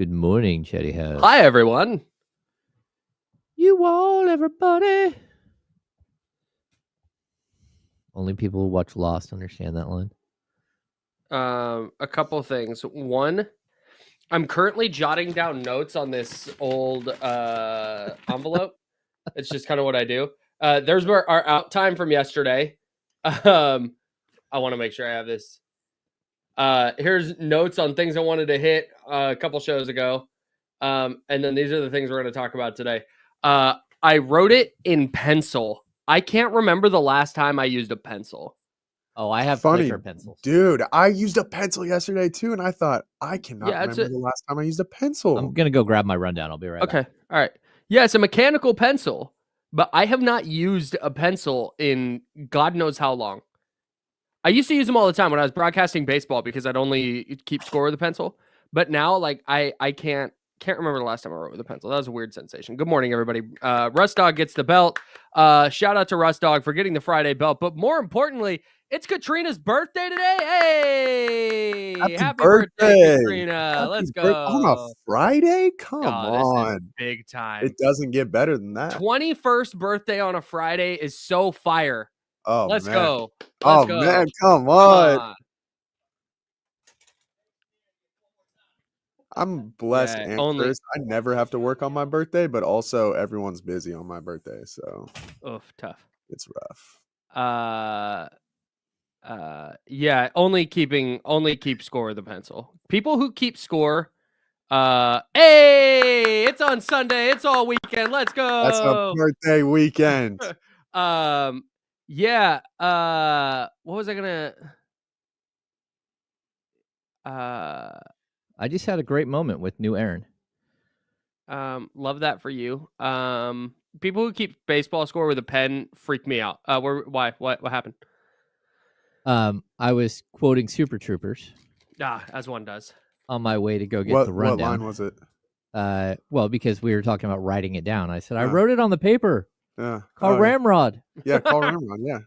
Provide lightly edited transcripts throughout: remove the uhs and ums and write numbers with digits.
Good morning, Chatty House. Hi, everyone. You all, everybody. Only people who watch Lost understand that line. A couple things. One, I'm currently jotting down notes on this old envelope. It's just kind of what I do. There's our out time from yesterday. I want to make sure I have this. Here's notes on things I wanted to hit a couple shows ago. And then these are the things we're going to talk about today. I wrote it in pencil. I can't remember the last time I used a pencil. Oh, I have Funny, clicker pencils. Dude, I used a pencil yesterday too, and I thought, I cannot remember the last time I used a pencil. I'm going to go grab my rundown. I'll be right back. Okay. All right. Yeah, it's a mechanical pencil, but I have not used a pencil in God knows how long. I used to use them all the time when I was broadcasting baseball because I'd only keep score with a pencil. But now, like, I can't remember the last time I wrote with a pencil. That was a weird sensation. Good morning, everybody. Russ Dog gets the belt. Shout out to Russ Dog for getting the Friday belt. But more importantly, it's Katrina's birthday today. Hey, happy birthday, Katrina. Let's go. On a Friday? Come on. This is big time. It doesn't get better than that. 21st birthday on a Friday is so fire. Oh, Let's man. go. Let's go. Man, come on. I'm blessed and cursed. I never have to work on my birthday, but also everyone's busy on my birthday, so tough. It's rough. Yeah, only keep score with a pencil. People who keep score, hey, it's on Sunday, it's all weekend. Let's go. That's a birthday weekend. Yeah. What was I gonna? I just had a great moment with new Aaron. Love that for you. People who keep baseball score with a pen freak me out. Why? What happened? I was quoting Super Troopers. As one does. On my way to go get the rundown. What line was it? Well, because we were talking about writing it down. I said, I wrote it on the paper. Yeah. Call Ramrod. Yeah, call Ramrod, yeah.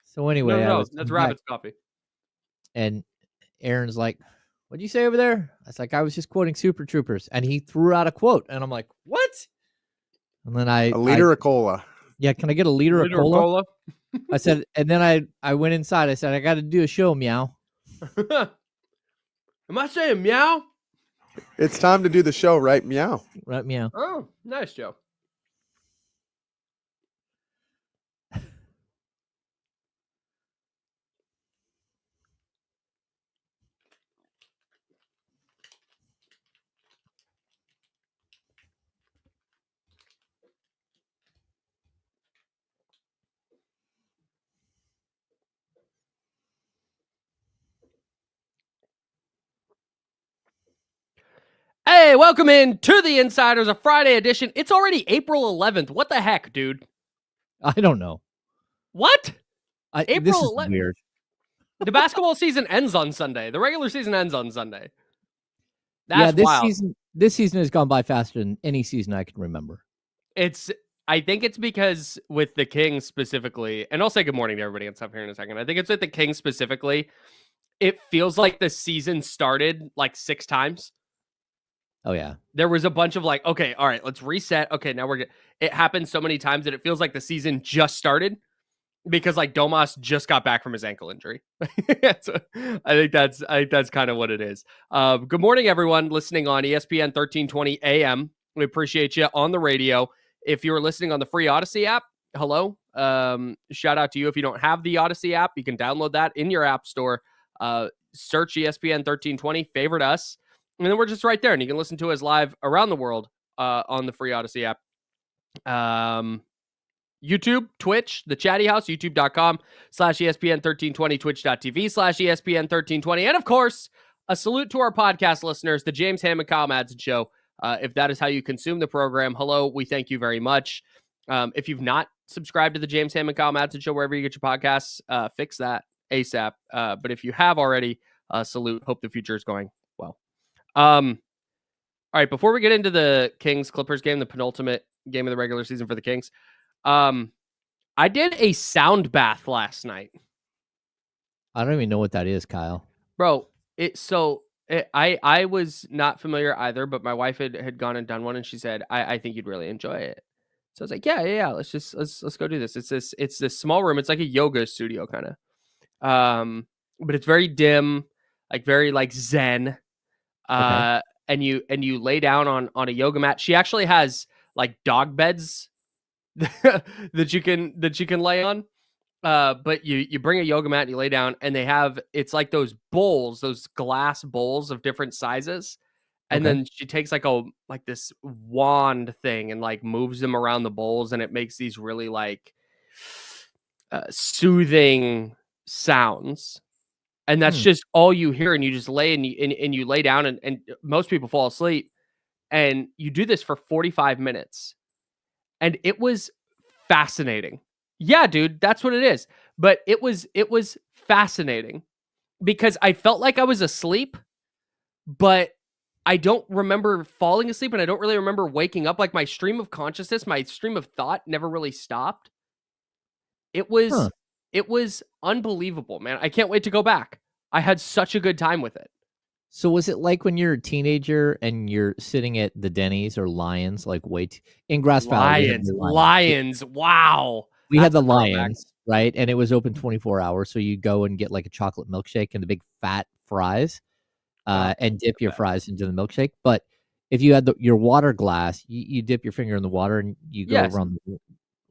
So anyway, no, that's Rabbit's coffee. And Aaron's like, what'd you say over there? I was like, I was just quoting Super Troopers. And he threw out a quote. And I'm like, what? And then a liter of cola. Yeah, can I get a liter of cola? I said, and then I went inside. I said, I got to do a show, meow. Am I saying meow? It's time to do the show, right? Meow. Right, meow. Oh, nice, Joe. Hey, welcome in to the Insiders, a Friday edition. It's already April 11th. What the heck, dude? I don't know. What? April 11th. Weird. The basketball season ends on Sunday. The regular season ends on Sunday. That's wild. This season has gone by faster than any season I can remember. I think it's because with the Kings specifically, and I'll say good morning to everybody and stuff here in a second. I think it's with the Kings specifically. It feels like the season started like 6 times. Oh, yeah. There was a bunch of like, okay, all right, let's reset. Okay, now we're good. It happened so many times that it feels like the season just started because like Domas just got back from his ankle injury. So, I think that's kind of what it is. Good morning, everyone listening on ESPN 1320 AM. We appreciate you on the radio. If you're listening on the free Odyssey app, hello. Shout out to you. If you don't have the Odyssey app, you can download that in your app store. Search ESPN 1320, favorite us. And then we're just right there, and you can listen to us live around the world on the free Odyssey app. YouTube, Twitch, the Chatty House, youtube.com/ESPN1320, twitch.tv/ESPN1320. And of course, a salute to our podcast listeners, the James Ham and Kyle Madson Show. If that is how you consume the program, hello, we thank you very much. If you've not subscribed to the James Ham and Kyle Madson Show, wherever you get your podcasts, fix that ASAP. But if you have already, salute, hope the future is going well. All right, before we get into the Kings-Clippers game, the penultimate game of the regular season for the Kings, I did a sound bath last night. I don't even know what that is, Kyle. Bro, I was not familiar either, but my wife had gone and done one, and she said, I think you'd really enjoy it. So I was like, yeah. Let's go do this. It's this small room. It's like a yoga studio kind of. But it's very dim, like very like Zen. Okay. And you lay down on a yoga mat. She actually has like dog beds that you can lay on. But you bring a yoga mat and you lay down, and it's like those bowls, those glass bowls of different sizes. And Okay. then she takes like this wand thing and like moves them around the bowls, and it makes these really like soothing sounds. And that's just all you hear, and you just lay and you lay down, and most people fall asleep, and you do this for 45 minutes. And it was fascinating. Yeah, dude, that's what it is. But it was fascinating because I felt like I was asleep, but I don't remember falling asleep, and I don't really remember waking up. Like my stream of consciousness, my stream of thought never really stopped. It was it was unbelievable, man. I can't wait to go back. I had such a good time with it. So was it like when you're a teenager and you're sitting at the Denny's or Lions, like in Grass Valley? We had the Lions. Wow. We had the That's a throwback. Lions, right? And it was open 24 hours. So you go and get like a chocolate milkshake and the big fat fries, and dip your fries into the milkshake. But if you had your water glass, you dip your finger in the water and you go around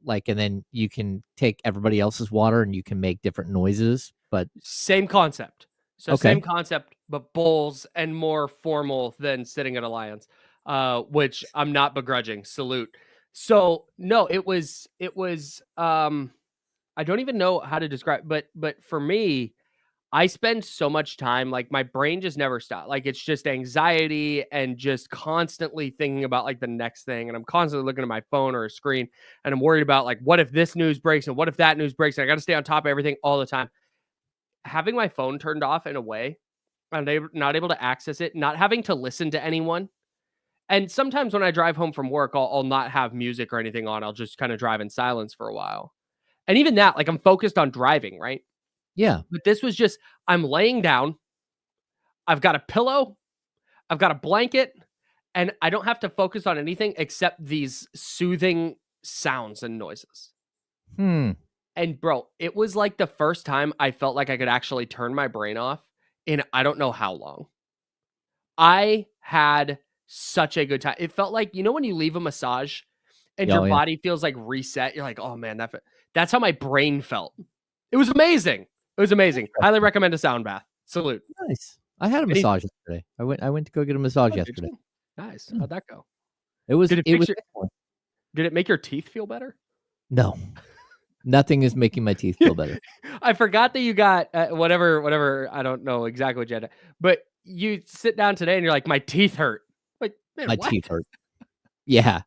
and then you can take everybody else's water and you can make different noises. But same concept. So okay. Same concept, but bowls and more formal than sitting at a Lions, which I'm not begrudging. Salute. So no, it was I don't even know how to describe, but for me, I spend so much time, like my brain just never stops. Like it's just anxiety and just constantly thinking about like the next thing. And I'm constantly looking at my phone or a screen, and I'm worried about like, what if this news breaks and what if that news breaks? And I got to stay on top of everything all the time. Having my phone turned off in a way, I'm not able to access it, not having to listen to anyone. And sometimes when I drive home from work, I'll not have music or anything on. I'll just kind of drive in silence for a while. And even that, like I'm focused on driving, right? Yeah. But this was just, I'm laying down. I've got a pillow. I've got a blanket. And I don't have to focus on anything except these soothing sounds and noises. And bro, it was like the first time I felt like I could actually turn my brain off in I don't know how long. I had such a good time. It felt like, when you leave a massage and your body feels like reset, you're like, oh man, that's how my brain felt. It was amazing. It was amazing. Highly recommend a sound bath. Salute. Nice. I had a massage yesterday. I went to go get a massage yesterday. Nice. How'd that go? Did it make your teeth feel better? No. Nothing is making my teeth feel better. I forgot that you got whatever. I don't know exactly what you had, but you sit down today and you're like, my teeth hurt. Like, man, my what? teeth hurt. Yeah.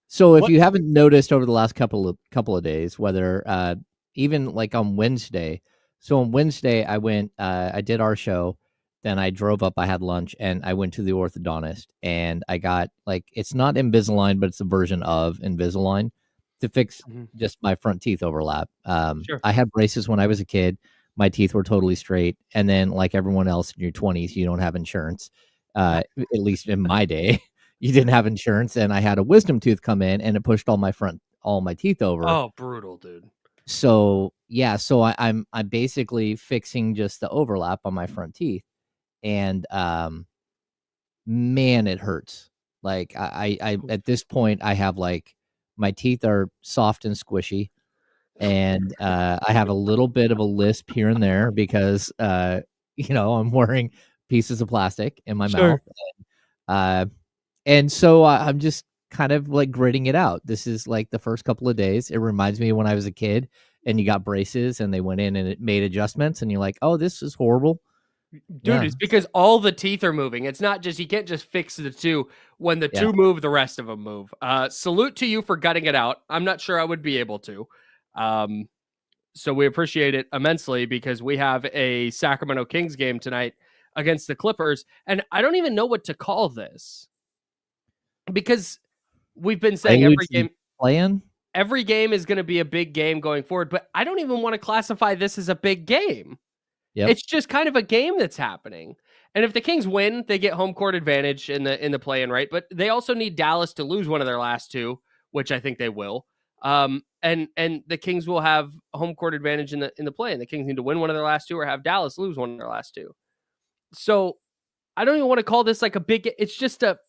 So if you haven't noticed over the last couple of days, whether even like on Wednesday. So on Wednesday I went. I did our show. Then I drove up. I had lunch and I went to the orthodontist and I got it's not Invisalign, but it's a version of Invisalign to fix just my front teeth overlap. Sure. I had braces when I was a kid. My teeth were totally straight. And then like everyone else in your 20s, you don't have insurance. At least in my day, you didn't have insurance. And I had a wisdom tooth come in and it pushed all my teeth over. Oh, brutal, dude. So yeah, so I'm basically fixing just the overlap on my front teeth. And man, it hurts. Like I at this point I have my teeth are soft and squishy, and I have a little bit of a lisp here and there because I'm wearing pieces of plastic in my mouth, and so I'm just kind of gritting it out. This is the first couple of days. It reminds me of when I was a kid and you got braces and they went in and it made adjustments and you're like, oh, this is horrible. Dude, it's because all the teeth are moving. It's not just, you can't just fix the two. When the two move, the rest of them move. Salute to you for gutting it out. I'm not sure I would be able to. So we appreciate it immensely because we have a Sacramento Kings game tonight against the Clippers. And I don't even know what to call this because we've been saying every game is going to be a big game going forward, but I don't even want to classify this as a big game. Yep. It's just kind of a game that's happening. And if the Kings win, they get home court advantage in the play-in, right? But they also need Dallas to lose one of their last two, which I think they will. And the Kings will have home court advantage in the play-in. The Kings need to win one of their last two or have Dallas lose one of their last two. So I don't even want to call this like a big. It's just a.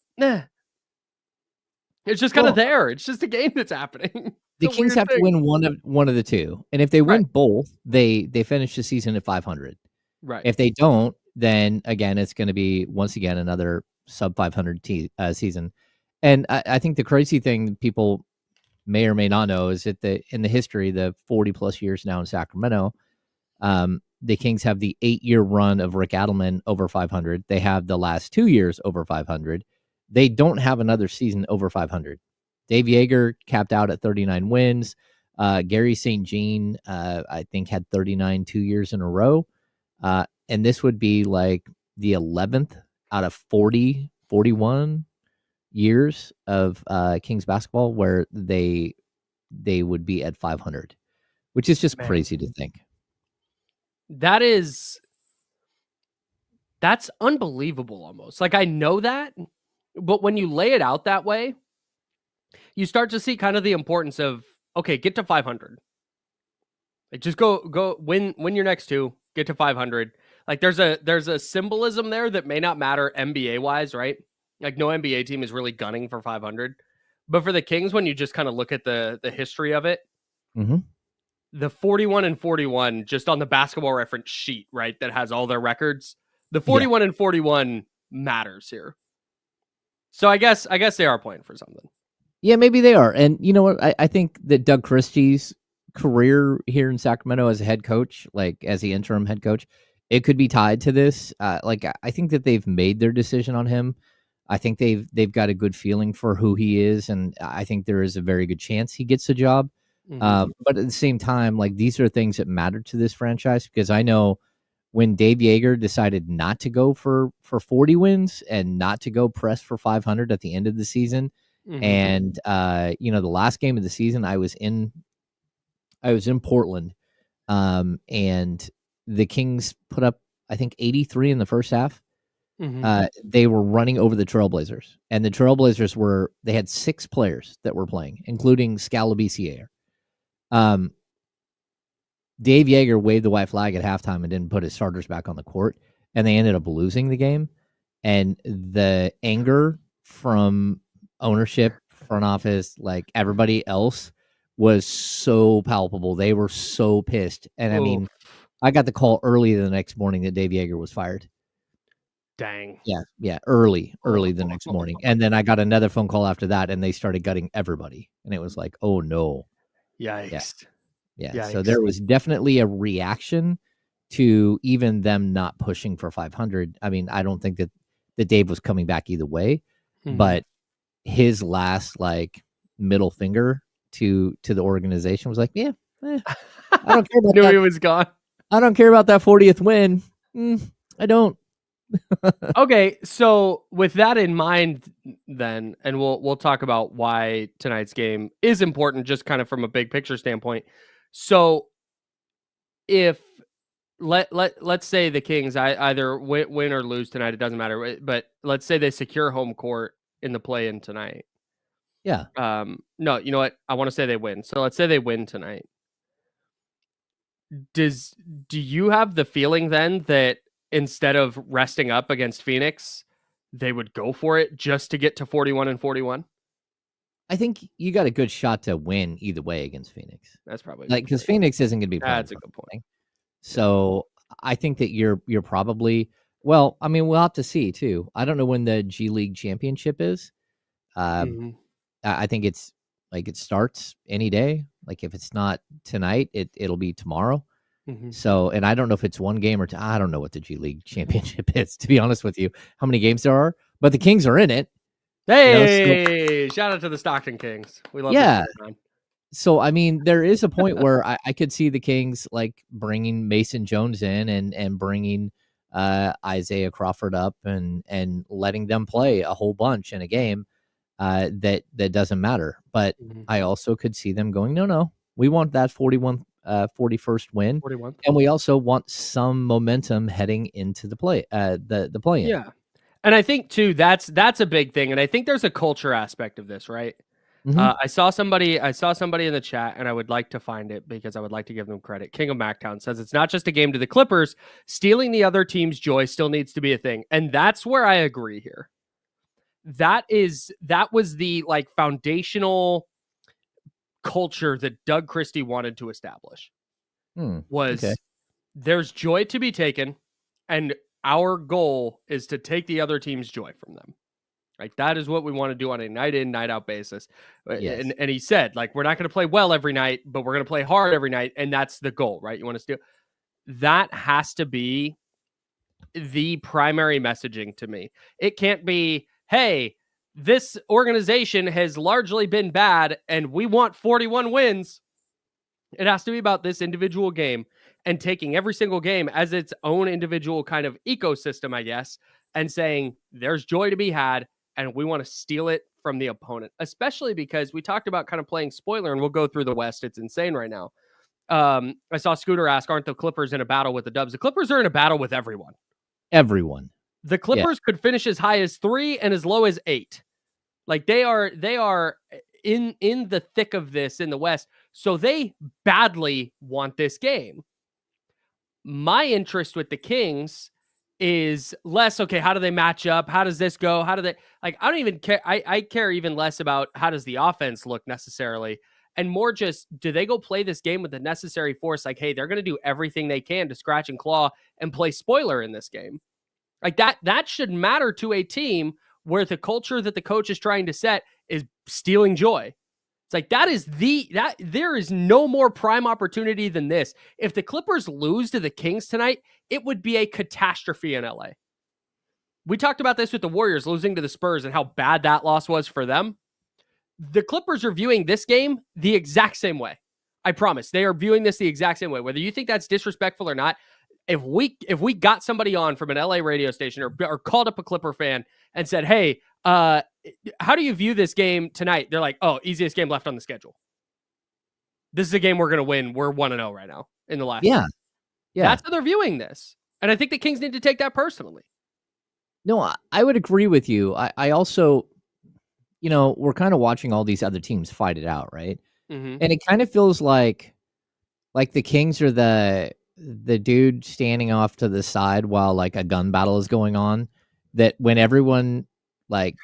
It's just kind of there. It's just a game that's happening. The Kings have to win one of the two, and if they win both, they finish the season at 500. Right. If they don't, then again, it's going to be once again another sub 500 season. And I think the crazy thing people may or may not know is that in the history, the 40 plus years now in Sacramento, the Kings have the 8-year run of Rick Adelman over 500. They have the last 2 years over 500. They don't have another season over 500. Dave Yeager capped out at 39 wins. Gary St. Jean, I think, had 39 2 years in a row. And this would be like the 11th out of 41 years of Kings basketball where they would be at 500, which is just crazy to think. That's unbelievable almost. Like, I know that, but when you lay it out that way, you start to see kind of the importance of, okay, get to 500. Like, just go win your next two, get to 500. Like, there's a symbolism there that may not matter NBA wise, right? Like, no NBA team is really gunning for 500. But for the Kings, when you just kind of look at the history of it, the 41-41 just on the Basketball Reference sheet, right, that has all their records, the 41-41 matters here. So I guess they are playing for something. Yeah, maybe they are. And you know what? I think that Doug Christie's career here in Sacramento as a head coach, like as the interim head coach, it could be tied to this. Like, I think that they've made their decision on him. I think they've got a good feeling for who he is, and I think there is a very good chance he gets the job. But at the same time, like, these are things that matter to this franchise, because I know when Dave Yeager decided not to go for 40 wins and not to go press for 500 at the end of the season, and the last game of the season, I was in Portland, and the Kings put up, I think, 83 in the first half. They were running over the Trailblazers, and the Trailblazers they had 6 players that were playing, including Scalabiciere. Dave Yeager waved the white flag at halftime and didn't put his starters back on the court, and they ended up losing the game. And the anger from ownership, front office, like everybody else, was so palpable. They were so pissed. And I mean, I got the call early the next morning that Dave Yeager was fired. Dang. Yeah. Early the next morning. And then I got another phone call after that, and they started gutting everybody. And it was like, oh no. Yikes. Yeah. So there was definitely a reaction to even them not pushing for 500. I mean, I don't think that Dave was coming back either way, but his last like middle finger to the organization was like, I don't care about Knew that. he was gone. I don't care about that 40th win. I don't. Okay, so with that in mind, then, and we'll talk about why tonight's game is important, just kind of from a big picture standpoint. So, if let's say the Kings either win or lose tonight, it doesn't matter. But let's say they secure home court in the play-in tonight. Yeah. No, you know what? I want to say they win. So let's say they win tonight. Do you have the feeling then that instead of resting up against Phoenix, they would go for it just to get to 41-41? I think you got a good shot to win either way against Phoenix. That's probably like, because Phoenix isn't going to be. That's a good point. So I think that you're probably, well, I mean, we'll have to see too. I don't know when the G League championship is. I think it's like it starts any day. Like if it's not tonight, it'll be tomorrow. So, and I don't know if it's one game or two. I don't know what the G League championship is, to be honest with you, how many games there are, but the Kings are in it. Hey, shout out to the Stockton Kings. We love that. So, I mean, there is a point where I could see the Kings like bringing Mason Jones in and bringing Isaiah Crawford up and letting them play a whole bunch in a game that doesn't matter. But I also could see them going, no, we want that 41 41st win, 41st. and we also want some momentum heading into the play-in. Yeah, and I think too that's a big thing, and I think there's a culture aspect of this, right? Mhm. I saw somebody in the chat, and I would like to find it because I would like to give them credit. King of Mactown says it's not just a game to the Clippers. Stealing the other team's joy still needs to be a thing, and that's where I agree here. That was the like foundational culture that Doug Christie wanted to establish. Was Okay. there's joy to be taken, and our goal is to take the other team's joy from them. Like that is what we want to do on a night in, night out basis. Yes. And he said, like, we're not going to play well every night, but we're going to play hard every night. And that's the goal, right? You want to steal. That has to be the primary messaging to me. It can't be, hey, this organization has largely been bad and we want 41 wins. It has to be about this individual game and taking every single game as its own individual kind of ecosystem, I guess, and saying there's joy to be had and we want to steal it from the opponent, especially because we talked about kind of playing spoiler, and we'll go through the West. It's insane right now. I saw Scooter ask, aren't the Clippers in a battle with the Dubs? The Clippers are in a battle with everyone. Everyone. The Clippers could finish as high as 3 and as low as 8. Like they are in the thick of this in the West. So they badly want this game. My interest with the Kings is less, okay, how do they match up? How does this go? How do they, like, I don't even care. I care even less about how does the offense look necessarily, and more just, do they go play this game with the necessary force? Like, hey, they're going to do everything they can to scratch and claw and play spoiler in this game. Like that should matter to a team where the culture that the coach is trying to set is stealing joy. It's like that there is no more prime opportunity than this. If the Clippers lose to the Kings tonight, it would be a catastrophe in LA. We talked about this with the Warriors losing to the Spurs and how bad that loss was for them. The Clippers are viewing this game the exact same way. I promise. They are viewing this the exact same way. Whether you think that's disrespectful or not, if we got somebody on from an LA radio station or called up a Clipper fan and said, hey, how do you view this game tonight? They're like, oh, easiest game left on the schedule. This is a game we're going to win. We're 1-0 right now in the last. Yeah. Yeah. That's how they're viewing this. And I think the Kings need to take that personally. No, I would agree with you. I also, we're kind of watching all these other teams fight it out, right? Mm-hmm. And it kind of feels like the Kings are the dude standing off to the side while like a gun battle is going on, that when everyone like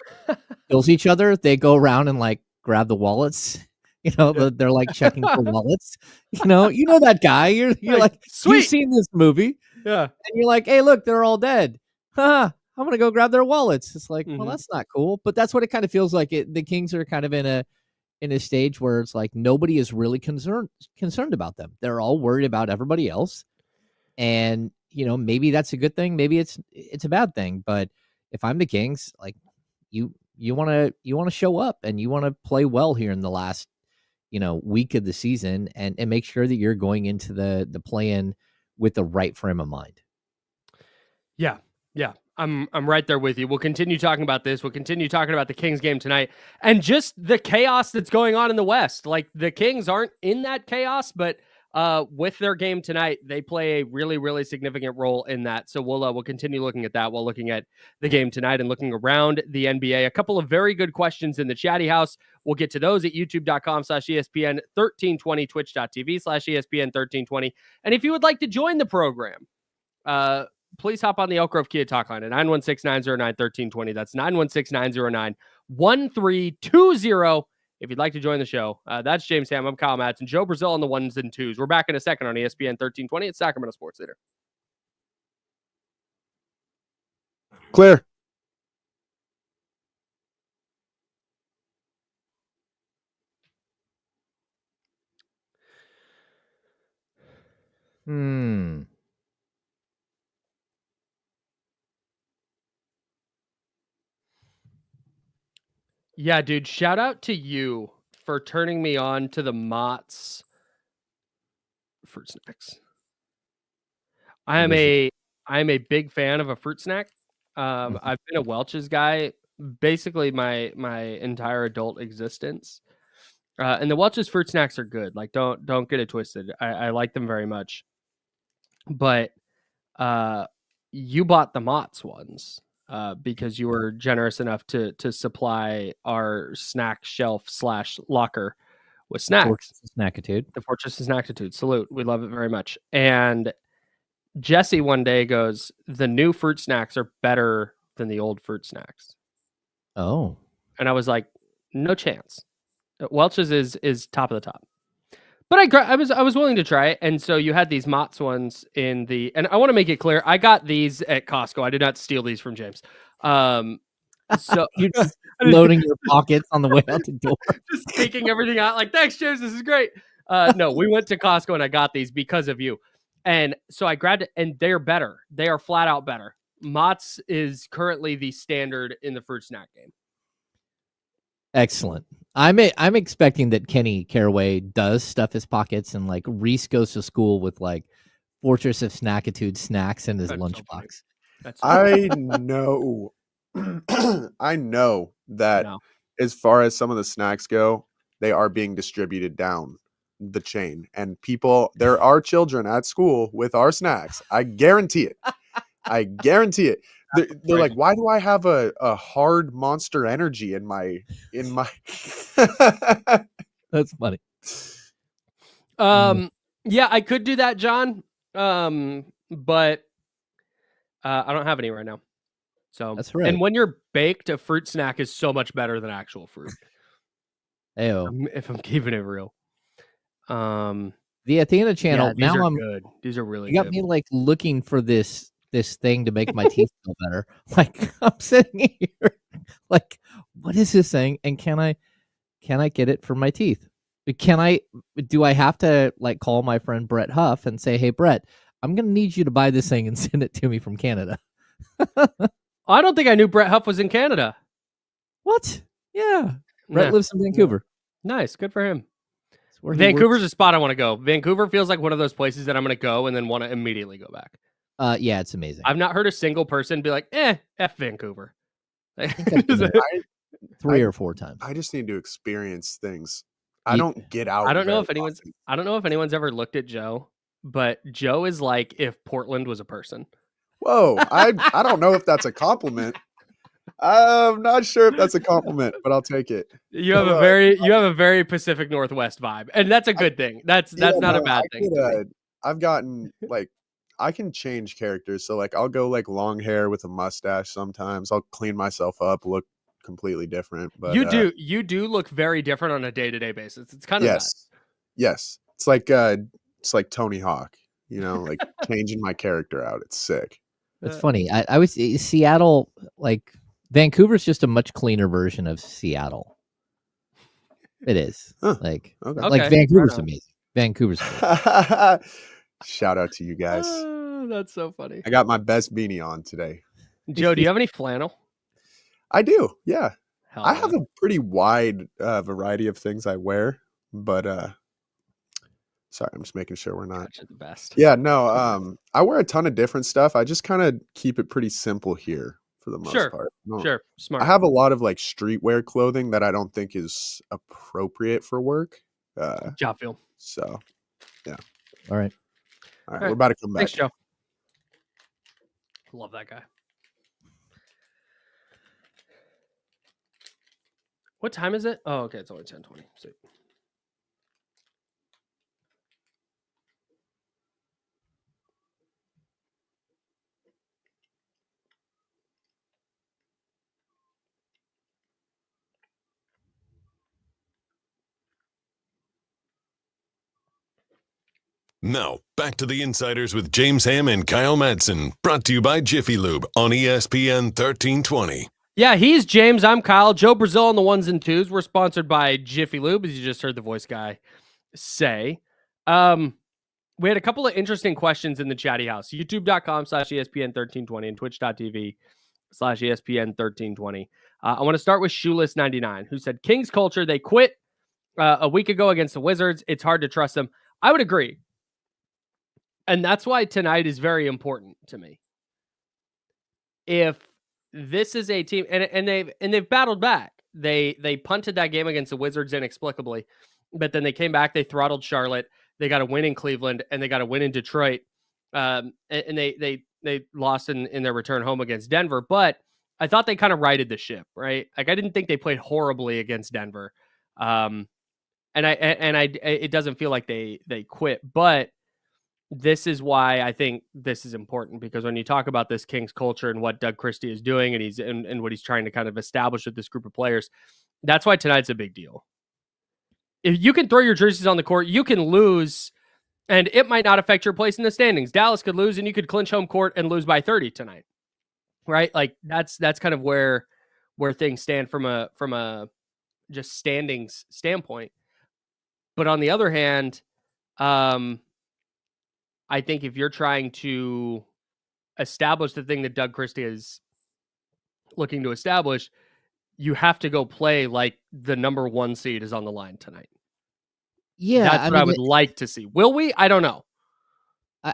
kills each other, they go around and like grab the wallets. They're like checking for wallets. You know that guy. You're like, sweet. You've seen this movie. Yeah. And you're like, hey, look, they're all dead. I'm going to go grab their wallets. It's like, well, that's not cool. But that's what it kind of feels like. The Kings are kind of in a stage where it's like nobody is really concerned about them. They're all worried about everybody else. And, maybe that's a good thing. Maybe it's a bad thing. But if I'm the Kings, like you want to show up and you want to play well here in the last, week of the season and make sure that you're going into the play-in with the right frame of mind. Yeah. Yeah. I'm right there with you. We'll continue talking about this. We'll continue talking about the Kings game tonight and just the chaos that's going on in the West. Like the Kings aren't in that chaos, but with their game tonight, they play a really, really significant role in that. So we'll continue looking at that while looking at the game tonight and looking around the NBA. A couple of very good questions in the chatty house. We'll get to those at youtube.com/ESPN 1320, twitch.tv/ESPN 1320. And if you would like to join the program, please hop on the Elk Grove Kia talk line at 916-909-1320. That's 916-909-1320. If you'd like to join the show, that's James Ham. I'm Kyle Madson. Joe Brazil on the 1s and 2s. We're back in a second on ESPN 1320. It's Sacramento Sports Leader. Clear. Yeah, dude. Shout out to you for turning me on to the Mott's fruit snacks. I am a big fan of a fruit snack. I've been a Welch's guy basically my entire adult existence. And the Welch's fruit snacks are good. Like, don't get it twisted. I like them very much. But you bought the Mott's ones because you were generous enough to supply our snack shelf / locker with snacks. Snackitude. The Fortress of Snackitude. Salute. We love it very much. And Jesse one day goes, the new fruit snacks are better than the old fruit snacks. Oh. And I was like, no chance. Welch's is top of the top. But I was willing to try it. And so you had these Mott's ones in the, and I want to make it clear, I got these at Costco. I did not steal these from James. So you're just loading your pockets on the way out the door. Just taking everything out. Like, thanks, James. This is great. No, we went to Costco and I got these because of you. And so I grabbed it, and they're better. They are flat out better. Mott's is currently the standard in the fruit snack game. Excellent. I'm expecting that Kenny Caraway does stuff his pockets, and like Reese goes to school with like Fortress of Snackitude snacks in his lunchbox. I know. I know that as far as some of the snacks go, they are being distributed down the chain, and there are children at school with our snacks. I guarantee it. I guarantee it. They're like, why do I have a hard Monster Energy in my That's funny. Yeah, I could do that, John. But I don't have any right now. So that's right. And when you're baked, a fruit snack is so much better than actual fruit. If I'm keeping it real. The Athena channel. Yeah, now I'm good. These are really good. You got me like looking for this thing to make my teeth feel better. Like I'm sitting here like, what is this thing? And can I get it for my teeth? Do I have to like call my friend Brett Huff and say, hey Brett, I'm going to need you to buy this thing and send it to me from Canada? I don't think I knew Brett Huff was in Canada. What? Yeah. Brett lives in Vancouver. Nice. Good for him. Vancouver's a spot I want to go. Vancouver feels like one of those places that I'm going to go and then want to immediately go back. Yeah, it's amazing. I've not heard a single person be like, F Vancouver. 3 or 4 times. I just need to experience things. I don't get out. I don't know if anyone's ever looked at Joe, but Joe is like if Portland was a person. Whoa, I don't know if that's a compliment. I'm not sure if that's a compliment, but I'll take it. You have a very Pacific Northwest vibe, and that's a good thing. That's not a bad thing. I've gotten like I can change characters, so like I'll go like long hair with a mustache sometimes. I'll clean myself up, look completely different. But you do look very different on a day-to-day basis. It's kind of yes. It's like Tony Hawk, like changing my character out. It's sick. It's funny. I was Seattle, like Vancouver's just a much cleaner version of Seattle. It is. Like Vancouver's amazing. Vancouver's amazing. Shout out to you guys. That's so funny. I got my best beanie on today. Joe, do you have any flannel? I do. Yeah. I have a pretty wide variety of things I wear, but sorry, I'm just making sure we're not the best. Yeah, no. I wear a ton of different stuff. I just kind of keep it pretty simple here for the most part. Sure. Smart. I have a lot of like streetwear clothing that I don't think is appropriate for work. Job feel. So, yeah. All right. We're about to come back. Thanks, Joe. Love that guy. What time is it? Oh, okay. It's only 10:20. Sweet. Now, back to the Insiders with James Ham and Kyle Madson, brought to you by Jiffy Lube on ESPN 1320. Yeah, he's James. I'm Kyle. Joe Brazil on the ones and twos. We're sponsored by Jiffy Lube, as you just heard the voice guy say. We had a couple of interesting questions in the chatty house. YouTube.com/ESPN1320 and Twitch.tv/ESPN1320. I want to start with Shoeless99, who said, Kings culture, they quit a week ago against the Wizards. It's hard to trust them. I would agree. And that's why tonight is very important to me. If this is a team, and they've battled back. they punted that game against the Wizards inexplicably, but then they came back, they throttled Charlotte, they got a win in Cleveland, and they got a win in Detroit. And they lost in their return home against Denver, but I thought they kind of righted the ship, right? Like I didn't think they played horribly against Denver. And it doesn't feel like they quit, but this is why I think this is important, because when you talk about this Kings culture and what Doug Christie is doing and what he's trying to kind of establish with this group of players, that's why tonight's a big deal. If you can throw your jerseys on the court, you can lose and it might not affect your place in the standings. Dallas could lose and you could clinch home court and lose by 30 tonight. Right? Like that's kind of where things stand from a just standings standpoint. But on the other hand, I think if you're trying to establish the thing that Doug Christie is looking to establish, you have to go play like the number 1 seed is on the line tonight. Yeah, that's what I would like to see. Will we? I don't know.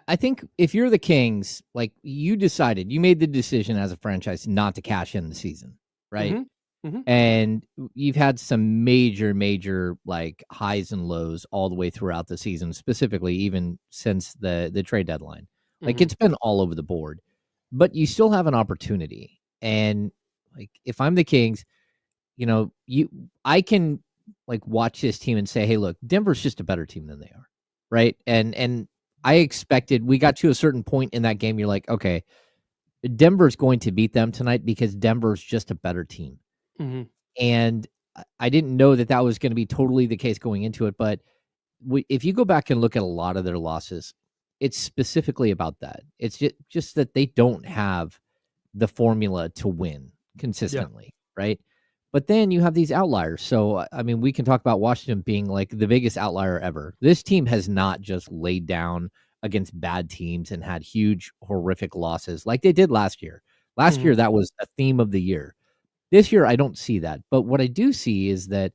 I think if you're the Kings, like you made the decision as a franchise not to cash in the season, right? Mm-hmm. Mm-hmm. And you've had some major like highs and lows all the way throughout the season, specifically even since the trade deadline. Like it's been all over the board, but you still have an opportunity. And like if I'm the Kings, I can like watch this team and say, hey, look, Denver's just a better team than they are, right? And I expected, we got to a certain point in that game, you're like, okay, Denver's going to beat them tonight because Denver's just a better team. Mm-hmm. And I didn't know that was going to be totally the case going into it. But if you go back and look at a lot of their losses, it's specifically about that. It's just that they don't have the formula to win consistently, right? But then you have these outliers. So, I mean, we can talk about Washington being like the biggest outlier ever. This team has not just laid down against bad teams and had huge, horrific losses like they did last year. Last year, that was a theme of the year. This year, I don't see that. But what I do see is that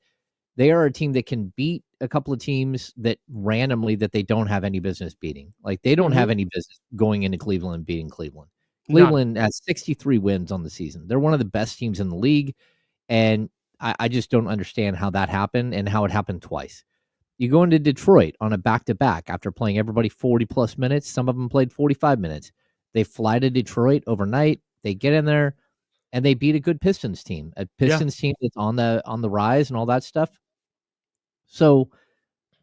they are a team that can beat a couple of teams that randomly that they don't have any business beating. Like they don't have any business going into Cleveland and beating Cleveland. Cleveland has 63 wins on the season. They're one of the best teams in the league. And I just don't understand how that happened and how it happened twice. You go into Detroit on a back-to-back after playing everybody 40-plus minutes. Some of them played 45 minutes. They fly to Detroit overnight. They get in there, and they beat a good Pistons team, team that's on the rise and all that stuff. So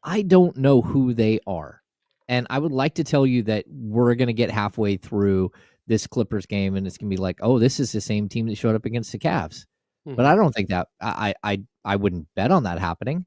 I don't know who they are. And I would like to tell you that we're going to get halfway through this Clippers game, and it's going to be like, oh, this is the same team that showed up against the Cavs. But I don't think that I wouldn't bet on that happening.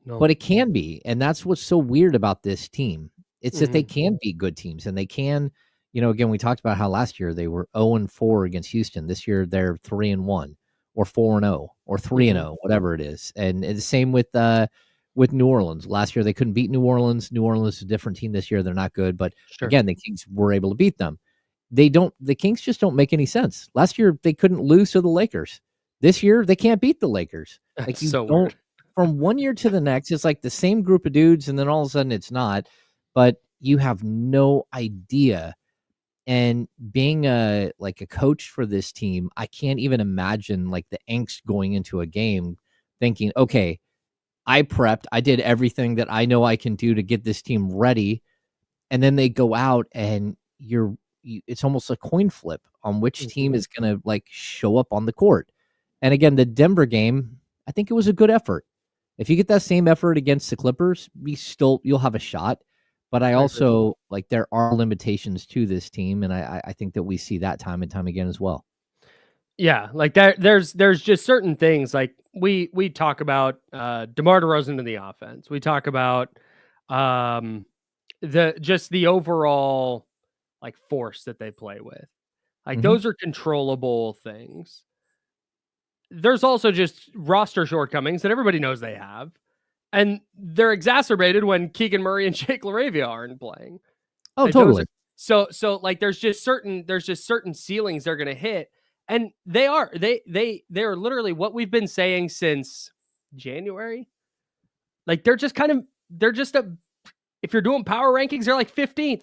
No. But it can be. And that's what's so weird about this team. It's that they can beat good teams, and they can, again, we talked about how last year they were 0-4 against Houston. This year they're 3-1 or 4-0 or 3-0, whatever it is. And the same with New Orleans. Last year they couldn't beat New Orleans. New Orleans is a different team this year. They're not good, but again, the Kings were able to beat them. The Kings just don't make any sense. Last year they couldn't lose to the Lakers. This year, they can't beat the Lakers. Like you don't. Weird. From one year to the next, it's like the same group of dudes, and then all of a sudden it's not. But you have no idea. And being a coach for this team, I can't even imagine like the angst going into a game, thinking, okay, I prepped, I did everything that I know I can do to get this team ready, and then they go out and it's almost a coin flip on which team is going to like show up on the court. And again, the Denver game, I think it was a good effort. If you get that same effort against the Clippers, you'll have a shot. But I also like there are limitations to this team, and I think that we see that time and time again as well. Yeah, like there's just certain things like we talk about DeMar DeRozan in the offense. We talk about the overall like force that they play with. Like those are controllable things. There's also just roster shortcomings that everybody knows they have. And they're exacerbated when Keegan Murray and Jake LaRavia aren't playing. Oh, totally. So like there's just certain ceilings they're going to hit. And they are literally what we've been saying since January. Like if you're doing power rankings, they're like 15th,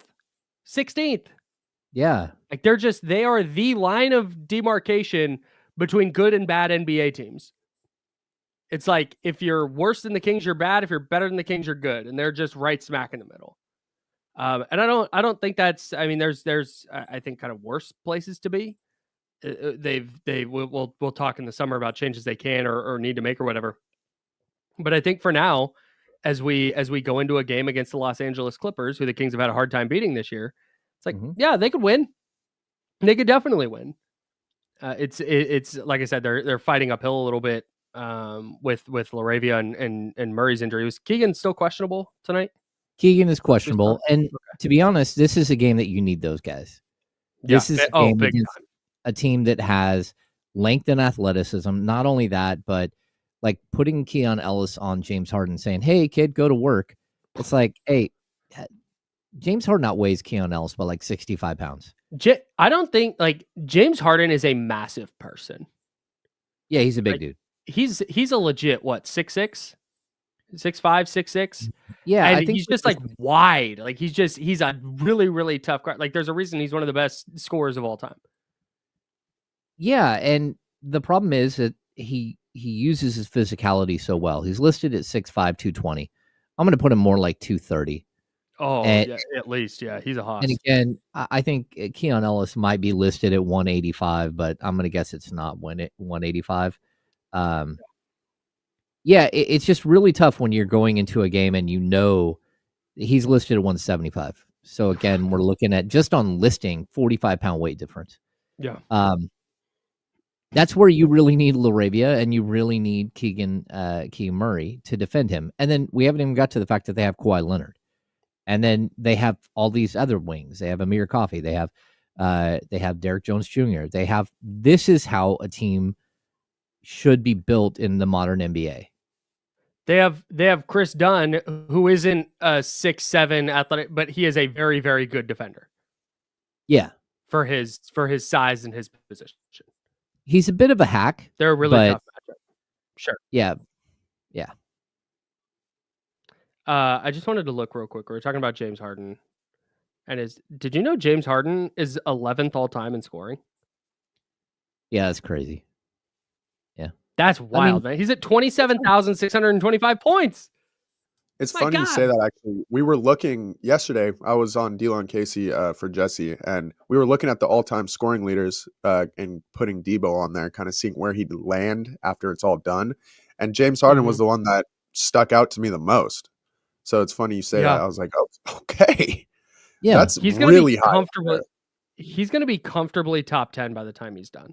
16th. Yeah. Like they are the line of demarcation between good and bad NBA teams. It's like if you're worse than the Kings, you're bad. If you're better than the Kings, you're good, and they're just right smack in the middle. And I don't think that's. I mean, there's I think kind of worse places to be. We'll talk in the summer about changes they can or need to make or whatever. But I think for now, as we go into a game against the Los Angeles Clippers, who the Kings have had a hard time beating this year, it's like, yeah, they could win. They could definitely win. It's like I said, they're fighting uphill a little bit with Laravia and Murray's injury. Was Keegan still questionable tonight? Keegan is questionable, and to be honest, this is a game that you need those guys. This is a game against a team that has length and athleticism. Not only that, but like putting Keon Ellis on James Harden, saying, "Hey, kid, go to work." It's like, hey, James Harden outweighs Keon Ellis by like 65 pounds. I don't think like James Harden is a massive person. Yeah, he's a big dude. He's a legit 6'6", 6'5", 6'6". Yeah, and I think he's just like wide. Like he's a really, really tough guy. Like there's a reason he's one of the best scorers of all time. Yeah, and the problem is that he uses his physicality so well. He's listed at 6'5", 220. I'm going to put him more like 230. Oh, yeah, at least, yeah, he's a hoss. And again, I think Keon Ellis might be listed at 185, but I'm going to guess it's not 185. Yeah, it's just really tough when you're going into a game and you know he's listed at 175. So again, we're looking at just on listing 45-pound weight difference. Yeah. That's where you really need Laravia and you really need Keegan Murray to defend him. And then we haven't even got to the fact that they have Kawhi Leonard. And then they have all these other wings. They have Amir Coffey. They have Derek Jones Jr. This is how a team should be built in the modern NBA. They have Chris Dunn, who isn't a 6'7" athletic, but he is a very, very good defender. Yeah. For his size and his position. He's a bit of a hack. They're a really tough matchup. Sure. Yeah. I just wanted to look real quick. We were talking about James Harden. Did you know James Harden is 11th all time in scoring? Yeah, that's crazy. Yeah. That's wild, man. He's at 27,625 points. It's funny you say that, actually. We were looking yesterday. I was on D-Lon Casey for Jesse, and we were looking at the all-time scoring leaders and putting Debo on there, kind of seeing where he'd land after it's all done. And James Harden was the one that stuck out to me the most. So it's funny you say that. I was like, oh, okay. Yeah, that's really high. He's going to be comfortably top 10 by the time he's done.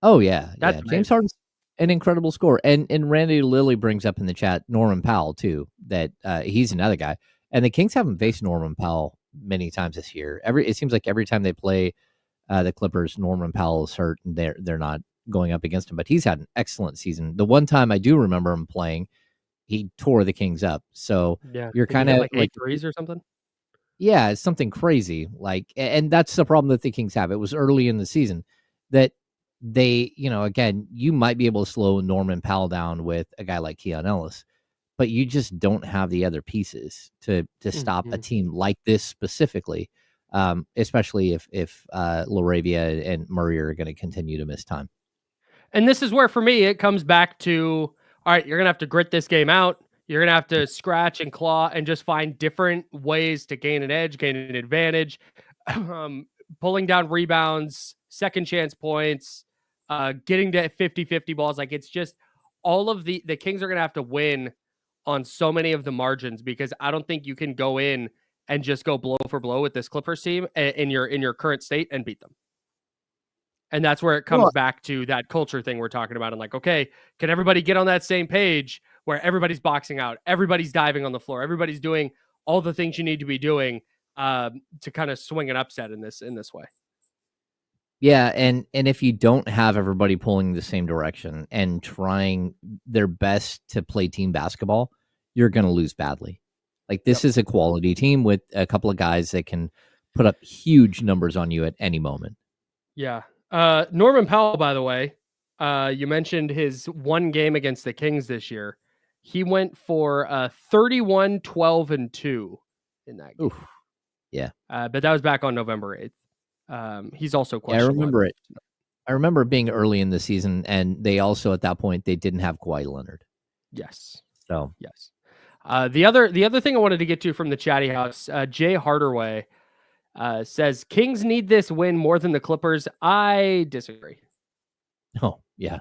Oh, yeah. James Harden's an incredible scorer. And Randy Lilly brings up in the chat Norman Powell, too, that he's another guy. And the Kings haven't faced Norman Powell many times this year. It seems like every time they play the Clippers, Norman Powell is hurt, and they're not going up against him. But he's had an excellent season. The one time I do remember him playing, he tore the Kings up. So you're kind of like 8 threes or something. Yeah, it's something crazy. And that's the problem that the Kings have. It was early in the season that they, again, you might be able to slow Norman Powell down with a guy like Keon Ellis, but you just don't have the other pieces to stop a team like this specifically, especially if Laravia and Murray are going to continue to miss time. And this is where, for me, it comes back to, all right, you're going to have to grit this game out. You're going to have to scratch and claw and just find different ways to gain an edge, gain an advantage, pulling down rebounds, second chance points, getting to 50-50 balls. Like, it's just all of the Kings are going to have to win on so many of the margins, because I don't think you can go in and just go blow for blow with this Clippers team in your current state and beat them. And that's where it comes back to that culture thing we're talking about. And like, okay, can everybody get on that same page where everybody's boxing out, everybody's diving on the floor, everybody's doing all the things you need to be doing to kind of swing an upset in this way. Yeah, and if you don't have everybody pulling the same direction and trying their best to play team basketball, you're going to lose badly. Like, this is a quality team with a couple of guys that can put up huge numbers on you at any moment. Yeah. Norman Powell, by the way, you mentioned his one game against the Kings this year. He went for 31, 12, and 2 in that game. Oof. Yeah. But that was back on November 8th. He's also questionable. I remember it. I remember being early in the season, and they also at that point they didn't have Kawhi Leonard. Yes. So yes. The other thing I wanted to get to from the chatty house, Jay Hardaway says Kings need this win more than the Clippers. I disagree. oh yeah.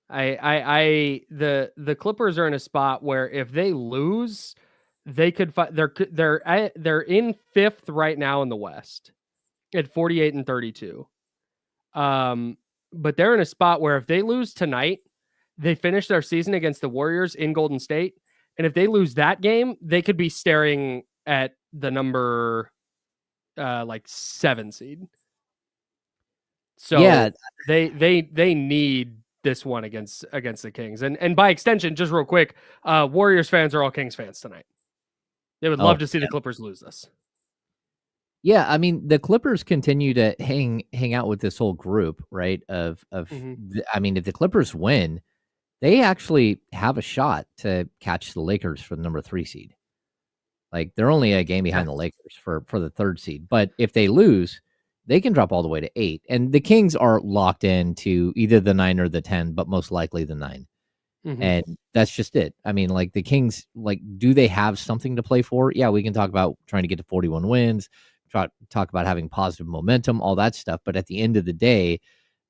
The Clippers are in a spot where if they lose, they could fight. They're in 5th right now in the West at 48-32. But they're in a spot where if they lose tonight, they finish their season against the Warriors in Golden State, and if they lose that game, they could be staring at the number 7 seed. So yeah, they need this one against the Kings. And by extension, just real quick, Warriors fans are all Kings fans tonight. They would love to see the Clippers lose this. Yeah, I mean, the Clippers continue to hang out with this whole group, right? I mean, if the Clippers win, they actually have a shot to catch the Lakers for the number 3 seed. Like, they're only a game behind the Lakers for the 3rd seed. But if they lose, they can drop all the way to 8. And the Kings are locked into either the 9 or the 10, but most likely the 9. And that's just it. I mean, like, the Kings, like, do they have something to play for? Yeah, we can talk about trying to get to 41 wins, talk about having positive momentum, all that stuff. But at the end of the day,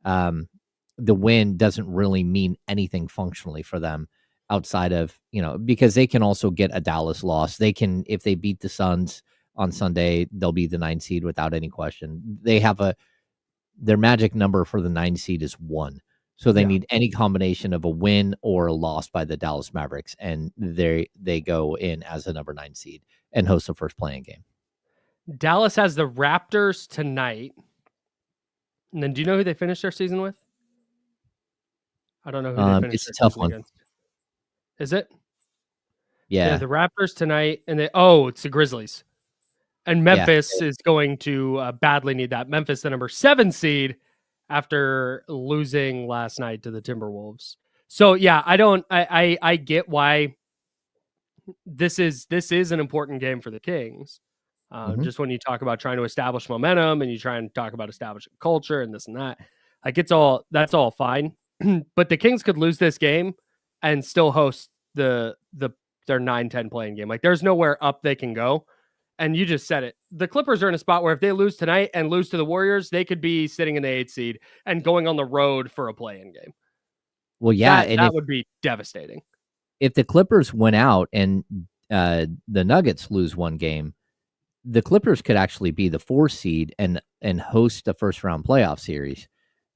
the win doesn't really mean anything functionally for them outside of, because they can also get a Dallas loss. They can, if they beat the Suns on Sunday, they'll be the 9 seed without any question. They have their magic number for the 9 seed is 1. So they need any combination of a win or a loss by the Dallas Mavericks. And they go in as a number 9 seed and host the first playing game. Dallas has the Raptors tonight. And then do you know who they finished their season with? I don't know who they finished. It's a tough one. Against. Is it? Yeah. The Raptors tonight, and it's the Grizzlies. And Memphis is going to badly need that. Memphis, the number 7 seed, after losing last night to the Timberwolves. So yeah, I get why this is an important game for the Kings. Just when you talk about trying to establish momentum and you try and talk about establishing culture and this and that, like that's all fine. But the Kings could lose this game and still host their 9-10 playing game. Like, there's nowhere up they can go. And you just said it. The Clippers are in a spot where if they lose tonight and lose to the Warriors, they could be sitting in the 8th seed and going on the road for a play-in game. Well, yeah, that would be devastating. If the Clippers went out and the Nuggets lose one game, the Clippers could actually be the 4 seed and host the first round playoff series.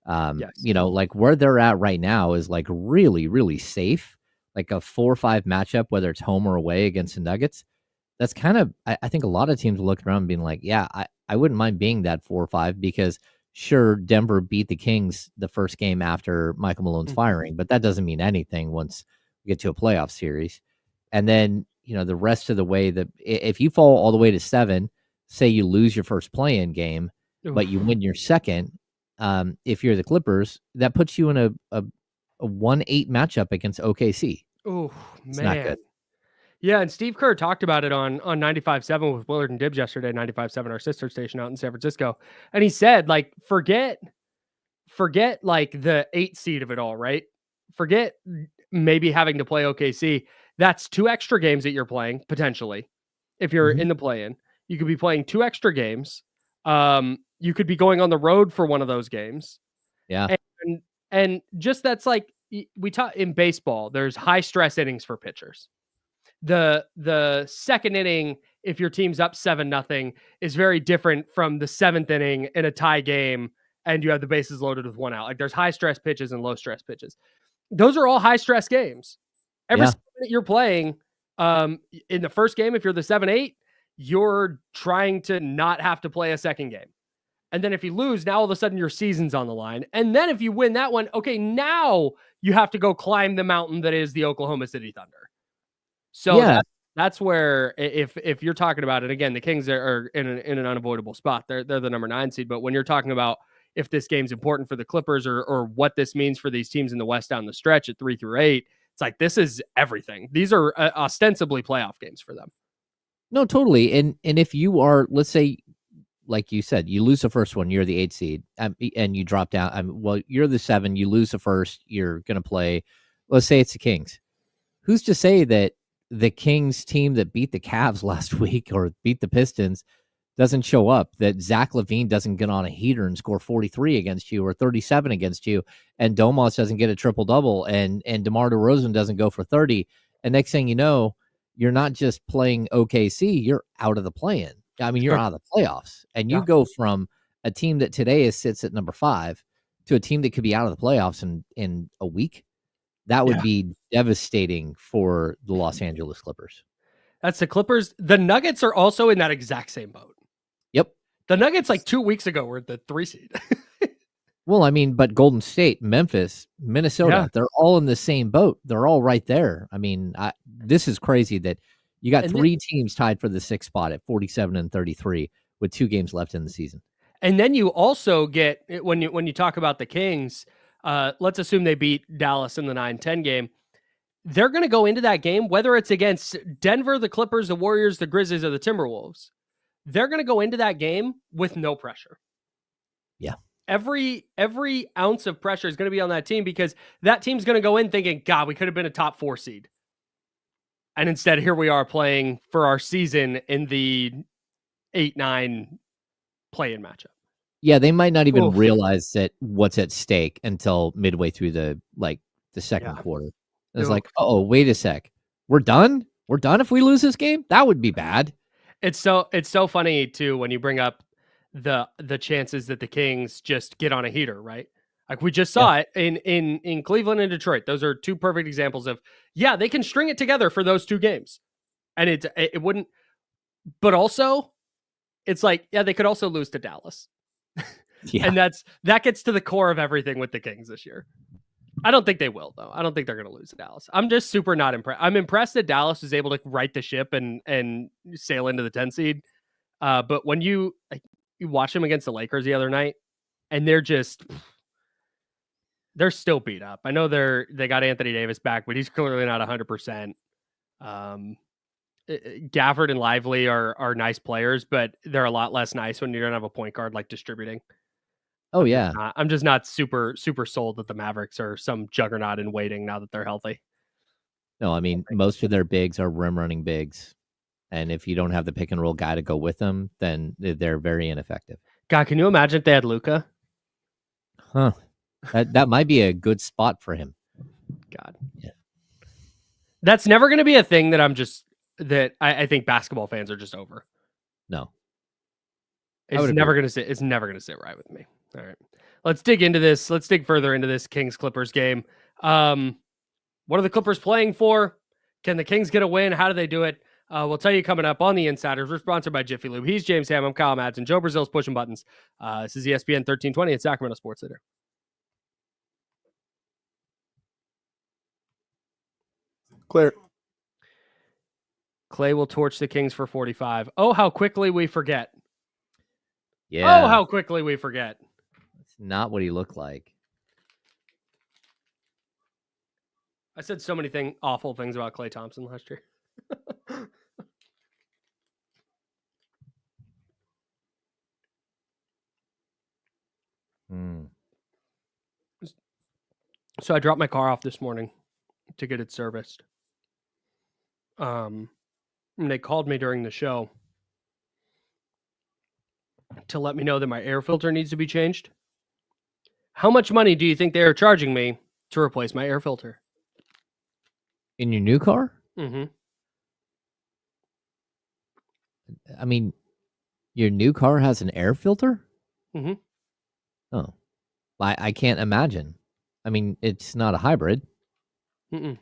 Like where they're at right now is like really, really safe. Like a 4-5 matchup, whether it's home or away against the Nuggets. That's kind of, I think a lot of teams look around being like, yeah, I wouldn't mind being that 4-5 because sure, Denver beat the Kings the first game after Michael Malone's firing, but that doesn't mean anything once we get to a playoff series. And then, the rest of the way that if you fall all the way to 7, say you lose your first play-in game, but you win your second, if you're the Clippers, that puts you in a 1-8 matchup against OKC. Oh, it's man. Not good. Yeah, and Steve Kerr talked about it on 95.7 with Willard and Dibbs yesterday, 95.7, our sister station out in San Francisco. And he said, like, forget like the 8 seed of it all, right? Forget maybe having to play OKC. That's 2 extra games that you're playing, potentially. If you're in the play-in, you could be playing 2 extra games. You could be going on the road for one of those games. Yeah. And just that's like, we talk in baseball, there's high stress innings for pitchers. The second inning, if your team's up 7-0, is very different from the 7th inning in a tie game and you have the bases loaded with 1 out. Like, there's high stress pitches and low stress pitches. Those are all high stress games. Every minute you're playing, in the first game, if you're the 7-8, you're trying to not have to play a second game. And then if you lose, now all of a sudden your season's on the line. And then if you win that one, okay, now you have to go climb the mountain that is the Oklahoma City Thunder. So that's where, if you're talking about it, again, the Kings are in an unavoidable spot. They're the number 9 seed. But when you're talking about if this game's important for the Clippers or what this means for these teams in the West down the stretch at 3 through 8, it's like, this is everything. These are ostensibly playoff games for them. No, totally. And if you are, let's say like you said, you lose the first one, you're the 8 seed, and you drop down. Well, you're the 7. You lose the first, you're going to play. Let's say it's the Kings. Who's to say that the Kings team that beat the Cavs last week or beat the Pistons doesn't show up, that Zach LaVine doesn't get on a heater and score 43 against you or 37 against you, and Domas doesn't get a triple-double, and DeMar DeRozan doesn't go for 30, and next thing you know, you're not just playing OKC, you're out of the play-in. I mean, you're out of the playoffs, and you go from a team that today sits at number 5 to a team that could be out of the playoffs in a week. That would be devastating for the Los Angeles Clippers. That's the Clippers. The Nuggets are also in that exact same boat. Yep. The Nuggets, like 2 weeks ago, were the 3 seed. Well, I mean, but Golden State, Memphis, Minnesota, they're all in the same boat. They're all right there. I mean, this is crazy that you got 3 teams tied for the 6th spot at 47 and 33 with 2 games left in the season. And then you also get, when you talk about the Kings, let's assume they beat Dallas in the 9-10 game. They're going to go into that game, whether it's against Denver, the Clippers, the Warriors, the Grizzlies, or the Timberwolves. They're going to go into that game with no pressure. Yeah. Every ounce of pressure is going to be on that team, because that team's going to go in thinking, God, we could have been a top 4 seed. And instead, here we are playing for our season in the 8-9 play-in matchup. Yeah, they might not even realize that what's at stake until midway through the second quarter. It's like, oh, wait a sec. We're done? We're done if we lose this game? That would be bad. It's so funny too when you bring up the chances that the Kings just get on a heater, right? Like we just saw it in Cleveland and Detroit. Those are 2 perfect examples of they can string it together for those 2 games. And it wouldn't, but also it's like, they could also lose to Dallas. And that gets to the core of everything with the Kings this year. I don't think they will, though. I don't think they're going to lose to Dallas. I'm just super not impressed. I'm impressed that Dallas was able to right the ship and sail into the 10 seed. But when you watch them against the Lakers the other night, and they're still beat up. I know they got Anthony Davis back, but he's clearly not 100%. Gafford and Lively are nice players, but they're a lot less nice when you don't have a point guard like distributing. Oh, yeah. I'm just not super sold that the Mavericks are some juggernaut in waiting now that they're healthy. No, I mean, most of their bigs are rim running bigs. And if you don't have the pick and roll guy to go with them, then they're very ineffective. God, can you imagine if they had Luka? Huh. That might be a good spot for him. God. Yeah. That's never going to be a thing that I think basketball fans are just over. No. It's never going to sit right with me. All right. Let's dig into this. Let's dig further into this Kings Clippers game. What are the Clippers playing for? Can the Kings get a win? How do they do it? We'll tell you coming up on the Insiders. We're sponsored by Jiffy Lube. He's James Ham. I'm Kyle Madson. Joe Brazil's pushing buttons. This is ESPN 1320 at Sacramento Sports Center. Clear. Clay will torch the Kings for 45. Oh, how quickly we forget. Yeah. Oh, how quickly we forget. It's not what he looked like. I said so many awful things about Klay Thompson last year. So I dropped my car off this morning to get it serviced. And they called me during the show to let me know that my air filter needs to be changed. How much money do you think they are charging me to replace my air filter? In your new car? Mm-hmm. I mean, your new car has an air filter? Mm-hmm. Oh. I can't imagine. I mean, it's not a hybrid. $110.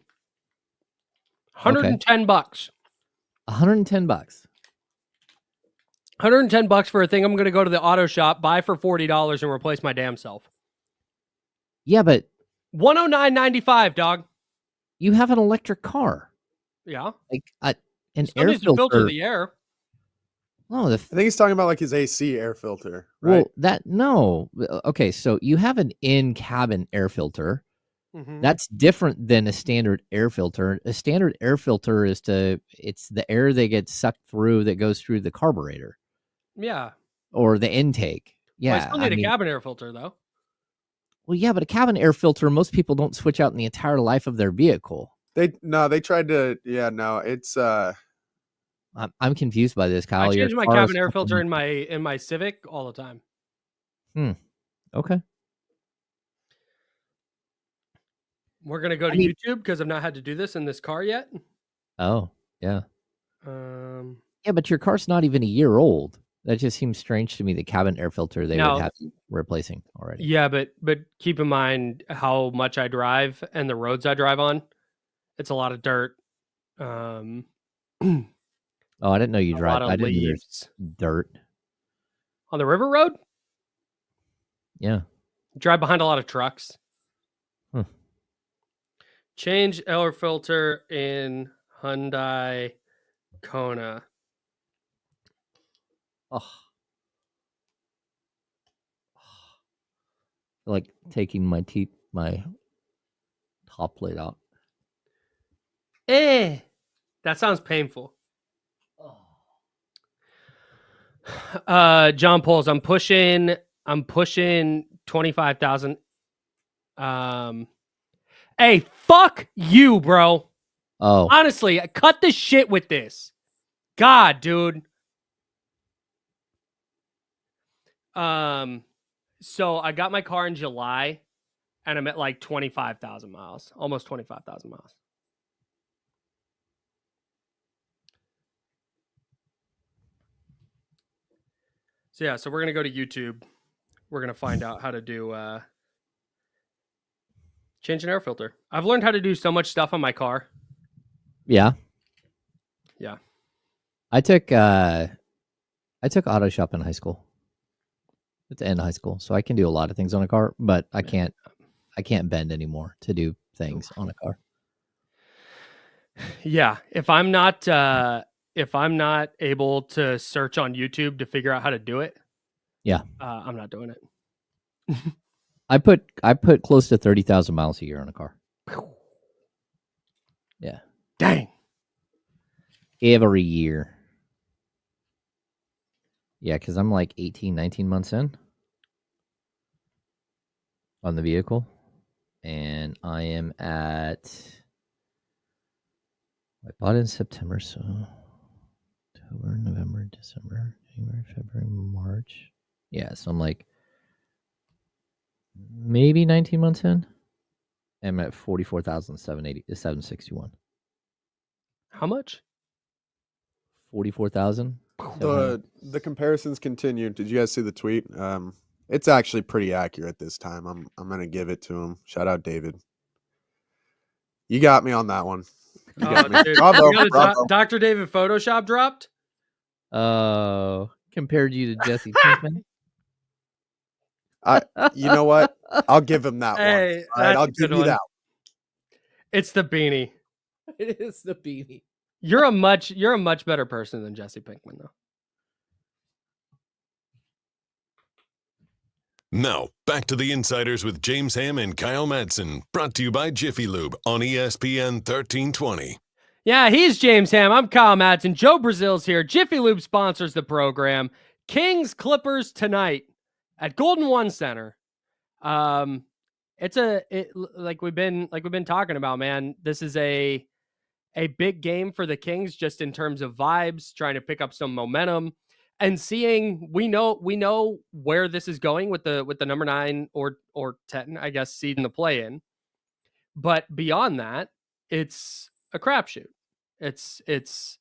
$110. $110 for a thing I'm going to go to the auto shop, buy for $40, and replace my damn self. Yeah, but $109.95, dog. You have an electric car. Yeah. Like an Still air needs to filter filter. the air. Oh, I think he's talking about like his AC air filter, right? Well, okay, so you have an in-cabin air filter. Mm-hmm. That's different than a standard air filter. A standard air filter it's the air that gets sucked through that goes through the carburetor. Yeah. or the intake. Yeah, I still need a cabin air filter though. Well, yeah, but a cabin air filter, most people don't switch out in the entire life of their vehicle. They tried to. Yeah, no, it's I'm confused by this, Kyle. I change my cabin air filter in my Civic all the time. Okay. We're gonna go to YouTube because I've not had to do this in this car yet. Oh, yeah. Yeah, but your car's not even a year old. That just seems strange to me. The cabin air filter would have replacing already. Yeah, but keep in mind how much I drive and the roads I drive on. It's a lot of dirt. Oh, I didn't know you drive. I didn't know there's dirt on the river road. Yeah, drive behind a lot of trucks. Change air filter in Hyundai Kona. Like taking my top plate out. That sounds painful. John Poles, I'm pushing 25,000. Hey, fuck you, bro. Oh, honestly, cut the shit with this. God, dude. So I got my car in July, and I'm at like 25,000 miles, almost 25,000 miles. So yeah, so we're gonna go to YouTube. We're gonna find out how to do change an air filter. I've learned how to do so much stuff on my car. Yeah. I took auto shop in high school. At the end of high school, so I can do a lot of things on a car, but I can't bend anymore to do things on a car. Yeah, if I'm not able to search on YouTube to figure out how to do it, I'm not doing it. I put close to 30,000 miles a year on a car. Yeah. Dang. Every year. Yeah, because I'm like 18, 19 months in on the vehicle. And I am I bought it in September, so October, November, December, January, February, March. Yeah, so I'm like maybe 19 months in. I'm at 44,761. How much? 44,000. The comparisons continue. Did you guys see the tweet? It's actually pretty accurate this time. I'm gonna give it to him. Shout out David. You got me on that one. You got me. Dude, bravo. Dr. David Photoshop dropped. Oh, compared you to Jesse Pinkman. You know what? I'll give him that one. All right, I'll give you that. It's the beanie. It is the beanie. You're a much better person than Jesse Pinkman, though. Now, back to the Insiders with James Ham and Kyle Madson, brought to you by Jiffy Lube on ESPN 1320. Yeah, he's James Ham. I'm Kyle Madson. Joe Brazil's here. Jiffy Lube sponsors the program. Kings Clippers tonight at Golden One Center. Like we've been talking about, man. This is a big game for the Kings, just in terms of vibes, trying to pick up some momentum. And seeing, we know where this is going with the number 9 or 10, I guess, seed in the play-in. But beyond that, it's a crapshoot. It's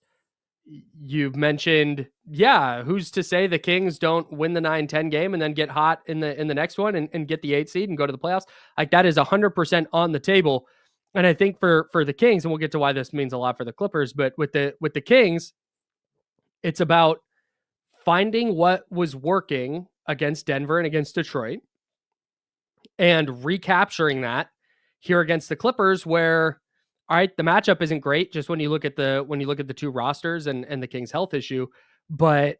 you've mentioned, who's to say the Kings don't win the 9-10 game and then get hot in the next one and get the 8 seed and go to the playoffs? Like, that is 100% on the table. And I think for the Kings, and we'll get to why this means a lot for the Clippers, but with the Kings, it's about finding what was working against Denver and against Detroit and recapturing that here against the Clippers, where, all right, the matchup isn't great just when you look at the two rosters and the Kings' health issue. But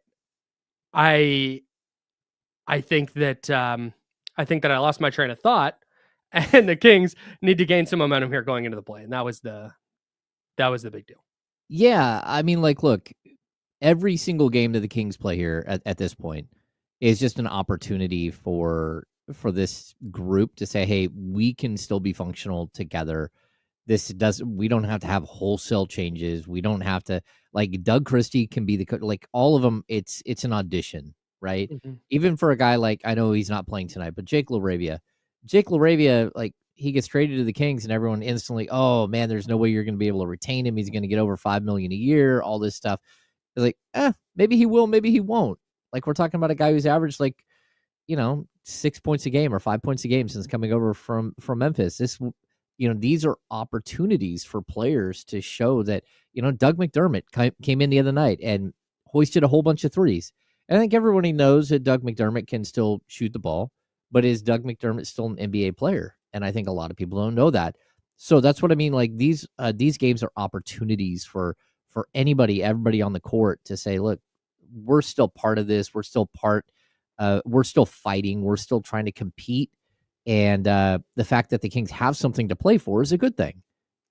I think that I lost my train of thought, and the Kings need to gain some momentum here going into the play. And that was the big deal. Yeah. I mean, like, look, every single game that the Kings play here at this point is just an opportunity for this group to say, hey, we can still be functional together. We don't have to have wholesale changes. We don't have to, like, Doug Christie can be like all of them. It's an audition, right? Mm-hmm. Even for a guy like, I know he's not playing tonight, but Jake LaRavia, like, he gets traded to the Kings and everyone instantly, oh man, there's no way you're going to be able to retain him. He's going to get over $5 million a year, all this stuff. It's like, maybe he will, maybe he won't. Like, we're talking about a guy who's averaged 6 points a game or 5 points a game since coming over from Memphis. These are opportunities for players to show that, Doug McDermott came in the other night and hoisted a whole bunch of threes. And I think everybody knows that Doug McDermott can still shoot the ball, but is Doug McDermott still an NBA player? And I think a lot of people don't know that. So that's what I mean. Like, these games are opportunities for everybody on the court to say, look, we're still part of this. We're still we're still fighting. We're still trying to compete. And the fact that the Kings have something to play for is a good thing.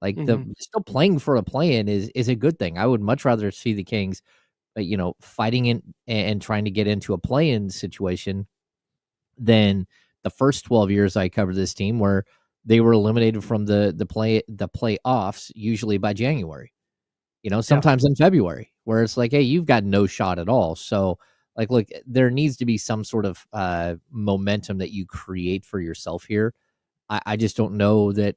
Like, still playing for a play-in is a good thing. I would much rather see the Kings, fighting in and trying to get into a play-in situation than the first 12 years I covered this team, where they were eliminated from the playoffs usually by January. Sometimes in February, where it's like, hey, you've got no shot at all. So, like, look, there needs to be some sort of momentum that you create for yourself here. I just don't know that,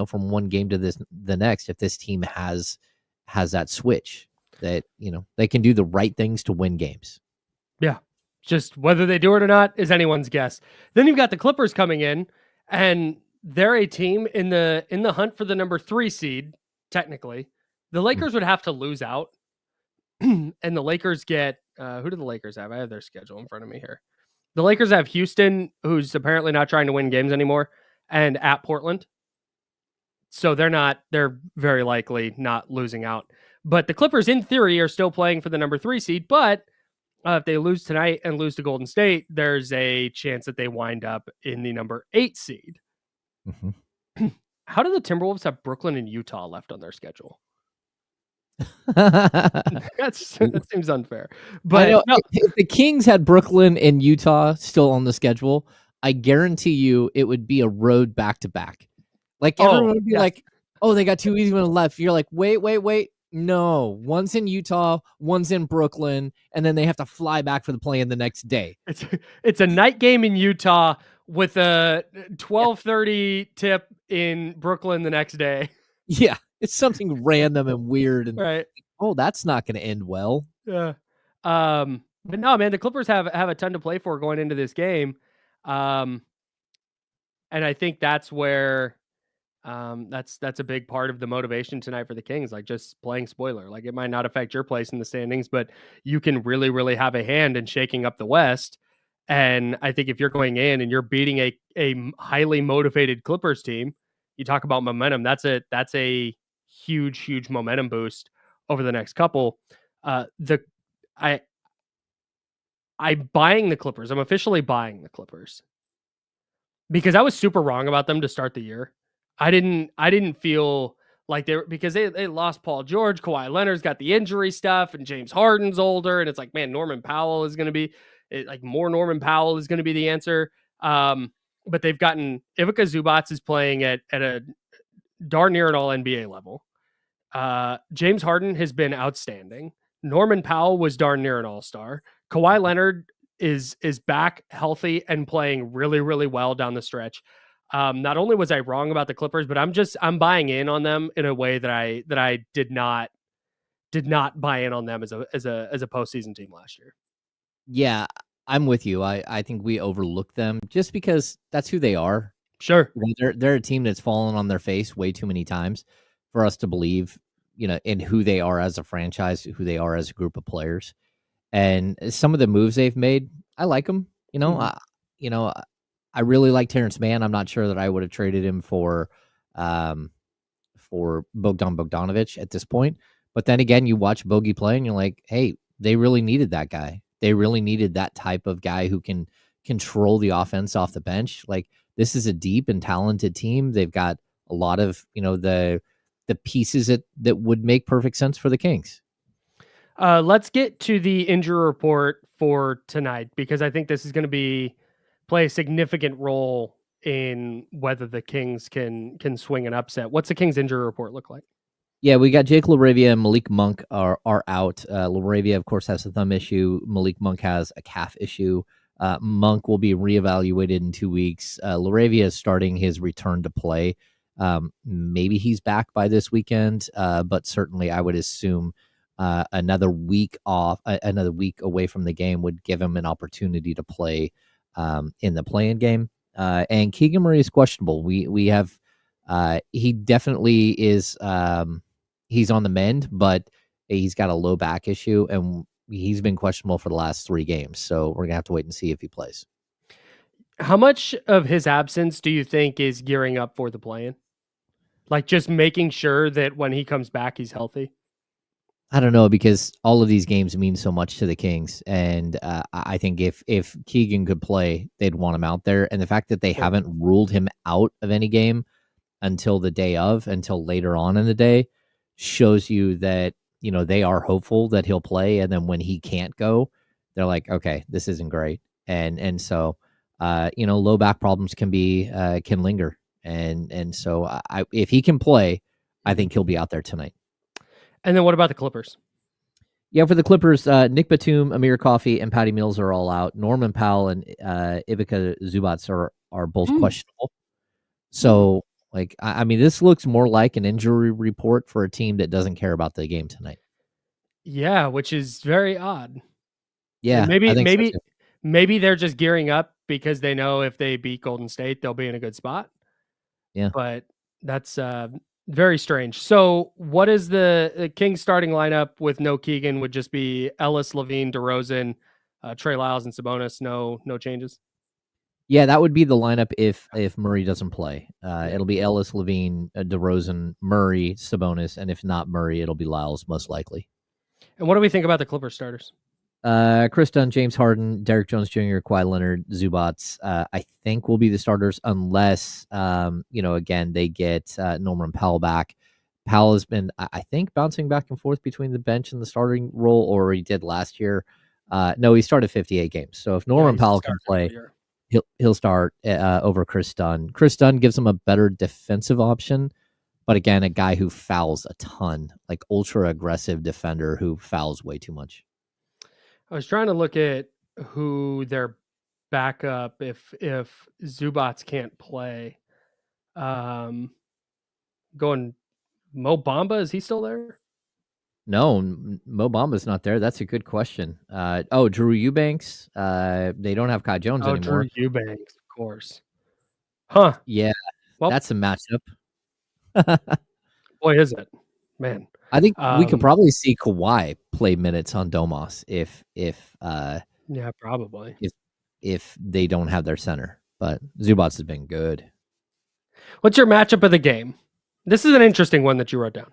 from one game to the next, if this team has that switch that, they can do the right things to win games. Yeah. Just whether they do it or not is anyone's guess. Then you've got the Clippers coming in, and they're a team in the hunt for the number 3 seed, technically. The Lakers would have to lose out. And the Lakers get, who do the Lakers have? I have their schedule in front of me here. The Lakers have Houston, who's apparently not trying to win games anymore, and at Portland. So they're very likely not losing out. But the Clippers, in theory, are still playing for the number 3 seed. But if they lose tonight and lose to Golden State, there's a chance that they wind up in the number 8 seed. Mm-hmm. How do the Timberwolves have Brooklyn and Utah left on their schedule? That seems unfair. But if the Kings had Brooklyn and Utah still on the schedule, I guarantee you it would be a road back-to-back. Like, everyone would be like, oh, they got 2 easy ones left. You're like, wait. No, one's in Utah, one's in Brooklyn, and then they have to fly back for the play-in the next day. It's a night game in Utah with a 12:30 tip in Brooklyn the next day. Yeah, it's something random and weird, and right. Oh, that's not going to end well. Yeah. But no, man, the Clippers have a ton to play for going into this game, and I think that's where. That's a big part of the motivation tonight for the Kings, like just playing spoiler. Like, it might not affect your place in the standings, but you can really, really have a hand in shaking up the West. And I think if you're going in and you're beating a highly motivated Clippers team, you talk about momentum. That's a huge momentum boost over the next couple. I'm buying the Clippers. I'm officially buying the Clippers because I was super wrong about them to start the year. I didn't feel like because they lost Paul George, Kawhi Leonard's got the injury stuff, and James Harden's older, and it's like, man, Norman Powell is going to be more Norman Powell is going to be the answer. But they've gotten Ivica Zubac is playing at a darn near an all NBA level. James Harden has been outstanding. Norman Powell was darn near an all-star. Kawhi Leonard is back healthy and playing really, really well down the stretch. Not only was I wrong about the Clippers, but I'm buying in on them in a way that I did not buy in on them as a postseason team last year. Yeah, I'm with you. I think we overlooked them just because that's who they are. Sure. They're a team that's fallen on their face way too many times for us to believe, in who they are as a franchise, who they are as a group of players. And some of the moves they've made, I like them. I really like Terrence Mann. I'm not sure that I would have traded him for Bogdan Bogdanovic at this point. But then again, you watch Bogey play and you're like, hey, they really needed that guy. They really needed that type of guy who can control the offense off the bench. Like, this is a deep and talented team. They've got a lot of, the pieces that would make perfect sense for the Kings. Let's get to the injury report for tonight? Because I think this is going to play a significant role in whether the Kings can swing an upset. What's the Kings injury report look like? Yeah, we got Jake LaRavia and Malik Monk are out. LaRavia, of course, has a thumb issue. Malik Monk has a calf issue. Monk will be reevaluated in 2 weeks. LaRavia is starting his return to play. Maybe he's back by this weekend, but certainly I would assume another week away from the game would give him an opportunity to play in the play-in game. And Keegan Murray is questionable. We have he definitely is. He's on the mend, but he's got a low back issue, and he's been questionable for the last 3 games. So we're gonna have to wait and see if he plays. How much of his absence do you think is gearing up for the play-in? Like just making sure that when he comes back, he's healthy? I don't know, because all of these games mean so much to the Kings, and I think if Keegan could play, they'd want him out there. And the fact that they haven't ruled him out of any game until later on in the day shows you that, they are hopeful that he'll play. And then when he can't go, they're like, okay, this isn't great. And so, low back problems can linger. And so if he can play, I think he'll be out there tonight. And then what about the Clippers? Yeah, for the Clippers, Nick Batum, Amir Coffey, and Patty Mills are all out. Norman Powell and Ivica Zubats are both questionable. So, this looks more like an injury report for a team that doesn't care about the game tonight. Yeah, which is very odd. Yeah, and maybe they're just gearing up because they know if they beat Golden State, they'll be in a good spot. Yeah, but that's very strange. So, what is the Kings starting lineup with no Keegan? Would just be Ellis, Levine, DeRozan, Trey Lyles, and Sabonis. No changes. Yeah, that would be the lineup if Murray doesn't play. It'll be Ellis, Levine, DeRozan, Murray, Sabonis, and if not Murray, it'll be Lyles most likely. And what do we think about the Clippers starters? Chris Dunn, James Harden, Derek Jones Jr., Kawhi Leonard, Zubats, I think will be the starters unless, again, they get Norman Powell back. Powell has been, I think, bouncing back and forth between the bench and the starting role, or he did last year. No, he started 58 games. So if Norman Powell can play, he'll start over Chris Dunn. Chris Dunn gives him a better defensive option, but again, a guy who fouls a ton, like ultra aggressive defender who fouls way too much. I was trying to look at who their backup if Zubats can't play. Going Mo Bamba, is he still there? No, Mo Bamba's not there. That's a good question. Drew Eubanks. They don't have Kai Jones anymore. Drew Eubanks, of course. Huh. Yeah, that's a matchup. Boy, is it, man. I think we could probably see Kawhi play minutes on Domas if yeah, probably if they don't have their center. But Zubats has been good. What's your matchup of the game? This is an interesting one that you wrote down.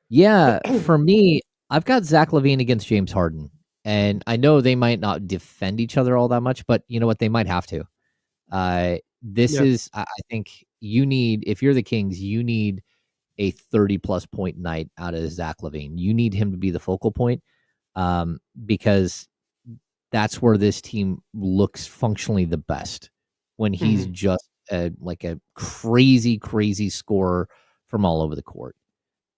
Yeah, for me, I've got Zach LaVine against James Harden, and I know they might not defend each other all that much, but you know what? They might have to. This is, I think, if you're the Kings, you need a 30-plus point night out of Zach LaVine. You need him to be the focal point because that's where this team looks functionally the best, when he's just like a crazy, crazy scorer from all over the court.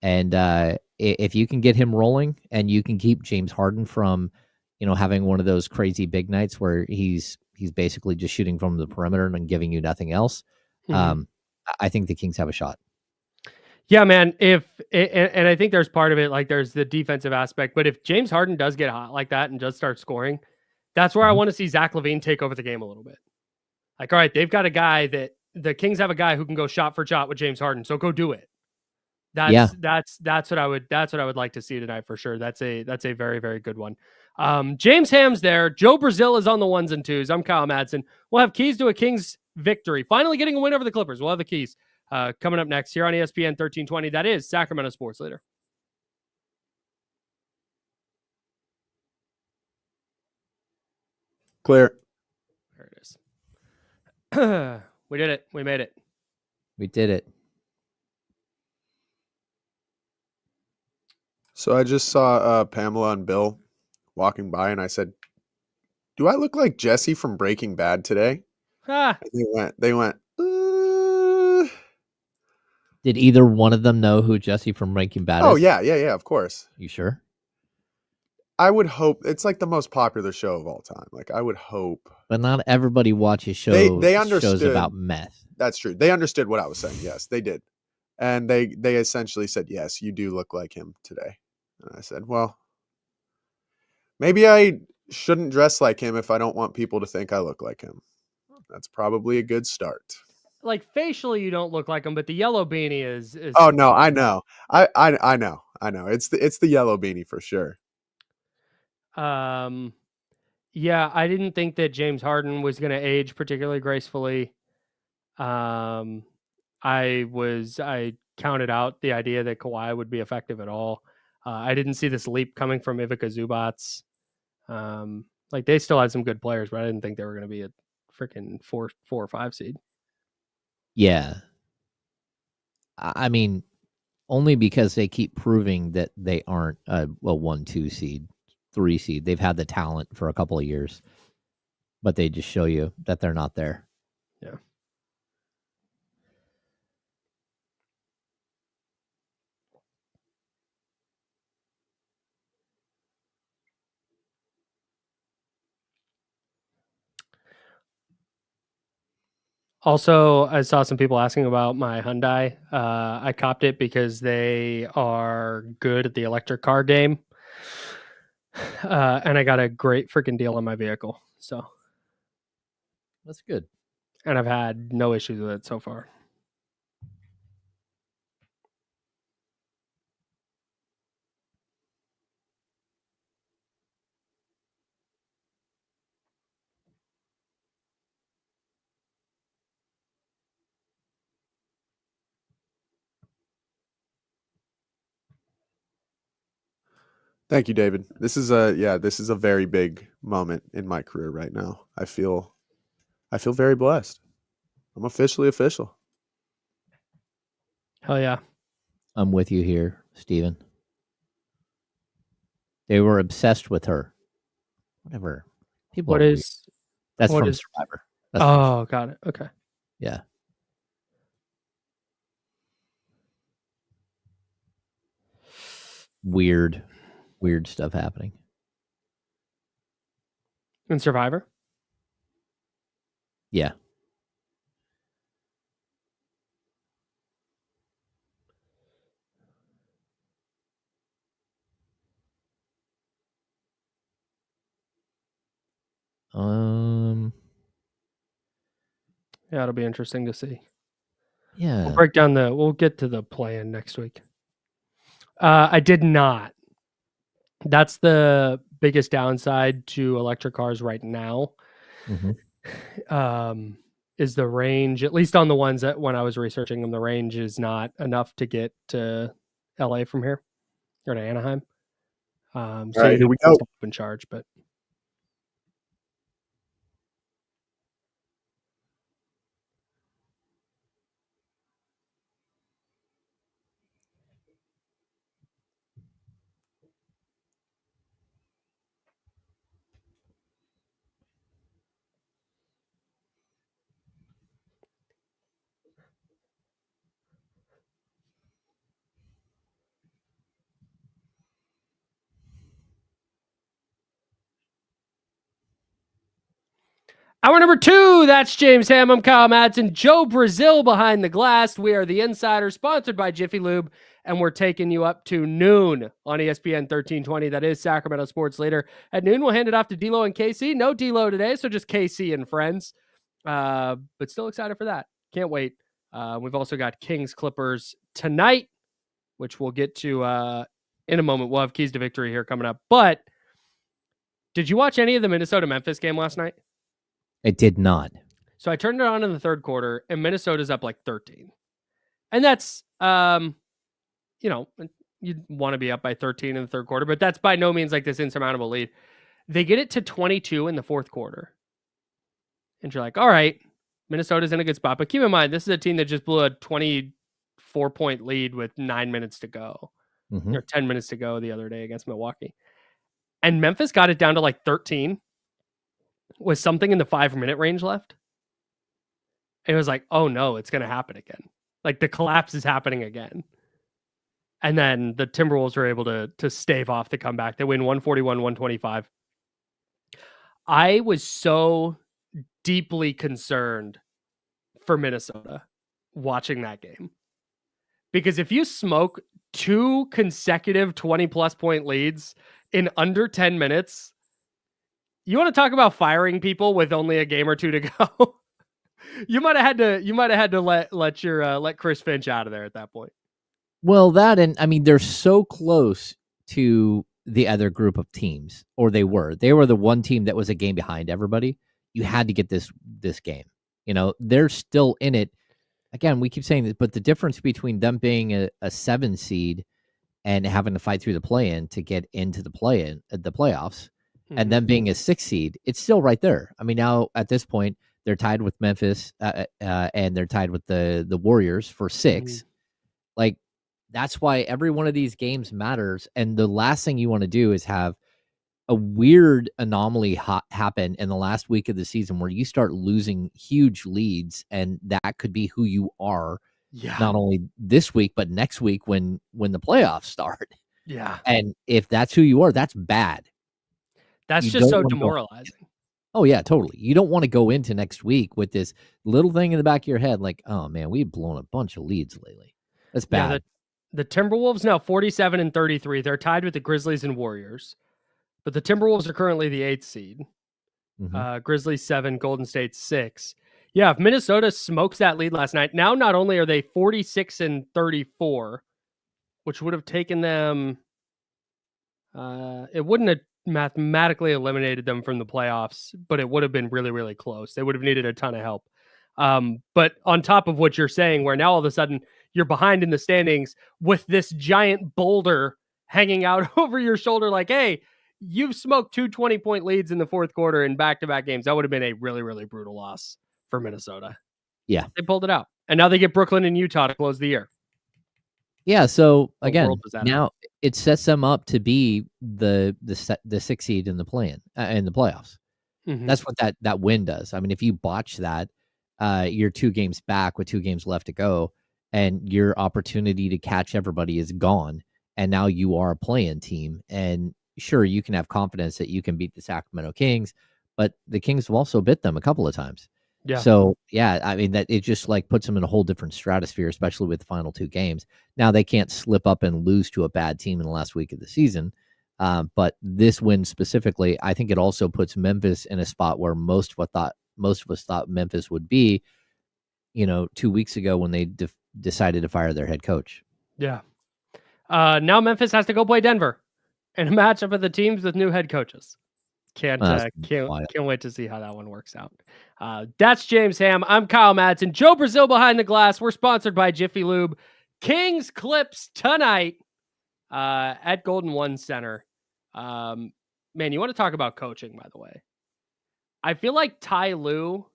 And if you can get him rolling and you can keep James Harden from, having one of those crazy big nights where he's basically just shooting from the perimeter and giving you nothing else, I think the Kings have a shot. Yeah, man. And I think there's part of it, like there's the defensive aspect, but if James Harden does get hot like that and does start scoring, that's where I want to see Zach LaVine take over the game a little bit. Like, all right, they've got a guy that the Kings have a guy who can go shot for shot with James Harden. So go do it. That's what I would like to see tonight for sure. That's a very, very good one. James Ham's there. Joe Brazil is on the ones and twos. I'm Kyle Madson. We'll have keys to a Kings victory. Finally getting a win over the Clippers. We'll have the keys coming up next here on ESPN 1320. That is Sacramento Sports Leader. Clear. There it is. We did it. We made it. We did it. So I just saw Pamela and Bill walking by, and I said, do I look like Jesse from Breaking Bad today? Ah, They went, Did either one of them know who Jesse from Breaking Bad oh, is? yeah, of course. You sure? I would hope it's like the most popular show of all time. Like I would hope. But not everybody watches They shows understood about meth. That's true. They understood what I was saying. Yes, they did. And they essentially said, yes, you do look like him today. And I said, well, maybe I shouldn't dress like him if I don't want people to think I look like him. That's probably a good start. like facially, you don't look like him, but the yellow beanie is. Oh no, I know. I know. It's the yellow beanie for sure. Yeah, I didn't think that James Harden was going to age particularly gracefully. I counted out the idea that Kawhi would be effective at all. I didn't see this leap coming from Ivica Zubats. Like they still had some good players, but I didn't think they were going to be a freaking 4 or 5 seed. Yeah. I mean, only because they keep proving that they aren't a 1-2 seed, 3 seed. They've had the talent for a couple of years, but they just show you that they're not there. Yeah. Also, I saw some people asking about my Hyundai. I copped it because they are good at the electric car game. And I got a great freaking deal on my vehicle. So That's good. And I've had no issues with it so far. Thank you, David. This is a very big moment in my career right now. I feel very blessed. I'm officially official. Hell yeah. I'm with you here, Steven. They were obsessed with her. Whatever. People What are is weird. That's what from is- Survivor. That's from Oh, got it. Okay. Yeah. Weird stuff happening. In Survivor? Yeah. Yeah, it'll be interesting to see. Yeah. We'll get to the plan next week. I did not. That's the biggest downside to electric cars right now. Mm-hmm. Is the range, at least on the ones that when I was researching them, the range is not enough to get to LA from here or to Anaheim. So All right, here we go. Stop and charge, but hour number 2, that's James Ham. I'm Kyle Madson. Joe Brazil behind the glass. We are the Insider, sponsored by Jiffy Lube, and we're taking you up to noon on ESPN 1320. That is Sacramento sports leader. At noon, we'll hand it off to D-Lo and KC. No D-Lo today, so just KC and friends. But still excited for that. Can't wait. We've also got Kings Clippers tonight, which we'll get to in a moment. We'll have keys to victory here coming up. But did you watch any of the Minnesota-Memphis game last night? It did not. So I turned it on in the third quarter, and Minnesota's up like 13. And that's, you'd want to be up by 13 in the third quarter, but that's by no means like this insurmountable lead. They get it to 22 in the fourth quarter. And you're like, all right, Minnesota's in a good spot. But keep in mind, this is a team that just blew a 24-point lead with 9 minutes to go, or 10 minutes to go the other day against Milwaukee. And Memphis got it down to like 13. with something in the 5-minute range left. It was like, oh no, it's going to happen again. Like the collapse is happening again. And then the Timberwolves were able to stave off the comeback. They win 141-125. I was so deeply concerned for Minnesota watching that game. Because if you smoke 2 consecutive 20-plus point leads in under 10 minutes, you want to talk about firing people with only a game or two to go? You might have had to let Chris Finch out of there at that point. Well, that, and I mean, they're so close to the other group of teams, or they were the one team that was a game behind everybody. You had to get this game. You know, they're still in it. Again, we keep saying this, but the difference between them being a 7 seed and having to fight through the play-in to get into the playoffs, and them being a 6 seed, it's still right there. I mean, now at this point, they're tied with Memphis, and they're tied with the Warriors for 6. Like, that's why every one of these games matters. And the last thing you want to do is have a weird anomaly happen in the last week of the season where you start losing huge leads, and that could be who you are. Yeah. Not only this week, but next week when the playoffs start. Yeah. And if that's who you are, that's bad. That's just so demoralizing. Oh, yeah, totally. You don't want to go into next week with this little thing in the back of your head like, oh, man, we've blown a bunch of leads lately. That's bad. Yeah, the Timberwolves now 47-33. They're tied with the Grizzlies and Warriors. But the Timberwolves are currently the 8th seed. Grizzlies 7, Golden State 6. Yeah, if Minnesota smokes that lead last night, now not only are they 46-34, which would have taken them, it wouldn't have mathematically eliminated them from the playoffs, but it would have been really, really close. They would have needed a ton of help. But on top of what you're saying, where now all of a sudden you're behind in the standings with this giant boulder hanging out over your shoulder, like, hey, you've smoked 2 20-point leads in the fourth quarter in back-to-back games. That would have been a really, really brutal loss for Minnesota. Yeah. They pulled it out. And now they get Brooklyn and Utah to close the year. Yeah, so again, now it sets them up to be the 6th seed in the play-in, in the playoffs. That's what that win does. I mean, if you botch that, you're 2 games back with 2 games left to go, and your opportunity to catch everybody is gone. And now you are a play-in team. And sure, you can have confidence that you can beat the Sacramento Kings, but the Kings have also bit them a couple of times. Yeah. So, yeah, I mean, that it just like puts them in a whole different stratosphere, especially with the final 2 games. Now they can't slip up and lose to a bad team in the last week of the season. But this win specifically, I think it also puts Memphis in a spot where most of us thought Memphis would be, 2 weeks ago when they decided to fire their head coach. Yeah. Now Memphis has to go play Denver in a matchup of the teams with new head coaches. Can't wait to see how that one works out. That's James Ham. I'm Kyle Madson. Joe Brazil behind the glass. We're sponsored by Jiffy Lube. Kings Clips tonight at Golden One Center. Man, you want to talk about coaching, by the way. I feel like Ty Lue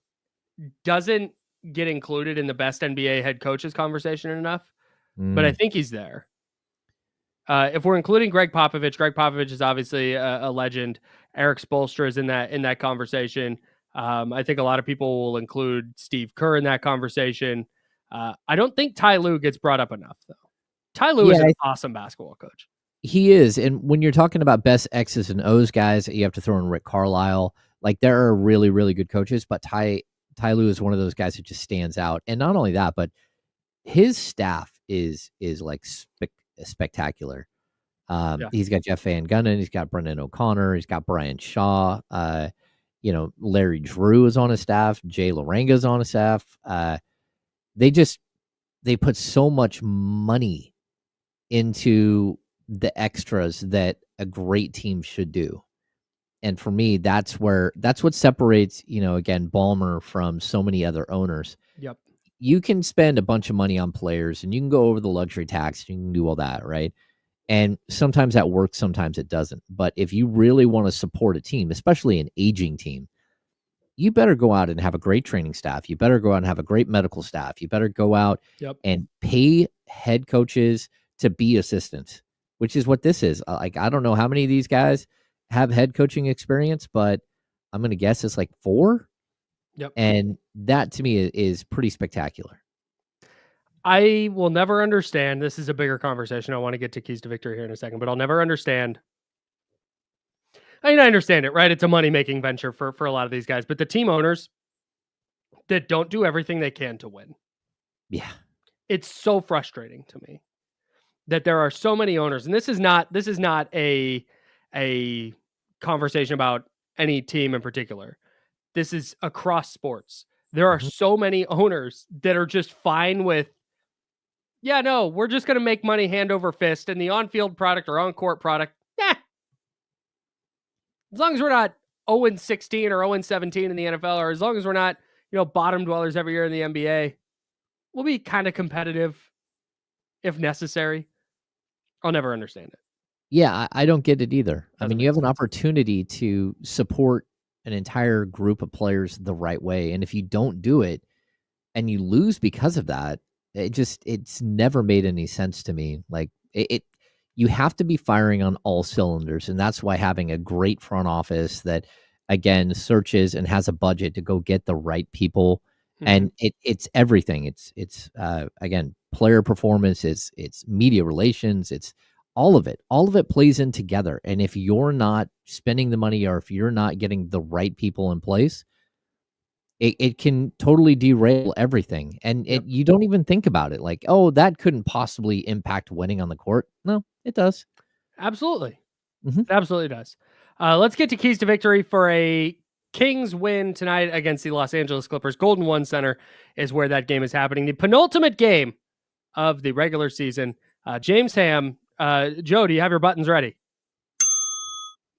doesn't get included in the best NBA head coaches conversation enough, but I think he's there. If we're including Greg Popovich is obviously a legend. Eric Spoelstra is in that conversation. I think a lot of people will include Steve Kerr in that conversation. I don't think Ty Lue gets brought up enough, though. Ty Lue is an awesome basketball coach. He is. And when you're talking about best X's and O's guys, you have to throw in Rick Carlisle. Like, there are really, really good coaches, but Ty Lue is one of those guys that just stands out. And not only that, but his staff is like spectacular. He's got Jeff Van Gundy, he's got Brendan O'Connor, he's got Brian Shaw, Larry Drew is on his staff, Jay Laranga's on his staff. They put so much money into the extras that a great team should do. And for me, that's what separates, again, Ballmer from so many other owners. Yep. You can spend a bunch of money on players and you can go over the luxury tax, you can do all that, right? And sometimes that works, sometimes it doesn't. But if you really want to support a team, especially an aging team, you better go out and have a great training staff. You better go out and have a great medical staff. You better go out and pay head coaches to be assistants, which is what this is. Like, I don't know how many of these guys have head coaching experience, but I'm going to guess it's like 4. Yep. And that to me is pretty spectacular. I will never understand. This is a bigger conversation. I want to get to keys to victory here in a second, but I'll never understand. I mean, I understand it, right? It's a money-making venture for a lot of these guys, but the team owners that don't do everything they can to win. Yeah. It's so frustrating to me that there are so many owners, and this is not a conversation about any team in particular. This is across sports. There are so many owners that are just fine with, yeah, no, we're just going to make money hand over fist, and the on-field product or on-court product, as long as we're not 0-16 or 0-17 in the NFL, or as long as we're not, bottom dwellers every year in the NBA, we'll be kind of competitive if necessary. I'll never understand it. Yeah, I don't get it either. I mean, you have an opportunity to support an entire group of players the right way. And if you don't do it and you lose because of that, it's never made any sense to me. Like you have to be firing on all cylinders. And that's why having a great front office that, again, searches and has a budget to go get the right people. And it's everything. It's again, player performance, it's media relations, it's all of it plays in together. And if you're not spending the money, or if you're not getting the right people in place, it can totally derail everything. And you don't even think about it like, oh, that couldn't possibly impact winning on the court. No, it does. Absolutely. It absolutely does. Let's get to keys to victory for a Kings win tonight against the Los Angeles Clippers. Golden One Center is where that game is happening. The penultimate game of the regular season. James Ham, Joe, do you have your buttons ready?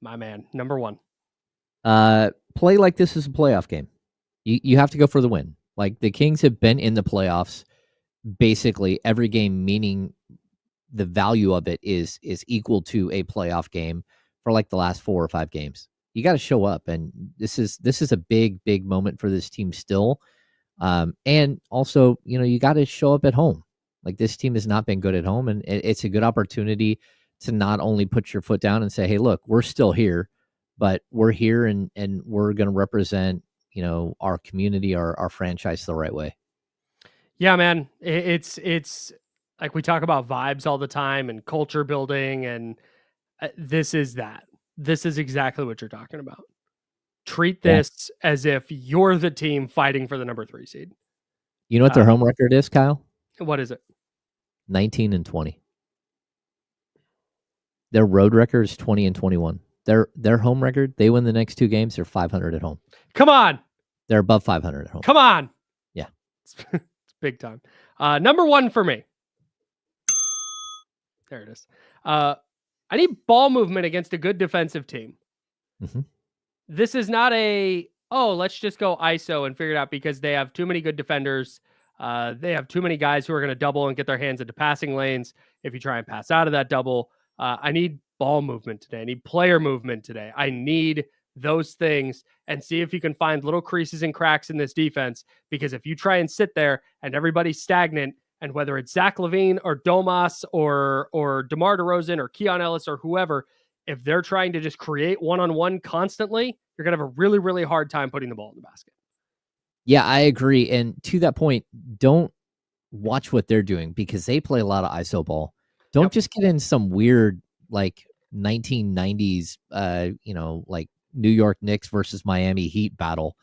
My man, number 1. Play like this is a playoff game. You have to go for the win. Like, the Kings have been in the playoffs basically every game, meaning the value of it is equal to a playoff game for like the last 4 or 5 games. You got to show up, and this is a big moment for this team still. And also, you got to show up at home. Like, this team has not been good at home, and it's a good opportunity to not only put your foot down and say, hey, look, we're still here, but we're here and we're going to represent, our community, our franchise the right way. Yeah, man. It's like, we talk about vibes all the time and culture building, and this is that. This is exactly what you're talking about. Treat this as if you're the team fighting for the number 3 seed. You know what their home record is, Kyle? What is it? 19-20. Their road record is 20-21. Their home record, they win the next 2 games, they're 500 at home. Come on. They're above 500 at home. Come on. Yeah. It's big time. Number 1 for me. There it is. I need ball movement against a good defensive team. This is not let's just go ISO and figure it out because they have too many good defenders. They have too many guys who are going to double and get their hands into passing lanes if you try and pass out of that double. I need ball movement today. I need player movement today. I need those things, and see if you can find little creases and cracks in this defense, because if you try and sit there and everybody's stagnant, and whether it's Zach LaVine or Domas or DeMar DeRozan or Keon Ellis or whoever, if they're trying to just create one-on-one constantly, you're going to have a really, really hard time putting the ball in the basket. Yeah, I agree. And to that point, don't watch what they're doing, because they play a lot of ISO ball. Don't just get in some weird, like, 1990s, like New York Knicks versus Miami Heat battle.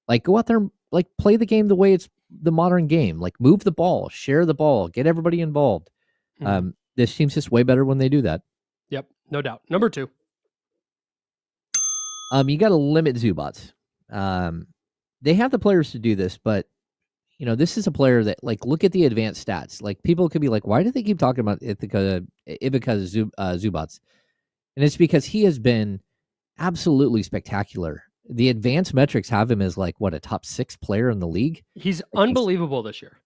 Like, go out there, like, play the game the way it's the modern game. Like, move the ball, share the ball, get everybody involved. This team's just way better when they do that. Yep, no doubt. Number 2. You got to limit Zubats. They have the players to do this, but this is a player that, like, look at the advanced stats. Like, people could be like, why do they keep talking about Ivica Zubats? And it's because he has been absolutely spectacular. The advanced metrics have him as, like, what, a top 6 player in the league? He's unbelievable this year.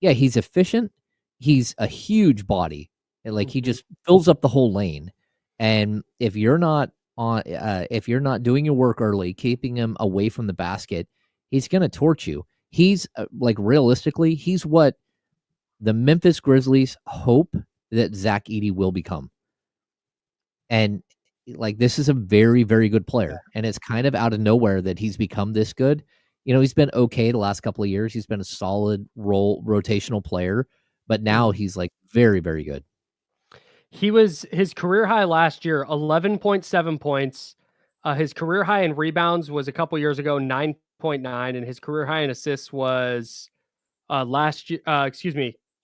Yeah, he's efficient. He's a huge body. And, like, he just fills up the whole lane. And if you're not doing your work early, keeping him away from the basket, he's going to torch you. He's like, realistically, he's what the Memphis Grizzlies hope that Zach Edey will become. And like this is a very, very good player, and it's kind of out of nowhere that he's become this good. He's been okay the last couple of years. He's been a solid rotational player, but now he's like very, very good. His career high last year, 11.7 points. His career high in rebounds was a couple years ago, 9.9, and his career high in assists was 2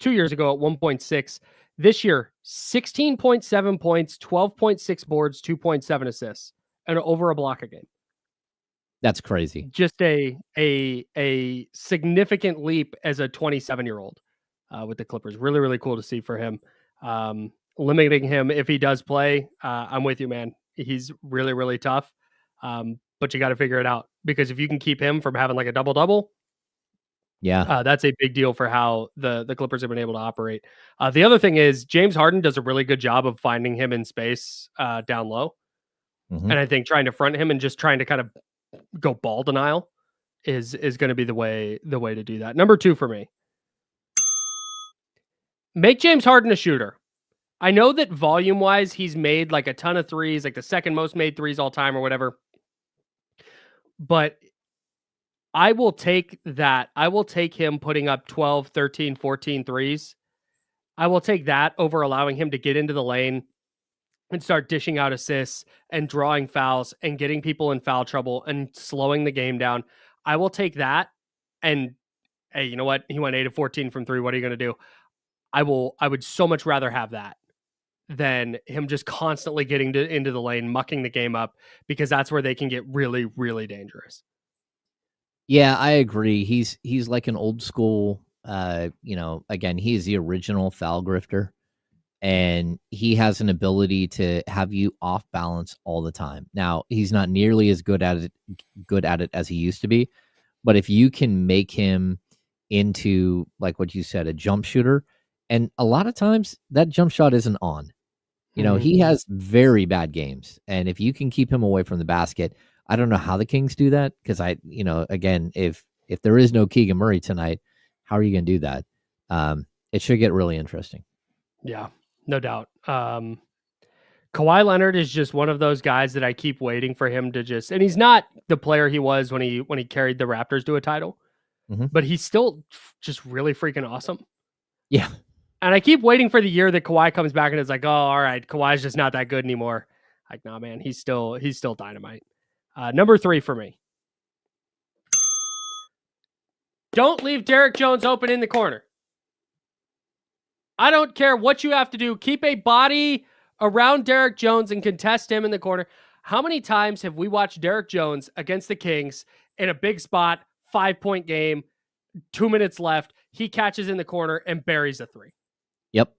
years ago at 1.6. This year, 16.7 points, 12.6 boards, 2.7 assists, and over a block a game. That's crazy. Just a significant leap as a 27-year-old with the Clippers. Really, really cool to see for him. Limiting him if he does play, I'm with you, man. He's really, really tough. But you got to figure it out, because if you can keep him from having like a double-double, that's a big deal for how the Clippers have been able to operate. The other thing is James Harden does a really good job of finding him in space down low. Mm-hmm. And I think trying to front him and just trying to kind of go ball denial is going to be the way to do that. Number 2 for me. Make James Harden a shooter. I know that volume-wise, he's made like a ton of threes, like the second most made threes all time or whatever. But I will take that. I will take him putting up 12, 13, 14 threes. I will take that over allowing him to get into the lane and start dishing out assists and drawing fouls and getting people in foul trouble and slowing the game down. I will take that. And hey, you know what? He went 8 of 14 from 3. What are you going to do? I would so much rather have that than him just constantly getting into the lane, mucking the game up, because that's where they can get really, really dangerous. Yeah, I agree. He's like an old school, again, he is the original foul grifter, and he has an ability to have you off balance all the time. Now, he's not nearly as good at it as he used to be, but if you can make him into, like what you said, a jump shooter, and a lot of times that jump shot isn't on. He has very bad games, and if you can keep him away from the basket, I don't know how the Kings do that, because again, if there is no Keegan Murray tonight, how are you going to do that? It should get really interesting. Yeah, no doubt. Kawhi Leonard is just one of those guys that I keep waiting for him to just, and he's not the player he was when he carried the Raptors to a title, but he's still just really freaking awesome. Yeah. And I keep waiting for the year that Kawhi comes back and it's like, oh, all right, Kawhi's just not that good anymore. Like, nah, man, he's still dynamite. Number 3 for me. Don't leave Derek Jones open in the corner. I don't care what you have to do. Keep a body around Derek Jones and contest him in the corner. How many times have we watched Derek Jones against the Kings in a big spot, 5-point game, 2 minutes left? He catches in the corner and buries a 3. Yep.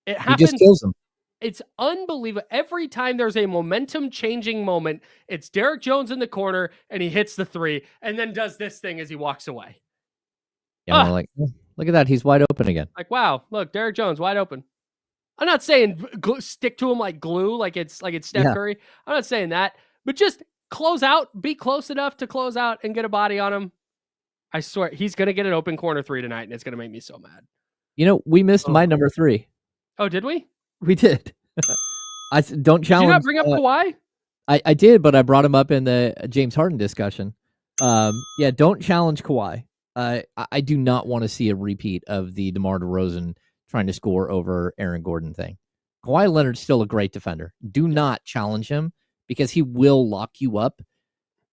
It happens. He just kills him. It's unbelievable. Every time there's a momentum changing moment, it's Derek Jones in the corner and he hits the 3 and then does this thing as he walks away. Yeah, we're like, oh, look at that. He's wide open again. Like, wow, look, Derek Jones wide open. I'm not saying stick to him like glue, like it's Steph Curry. I'm not saying that, but just close out, be close enough to close out and get a body on him. I swear he's going to get an open corner 3 tonight, and it's going to make me so mad. We missed my number 3. Oh, did we? We did. I don't challenge. Did you not bring up Kawhi? I did, but I brought him up in the James Harden discussion. Don't challenge Kawhi. I do not want to see a repeat of the DeMar DeRozan trying to score over Aaron Gordon thing. Kawhi Leonard's still a great defender. Do not challenge him, because he will lock you up.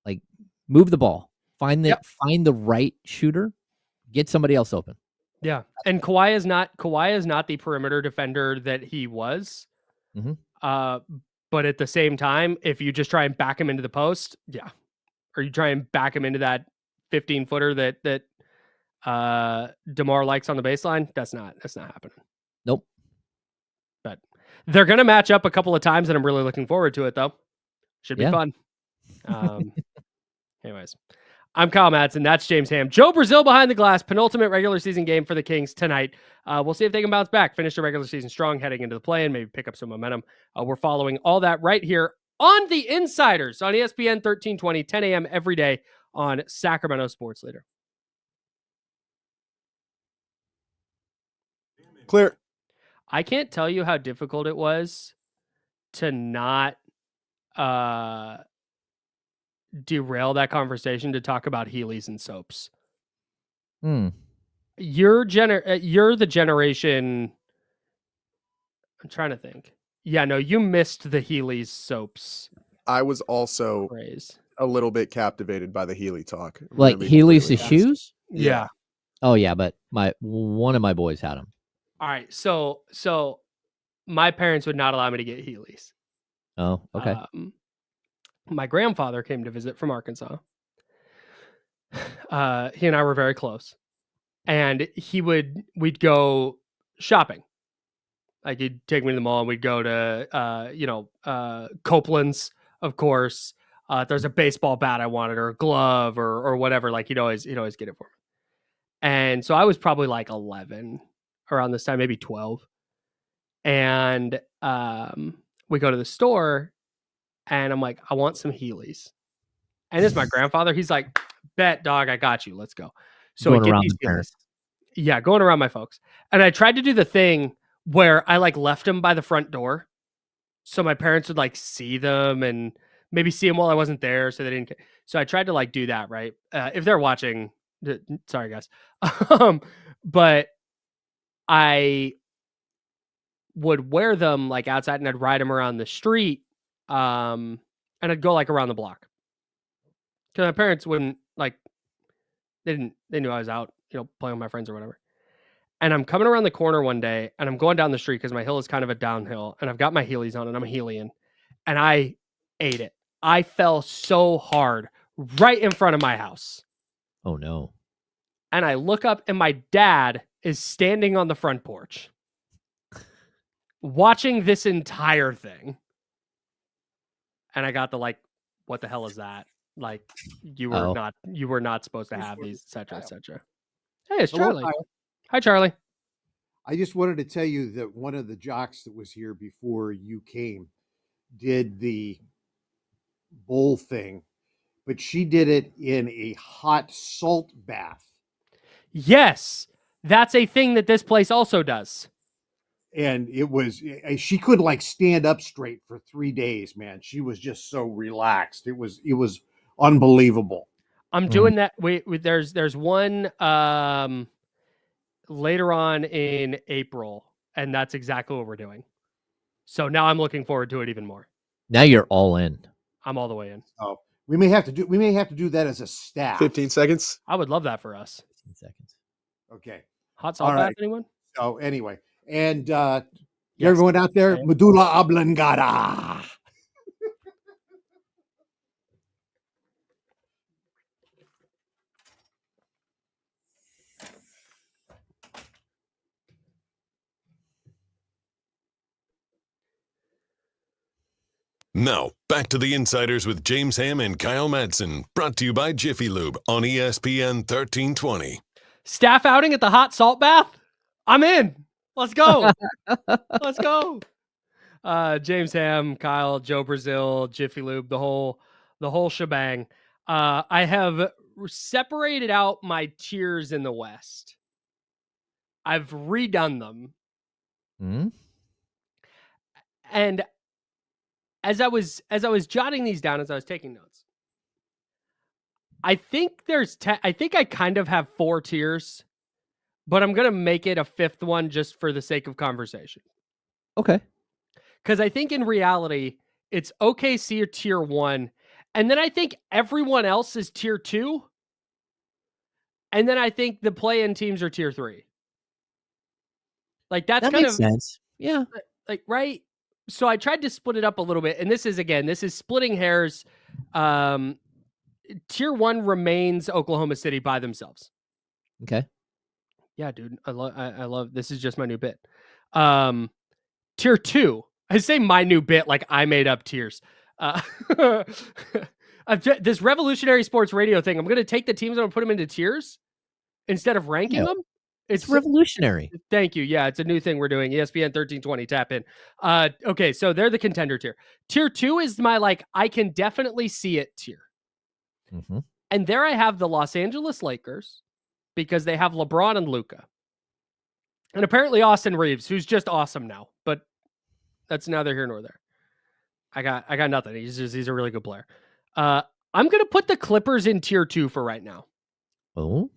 Like, move the ball. Find the right shooter. Get somebody else open. Yeah, and Kawhi is not the perimeter defender that he was. Mm-hmm. But at the same time, if you just try and back him into the post, or you try and back him into that 15-footer that DeMar likes on the baseline, that's not happening. Nope. But they're gonna match up a couple of times, and I'm really looking forward to it, though. Should be fun. Anyways. I'm Kyle Madson. That's James Ham. Joe Brazil behind the glass. Penultimate regular season game for the Kings tonight. We'll see if they can bounce back, finish the regular season strong heading into the play, and maybe pick up some momentum. We're following all that right here on The Insiders on ESPN 1320, 10 a.m. every day on Sacramento Sports Leader. Clear. I can't tell you how difficult it was to not derail that conversation to talk about Heelys and soaps. You're the generation. I'm trying to think. Yeah, no, you missed the Heelys soaps. I was also craze. A little bit captivated by the Heely talk. Like Heelys the shoes? Yeah. Oh yeah, but one of my boys had them. All right, so my parents would not allow me to get Heelys. Oh, okay. My grandfather came to visit from Arkansas. He and I were very close, and we'd go shopping. Like he'd take me to the mall, and we'd go to Copeland's, of course. If there's a baseball bat I wanted, or a glove, or whatever, like he'd always get it for me. And so I was probably like 11 around this time, maybe 12. And we go to the store, and I'm like, I want some Heelys. And this is my grandfather. He's like, bet, dog, I got you. Let's go. So going we get around these the parents. Yeah, going around my folks. And I tried to do the thing where I like left them by the front door, so my parents would like see them and maybe see them while I wasn't there, so they didn't. So I tried to like do that, right? If they're watching, sorry guys, but I would wear them like outside, and I'd ride them around the street, and I'd go like around the block, because my parents wouldn't like. They knew I was out, playing with my friends or whatever. And I'm coming around the corner one day, and I'm going down the street because my hill is kind of a downhill, and I've got my Heelys on, and I'm a Heelyan, and I ate it. I fell so hard right in front of my house. Oh no. And I look up, and my dad is standing on the front porch watching this entire thing. And I got the like, what the hell is that? Like, you were not supposed to have these, etc., etc. Hey, it's Charlie. Hi, Charlie. I just wanted to tell you that one of the jocks that was here before you came did the bowl thing, but she did it in a hot salt bath. Yes, that's a thing that this place also does. And she couldn't like stand up straight for 3 days, man. She was just so relaxed. It was unbelievable. I'm doing that. There's one later on in April, and that's exactly what we're doing. So now I'm looking forward to it even more. Now you're all in. I'm all the way in. Oh, we may have to do that as a staff. 15 seconds. I would love that for us. 15 seconds. Okay. Hot salt bath, anyone? Oh, anyway. And everyone out there, medulla oblongata. Now, back to the Insiders with James Ham and Kyle Madson, brought to you by Jiffy Lube on ESPN 1320. Staff outing at the hot salt bath? I'm in. Let's go. Let's go. James Ham, Kyle, Joe Brazil, Jiffy Lube, the whole shebang. I have separated out my tiers in the West. I've redone them. Mm-hmm. And as I was jotting these down, as I was taking notes, I think I think I kind of have 4 tiers, but I'm going to make it a 5th one just for the sake of conversation. Okay. Because I think in reality, it's OKC or tier 1. And then I think everyone else is tier 2. And then I think the play-in teams are tier 3. Like that makes sense. Yeah. Like, right? So I tried to split it up a little bit. And this is splitting hairs. Tier 1 remains Oklahoma City by themselves. Okay. Yeah, dude. I love this is just my new bit. Tier 2. I say my new bit like I made up tiers. This revolutionary sports radio thing, I'm going to take the teams and I'm going to put them into tiers instead of ranking them. It's revolutionary. Thank you. Yeah, it's a new thing we're doing. ESPN 1320, tap in. Okay, so they're the contender tier. Tier 2 is my like I can definitely see it tier. Mm-hmm. And there I have the Los Angeles Lakers because they have LeBron and Luka. And apparently Austin Reeves, who's just awesome now, but that's neither here nor there. I got nothing. He's a really good player. I'm gonna put the Clippers in tier 2 for right now. Oh,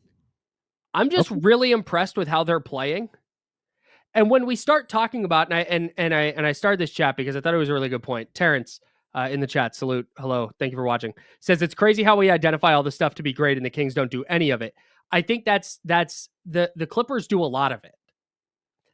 I'm just really impressed with how they're playing. And when we start talking about, and I started this chat because I thought it was a really good point. Terrence in the chat, salute, hello, thank you for watching. Says it's crazy how we identify all this stuff to be great and the Kings don't do any of it. I think that's the Clippers do a lot of it.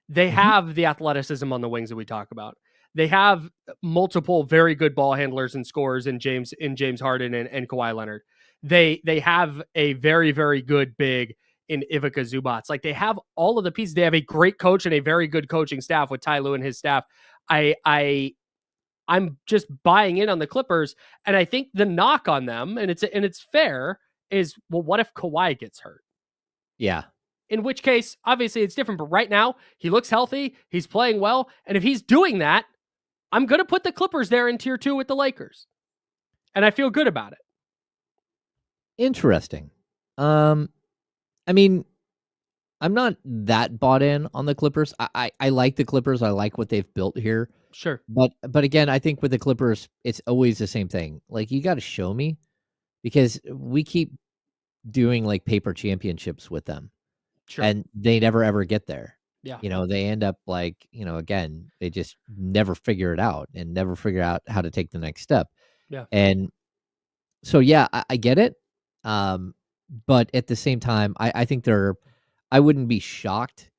They have the athleticism on the wings that we talk about. They have multiple very good ball handlers and scorers in James Harden and Kawhi Leonard. They have a very, very good big in Ivica Zubats. Like, they have all of the pieces. They have a great coach and a very good coaching staff with Ty Lue and his staff. I'm just buying in on the Clippers, and I think the knock on them, and it's fair, is, well, what if Kawhi gets hurt? Yeah. In which case, obviously, it's different. But right now, he looks healthy. He's playing well. And if he's doing that, I'm going to put the Clippers there in tier 2 with the Lakers. And I feel good about it. Interesting. I mean, I'm not that bought in on the Clippers. I like the Clippers. I like what they've built here. Sure. But again, I think with the Clippers, it's always the same thing. Like, you got to show me, because we keep doing like paper championships with them. Sure. And they never ever get there. Yeah. They end up like, again, they just never figure it out and never figure out how to take the next step. Yeah. And so, yeah, I get it. But at the same time, I think I wouldn't be shocked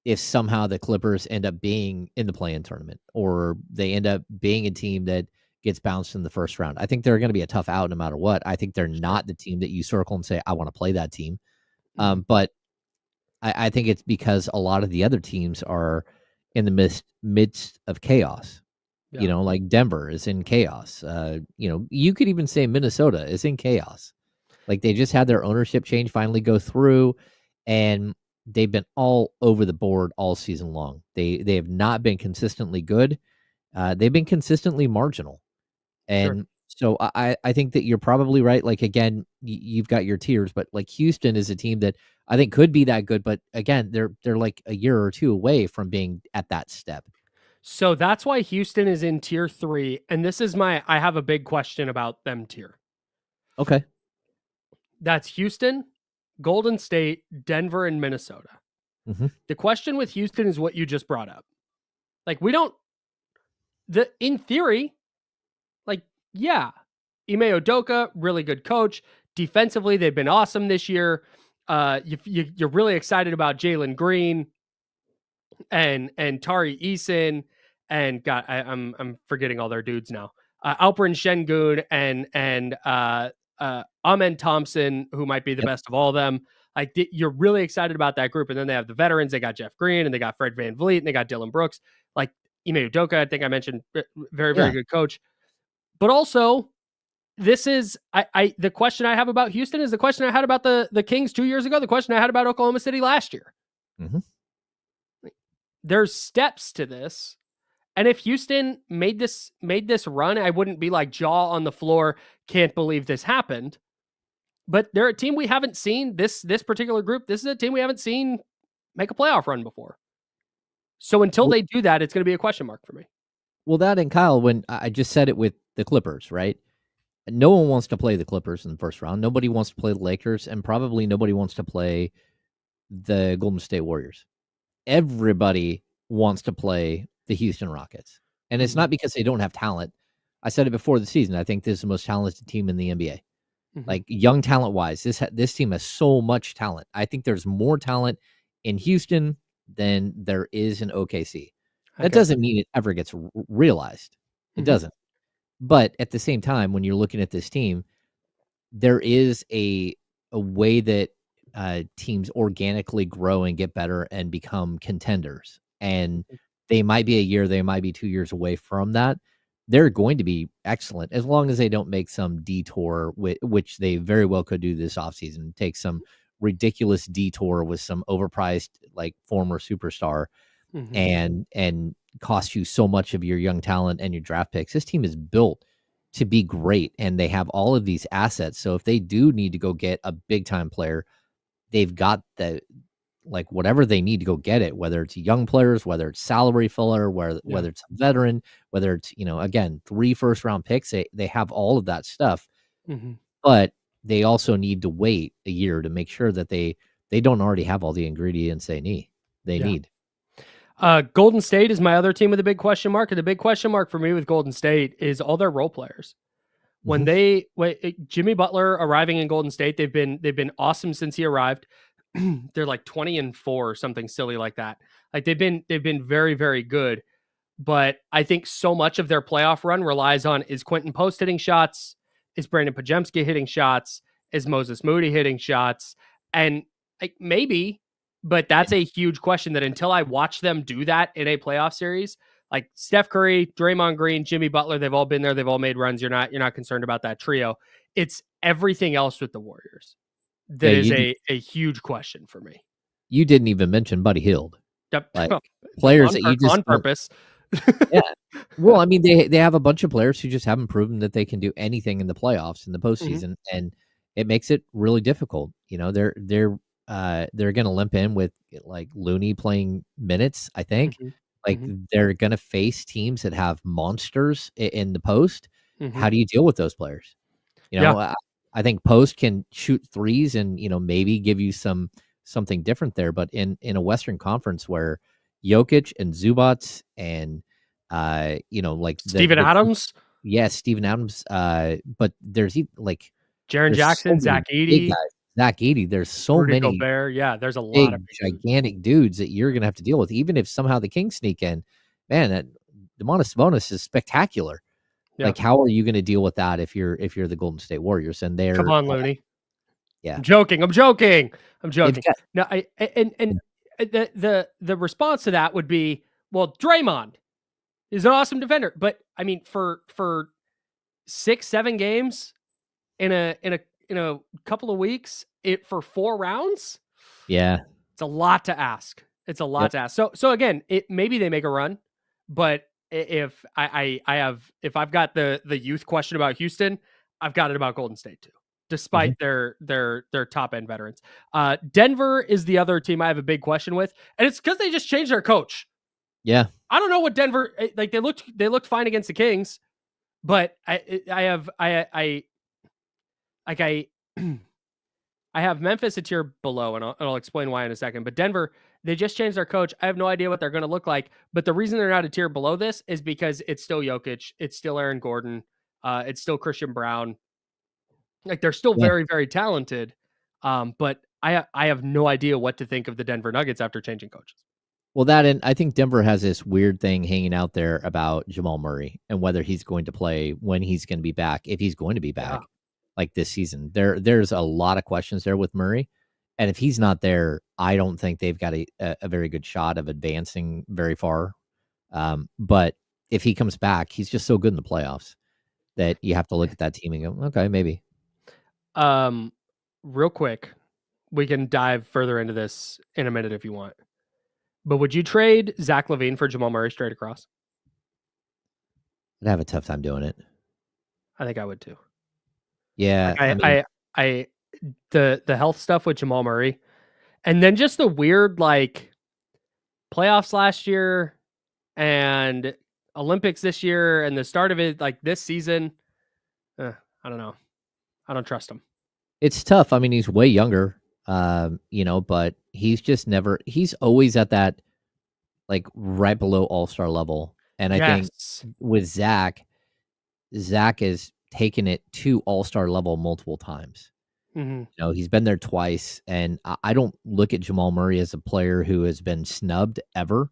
if somehow the Clippers end up being in the play-in tournament, or they end up being a team that gets bounced in the first round. I think they're going to be a tough out no matter what. I think they're not the team that you circle and say, I want to play that team. But I think it's because a lot of the other teams are in the midst of chaos. Yeah. Like Denver is in chaos. You could even say Minnesota is in chaos. Like, they just had their ownership change finally go through, and they've been all over the board all season long. They have not been consistently good. They've been consistently marginal. And so I think that you're probably right. Like, again, you've got your tiers, but like Houston is a team that I think could be that good. But again, they're like a year or two away from being at that step. So that's why Houston is in tier 3. And this is I have a big question about them tier. Okay. That's Houston, Golden State, Denver, and Minnesota. The question with Houston is what you just brought up. Like, in theory, like, yeah, Ime Udoka, really good coach. Defensively, they've been awesome this year. You're really excited about Jalen Green and Tari Eason, and God, I'm forgetting all their dudes now. Alperen Şengün and Amen Thompson, who might be the best of all of them. Like, you're really excited about that group. And then they have the veterans. They got Jeff Green, and they got Fred VanVleet, and they got Dylan Brooks. Like, Ime Udoka, I think I mentioned, very, very good coach. But also, this is the question I have about Houston is the question I had about the Kings 2 years ago, the question I had about Oklahoma City last year. There's steps to this. And if Houston made this run, I wouldn't be like jaw on the floor, can't believe this happened. But they're a team we haven't seen, this particular group. This is a team we haven't seen make a playoff run before. So until they do that, it's going to be a question mark for me. Well, that, and Kyle, when I just said it with the Clippers, right? No one wants to play the Clippers in the first round. Nobody wants to play the Lakers, and probably nobody wants to play the Golden State Warriors. Everybody wants to play the Houston Rockets. And it's not because they don't have talent. I said it before the season. I think this is the most talented team in the NBA. Like, young talent-wise, this team has so much talent. I think there's more talent in Houston than there is in OKC. That doesn't mean it ever gets realized. It doesn't. But at the same time, when you're looking at this team, there is a way that teams organically grow and get better and become contenders. And they might be a year, they might be 2 years away from that. They're going to be excellent as long as they don't make some detour, which they very well could do this offseason, take some ridiculous detour with some overpriced, like, former superstar and cost you so much of your young talent and your draft picks. This team is built to be great, and they have all of these assets. So if they do need to go get a big time player, they've got the like whatever they need to go get it, whether it's young players, whether it's salary filler, whether it's a veteran, whether it's, again, 3 first-round picks, they have all of that stuff. Mm-hmm. But they also need to wait a year to make sure that they don't already have all the ingredients they need. Golden State is my other team with a big question mark. And the big question mark for me with Golden State is all their role players. When Jimmy Butler arriving in Golden State, they've been awesome since he arrived. They're like 20-4 or something silly like that. Like they've been very, very good. But I think so much of their playoff run relies on, is Quentin Post hitting shots? Is Brandon Pajemski hitting shots? Is Moses Moody hitting shots? And maybe, but that's a huge question that until I watch them do that in a playoff series, like Steph Curry, Draymond Green, Jimmy Butler, they've all been there. They've all made runs. You're not concerned about that trio. It's everything else with the Warriors that is a huge question for me. You didn't even mention Buddy Hield. Like players that you just on purpose. Yeah. Well, I mean, they have a bunch of players who just haven't proven that they can do anything in the playoffs in the postseason, and it makes it really difficult. They're going to limp in with like Looney playing minutes, I think. They're going to face teams that have monsters in the post. How do you deal with those players? I think Post can shoot threes and, maybe give you something different there. But in a Western Conference where Jokic and Zubats and, like Steven Adams. Yes, Steven Adams. But there's like Jaren Jackson, Zach Edey. Zach Edey, there's so Rudy many Gobert. Yeah, there's a lot of gigantic dudes that you're going to have to deal with. Even if somehow the Kings sneak in, man, that Domantas Sabonis is spectacular. Yeah. Like, how are you going to deal with that if you're the Golden State Warriors and they're come on, Looney? Yeah, I'm joking. No, the response to that would be, well, Draymond is an awesome defender, but I mean, for 6-7 games in a couple of weeks, for 4 rounds. Yeah. It's a lot to ask. To ask. So again, maybe they make a run, but if I've got the youth question about Houston, I've got it about Golden State too, despite their top end veterans. Denver is the other team I have a big question with, and it's because they just changed their coach. Yeah. I don't know what Denver, like they looked fine against the Kings, but I have Memphis a tier below, and I'll explain why in a second. But Denver, they just changed their coach. I have no idea what they're going to look like. But the reason they're not a tier below this is because it's still Jokic, it's still Aaron Gordon, it's still Christian Brown. Like they're still very, very talented. But I have no idea what to think of the Denver Nuggets after changing coaches. Well, and I think Denver has this weird thing hanging out there about Jamal Murray and whether he's going to play, when he's going to be back, if he's going to be back. Yeah. Like this season, there's a lot of questions there with Murray, and if he's not there, I don't think they've got a very good shot of advancing very far. But if he comes back, he's just so good in the playoffs that you have to look at that team and go, okay, maybe. Real quick, we can dive further into this in a minute if you want. But would you trade Zach LaVine for Jamal Murray straight across? I'd have a tough time doing it. I think I would too. Yeah, the health stuff with Jamal Murray, and then just the weird like playoffs last year and Olympics this year and the start of it like this season. I don't know. I don't trust him. It's tough. I mean, he's way younger, but he's just he's always at that like right below all-star level. And I think with Zach is taken it to all-star level multiple times. He's been there twice, and I don't look at Jamal Murray as a player who has been snubbed ever.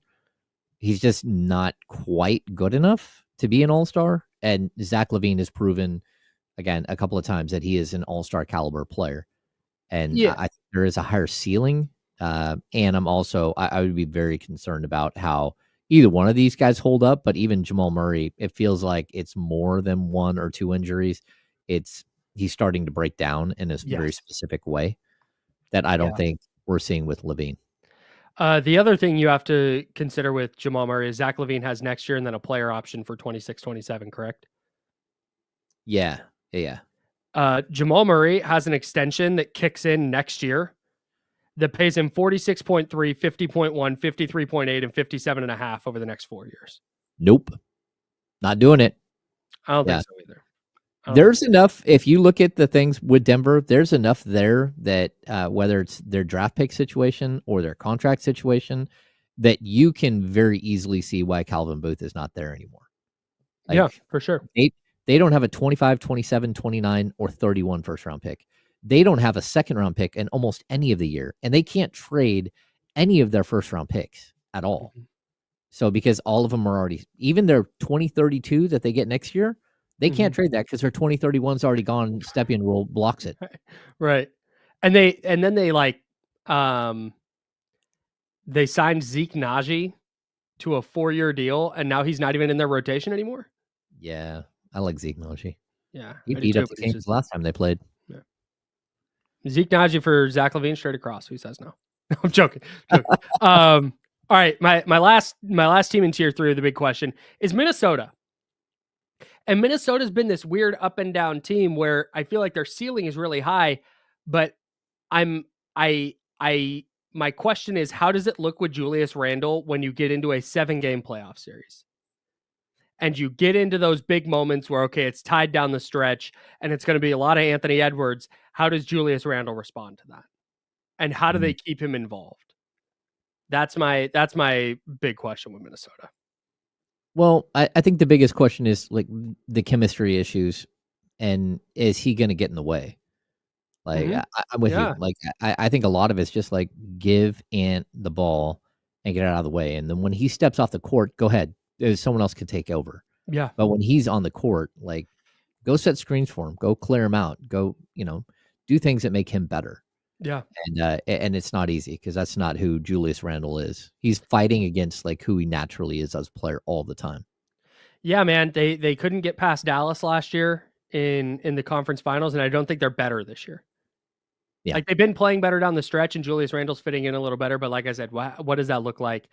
He's just not quite good enough to be an all-star, and Zach LaVine has proven again a couple of times that he is an all-star caliber player, and I think there is a higher ceiling, and I'm also I would be very concerned about how either one of these guys hold up, but even Jamal Murray, it feels like it's more than 1 or 2 injuries. He's starting to break down in a very specific way that I don't think we're seeing with LaVine. The other thing you have to consider with Jamal Murray is Zach LaVine has next year and then a player option for 26-27, correct? Yeah. Jamal Murray has an extension that kicks in next year. that pays him 46.3, 50.1, 53.8, and 57.5 over the next 4 years. Nope. Not doing it. I don't think so either. There's enough. If you look at the things with Denver, there's enough there that whether it's their draft pick situation or their contract situation, that you can very easily see why Calvin Booth is not there anymore. Like, yeah, for sure. They don't have a 25, 27, 29, or 31 first round pick. They don't have a second round pick in almost any of the year, and they can't trade any of their first round picks at all. So because all of them are already, even their 2032 that they get next year, they can't trade that because their 2031's already gone. Stepien rule blocks it. Right. And then they they signed Zeke Najee to a 4-year deal, and now he's not even in their rotation anymore. Yeah, I like Zeke Najee. Yeah, he beat up the Kings last time they played. Yeah. Zeke Najee for Zach LaVine straight across. Who says no? I'm joking. All right, my last team in tier 3 of the big question is Minnesota. And Minnesota's been this weird up and down team where I feel like their ceiling is really high, but my question is, how does it look with Julius Randle when you get into a 7-game playoff series? And you get into those big moments where, okay, it's tied down the stretch and it's going to be a lot of Anthony Edwards. How does Julius Randle respond to that? And how do they keep him involved? That's my big question with Minnesota. Well, I think the biggest question is like the chemistry issues, and is he going to get in the way? Like I'm with you. Like I think a lot of it's just like give Ant the ball and get it out of the way, and then when he steps off the court, go ahead. Someone else could take over. Yeah. But when he's on the court, like go set screens for him, go clear him out, go do things that make him better. Yeah. And it's not easy because that's not who Julius Randle is. He's fighting against like who he naturally is as a player all the time. Yeah, man. They couldn't get past Dallas last year in the conference finals, and I don't think they're better this year. Yeah. Like they've been playing better down the stretch, and Julius Randle's fitting in a little better. But like I said, what does that look like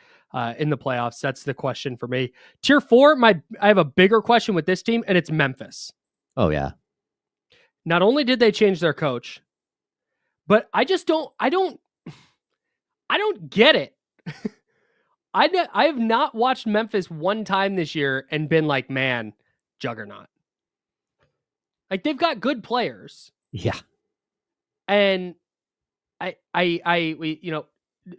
in the playoffs? That's the question for me. Tier 4, I have a bigger question with this team, and it's Memphis. Oh yeah. Not only did they change their coach, but I don't get it. I have not watched Memphis one time this year and been like, man, juggernaut. Like they've got good players. Yeah. And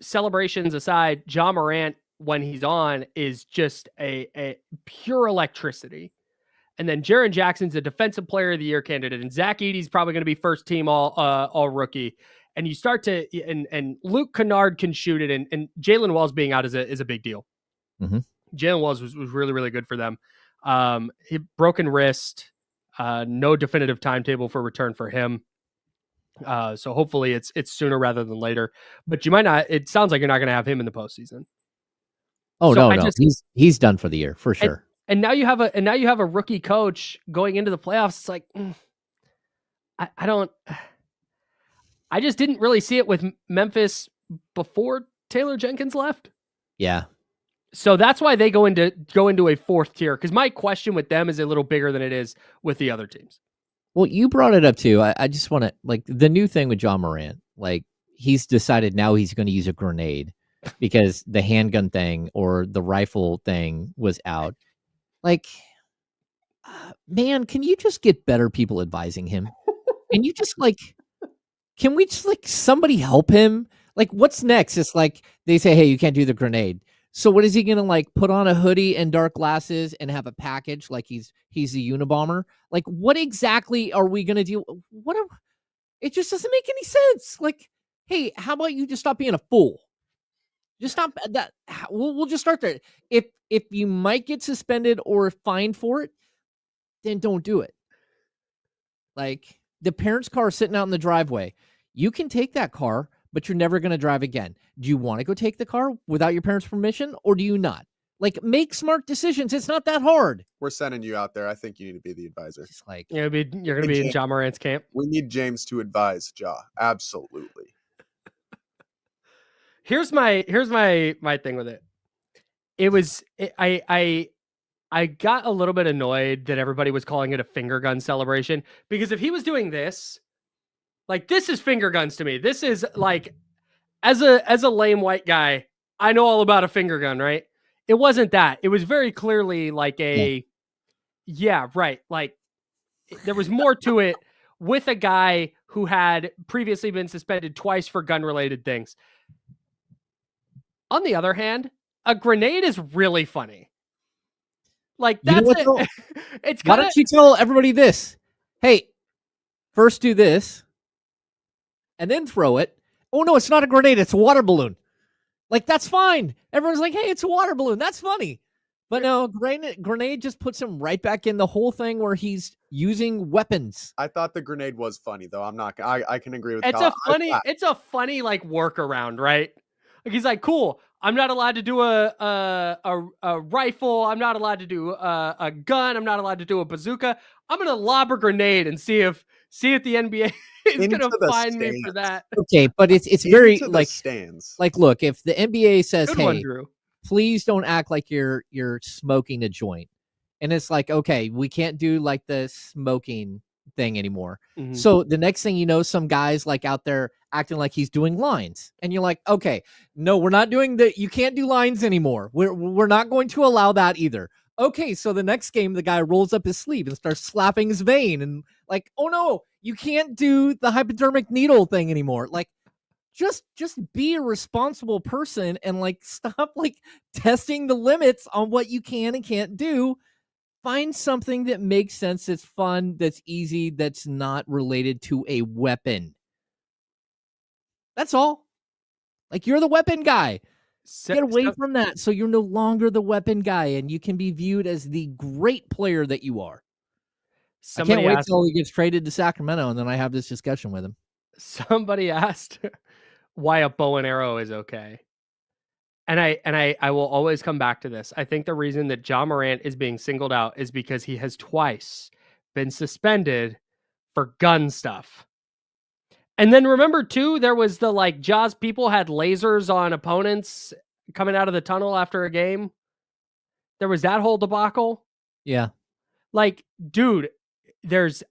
celebrations aside, Ja Morant, when he's on, is just a pure electricity. And then Jaren Jackson's a defensive player of the year candidate, and Zach Edey's probably going to be first team all rookie. And you start to, and Luke Kennard can shoot it, and Jalen Wells being out is a big deal. Mm-hmm. Jalen Wells was really, really good for them. He broken wrist, no definitive timetable for return for him. So hopefully it's sooner rather than later, but you might not. It sounds like you're not going to have him in the postseason. Oh, so no. He's done for the year for sure. And now you have a rookie coach going into the playoffs. It's like, I just didn't really see it with Memphis before Taylor Jenkins left. Yeah. So that's why they go into a 4th tier. Cause my question with them is a little bigger than it is with the other teams. Well, you brought it up too. I just want to, like, the new thing with Ja Morant, like he's decided now he's going to use a grenade because the handgun thing or the rifle thing was out. Like, man, can you just get better people advising him? And you just can we just somebody help him? Like, what's next? It's like they say, hey, you can't do the grenade. So what is he gonna put on a hoodie and dark glasses and have a package like he's a Unabomber? Like, what exactly are we gonna do? It just doesn't make any sense. Like, hey, how about you just stop being a fool? Just stop that. We'll just start there. If you might get suspended or fined for it, then don't do it. Like the parents' car sitting out in the driveway, you can take that car, but you're never going to drive again. Do you want to go take the car without your parents' permission, or do you not? Like, make smart decisions. It's not that hard. We're sending you out there. I think you need to be the advisor. Just like you're going to be in Ja Morant's camp. We need James to advise Ja. Absolutely. Here's my thing with it. I got a little bit annoyed that everybody was calling it a finger gun celebration, because if he was doing this, like, this is finger guns to me. This is like as a lame white guy, I know all about a finger gun, right? It wasn't that. It was very clearly like right. Like there was more to it with a guy who had previously been suspended twice for gun-related things. On the other hand, a grenade is really funny. Like that's it's why don't you tell everybody this? Hey, first do this, and then throw it. Oh no, it's not a grenade; it's a water balloon. Like that's fine. Everyone's like, "Hey, it's a water balloon." That's funny. But no, grenade just puts him right back in the whole thing where he's using weapons. I thought the grenade was funny though. I'm not. I can agree with. It's a funny like workaround, right? Like he's like, cool. I'm not allowed to do a rifle. I'm not allowed to do a gun. I'm not allowed to do a bazooka. I'm gonna lob a grenade and see if the NBA is gonna find me for that. Okay, but it's very like stands. Like, look, if the NBA says, Good "Hey, one, Drew. Please don't act like you're smoking a joint," and it's like, okay, we can't do like the smoking thing anymore. Mm-hmm. So the next thing you know, some guy's like out there acting like he's doing lines, and you're like, okay, no, we're not doing that. You can't do lines anymore. We're not going to allow that either. Okay, so the next game, the guy rolls up his sleeve and starts slapping his vein, and like, oh no, you can't do the hypodermic needle thing anymore. Like, just be a responsible person and like stop like testing the limits on what you can and can't do. Find something that makes sense, that's fun, that's easy, that's not related to a weapon. That's all. Like, you're the weapon guy. Get away from that so you're no longer the weapon guy and you can be viewed as the great player that you are. I can't wait till he gets traded to Sacramento and then I have this discussion with him. Somebody asked why a bow and arrow is okay. And I will always come back to this. I think the reason that Ja Morant is being singled out is because he has twice been suspended for gun stuff. And then remember too, there was the like Ja's people had lasers on opponents coming out of the tunnel after a game. There was that whole debacle. Yeah. Like, dude,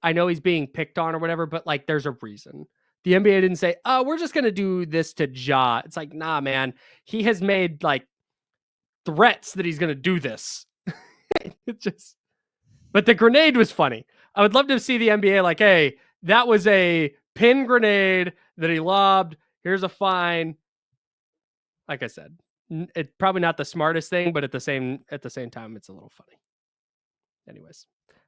I know he's being picked on or whatever, but like there's a reason. The NBA didn't say, "Oh, we're just going to do this to Ja." It's like, nah, man. He has made like threats that he's going to do this. But the grenade was funny. I would love to see the NBA like, "Hey, that was a pin grenade that he lobbed. Here's a fine." Like I said, it's probably not the smartest thing, but at the same time, it's a little funny. Anyways,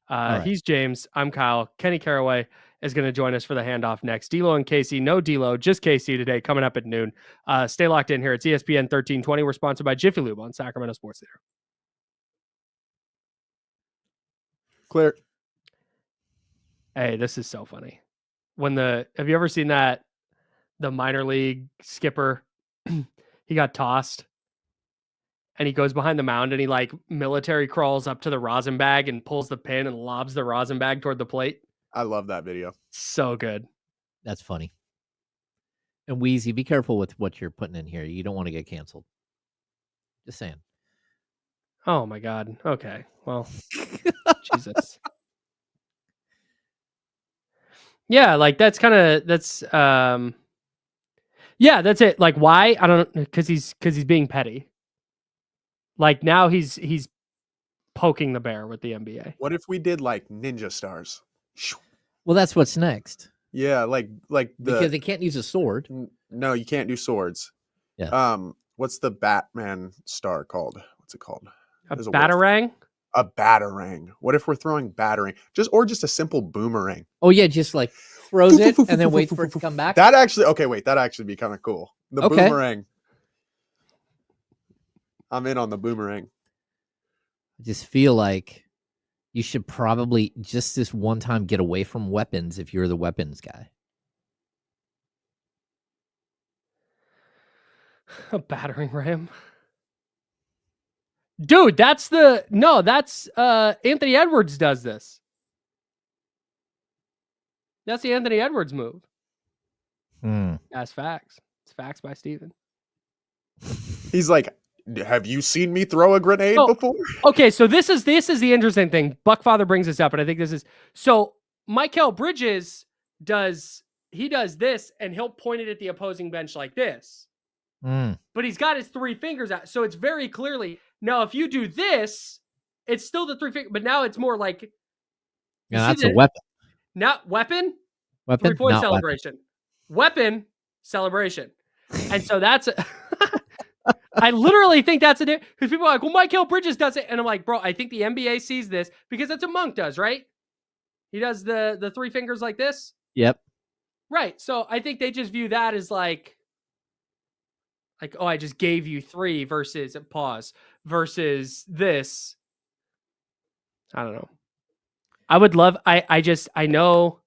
right. He's James. I'm Kyle. Kenny Caraway is going to join us for the handoff next. D-Lo and Casey. No D-Lo, just Casey today, coming up at noon. Stay locked in here. It's ESPN 1320. We're sponsored by Jiffy Lube on Sacramento Sports Theater. Clear. Hey, this is so funny. Have you ever seen that? The minor league skipper, he got tossed and he goes behind the mound and he like military crawls up to the rosin bag and pulls the pin and lobs the rosin bag toward the plate. I love that video. So good. That's funny. And Wheezy, be careful with what you're putting in here. You don't want to get canceled. Just saying. Oh my God. Okay. Well, Jesus. Yeah, like that's yeah, that's it. Like why? I don't know, because he's being petty. Like now he's poking the bear with the NBA. What if we did like ninja stars? Well, that's what's next. Yeah, because they can't use a sword. No, you can't do swords. Yeah. What's the Batman star called? What's it called? A batarang? A batarang. What if we're throwing batarang? Just a simple boomerang. Oh yeah, just like throws it and then waits for it to come back. That'd actually be kind of cool. The boomerang. I'm in on the boomerang. I just feel like you should probably just this one time get away from weapons if you're the weapons guy. A battering ram. Dude, that's Anthony Edwards does this. That's the Anthony Edwards move. That's facts. It's facts by Steven. He's like, have you seen me throw a grenade before? Okay, so this is the interesting thing. Buckfather brings this up, and I think this is so. Mikal Bridges does this, and he'll point it at the opposing bench like this. but he's got his 3 fingers out. So it's very clearly, now if you do this, it's still the 3 fingers, but now it's more like, Yeah, that's a weapon. Not weapon. Weapon, 3-point not celebration. Weapon celebration. And so that's I literally think that's because people are like, well, Mikal Bridges does it. And I'm like, bro, I think the NBA sees this because that's what Monk does, right? He does the 3 fingers like this. Yep. Right. So I think they just view that as like, oh, I just gave you 3 versus versus this. I don't know. I would love, I know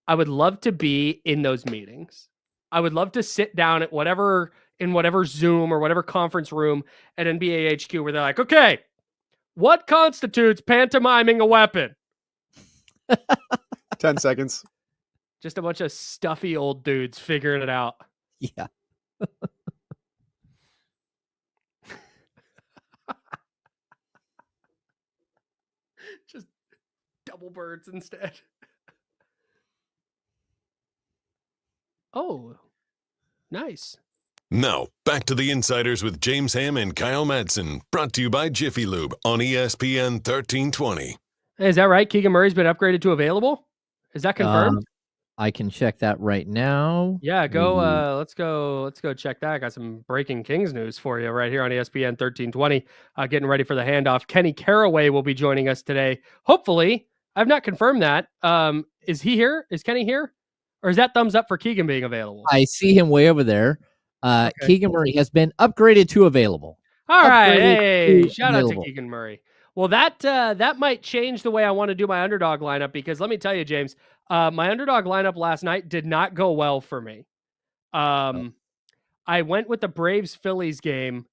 I would love to be in those meetings. I would love to sit down at whatever Zoom or whatever conference room at NBA HQ where they're like, okay, what constitutes pantomiming a weapon? 10 seconds. Just a bunch of stuffy old dudes figuring it out. Yeah. Just double birds instead. Oh, nice. Now, back to the Insiders with James Ham and Kyle Madson, brought to you by Jiffy Lube on ESPN 1320. Hey, is that right? Keegan Murray's been upgraded to available? Is that confirmed? I can check that right now. Yeah, go. Let's go check that. I got some breaking Kings news for you right here on ESPN 1320. Getting ready for the handoff. Kenny Caraway will be joining us today. Hopefully, I've not confirmed that. Is he here? Is Kenny here? Or is that thumbs up for Keegan being available? I see him way over there. Okay. Keegan Murray has been upgraded to available. All right. Hey, shout out to Keegan Murray. Well, that might change the way I want to do my underdog lineup, because let me tell you, James, my underdog lineup last night did not go well for me. I went with the Braves-Phillies game,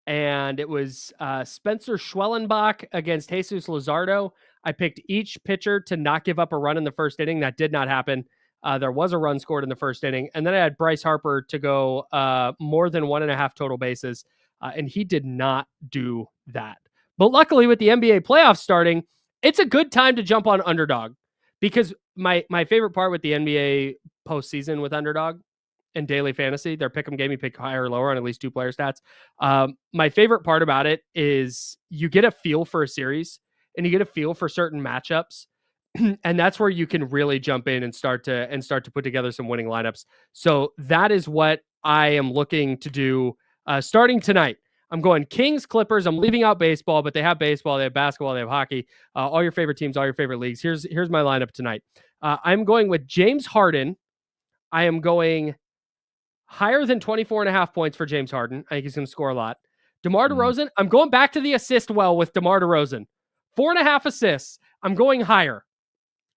and it was Spencer Schwellenbach against Jesus Luzardo. I picked each pitcher to not give up a run in the first inning. That did not happen. There was a run scored in the first inning. And then I had Bryce Harper to go more than 1.5 total bases, and he did not do that. But luckily, with the NBA playoffs starting, it's a good time to jump on underdog, because my favorite part with the NBA postseason with underdog and daily fantasy, their pick'em game, you pick higher or lower on at least 2 player stats. My favorite part about it is you get a feel for a series and you get a feel for certain matchups. And that's where you can really jump in and start to put together some winning lineups. So that is what I am looking to do starting tonight. I'm going Kings, Clippers. I'm leaving out baseball, but they have baseball, they have basketball, they have hockey. All your favorite teams, all your favorite leagues. Here's my lineup tonight. I'm going with James Harden. I am going higher than 24.5 points for James Harden. I think he's going to score a lot. DeMar DeRozan. I'm going back to the assist well with DeMar DeRozan. 4.5 assists. I'm going higher.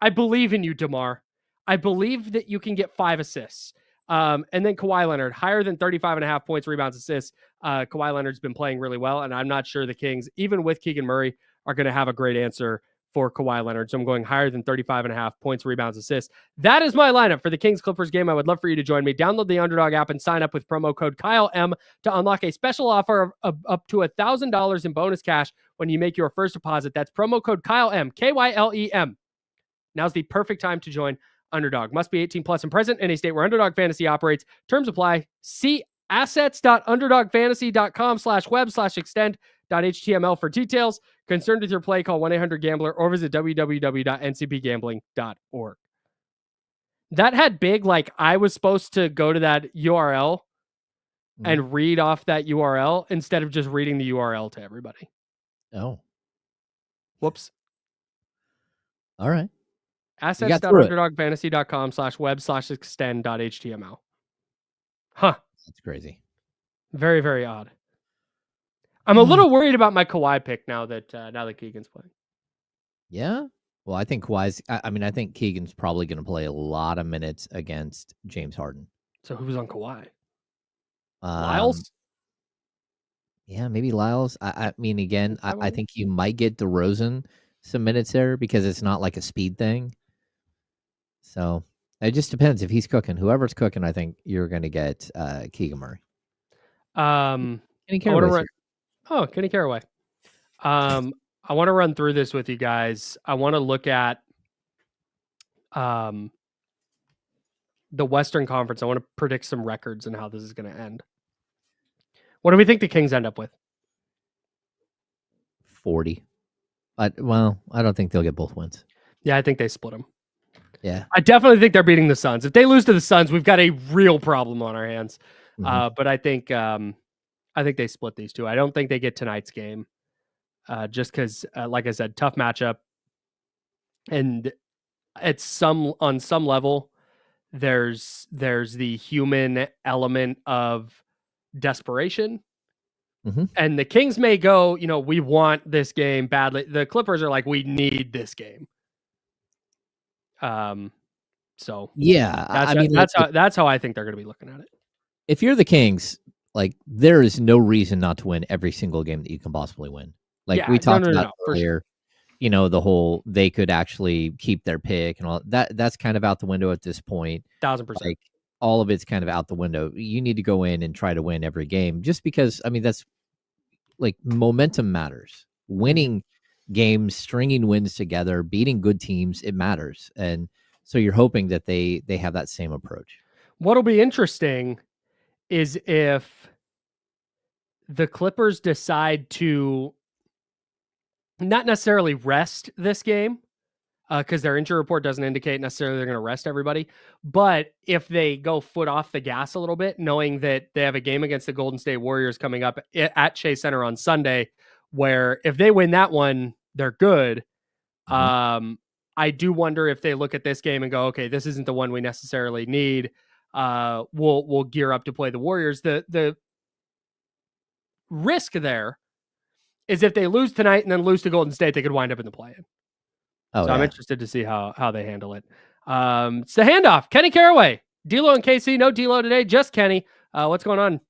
I believe in you, DeMar. I believe that you can get 5 assists. And then Kawhi Leonard, higher than 35.5 points, rebounds, assists. Kawhi Leonard's been playing really well, and I'm not sure the Kings, even with Keegan Murray, are going to have a great answer for Kawhi Leonard. So I'm going higher than 35.5 points, rebounds, assists. That is my lineup for the Kings-Clippers game. I would love for you to join me. Download the Underdog app and sign up with promo code KyleM to unlock a special offer of up to $1,000 in bonus cash when you make your first deposit. That's promo code KyleM, KYLEM. Now's the perfect time to join Underdog. Must be 18 plus and present in a state where Underdog Fantasy operates. Terms apply. See assets.underdogfantasy.com/web/extend.html for details. Concerned with your play, call 1-800-GAMBLER or visit www.ncpgambling.org. That had big, like, I was supposed to go to that URL and read off that URL instead of just reading the URL to everybody. Oh. Whoops. All right. Assets.underdogfantasy.com/web/extend.html. Huh. That's crazy. Very, very odd. I'm a little worried about my Kawhi pick now that Keegan's playing. Yeah. Well, I think Kawhi's. I think Keegan's probably going to play a lot of minutes against James Harden. So who's on Kawhi? Lyles? Yeah, maybe Lyles. I mean, again, I think you might get DeRozan some minutes there because it's not like a speed thing. So it just depends if he's cooking. Whoever's cooking, I think you're going to get Keegan Murray. Kenny Caraway. Kenny Caraway. I want to run through this with you guys. I want to look at the Western Conference. I want to predict some records and how this is going to end. What do we think the Kings end up with? 40. Well, I don't think they'll get both wins. Yeah, I think they split them. Yeah. I definitely think they're beating the Suns. If they lose to the Suns, we've got a real problem on our hands. But I think they split these two. I don't think they get tonight's game, just because, like I said, tough matchup, and on some level, there's the human element of desperation. And the Kings may go, we want this game badly. The Clippers are like, we need this game. So yeah, that's how I think they're going to be looking at it. If you're the Kings, like, there is no reason not to win every single game that you can possibly win. Like we talked about earlier, the whole they could actually keep their pick and all that. That's kind of out the window at this point. 1,000%. Like, all of it's kind of out the window. You need to go in and try to win every game, just because. I mean, that's like momentum matters. Winning games, stringing wins together, beating good teams, it matters. And so you're hoping that they have that same approach. What'll be interesting is if the Clippers decide to not necessarily rest this game, because their injury report doesn't indicate necessarily they're going to rest everybody. But if they go foot off the gas a little bit, knowing that they have a game against the Golden State Warriors coming up at Chase Center on Sunday, where if they win that one, they're good. I do wonder if they look at this game and go, okay, this isn't the one we necessarily need. We'll gear up to play the Warriors. The risk there is if they lose tonight and then lose to Golden State, they could wind up in the play-in. I'm interested to see how they handle it. It's the handoff. Kenny Caraway, D'Lo and KC. No D'Lo today, just Kenny. What's going on?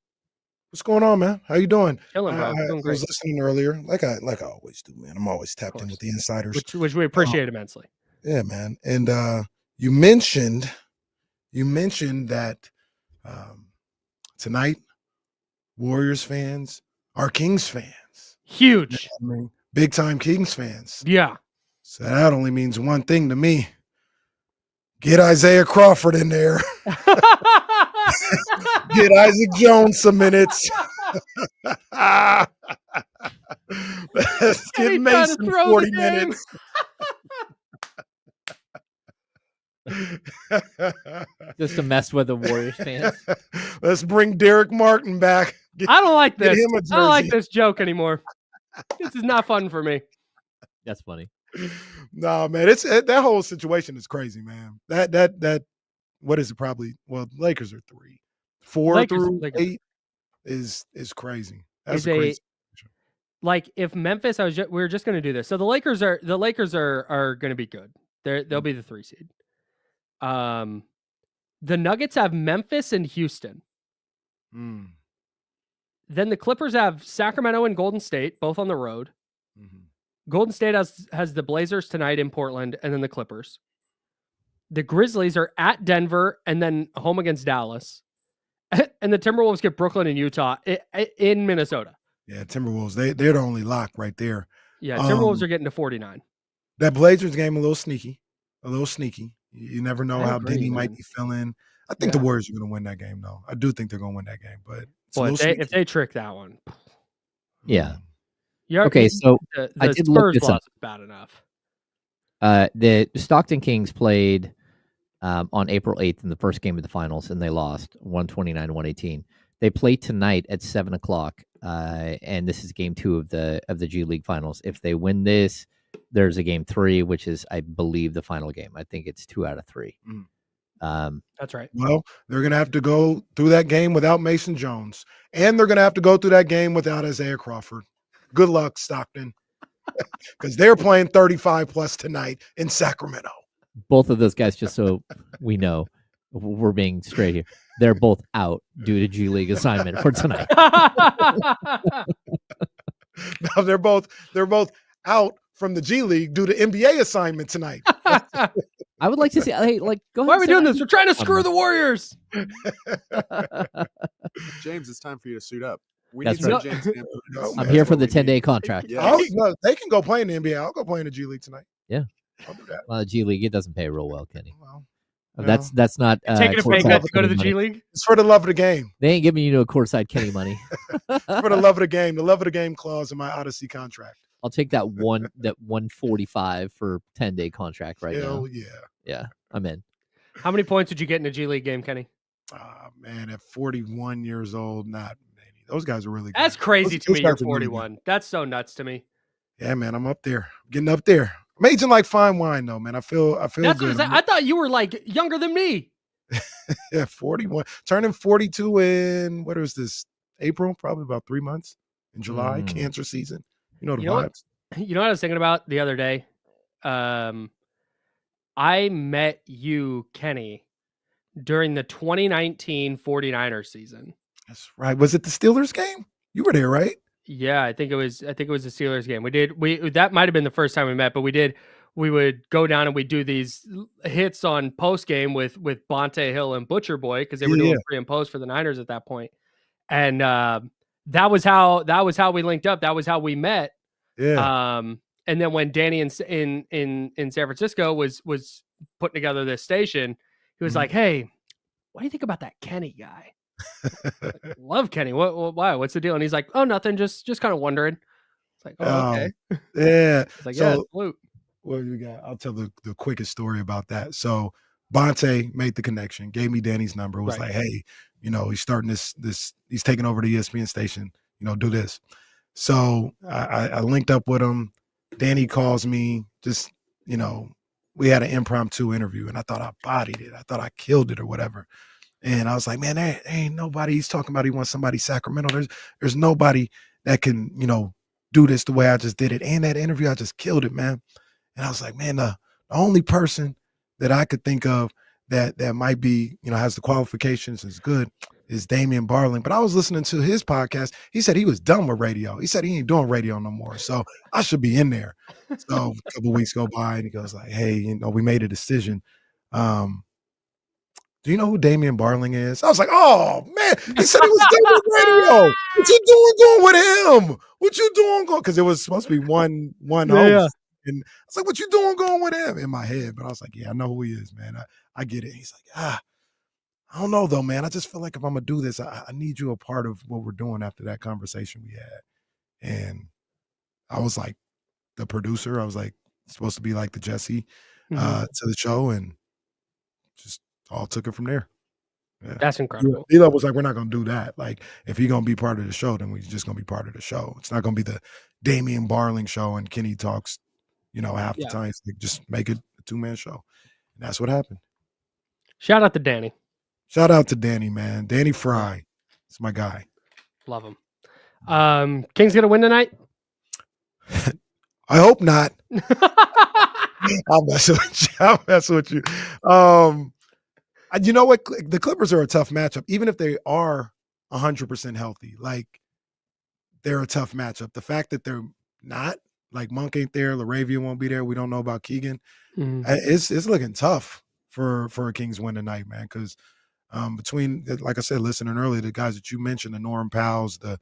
What's going on, man? How you doing? Chilling, bro. I was listening earlier, like I always do, man. I'm always tapped in with the insiders, which we appreciate immensely. Yeah, man. And you mentioned that tonight, Warriors fans are Kings fans. Huge, big time Kings fans. Yeah. So that only means one thing to me. Get Isaiah Crawford in there. Get Isaac Jones some minutes. Let's get Mason 40 minutes. Just to mess with the Warriors fans. Let's bring Derek Martin back. I don't like this. I don't like this joke anymore. This is not fun for me. That's funny. No, man, that whole situation is crazy, man. That what is it? Probably, well, Lakers are 3, 4 through 8 is crazy. That's crazy. Like if Memphis, we were just going to do this. So the Lakers are going to be good. They'll be the 3 seed. The Nuggets have Memphis and Houston. Then the Clippers have Sacramento and Golden State, both on the road. Golden State has the Blazers tonight in Portland, and then the Clippers. The Grizzlies are at Denver and then home against Dallas. And the Timberwolves get Brooklyn and Utah in Minnesota. Yeah, Timberwolves, they're the only lock right there. Yeah, Timberwolves are getting to 49. That Blazers game, a little sneaky. You never know how Diddy might be feeling. I think the Warriors are going to win that game, though. I do think they're going to win that game. But if they trick that one. Yeah. Okay, so I did look this up. Bad enough. The Stockton Kings played on April 8th in the first game of the finals, and they lost 129-118. They play tonight at 7:00, and this is game 2 of the G League finals. If they win this, there's a game 3, which is, I believe, the final game. I think it's 2 out of 3. That's right. Well, they're going to have to go through that game without Mason Jones, and they're going to have to go through that game without Isaiah Crawford. Good luck, Stockton, because they're playing 35 plus tonight in Sacramento. Both of those guys, just so we know, we're being straight here, they're both out due to G League assignment for tonight. No, they're both out from the G League due to NBA assignment tonight. I would like to see. Hey, go ahead. Why are we doing this? We're trying to screw the Warriors. James, it's time for you to suit up. That's need right. James. I'm here for the 10-day contract. Yeah. No, they can go play in the NBA. I'll go play in the G League tonight. Yeah. I'll do that. Well, G League, it doesn't pay real well, Kenny. Well, That's not Taking a pay cut to go to the G League. It's for the love of the game. They ain't giving you no courtside Kenny money. It's for the love of the game. The love of the game clause in my Odyssey contract. I'll take that 145 for 10-day contract right Hell now. Yeah. Yeah, I'm in. How many points would you get in a G League game, Kenny? Man, at 41 years old, not many. Those guys are really good. That's crazy to me. You're 41. Really That's so nuts to me. Yeah, man, I'm up there. I'm getting up there. I'm aging like fine wine, though, man. I feel That's good. I thought you were like younger than me. Yeah, 41. Turning 42 in, what is this, April? Probably about 3 months. In July, cancer season. You know the vibes. You know what I was thinking about the other day? I met you, Kenny, during the 2019 49ers season. That's right. Was it the Steelers game? You were there, right? Yeah, I think it was the Steelers game. That might have been the first time we met, but we would go down and we'd do these hits on post game with Bonte Hill and Butcher Boy because they were doing pre and post for the Niners at that point. And that was how we linked up. That was how we met. Yeah. And then when Danny in San Francisco was putting together this station, he was like, "Hey, what do you think about that Kenny guy?" Like, love Kenny. Why? What's the deal? And he's like, "Oh, nothing. Just kind of wondering." It's like, "Oh, okay." Yeah. It's like, so, yeah, what you got? I'll tell the quickest story about that. So Bonte made the connection, gave me Danny's number. Was like, "Hey, he's starting this. He's taking over the ESPN station. Do this." So I linked up with him. Danny calls me. Just we had an impromptu interview, and I thought I bodied it. I thought I killed it or whatever. And I was like, man, there ain't nobody. He's talking about he wants somebody Sacramento. There's nobody that can, do this the way I just did it. And that interview, I just killed it, man. And I was like, man, the only person that I could think of that might be, has the qualifications, is good, is Damian Barling. But I was listening to his podcast. He said he was done with radio. He said he ain't doing radio no more. So I should be in there. So a couple weeks go by and he goes like, hey, we made a decision. Do you know who Damian Barling is? I was like, oh, man. He said he was done with radio. What you doing going with him? What you doing going? Because it was supposed to be one host. Yeah. And I was like, what you doing going with him? In my head. But I was like, yeah, I know who he is, man. I get it. He's like, I don't know, though, man. I just feel like if I'm going to do this, I need you a part of what we're doing after that conversation we had. And I was like the producer. I was like supposed to be like the Jesse to the show. And just all took it from there. Yeah. That's incredible. Elo was like, we're not going to do that. Like, if you're going to be part of the show, then we're just going to be part of the show. It's not going to be the Damian Barling show and Kenny talks, half the time. It's like, just make it a two-man show. And that's what happened. Shout out to Danny. Shout out to Danny, man. Danny Fry. It's my guy. Love him. Kings going to win tonight? I hope not. I'll mess with you. You know what? The Clippers are a tough matchup, even if they are 100% healthy. Like, they're a tough matchup. The fact that they're not, like Monk ain't there, LaRavia won't be there. We don't know about Keegan. It's looking tough for a Kings win tonight, man. Because between, like I said, listening earlier, the guys that you mentioned, the Norm Powells, the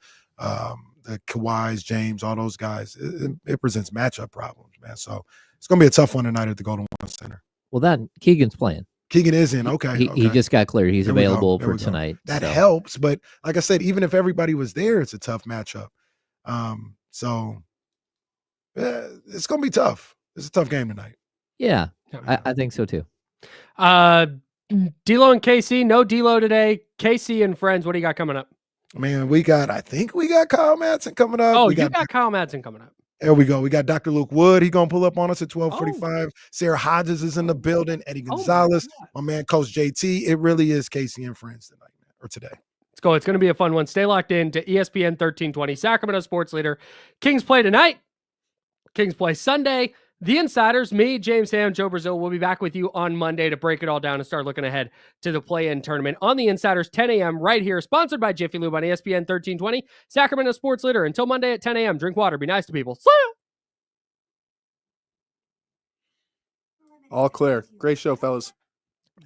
Kawhis, James, all those guys, it presents matchup problems, man. So it's going to be a tough one tonight at the Golden One Center. Well, Keegan's playing. Keegan is in. Okay. He just got cleared. He's available for tonight. That helps. But like I said, even if everybody was there, it's a tough matchup. So it's going to be tough. It's a tough game tonight. Yeah, I think so too. D'Lo and KC, no D'Lo today. KC and friends, what do you got coming up? Man, I think we got Kyle Madson coming up. Oh, you got Kyle Madson coming up. There we go. We got Dr. Luke Wood. He's going to pull up on us at 12:45. Sara Hodges is in the building. Eddie Gonzalez, my man, Coach JT. It really is Casey and friends tonight, or today. Let's go. It's going to be a fun one. Stay locked in to ESPN 1320, Sacramento Sports Leader. Kings play tonight. Kings play Sunday. The Insiders, me, James Ham, Joe Brazil, will be back with you on Monday to break it all down and start looking ahead to the play-in tournament on the Insiders, 10 a.m. right here, sponsored by Jiffy Lube on ESPN 1320, Sacramento Sports Leader. Until Monday at 10 a.m., drink water, be nice to people. See ya! All clear. Great show, fellas.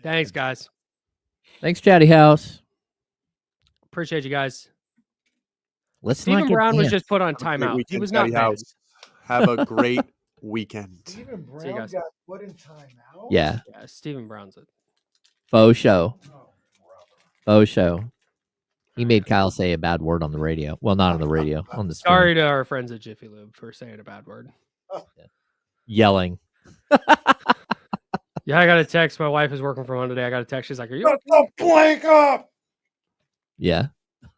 Thanks, guys. Thanks, Chatty House. Appreciate you guys. Stephen Brown was just put on timeout. He was not House. Have a great weekend. Stephen Brown got put in timeout? Yeah. Stephen Brown's it. Faux show. Faux show. He made Kyle say a bad word on the radio. Well, not on the radio, on the screen. Sorry to our friends at Jiffy Lube for saying a bad word. Yelling. Yeah, I got a text. My wife is working from home today. I got a text. She's like, "Are you?" Shut the blank up. Yeah.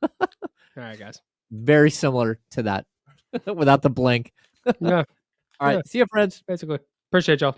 All right, guys. Very similar to that without the blank. Yeah. All right. Yeah. See you, friends. Basically. Appreciate y'all.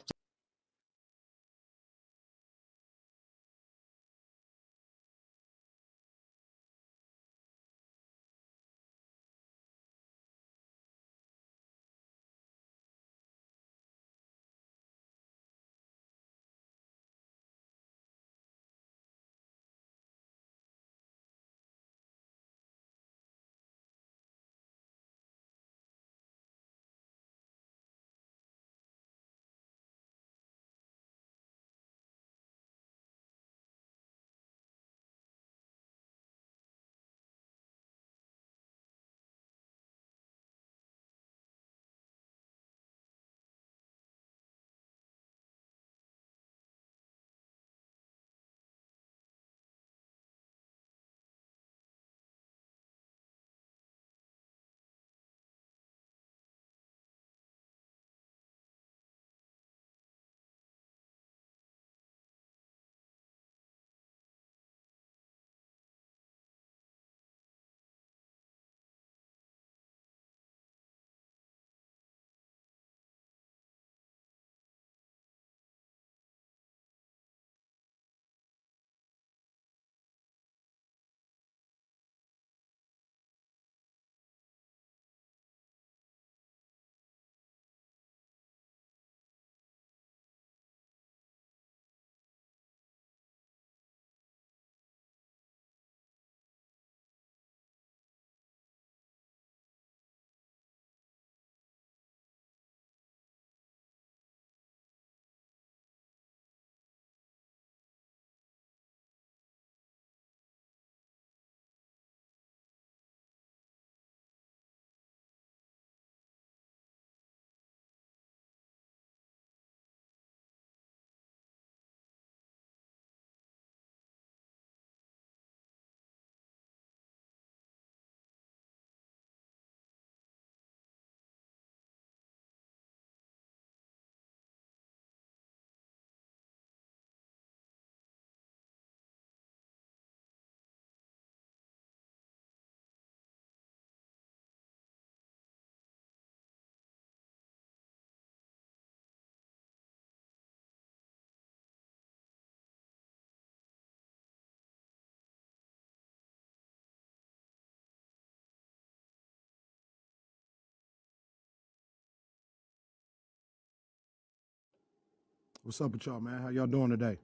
What's up with y'all, man? How y'all doing today?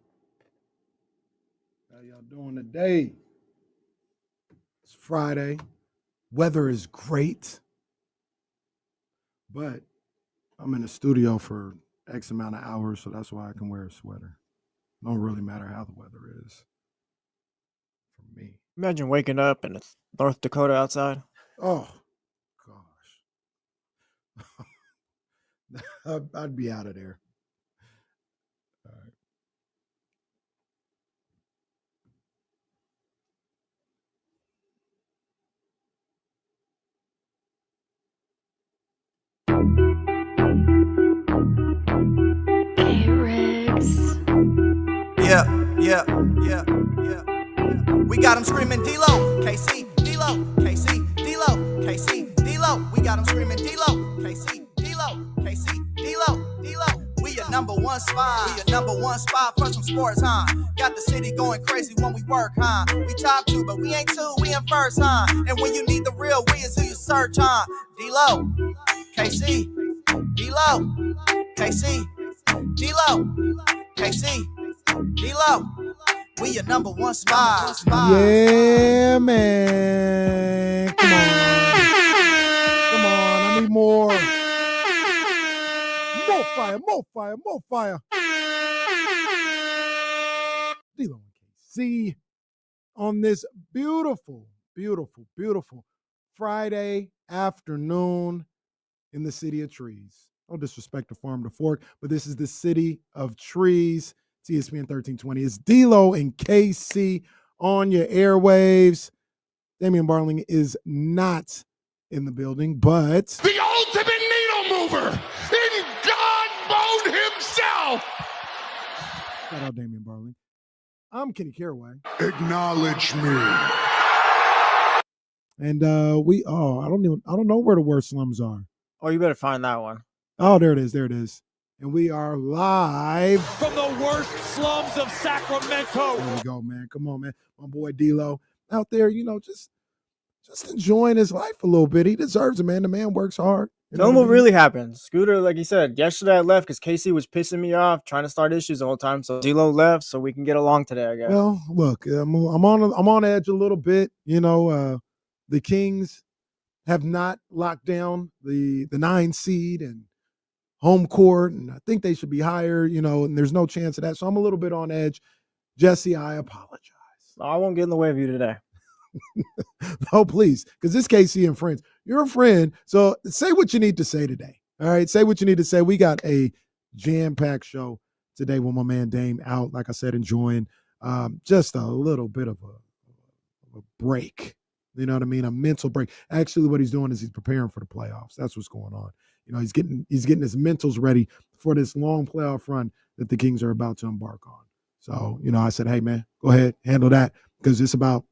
How y'all doing today? It's Friday. Weather is great. But I'm in the studio for X amount of hours, so that's why I can wear a sweater. Don't really matter how the weather is for me. Imagine waking up and it's North Dakota outside. Oh, gosh. I'd be out of there. All right. Hey, Riggs. Yeah. We got them screaming D-Lo, KC, D-Lo, KC, D-Lo, KC, D-Lo. We got them screaming D-Lo, KC, D-Lo, KC, D-Lo, D-Lo. We your number one spot. We your number one spot for some sports, huh? Got the city going crazy when we work, huh? We top two, but we ain't two, we in first, huh? And when you need the real, we is who you search, huh? D-Lo, KC, D-Lo, KC, D-Lo, KC, D-Lo. We your number one spot. Yeah, man. Come on. I need more. More fire. D-Lo and KC on this beautiful Friday afternoon in the city of trees. No disrespect to Farm to Fork, but this is the city of trees. It's ESPN 1320. It's D-Lo and KC on your airwaves. Damian Barling is not in the building, but the ultimate needle mover in God mode himself. Shout out Damian Barling. I'm Kenny Caraway. Acknowledge me. And I don't know where the worst slums are. Oh, you better find that one. Oh, there it is. There it is. And we are live From the worst slums of Sacramento. There we go, man. Come on, man. My boy D-Lo out there, just enjoying his life a little bit. He deserves it, man. The man works hard. Tell him what really happened. Scooter, like you said, yesterday I left because Casey was pissing me off, trying to start issues the whole time. So D-Lo left so we can get along today, I guess. Well, look, I'm on edge a little bit. The Kings have not locked down the 9 seed and home court, and I think they should be higher, and there's no chance of that. So I'm a little bit on edge. Jesse, I apologize. I won't get in the way of you today. No, please, because this KC and friends. You're a friend, so say what you need to say today. All right, say what you need to say. We got a jam-packed show today with my man Dame out, like I said, enjoying just a little bit of a break. You know what I mean? A mental break. Actually, what he's doing is he's preparing for the playoffs. That's what's going on. He's getting his mentals ready for this long playoff run that the Kings are about to embark on. So, I said, hey, man, go ahead, handle that, because it's about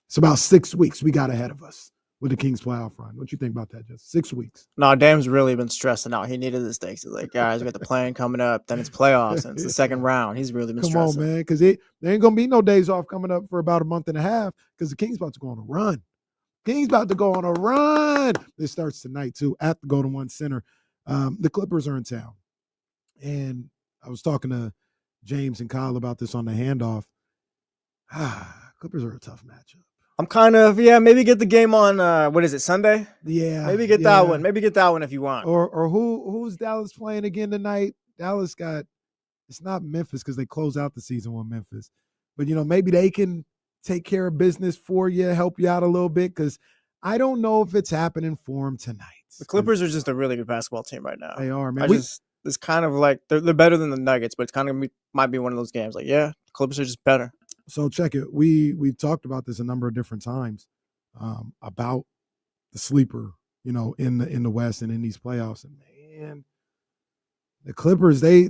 6 weeks we got ahead of us with the Kings playoff run. What you think about that, Jess? 6 weeks. No, Dame's really been stressing out. He needed this thing. He's like, guys, we got the play-in coming up, then it's playoffs, and it's the second round. He's really been stressing. Come on, man, because there ain't going to be no days off coming up for about a month and a half because the Kings about to go on a run. Kings about to go on a run. This starts tonight, too, at the Golden One Center. The Clippers are in town. And I was talking to James and Kyle about this on the handoff. Clippers are a tough matchup. I'm kind of, maybe get the game on, what is it, Sunday? Yeah. Maybe get that one. Maybe get that one if you want. Or who's Dallas playing again tonight? Dallas it's not Memphis because they close out the season with Memphis. But, maybe they can take care of business for you, help you out a little bit, because I don't know if it's happening for them tonight. The Clippers are just a really good basketball team right now. They are, man. It's kind of like they're better than the Nuggets, but it's kind of might be one of those games. Like, the Clippers are just better. So check it. We've talked about this a number of different times about the sleeper, in the West and in these playoffs. And man, the Clippers, they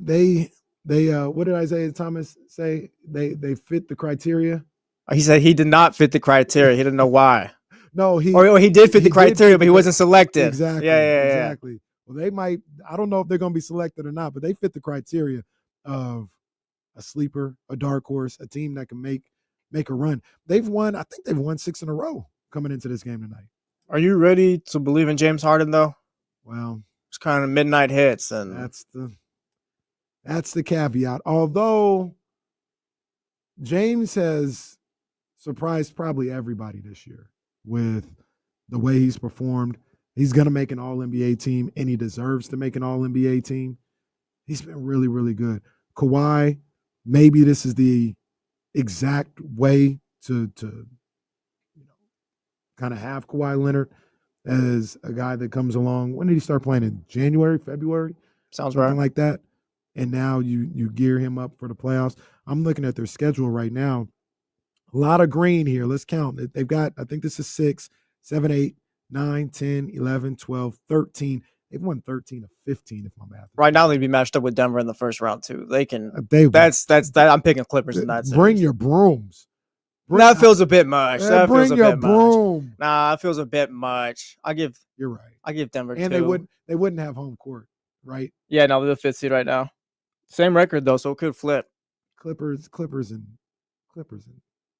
what did Isaiah Thomas say? They fit the criteria. He said he did not fit the criteria. He didn't know why. No, he did fit the criteria, but he wasn't selected. Exactly. Yeah. Exactly. Well, they might. I don't know if they're going to be selected or not, but they fit the criteria of a sleeper, a dark horse, a team that can make a run. I think they've won 6 in a row coming into this game tonight. Are you ready to believe in James Harden, though? Well, it's kind of midnight hits, and that's the caveat. Although James has surprised probably everybody this year with the way he's performed. He's going to make an All-NBA team, and he deserves to make an All-NBA team. He's been really, really good. Kawhi, maybe this is the exact way to kind of have Kawhi Leonard as a guy that comes along. When did he start playing? In January, February? Sounds Something right. like that. And now you gear him up for the playoffs. I'm looking at their schedule right now. A lot of green here. Let's count. They've got, I think this is 6, 7, 8, 9, 10, 11, 12, 13. They've won 13 of 15, if my math. Right now, they'd be matched up with Denver in the first round too. They can. That's I'm picking Clippers in that series. Bring your brooms. That feels a bit much. That feels a bit broom. much. Nah, that feels a bit much. You're right. I give Denver and 2. they wouldn't have home court, right? Yeah, no, they're the 5th seed right now. Same record though, so it could flip. Clippers, and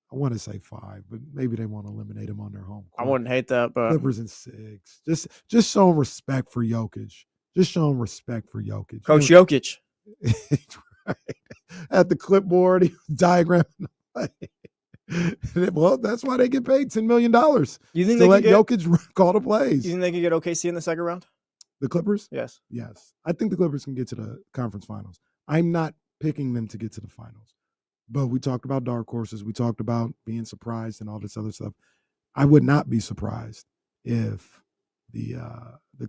I want to say 5, but maybe they want to eliminate them on their home court. I wouldn't hate that, but Clippers in 6. Just show them respect for Jokic. Just show them respect for Jokic. Coach Jokic. Right. At the clipboard, he was diagramming the play. Well, that's why they get paid $10 million. You think to they let can Jokic call the plays? You think they can get OKC in the second round? The Clippers? Yes. I think the Clippers can get to the conference finals. I'm not picking them to get to the finals. But we talked about dark horses. We talked about being surprised and all this other stuff. I would not be surprised if the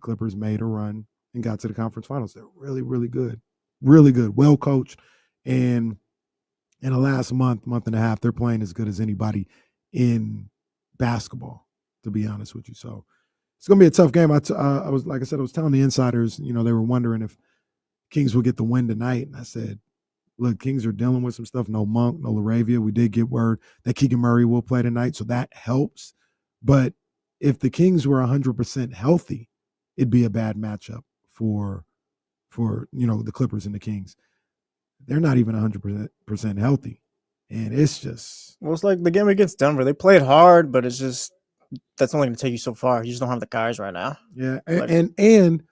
Clippers made a run and got to the conference finals. They're really, really good. Really good. Well coached. And in the last month and a half, they're playing as good as anybody in basketball, to be honest with you. So it's going to be a tough game. I was, like I said, I was telling the insiders, they were wondering if Kings would get the win tonight. And I said, look, Kings are dealing with some stuff. No Monk, no LaRavia. We did get word that Keegan Murray will play tonight, so that helps. But if the Kings were 100% healthy, it'd be a bad matchup for the Clippers and the Kings. They're not even 100% healthy, and it's just. Well, it's like the game against Denver. They played hard, but it's just that's only going to take you so far. You just don't have the guys right now. Yeah, and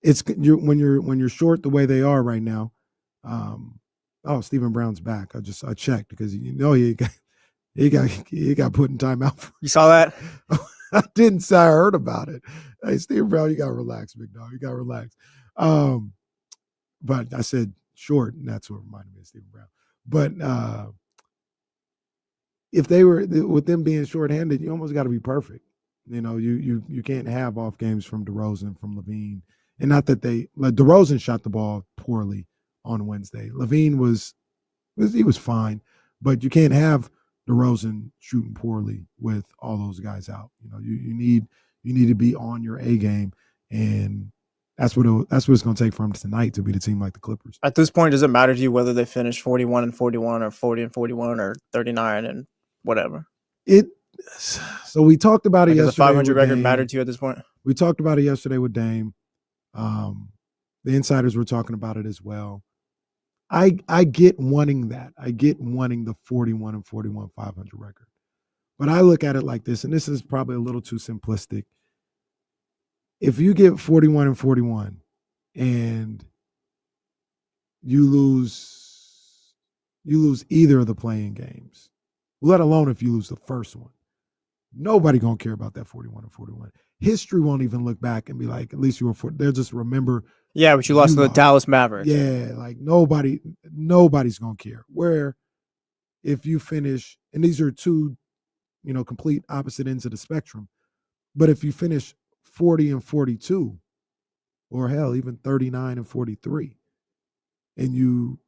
it's when you're short the way they are right now. Stephen Brown's back. I checked because he got put in timeout. You saw that? I didn't say I heard about it. Hey, Stephen Brown, you got to relax, big dog. You got to relax. But I said short, and that's what reminded me of Stephen Brown. But if they were with them being shorthanded, you almost got to be perfect. You can't have off games from DeRozan, from Levine, and not that DeRozan shot the ball poorly on Wednesday. Levine was fine, but you can't have DeRozan shooting poorly with all those guys out. You need to be on your A game, and that's what it's going to take for them tonight to beat a team like the Clippers. At this point, does it matter to you whether they finish 41-41 or 40-41 or 39 and whatever? So we talked about it yesterday. Does a 500 record matter to you at this point? We talked about it yesterday with Dame. The insiders were talking about it as well. I get wanting that. I get wanting the 41-41 500 record. But I look at it like this, and this is probably a little too simplistic. If you get 41-41 and you lose either of the playing games, let alone if you lose the first one, nobody gonna care about that 41-41. History won't even look back and be like, at least you were. They'll just remember. Yeah, but you lost to the Dallas Mavericks. Yeah, like nobody's gonna care. Where if you finish, and these are two, complete opposite ends of the spectrum, but if you finish 40-42, or hell, even 39-43, and you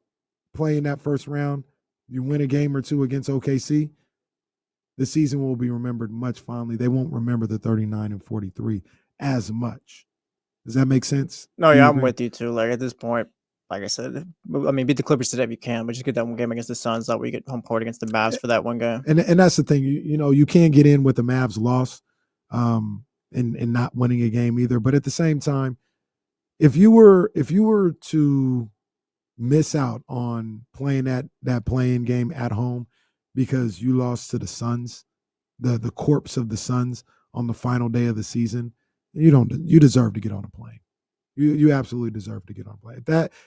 play in that first round, you win a game or two against OKC, the season will be remembered much fondly. They won't remember the 39-43 as much. Does that make sense? No, yeah, I'm with you too. Like at this point, like I said, beat the Clippers today if you can, but just get that one game against the Suns. That way you get home court against the Mavs for that one game. And that's the thing. You can't get in with the Mavs loss, and not winning a game either. But at the same time, if you were to miss out on playing that playing game at home because you lost to the Suns, the corpse of the Suns on the final day of the season, you deserve to get on a plane. You absolutely deserve to get on a plane.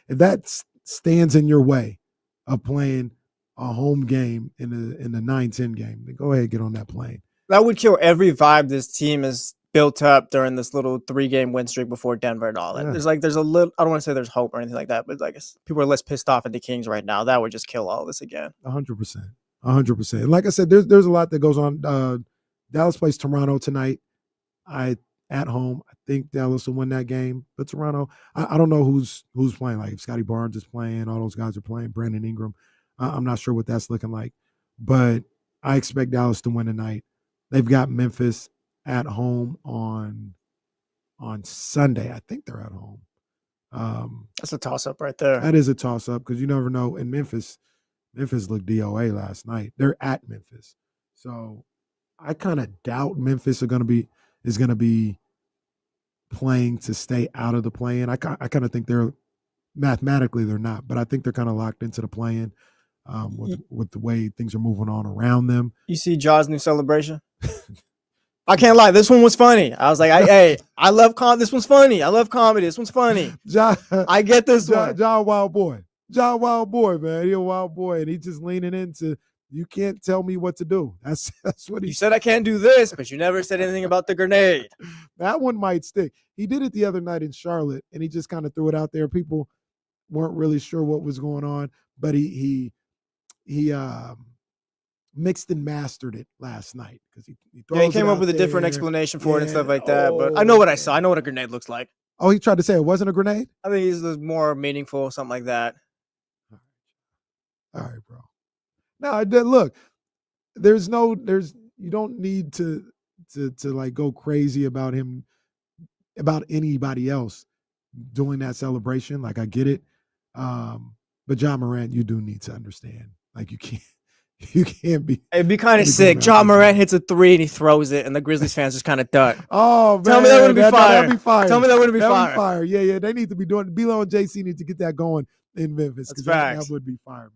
If that stands in your way of playing a home game in the 9-10 game, then go ahead, get on that plane. That would kill every vibe this team has built up during this little 3-game win streak before Denver and all that. Yeah. There's a little, I don't want to say there's hope or anything like that, but people are less pissed off at the Kings right now. That would just kill all this again. 100%. Like I said, there's a lot that goes on. Dallas plays Toronto tonight. At home, I think Dallas will win that game. But Toronto, I don't know who's playing. Like if Scotty Barnes is playing, all those guys are playing. Brandon Ingram, I'm not sure what that's looking like. But I expect Dallas to win tonight. They've got Memphis at home on Sunday. I think they're at home. That's a toss-up right there. That is a toss-up because you never know. In Memphis looked DOA last night. They're at Memphis. So I kind of doubt Memphis is going to be playing to stay out of the play-in. I kind of think they're mathematically they're not, but I think they're kind of locked into the play-in with the way things are moving on around them. You see Ja's new celebration? I can't lie. This one was funny. I was like, I love this one's funny. I love comedy. This one's funny. I get this one. John Wild Boy. John Wild Boy, man. He's a wild boy, and he's just leaning into you can't tell me what to do. That's what you said. I can't do this, but you never said anything about the grenade. That one might stick. He did it the other night in Charlotte, and he just kind of threw it out there. People weren't really sure what was going on, but he mixed and mastered it last night because he came up with a different explanation for it and stuff like that. But I know what I saw. I know what a grenade looks like. Oh, he tried to say it wasn't a grenade? I think he's more meaningful, something like that. All right, bro. No, I did look. There's you don't need to like go crazy about him about anybody else doing that celebration. Like I get it. But John Morant, you do need to understand. Like you can't be. It'd be kind of sick. John Morant hits a 3 and he throws it, and the Grizzlies fans just kind of duck. Oh man, tell me that wouldn't be fire. That'd be fire. Tell me that wouldn't be fire. Yeah, they need to be doing. Bilo and JC need to get that going in Memphis because that would be fire,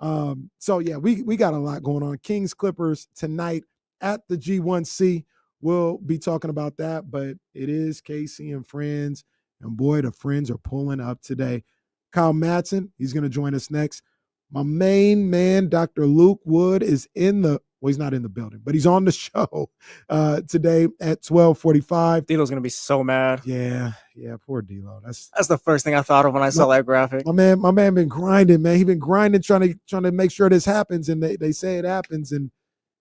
man. So yeah, we got a lot going on. Kings Clippers tonight at the G1C. We'll be talking about that, but it is KC and friends, and boy, the friends are pulling up today. Kyle Madson, he's going to join us next. My main man, Dr. Luke Wood, is he's not in the building, but he's on the show today at 12:45. D'Lo's going to be so mad. Yeah, poor D'Lo. That's the first thing I thought of when I saw that graphic. My man been grinding, man. He been grinding, trying to make sure this happens, and they say it happens, and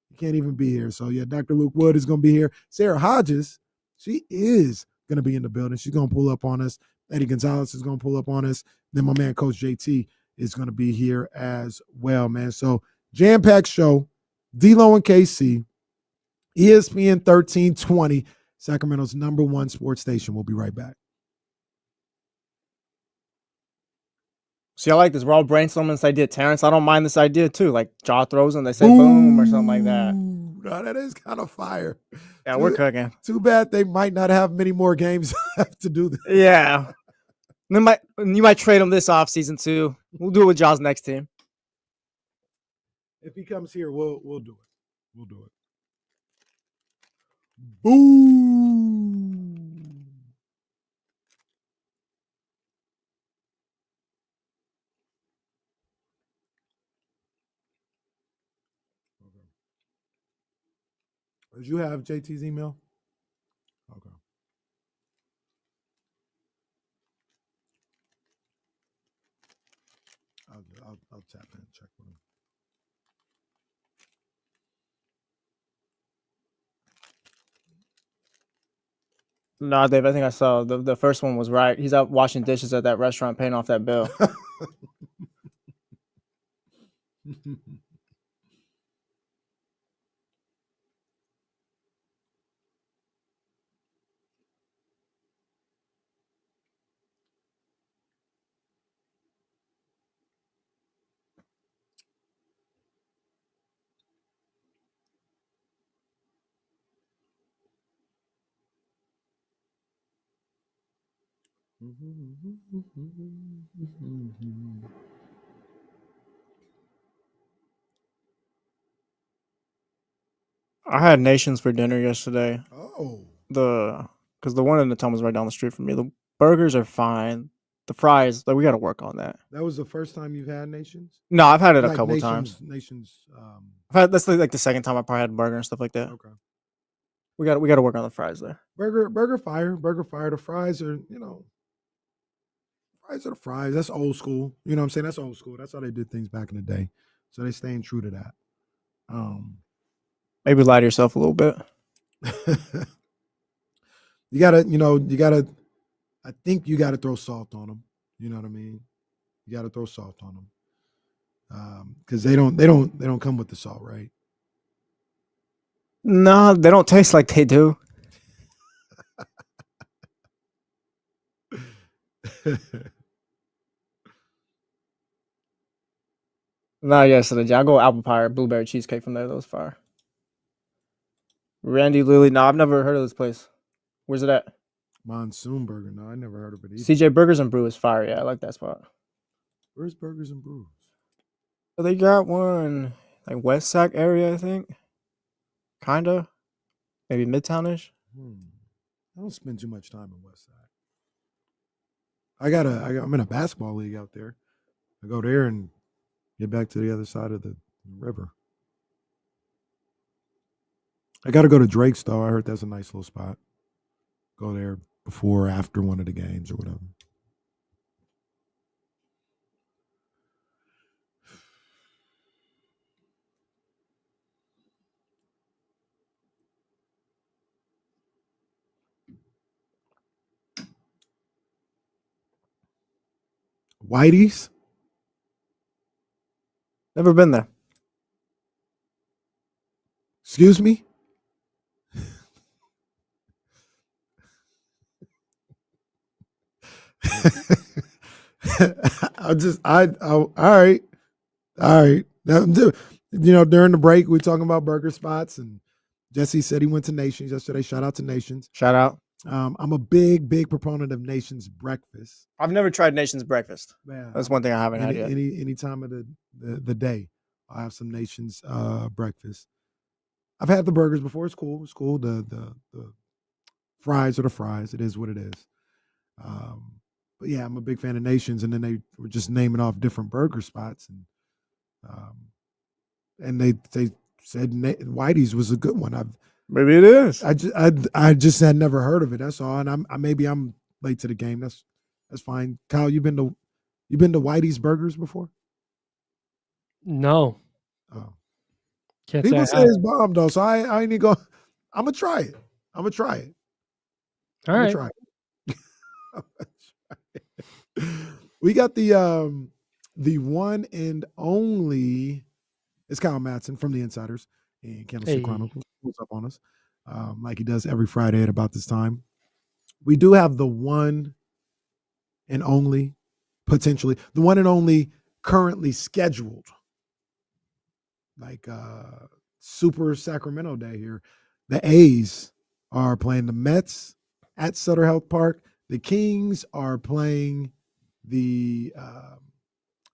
he can't even be here. So yeah, Dr. Luke Wood is going to be here. Sara Hodges, she is going to be in the building. She's going to pull up on us. Eddie Gonzalez is going to pull up on us. Then my man, Coach JT, is going to be here as well, man. So jam-packed show, D'Lo and KC, ESPN 1320, Sacramento's #1 sports station. We'll be right back. See, I like this. We're all brainstorming this idea. Terrence, I don't mind this idea too. Like jaw throws and they say boom or something like that. No, that is kind of fire. Yeah, we're cooking. Too bad they might not have many more games left to do this. Yeah. You might trade him this offseason too. We'll do it with Jaw's next team. If he comes here, we'll do it. We'll do it. Boom. Okay. Did you have JT's email? Okay. I'll tap in and check with him. No, Dave, I think I saw the first one was right. He's out washing dishes at that restaurant, paying off that bill. I had Nations for dinner yesterday. Oh. Because the one in the town was right down the street from me. The burgers are fine. The fries, like we got to work on that. That was the first time you've had Nations? No, I've had it like a couple times. Nations. That's like the second time I probably had a burger and stuff like that. Okay. We got to work on the fries there. Burger fire. The fries are, fries are the fries. That's old school. You know what I'm saying? That's old school. That's how they did things back in the day. So they staying true to that. Maybe lie to yourself a little bit. you gotta, I think you gotta throw salt on them. You know what I mean? You gotta throw salt on them. Because they don't come with the salt, right? No, they don't taste like they do. Not yesterday. I'll go apple pie or blueberry cheesecake from there. That was fire. Randy Lilly. No, I've never heard of this place. Where's it at? Monsoon Burger. No, I never heard of it either. CJ Burgers and Brew is fire. Yeah, I like that spot. Where's Burgers and Brews? So they got one like West Sac area, I think. Kinda. Maybe Midtownish. I don't spend too much time in West Side. I'm in a basketball league out there. I go there and get back to the other side of the river. I got to go to Drake's though. I heard that's a nice little spot. Go there before or after one of the games or whatever. Whitey's? Never been there. Excuse me? All right. Now, during the break, we talking about burger spots, and Jesse said he went to Nations yesterday. Shout out to Nations. Shout out. I'm a big proponent of Nations breakfast. I've never tried Nation's breakfast. Yeah, That's one thing I haven't had yet. Any time of the day, I have some Nations breakfast. I've had the burgers before. It's cool. It's cool. The fries are the fries. It is what it is. But yeah, I'm a big fan of Nations, and then they were just naming off different burger spots, and they said Whitey's was a good one. Maybe it is. I just had never heard of it. That's all. And maybe I'm late to the game. That's fine. Kyle, you been to Whitey's Burgers before? No. Oh. People say it's bomb though, so I ain't go. I'm gonna try it. All right. Try it. We got the one and only. It's Kyle Madson from the Insiders and Candlestick Chronicles. What's up on us? Like he does every Friday at about this time. We do have the one and only, potentially, the one and only currently scheduled, like Super Sacramento Day here. The A's are playing the Mets at Sutter Health Park. The Kings are playing the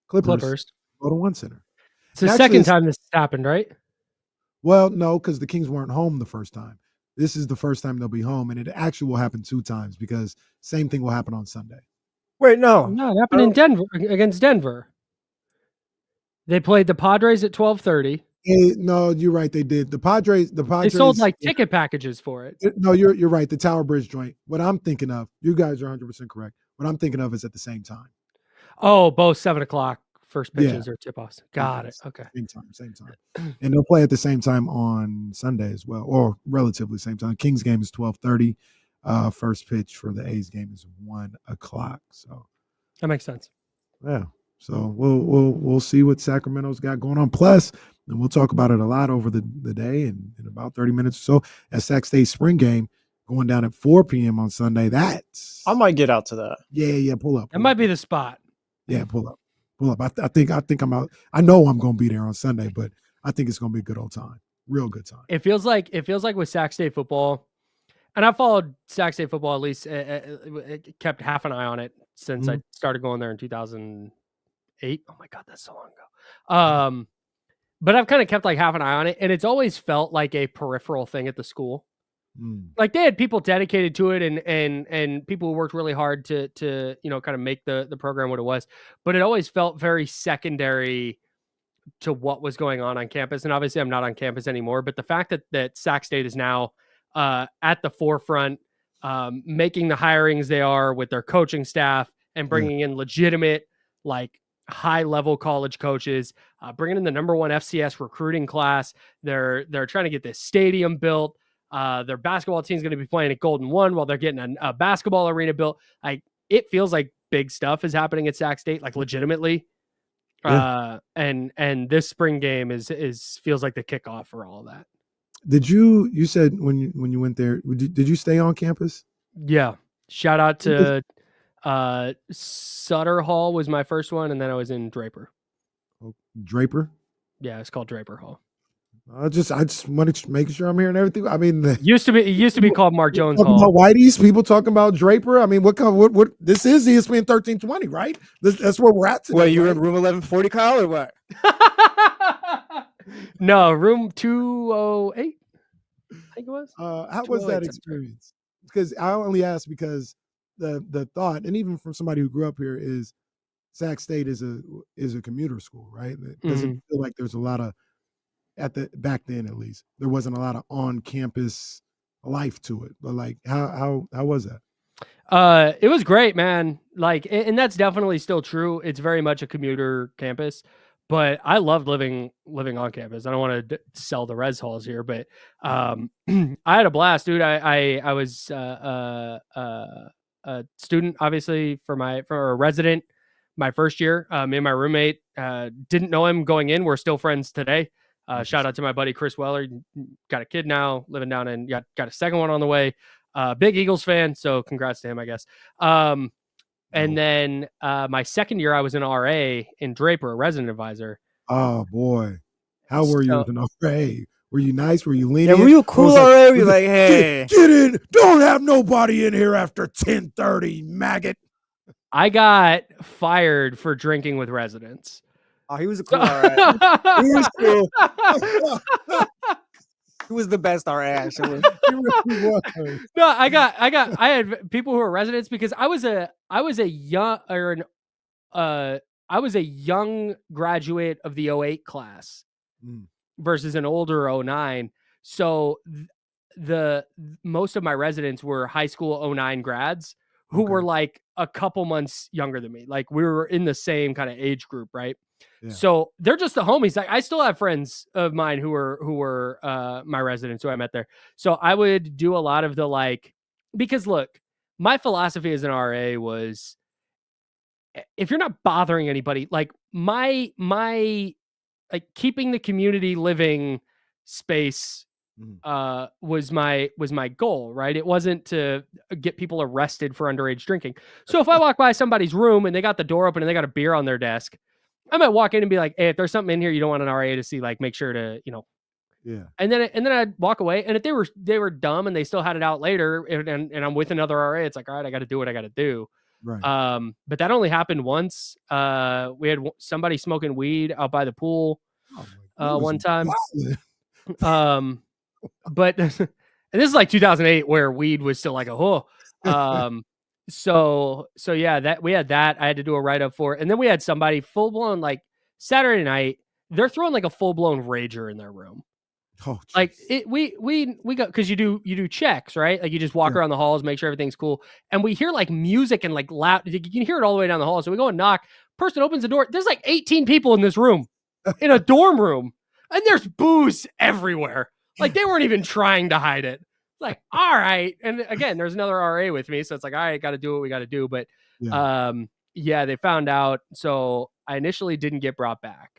Clippers. Motor One Center. It's the second time this happened, right? Well, no, because the Kings weren't home the first time. This is the first time they'll be home, and it actually will happen 2 times because same thing will happen on Sunday. Wait, no. No, it happened in Denver against Denver. They played the Padres at 12:30. No, you're right. They did. The Padres. They sold like ticket packages for it. No, you're right. The Tower Bridge joint. What I'm thinking of, you guys are 100% correct. What I'm thinking of is at the same time. Oh, both 7:00 first pitches or tip-offs. Got it. Okay. Same time. And they'll play at the same time on Sunday as well, or relatively same time. Kings game is 12:30. First pitch for the A's game is 1:00. So that makes sense. Yeah. So we'll see what Sacramento's got going on. Plus, and we'll talk about it a lot over the day and in about 30 minutes or so. At Sac State spring game going down at 4 p.m. on Sunday. I might get out to that. Yeah. Pull up. That might be the spot. Yeah, pull up. I think I'm out. I know I'm going to be there on Sunday, but I think it's going to be a good old time. Real good time. It feels like with Sac State football, and I followed Sac State football at least. Kept half an eye on it since I started going there in 2008. Oh my God, that's so long ago. But I've kind of kept like half an eye on it, and it's always felt like a peripheral thing at the school. Like they had people dedicated to it and people who worked really hard to kind of make the program what it was, but it always felt very secondary to what was going on campus. And obviously I'm not on campus anymore, but the fact that Sac State is now at the forefront, making the hirings they are with their coaching staff and bringing in legitimate, like high level college coaches, bringing in the #1 FCS recruiting class. They're trying to get this stadium built. Their basketball team is going to be playing at Golden One while they're getting a basketball arena built. Like it feels like big stuff is happening at Sac State, like legitimately. Yeah. And this spring game feels like the kickoff for all of that. Did you said when you went there, did you stay on campus? Yeah. Shout out to Sutter Hall was my first one, and then I was in Draper. Oh, Draper? Yeah, it's called Draper Hall. I just wanted to make sure I'm hearing everything. I mean, it used to be called Mark Jones Hall. About Whitey's, people talking about Draper. I mean, what this is ESPN 1320, right? That's where we're at today. Well, you were in room 1140, Kyle, or what? No, room 208. I think it was. How was that experience? Because I only asked because the thought, and even from somebody who grew up here, is Sac State is a commuter school, right? It doesn't feel like there's a lot of back then, at least, there wasn't a lot of on-campus life to it. But like, how was that? It was great, man. Like, and that's definitely still true. It's very much a commuter campus, but I loved living on campus. I don't want to sell the res halls here, but I had a blast, dude. I was a student, obviously, for a resident my first year. Me and my roommate didn't know him going in. We're still friends today. Shout out to my buddy Chris Weller. Got a kid now, living down in. Got a second one on the way. Big Eagles fan, so congrats to him, I guess. And then my second year, I was an RA in Draper, a resident advisor. Oh boy, how were you as an RA? Were you nice? Were you lenient? Yeah, were you cool RA? Were you like, hey, get in! Don't have nobody in here after 10:30, maggot. I got fired for drinking with residents. Oh, he was a cool RA. He was cool. He was the best RA, actually. No, I had people who were residents because I was a young graduate of the 08 class versus an older 09. So the most of my residents were high school 09 grads who were like a couple months younger than me. Like we were in the same kind of age group, right? Yeah. So they're just the homies. Like I still have friends of mine who were my residents who I met there. So I would do a lot of the like, because look, my philosophy as an RA was, if you're not bothering anybody, like my like keeping the community living space was my goal, right? It wasn't to get people arrested for underage drinking. So if I walk by somebody's room and they got the door open and they got a beer on their desk, I might walk in and be like, hey, if there's something in here you don't want an RA to see, like make sure to, yeah. And then I'd walk away. And if they were dumb and they still had it out later and I'm with another RA, it's like, all right, I got to do what I got to do. Right. But that only happened once. We had somebody smoking weed out by the pool one time. But and this is like 2008 where weed was still like so yeah, that we had that I had to do a write-up for. And then we had somebody full-blown, like Saturday night, they're throwing like a full-blown rager in their room. Oh, like we got, because you do checks, right? Like you just walk around the halls, make sure everything's cool. And we hear like music and like loud, you can hear it all the way down the hall. So we go and knock, person opens the door. There's like 18 people in this room, in a dorm room. And there's booze everywhere. Like they weren't even trying to hide it. Like, all right. And again, there's another RA with me. So it's like, all right, got to do what we got to do. But they found out. So I initially didn't get brought back.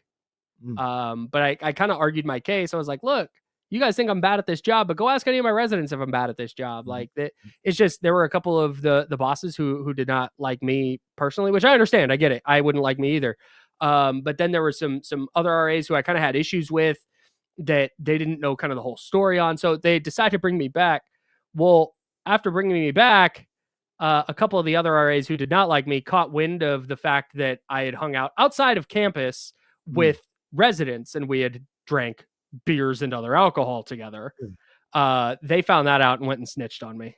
But I kind of argued my case. I was like, look, you guys think I'm bad at this job, but go ask any of my residents if I'm bad at this job. Like that, it's just, there were a couple of the bosses who did not like me personally, which I understand. I get it. I wouldn't like me either. But then there were some other RAs who I kind of had issues with that they didn't know kind of the whole story on. So they decided to bring me back. Well, after bringing me back, a couple of the other RAs who did not like me caught wind of the fact that I had hung out outside of campus with residents and we had drank beers and other alcohol together. They found that out and went and snitched on me.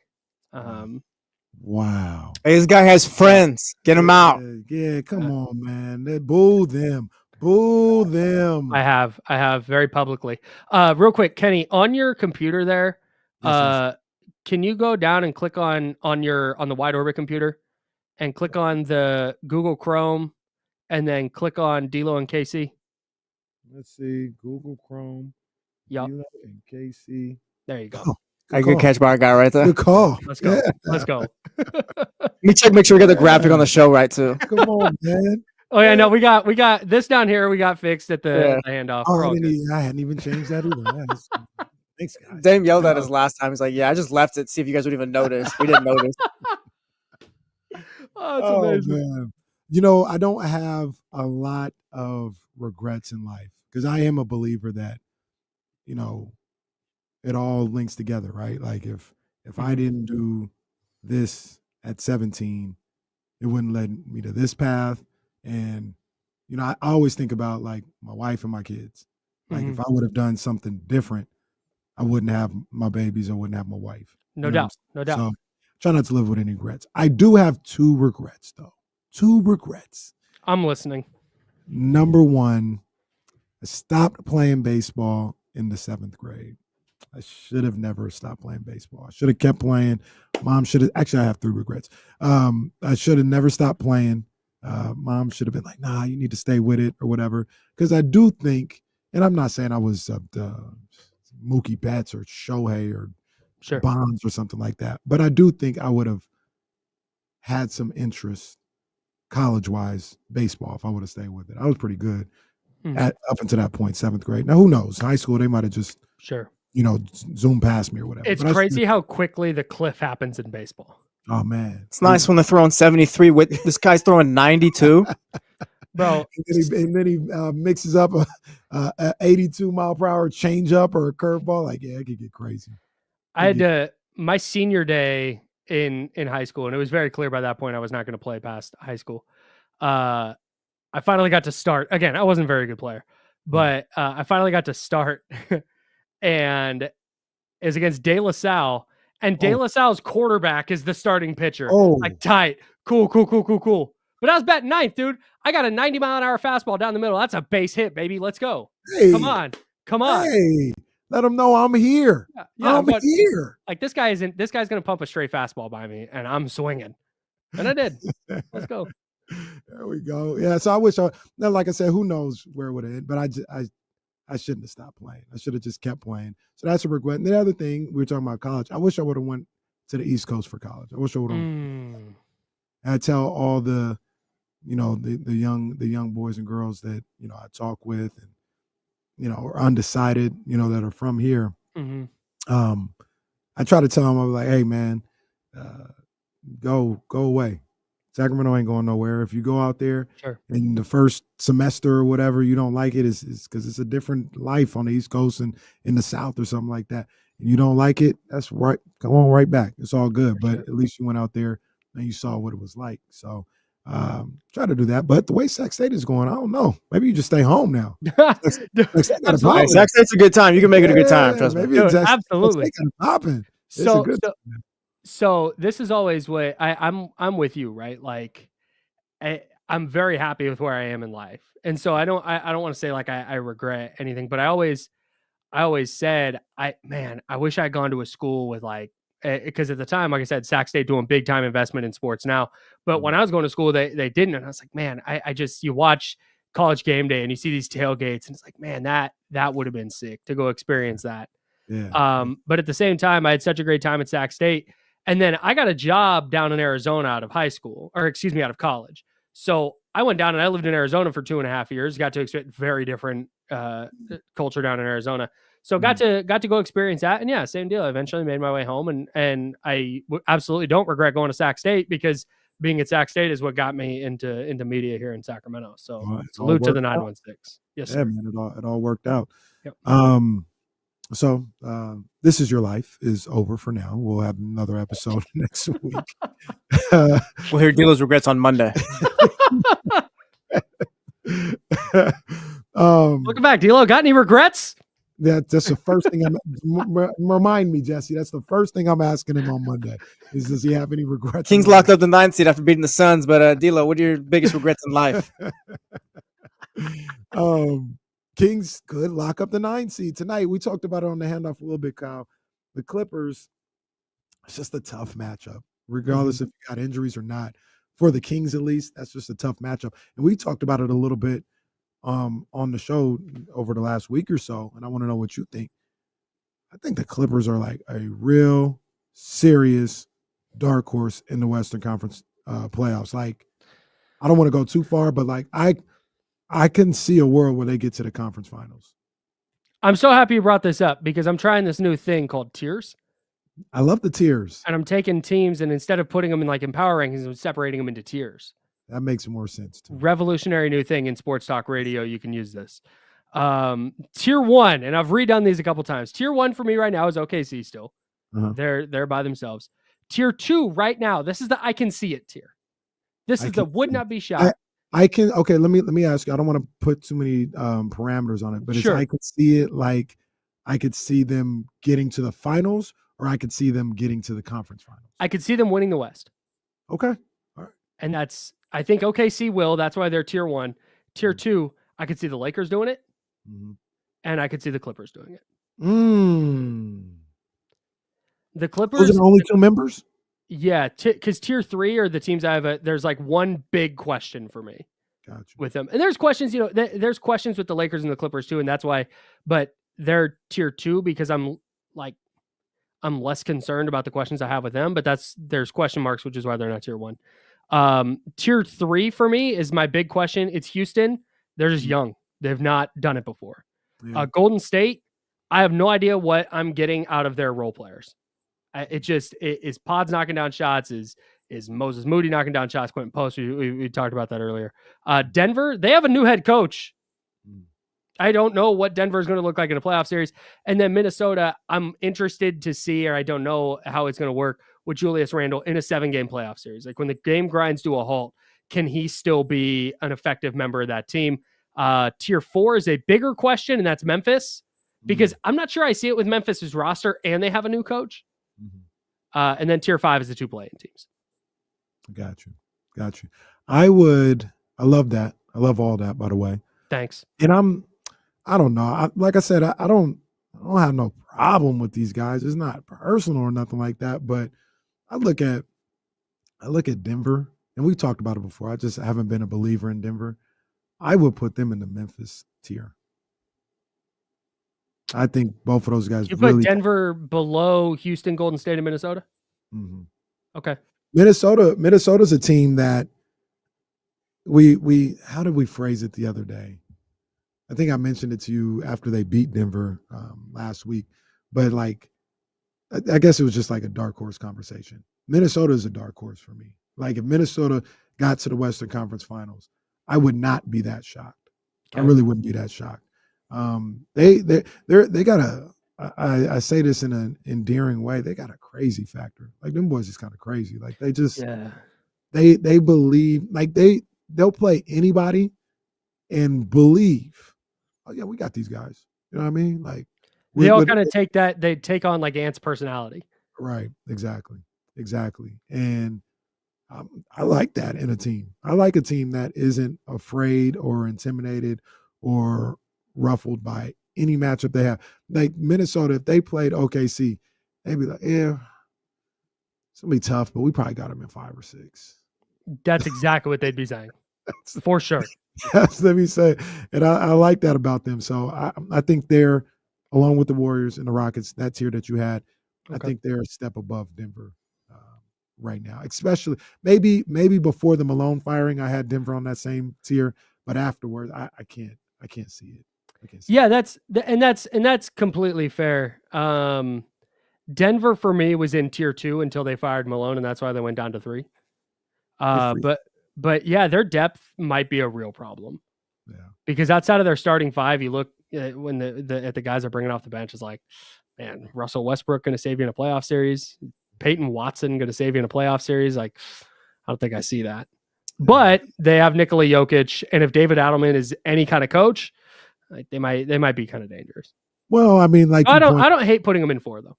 Wow. Hey, this guy has friends. Get him out. Yeah, come on, man. Boo them. Boo them. I have very publicly. Real quick, Kenny, on your computer there, can you go down and click on the wide orbit computer and click on the Google Chrome and then click on D'Lo and KC? Let's see. Google Chrome. Yep. D'Lo and KC. There you go. Oh, good catch by our guy right there. Good call. Let's go. Yeah. Let's go. Let me check, make sure we get the graphic on the show right too. Come on, man. Oh yeah, no, we got this down here. We got fixed at the handoff. Oh, I hadn't even changed that either. Thanks, guys. Dame yelled at us last time. He's like, "Yeah, I just left it. See if you guys would even notice." We didn't notice. Oh, that's amazing. Man. I don't have a lot of regrets in life because I am a believer that, it all links together, right? Like if I didn't do this at 17, it wouldn't lead me to this path. And, I always think about like my wife and my kids. Like if I would have done something different, I wouldn't have my babies or wouldn't have my wife. No doubt. So try not to live with any regrets. I do have 2 regrets though. 2 regrets. I'm listening. Number 1, I stopped playing baseball in the 7th grade. I should have never stopped playing baseball. I should have kept playing. Mom should have, actually I have 3 regrets. I should have never stopped playing. Mom should have been like, nah, you need to stay with it or whatever. Because I do think, and I'm not saying I was Mookie Betts or Shohei or Bonds or something like that, but I do think I would have had some interest college-wise baseball if I would have stayed with it. I was pretty good Mhm. up until that point, 7th grade. Now, who knows? High school, they might have just, Sure. zoom past me or whatever. It's But I crazy still- how quickly the cliff happens in baseball. Oh, man. It's nice when they're throwing 73 with this guy's throwing 92. Bro, And then he mixes up a 82 mile per hour changeup or a curveball. Like, yeah, it could get crazy. I had my senior day in high school, and it was very clear by that point I was not going to play past high school. I finally got to start. Again, I wasn't a very good player, but I finally got to start, and it was against De La Salle, and De La Salle's quarterback is the starting pitcher. Oh. Like, tight, cool. But I was batting ninth, dude. I got a 90-mile-an-hour fastball down the middle. That's a base hit, baby. Let's go. Hey, Come on. Hey, let them know I'm here. Yeah, I'm but, here. Like, this guy's going to pump a straight fastball by me, and I'm swinging. And I did. Let's go. There we go. Yeah, so I wish like I said, who knows where it would have ended, but I shouldn't have stopped playing. I should have just kept playing. So that's a regret. And the other thing, we were talking about college. I wish I would have went to the East Coast for college. I wish I would have. I tell all the, the young boys and girls that, I talk with and, are undecided, that are from here. Mm-hmm. I try to tell them, I'm like, hey man, go away. Sacramento ain't going nowhere. If you go out there in the first semester or whatever, you don't like it, is because it's a different life on the East Coast and in the South or something like that. And you don't like it, that's right. Come on right back. It's all good. But at least you went out there and you saw what it was like. So try to do that. But the way Sac State is going, I don't know. Maybe you just stay home now. Sac State's a good time. You can make it a good time. Trust me. Dude, absolutely. So this is always what I'm with you, right? Like I'm very happy with where I am in life. And so I don't want to say like I regret anything, but I always said, I wish I had gone to a school with like, because at the time, like I said, Sac State doing big time investment in sports now. But when I was going to school, they didn't. And I was like, man, you watch College Game Day and you see these tailgates and it's like, man, that would have been sick to go experience that. Yeah. But at the same time, I had such a great time at Sac State. And then I got a job down in Arizona out of college. So I went down and I lived in Arizona for 2.5 years, got to experience very different culture down in Arizona. So got to go experience that. And yeah, same deal. I eventually made my way home and I absolutely don't regret going to Sac State because being at Sac State is what got me into media here in Sacramento. So salute to the 916. Yes, sir. Yeah, man, it all worked out. Yep. So This Is Your Life is over for now. We'll have another episode next week. We'll hear D'Lo's regrets on Monday. Welcome back, D'Lo. Got any regrets? That's the first thing remind me, Jesse. That's the first thing I'm asking him on Monday. Does he have any regrets? Kings locked up the 9th seed after beating the Suns, but D'Lo, what are your biggest regrets in life? Kings could lock up the 9 seed tonight. We talked about it on the handoff a little bit, Kyle. The Clippers, it's just a tough matchup, regardless if you got injuries or not. For the Kings, at least, that's just a tough matchup. And we talked about it a little bit on the show over the last week or so, and I want to know what you think. I think the Clippers are like a real serious dark horse in the Western Conference playoffs. Like, I don't want to go too far, but like I can see a world where they get to the conference finals. I'm so happy you brought this up because I'm trying this new thing called tiers. I love the tiers. And I'm taking teams and instead of putting them in like in power rankings, I'm separating them into tiers. That makes more sense too. Revolutionary new thing in sports talk radio. You can use this. Tier 1, and I've redone these a couple times. Tier 1 for me right now is OKC still. They're by themselves. Tier 2 right now, this is the I can see it tier. This is the would not be shocked. I can, okay, let me ask you. I don't want to put too many parameters on it, but sure. I could see it like I could see them getting to the finals, or I could see them getting to the conference finals. I could see them winning the West. Okay. All right. And I think OKC will. That's why they're tier 1. Tier 2, I could see the Lakers doing it. And I could see the Clippers doing it. The Clippers. Those are the only 2 members? Yeah, because tier 3 are the teams I have. There's like one big question for me with them. And there's questions, there's questions with the Lakers and the Clippers too. And that's why, but they're tier 2 because I'm less concerned about the questions I have with them, but there's question marks, which is why they're not tier 1. Tier 3 for me is my big question. It's Houston. They're just young. They've not done it before. Yeah. Golden State, I have no idea what I'm getting out of their role players. Is Pods knocking down shots? Is Moses Moody knocking down shots? Quentin Post, we talked about that earlier. Denver, they have a new head coach. I don't know what Denver is going to look like in a playoff series. And then Minnesota, I'm interested to see, or I don't know how it's going to work with Julius Randle in a 7-game playoff series. Like when the game grinds to a halt, can he still be an effective member of that team? Tier 4 is a bigger question, and that's Memphis, because I'm not sure I see it with Memphis's roster and they have a new coach. And then tier 5 is the 2 play-in teams. Got you. I love that. I love all that, by the way. Thanks. And I don't know. Like I said, I don't have no problem with these guys. It's not personal or nothing like that. But I look at Denver, and we've talked about it before. I just haven't been a believer in Denver. I would put them in the Memphis tier. I think both of those guys. You put Denver below Houston, Golden State, and Minnesota? Mm-hmm. Okay. Minnesota's a team that we how did we phrase it the other day? I think I mentioned it to you after they beat Denver last week, but like, I guess it was just like a dark horse conversation. Minnesota is a dark horse for me. Like if Minnesota got to the Western Conference Finals, I would not be that shocked. Okay. I really wouldn't be that shocked. They got I say this in an endearing way. They got a crazy factor. Like them boys is kind of crazy. Like they just, they believe, like they'll play anybody and believe, oh yeah, we got these guys. You know what I mean? Like they all kind of take that. They take on like Ant's personality. Right. Exactly. And I like that in a team. I like a team that isn't afraid or intimidated or ruffled by any matchup they have. Like Minnesota, if they played OKC, they'd be like, yeah, it's going to be tough, but we probably got them in 5 or 6. That's exactly what they'd be saying. For sure. Yes, let me say. And I like that about them. So I think they're, along with the Warriors and the Rockets, that tier that you had, I think they're a step above Denver right now. Especially, maybe before the Malone firing, I had Denver on that same tier, but afterwards, I can't see it. Yeah, that's completely fair. Denver for me was in tier 2 until they fired Malone, and that's why they went down to 3. But yeah, their depth might be a real problem. Yeah, because outside of their starting 5, you look when the guys are bringing off the bench, is like, man, Russell Westbrook going to save you in a playoff series. Peyton Watson going to save you in a playoff series. Like, I don't think I see that. But they have Nikola Jokic, and if David Adelman is any kind of coach, like they might be kind of dangerous. Well, I mean, like I don't hate putting them in 4 though.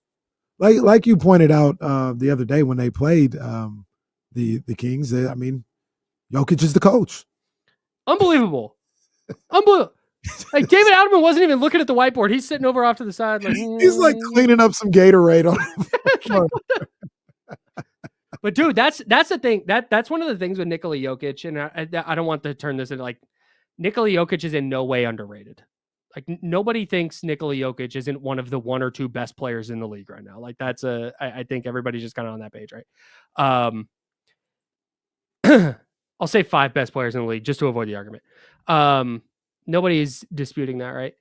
Like you pointed out the other day when they played the Kings. I mean, Jokic is the coach. Unbelievable. Like David Adelman wasn't even looking at the whiteboard. He's sitting over off to the side. Like, he's like cleaning up some Gatorade on. But dude, that's the thing. That's one of the things with Nikola Jokic, and I don't want to turn this into like Nikola Jokic is in no way underrated. Like nobody thinks Nikola Jokic isn't one of the 1 or 2 best players in the league right now. Like I think everybody's just kind of on that page, right? I'll say 5 best players in the league just to avoid the argument. Nobody's disputing that, right?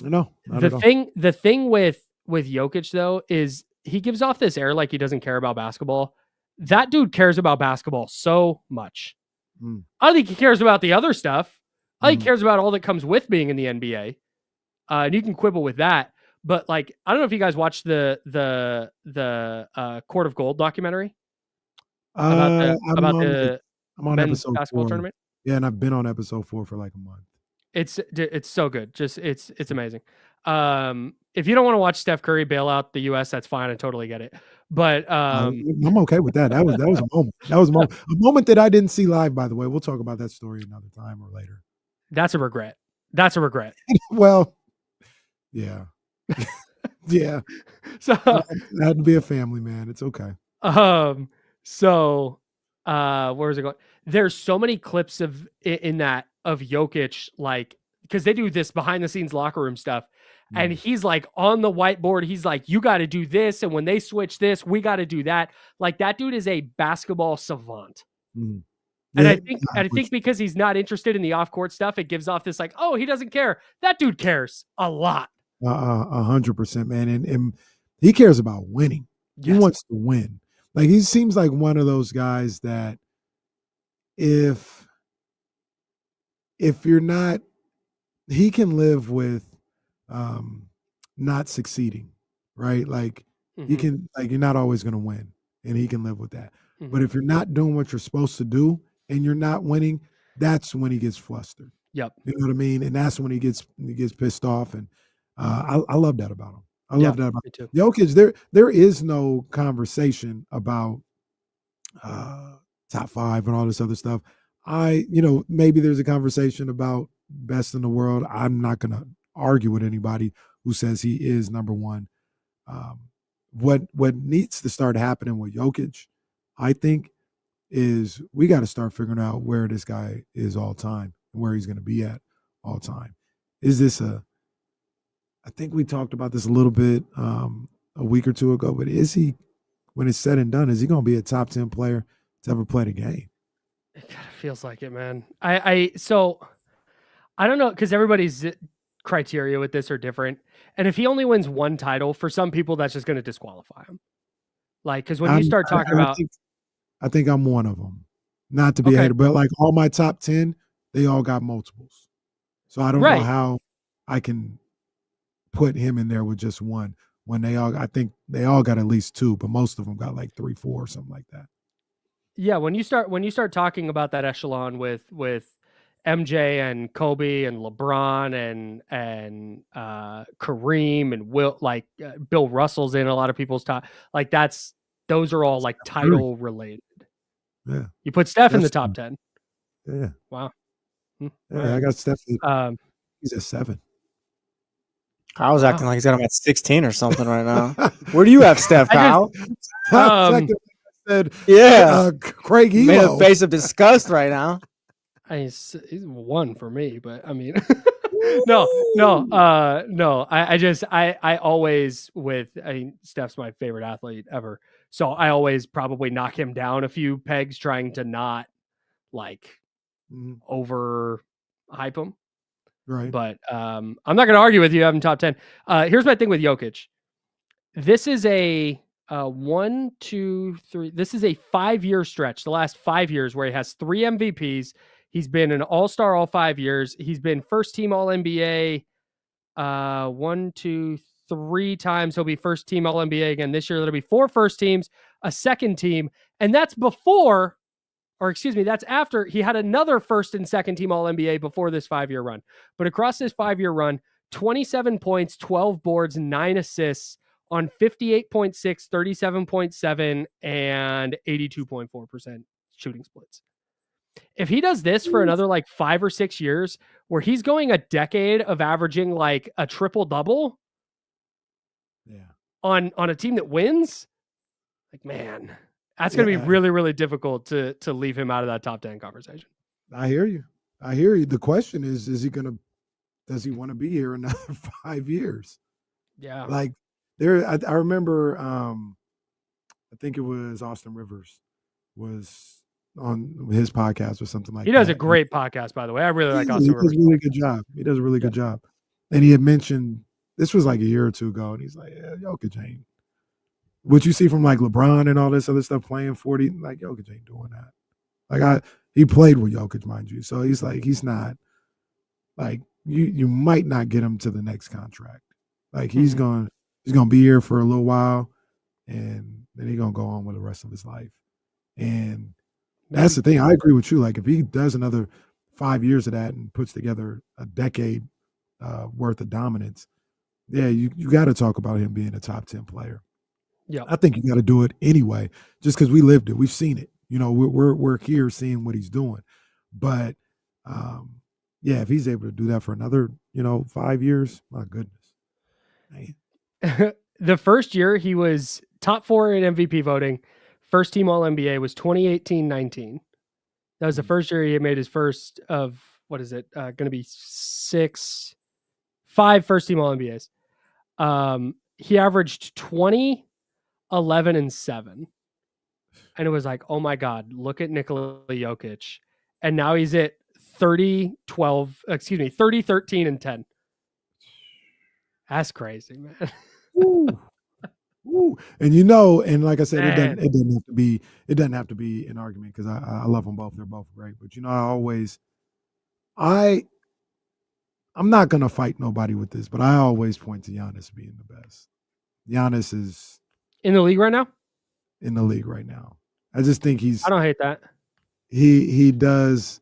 No. The thing with Jokic though is he gives off this air like he doesn't care about basketball. That dude cares about basketball so much. I don't think he cares about the other stuff. I think he cares about all that comes with being in the NBA. And you can quibble with that, but like I don't know if you guys watched the Court of Gold documentary about the I'm on men's episode basketball 4. tournament. Yeah, and I've been on episode 4 for like a month. It's so good. Just it's amazing. If you don't want to watch Steph Curry bail out the US, that's fine. I totally get it. But I'm okay with that. That was a moment. That was a moment that I didn't see live, by the way. We'll talk about that story another time or later. That's a regret. Well, yeah. Yeah. So I had to be a family man. It's okay. So where is it going? There's so many clips of Jokic, like, because they do this behind the scenes locker room stuff. And he's like on the whiteboard. He's like, you got to do this. And when they switch this, we got to do that. Like that dude is a basketball savant. And Yeah, I think because he's not interested in the off court stuff, it gives off this like, oh, he doesn't care. That dude cares a lot. 100%, man. And he cares about winning. He Yes. wants to win. Like, he seems like one of those guys that if you're not, he can live with not succeeding, right? Like, he can, like, you're not always going to win, and he can live with that. But if you're not doing what you're supposed to do and you're not winning, that's when he gets flustered. Yep. You know what I mean? And that's when he gets pissed off. And I love that about him. I love that about him. Jokic. There is no conversation about top 5 and all this other stuff. Maybe there's a conversation about best in the world. I'm not going to argue with anybody who says he is number 1. What needs to start happening with Jokic, I think, is we got to start figuring out where this guy is all time and where he's going to be at all time. Is this I think we talked about this a little bit a week or two ago, but is he, when it's said and done, is he going to be a top 10 player to ever play the game? It kind of feels like it, man. So I don't know, because everybody's criteria with this are different. And if he only wins 1 title, for some people, that's just going to disqualify him. Like, because when you start talking about, I think I'm one of them. Not to be a hater, but like all my top 10, they all got multiples. So I don't know how I can put him in there with just 1 when I think they all got at least 2, but most of them got like 3, 4, or something like that. Yeah, when you start talking about that echelon with MJ and Kobe and LeBron and Kareem and Bill Russell's in a lot of people's top, like those are all like title related. Yeah. You put Steph in the top 10. Yeah. Wow. Yeah, I got Steph. He's at 7. Kyle's acting like he's got him at 16 or something right now. Where do you have Steph, Kyle? Craig Elo made a face of disgust right now. He's 1 for me, but I mean, no. I always Steph's my favorite athlete ever. So I always probably knock him down a few pegs trying to not over hype him. Right. But I'm not going to argue with you having top 10. Here's my thing with Jokic. This is a 1, 2, 3. This is a 5-year stretch. The last 5 years where he has 3 MVPs. He's been an all-star all 5 years. He's been first team All-NBA 1, 2, 3 times. He'll be first team All-NBA again this year. There'll be 4 first teams, a second team. And that's that's after he had another first and second team All-NBA before this 5-year run. But across this 5-year run, 27 points, 12 boards, 9 assists on 58.6, 37.7, and 82.4% shooting splits. If he does this for another 5 or 6 years, where he's going a decade of averaging like a triple double, on a team that wins, man, that's going to be really, really difficult to leave him out of that top 10 conversation. I hear you. The question is does he want to be here another 5 years? Yeah. I remember, I think it was Austin Rivers was on his podcast or something like that. He does a great podcast, by the way. I really like Austin Rivers. He does a really good job. He does a really good job. And he had mentioned, this was like a year or 2 ago, and he's like, Jokic ain't. What you see from LeBron and all this other stuff playing 40, Jokic ain't doing that. He played with Jokic, mind you. So he's not, you might not get him to the next contract. He's going to be here for a little while, and then he's going to go on with the rest of his life. And that's the thing. I agree with you. If he does another 5 years of that and puts together a decade worth of dominance, you got to talk about him being a top 10 player. Yeah, I think you got to do it anyway, just because we lived it. We've seen it. We're here seeing what he's doing. But if he's able to do that for another 5 years, my goodness. Man. The first year he was top 4 in MVP voting. First team All-NBA was 2018-19. That was the first year he had made his first of, going to be 5 first team All-NBAs. He averaged 20, 11, and 7. and it was like, oh my God, look at Nikola Jokic. And now he's at 30, 13 and 10. That's crazy, man. Ooh. Ooh. And and like I said, Man. it doesn't have to be an argument because I love them both. They're both great. But I'm not gonna fight nobody with this, but I always point to Giannis being the best. Giannis is in the league right now. In the league right now. I just think I don't hate that. He does.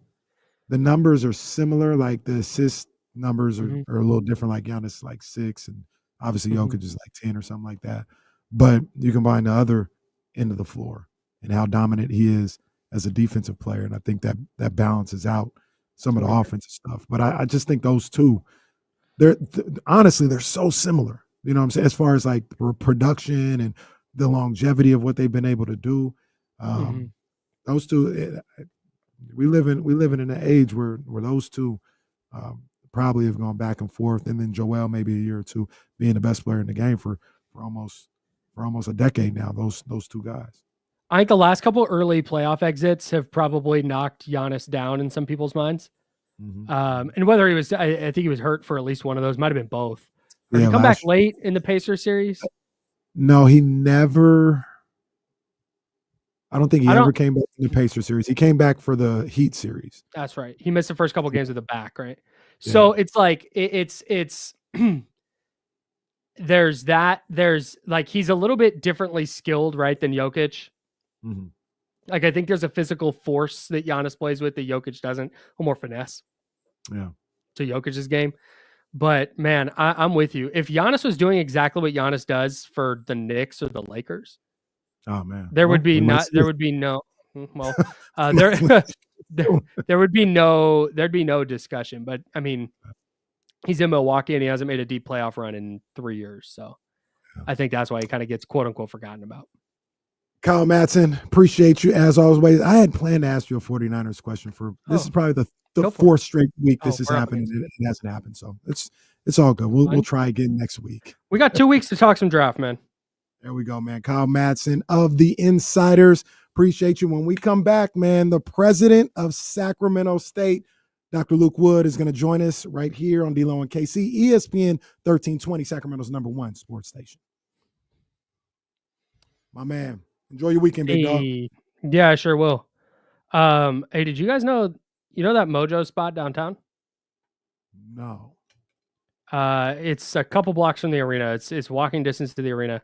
The numbers are similar. Like the assist numbers are a little different. Like Giannis is like 6, and obviously Jokic is like 10 or something like that. But you combine the other end of the floor and how dominant he is as a defensive player, and I think that balances out some of the offensive stuff. But I just think those two, honestly, they're so similar. You know what I'm saying? As far as like production and the longevity of what they've been able to do. Those two, we live in an age where those two probably have gone back and forth, and then Joel maybe a year or two being the best player in the game for almost a decade now. Those two guys. I think the last couple early playoff exits have probably knocked Giannis down in some people's minds. And whether he was, I think he was hurt for at least one of those. Might have been both. Did he come back late in the Pacers series? No, he never. I don't think he ever came back in the Pacers series. He came back for the Heat series. That's right. He missed the first couple games with the back, right? Yeah. So it's like it's there's that. There's like he's a little bit differently skilled, right, than Jokic. Like I think there's a physical force that Giannis plays with that Jokic doesn't, or more finesse. Yeah. To Jokic's game. But man, I'm with you. If Giannis was doing exactly what Giannis does for the Knicks or the Lakers, oh man, there would be no there'd be no discussion. But I mean, he's in Milwaukee and he hasn't made a deep playoff run in 3 years. So I think that's why he kind of gets quote unquote forgotten about. Kyle Madson, appreciate you as always. I had planned to ask you a 49ers question this is probably the fourth straight week this has happened. It hasn't happened. So it's all good. We'll try again next week. We got 2 weeks to talk some draft, man. There we go, man. Kyle Madson of the Insiders. Appreciate you. When we come back, man, the president of Sacramento State, Dr. Luke Wood, is going to join us right here on D-Lo and KC, ESPN 1320, Sacramento's #1 sports station. My man, enjoy your weekend, big dog. Yeah, I sure will. Hey, did you guys know that Mojo spot downtown? No. It's a couple blocks from the arena. It's walking distance to the arena.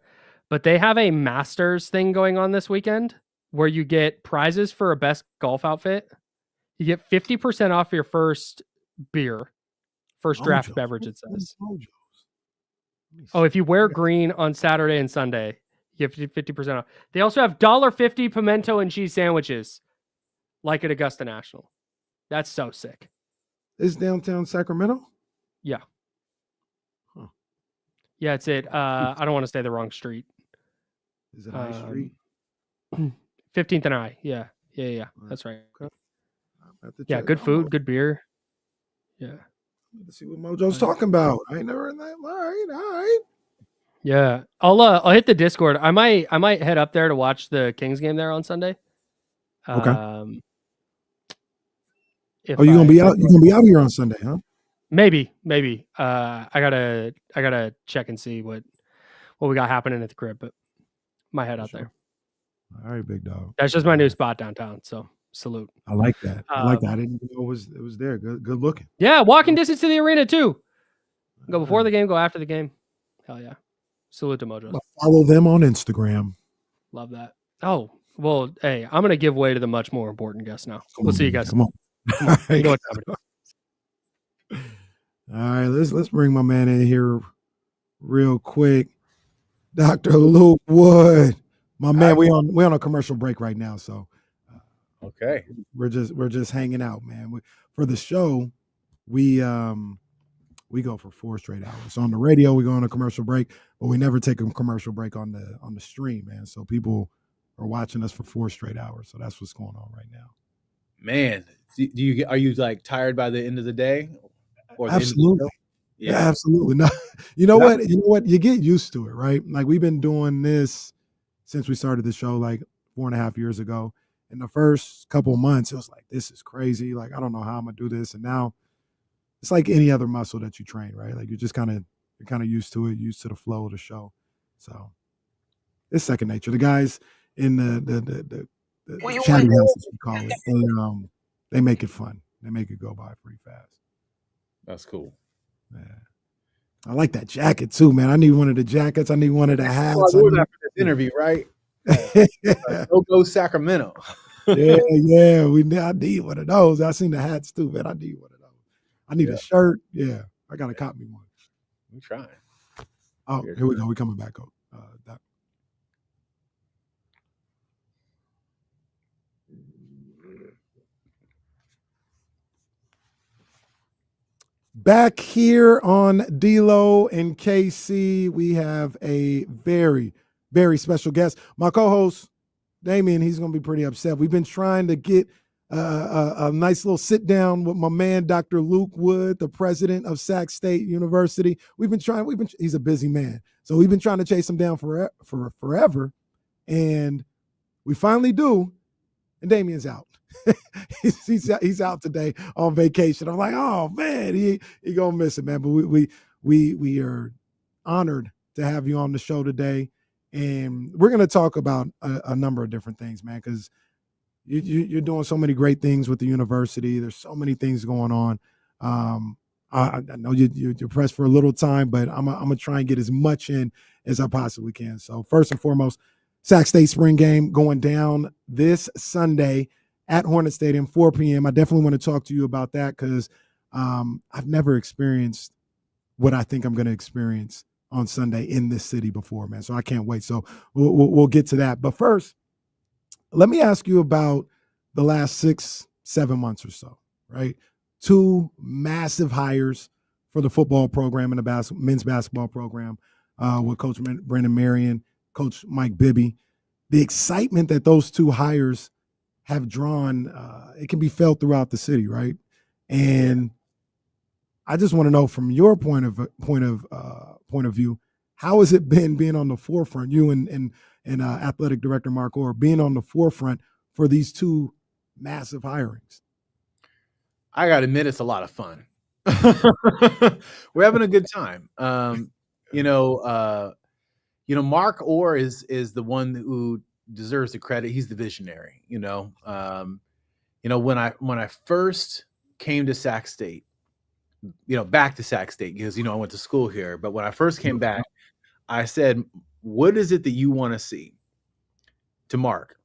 But they have a Masters thing going on this weekend where you get prizes for a best golf outfit. You get 50% off your first beer, first draft beverage, it says. Oh, if you wear green on Saturday and Sunday, you get 50% off. They also have $1.50 pimento and cheese sandwiches like at Augusta National. That's so sick. Is downtown Sacramento? Yeah. Huh. Yeah, it's it. I don't want to say the wrong street. Is it High Street? 15th and I. Yeah. That's right. Okay. Yeah, good food, good beer. Yeah. Let's see what Mojo's talking about. I ain't never in that. All right. Yeah. I'll hit the Discord. I might head up there to watch the Kings game there on Sunday. Okay. You gonna be out? You gonna be out here on Sunday, huh? Maybe. I gotta check and see what we got happening at the crib, but might head out there. All right, big dog. That's just my new spot downtown. So salute. I like that. I didn't even know it was there. Good looking. Yeah, walking distance to the arena too. Go before the game, go after the game. Hell yeah. Salute to Mojo. Follow them on Instagram. Love that. Oh, well, hey, I'm gonna give way to the much more important guest now. We'll see you guys. Come on. You know what time it is. All right, let's bring my man in here real quick. Dr. Luke Wood. My man, we on a commercial break right now, so okay. We're just hanging out, man. For the show, we go for 4 straight hours. So on the radio, we go on a commercial break, but we never take a commercial break on the stream, man. So people are watching us for 4 straight hours. So that's what's going on right now. Man, are you like tired by the end of the day? Or Absolutely. Yeah, absolutely. No, you know what? You get used to it, right? Like we've been doing this since we started the show, like 4.5 years ago. In the first couple of months, it was like, this is crazy. Like, I don't know how I'm gonna do this. And now it's like any other muscle that you train, right? Like you're kind of used to it, used to the flow of the show. So it's second nature. The guys in the chatty house, as we call it, they make it fun. They make it go by pretty fast. That's cool. Yeah. I like that jacket too, man. I need one of the jackets. I need one of the hats. I wore that for this interview, right? Go Sacramento. yeah. I need one of those. I seen the hats too, man. I need one of those. I need a shirt. Yeah, I gotta cop me one. I'm trying. Oh, here we go. We coming back up. Back here on D-Lo and KC, we have a very, very special guest. My co-host, Damien, he's going to be pretty upset. We've been trying to get a nice little sit down with my man, Dr. Luke Wood, the president of Sac State University. He's a busy man. So we've been trying to chase him down for forever. And we finally do. And Damien's out. he's out today on vacation. I'm like, oh man, he gonna miss it, man. But we are honored to have you on the show today, and we're gonna talk about a number of different things, man. Because you're doing so many great things with the university. There's so many things going on. I know you're pressed for a little time, but I'm gonna try and get as much in as I possibly can. So first and foremost, Sac State spring game going down this Sunday at Hornet Stadium, 4 p.m. I definitely want to talk to you about that because I've never experienced what I think I'm going to experience on Sunday in this city before, man. So I can't wait. So we'll get to that. But first, let me ask you about the last 6-7 months or so, right? 2 massive hires for the football program and the men's basketball program with Coach Brendan Marion, Coach Mike Bibby. The excitement that those 2 hires have drawn, it can be felt throughout the city, right? And I just want to know from your point of view, how has it been being on the forefront? You and athletic director Mark Orr being on the forefront for these 2 massive hirings. I gotta admit, it's a lot of fun. We're having a good time. Mark Orr is the one who deserves the credit. He's the visionary. When I first came to Sac State, back to Sac State because I went to school here. But when I first came back, I said, "What is it that you want to see?" to Mark,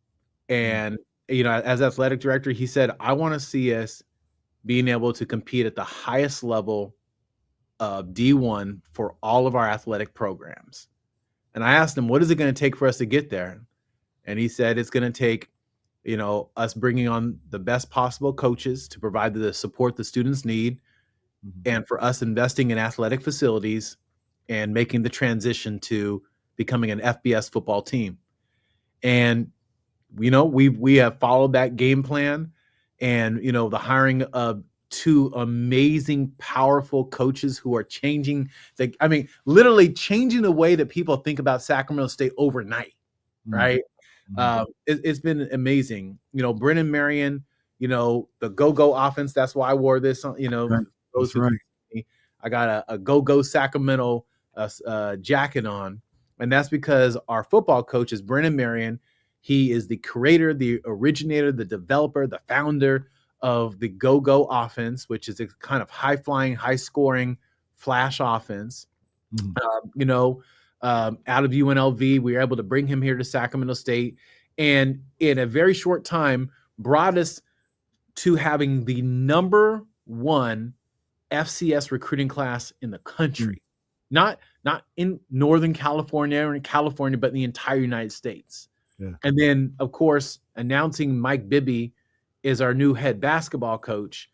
and as athletic director, he said, "I want to see us being able to compete at the highest level of D1 for all of our athletic programs." And I asked him, "What is it going to take for us to get there?" And he said, "It's going to take, us bringing on the best possible coaches to provide the support the students need, and for us investing in athletic facilities and making the transition to becoming an FBS football team." And, we have followed that game plan, and, the hiring of 2 amazing, powerful coaches who are literally changing the way that people think about Sacramento State overnight, right? It's been amazing. Brennan Marion, the go-go offense. That's why I wore this. Right. That's right. I got a go-go Sacramento jacket on, and that's because our football coach is Brennan Marion. He is the creator, the originator, the developer, the founder of the go-go offense, which is a kind of high-flying, high-scoring flash offense. Out of UNLV, we were able to bring him here to Sacramento State, and in a very short time brought us to having the number 1 FCS recruiting class in the country. Not in Northern California or in California, but in the entire United States. Yeah. And then, of course, announcing Mike Bibby is our new head basketball coach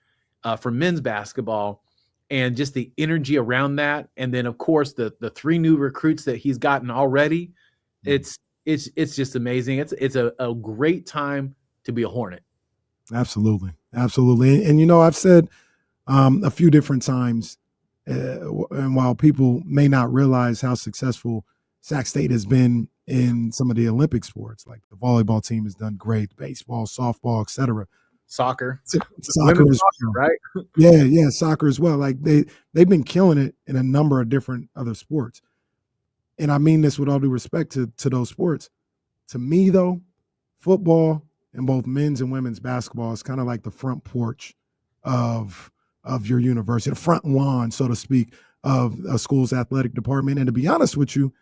for men's basketball, and just the energy around that. And then, of course, the 3 new recruits that he's gotten already. It's just amazing. It's a great time to be a Hornet. Absolutely. And I've said a few different times, and while people may not realize how successful Sac State has been in some of the Olympic sports. Like the volleyball team has done great, baseball, softball, etc. Soccer. Soccer as well. Right? Yeah, soccer as well. Like they've been killing it in a number of different other sports. And I mean this with all due respect to those sports. To me, though, football and both men's and women's basketball is kind of like the front porch of your university, the front lawn, so to speak, of a school's athletic department. And to be honest with you,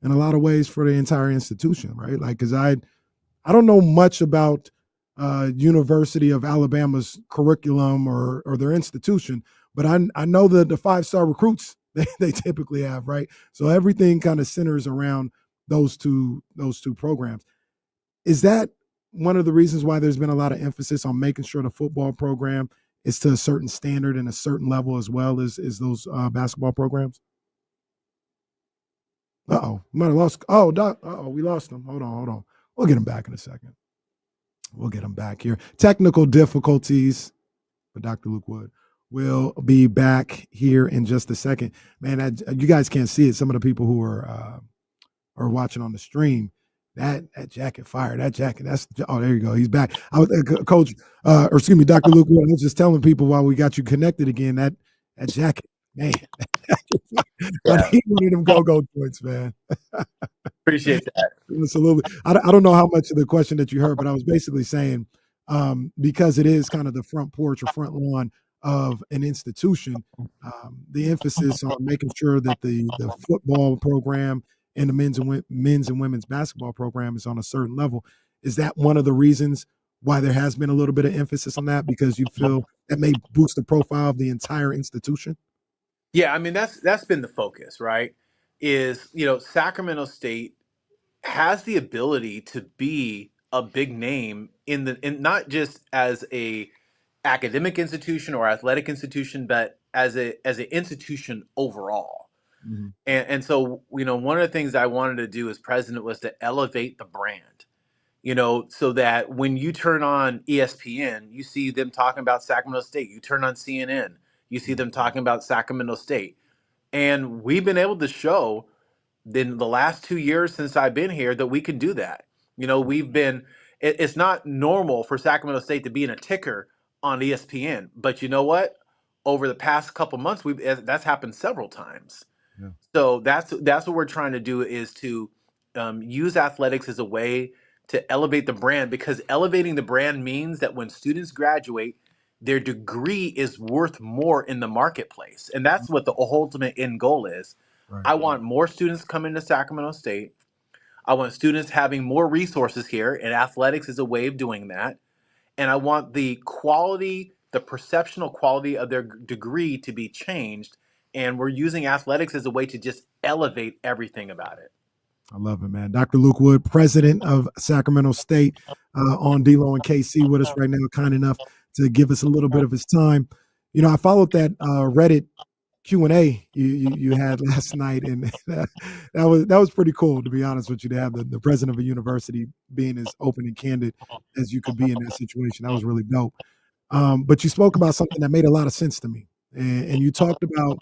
in a lot of ways for the entire institution, right? Like, because I don't know much about University of Alabama's curriculum or their institution, but I know the 5-star recruits they typically have, right? So everything kind of centers around those two programs. Is that one of the reasons why there's been a lot of emphasis on making sure the football program is to a certain standard and a certain level as well as those basketball programs? We might have lost. We lost him. Hold on. We'll get him back in a second. We'll get him back here. Technical difficulties, but Dr. Luke Wood will be back here in just a second. Man, you guys can't see it. Some of the people who are watching on the stream, that jacket fire. That jacket. There you go. He's back. I was Coach, Dr. Luke Wood. I was just telling people while we got you connected again, that jacket, man. But he wanted them go points, man. Appreciate that. Absolutely. I don't know how much of the question that you heard, but I was basically saying because it is kind of the front porch or front lawn of an institution, the emphasis on making sure that the football program and the men's and women's basketball program is on a certain level. Is that one of the reasons why there has been a little bit of emphasis on that, because you feel that may boost the profile of the entire institution? Yeah, I mean that's been the focus, right? Is Sacramento State has the ability to be a big name in not just as a academic institution or athletic institution, but as an institution overall. Mm-hmm. And so one of the things I wanted to do as president was to elevate the brand. So that when you turn on ESPN, you see them talking about Sacramento State. You turn on CNN, you see them talking about Sacramento State. And we've been able to show in the last 2 years since I've been here that we can do that. It's not normal for Sacramento State to be in a ticker on ESPN, but you know what? Over the past couple months, that's happened several times. Yeah. So that's what we're trying to do, is to use athletics as a way to elevate the brand, because elevating the brand means that when students graduate, their degree is worth more in the marketplace. And that's what the ultimate end goal is. Right. I want more students coming to Sacramento State. I want students having more resources here, and athletics is a way of doing that. And I want the quality, the perceptional quality of their degree to be changed. And we're using athletics as a way to just elevate everything about it. I love it, man. Dr. Luke Wood, president of Sacramento State, on D-Lo and KC with us right now, kind enough to give us a little bit of his time. I followed that Reddit Q&A you had last night, and that was pretty cool, to be honest with you, to have the president of a university being as open and candid as you could be in that situation. That was really dope. But you spoke about something that made a lot of sense to me, and you talked about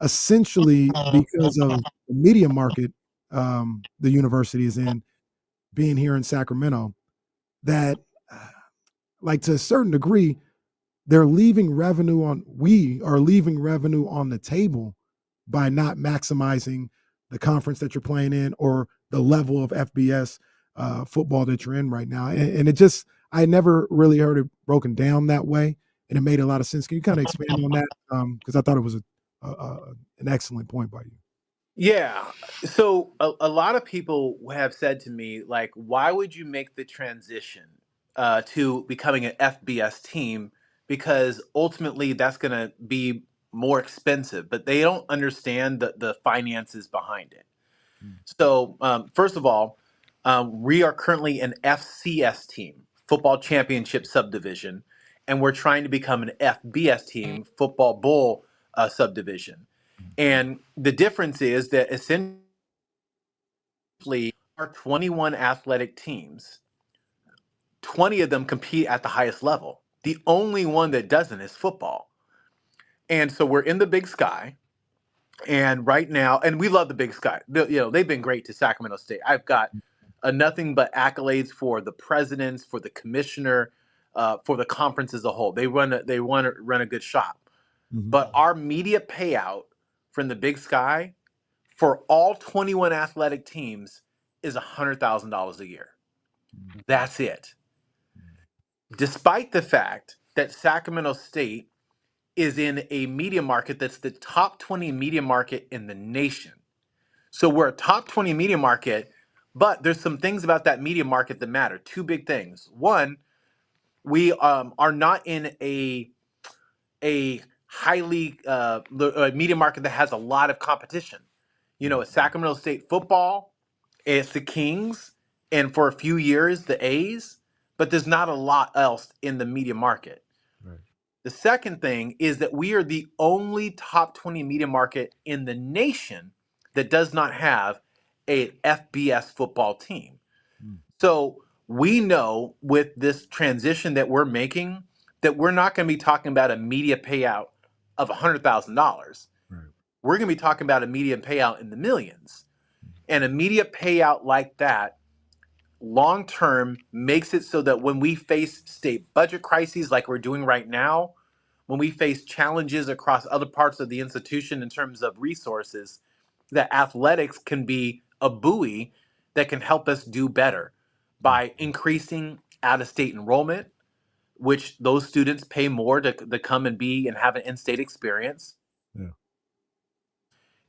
essentially, because of the media market the university is in, being here in Sacramento, that like to a certain degree, we are leaving revenue on the table by not maximizing the conference that you're playing in or the level of FBS football that you're in right now. And it just, I never really heard it broken down that way, and it made a lot of sense. Can you kind of expand on that? Because I thought it was an excellent point by you. Yeah. So a lot of people have said to me, like, why would you make the transition to becoming an FBS team? Because ultimately that's going to be more expensive, but they don't understand the finances behind it. So first of all, we are currently an FCS team, Football Championship Subdivision, and we're trying to become an FBS team, Football Bowl Subdivision. And the difference is that essentially our 21 athletic teams, 20 of them compete at the highest level. The only one that doesn't is football. And so we're in the Big Sky. And right now, and we love the Big Sky. They've been great to Sacramento State. I've got nothing but accolades for the presidents, for the commissioner, for the conference as a whole. They want to run a good shop. But our media payout from the Big Sky for all 21 athletic teams is $100,000 a year. That's it. Despite the fact that Sacramento State is in a media market that's the top 20 media market in the nation. So we're a top 20 media market, but there's some things about that media market that matter. Two big things. One, we are not in a highly media market that has a lot of competition. It's Sacramento State football, it's the Kings, and for a few years the A's, but there's not a lot else in the media market. Right. The second thing is that we are the only top 20 media market in the nation that does not have a FBS football team. So we know with this transition that we're making that we're not going to be talking about a media payout of $100,000. Right. We're going to be talking about a media payout in the millions. And a media payout like that long term makes it so that when we face state budget crises like we're doing right now, when we face challenges across other parts of the institution in terms of resources, that athletics can be a buoy that can help us do better by increasing out-of-state enrollment, which those students pay more to come and be and have an in-state experience. Yeah.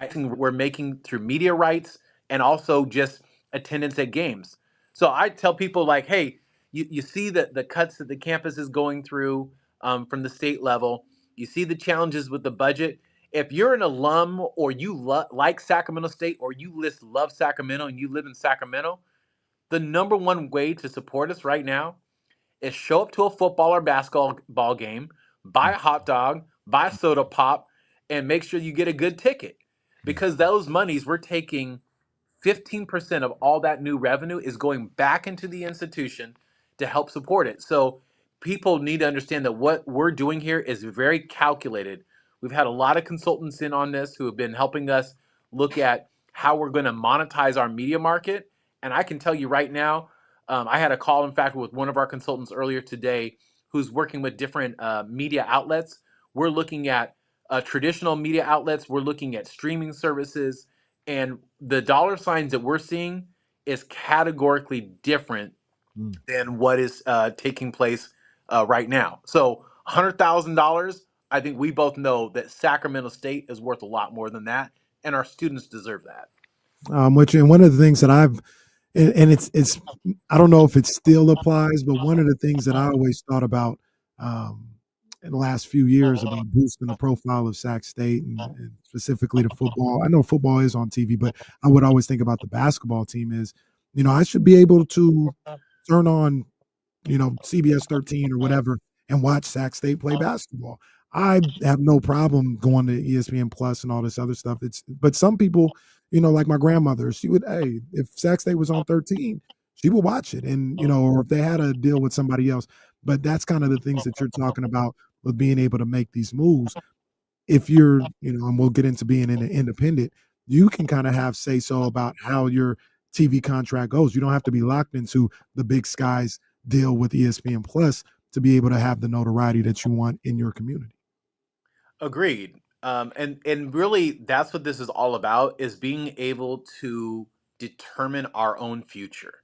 I think we're making through media rights and also just attendance at games. So I tell people like, hey, you see the cuts that the campus is going through from the state level. You see the challenges with the budget. If you're an alum or you like Sacramento State or you love Sacramento and you live in Sacramento, the number one way to support us right now is show up to a football or basketball game, buy a hot dog, buy a soda pop, and make sure you get a good ticket. Because those monies we're taking 15% of all that new revenue is going back into the institution to help support it. So people need to understand that what we're doing here is very calculated. We've had a lot of consultants in on this who have been helping us look at how we're going to monetize our media market. And I can tell you right now, I had a call, in fact, with one of our consultants earlier today who's working with different media outlets. We're looking at traditional media outlets. We're looking at streaming services. And the dollar signs that we're seeing is categorically different than what is taking place right now. So $100,000, I think we both know that Sacramento State is worth a lot more than that, and our students deserve that. And one of the things that it's I don't know if it still applies, but one of the things that I always thought about in the last few years about boosting the profile of Sac State and specifically the football. I know football is on TV, but I would always think about the basketball team is, I should be able to turn on, CBS 13 or whatever and watch Sac State play basketball. I have no problem going to ESPN Plus and all this other stuff. But some people, like my grandmother, she would, if Sac State was on 13, she would watch it. And, or if they had a deal with somebody else. But that's kind of the things that you're talking about with being able to make these moves. If you're, and we'll get into being independent, you can kind of have say so about how your TV contract goes. You don't have to be locked into the Big Sky's deal with ESPN Plus to be able to have the notoriety that you want in your community. Agreed. And really that's what this is all about, is being able to determine our own future.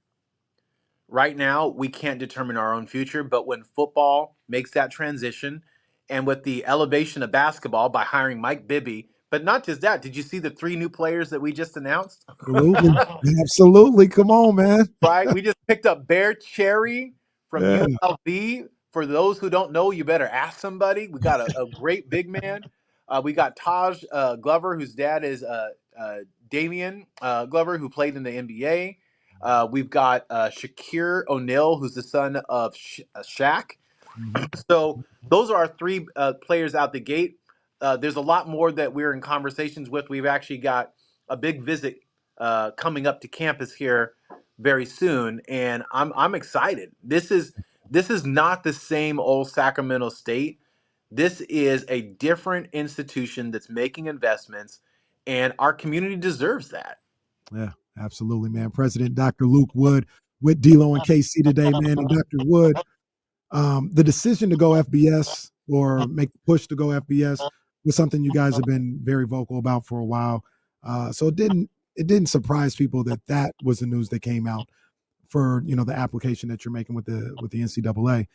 Right now, we can't determine our own future, but when football makes that transition and with the elevation of basketball by hiring Mike Bibby, but not just that, did you see the 3 new players that we just announced? Absolutely. Absolutely. Come on, man. Right? We just picked up Bear Cherry from ULB. For those who don't know, you better ask somebody. We got a great big man. We got Taj Glover, whose dad is Damian Glover, who played in the NBA. We've got Shakir O'Neal, who's the son of Shaq. So those are our 3 players out the gate. There's a lot more that we're in conversations with. We've actually got a big visit coming up to campus here very soon, and I'm excited. This is not the same old Sacramento State. This is a different institution that's making investments, and our community deserves that. Yeah, absolutely, man. President Dr. Luke Wood with D'Lo and KC today, man. And Dr. Wood, the decision to go FBS or make the push to go FBS was something you guys have been very vocal about for a while. So it didn't surprise people that was the news that came out for the application that you're making with the NCAA.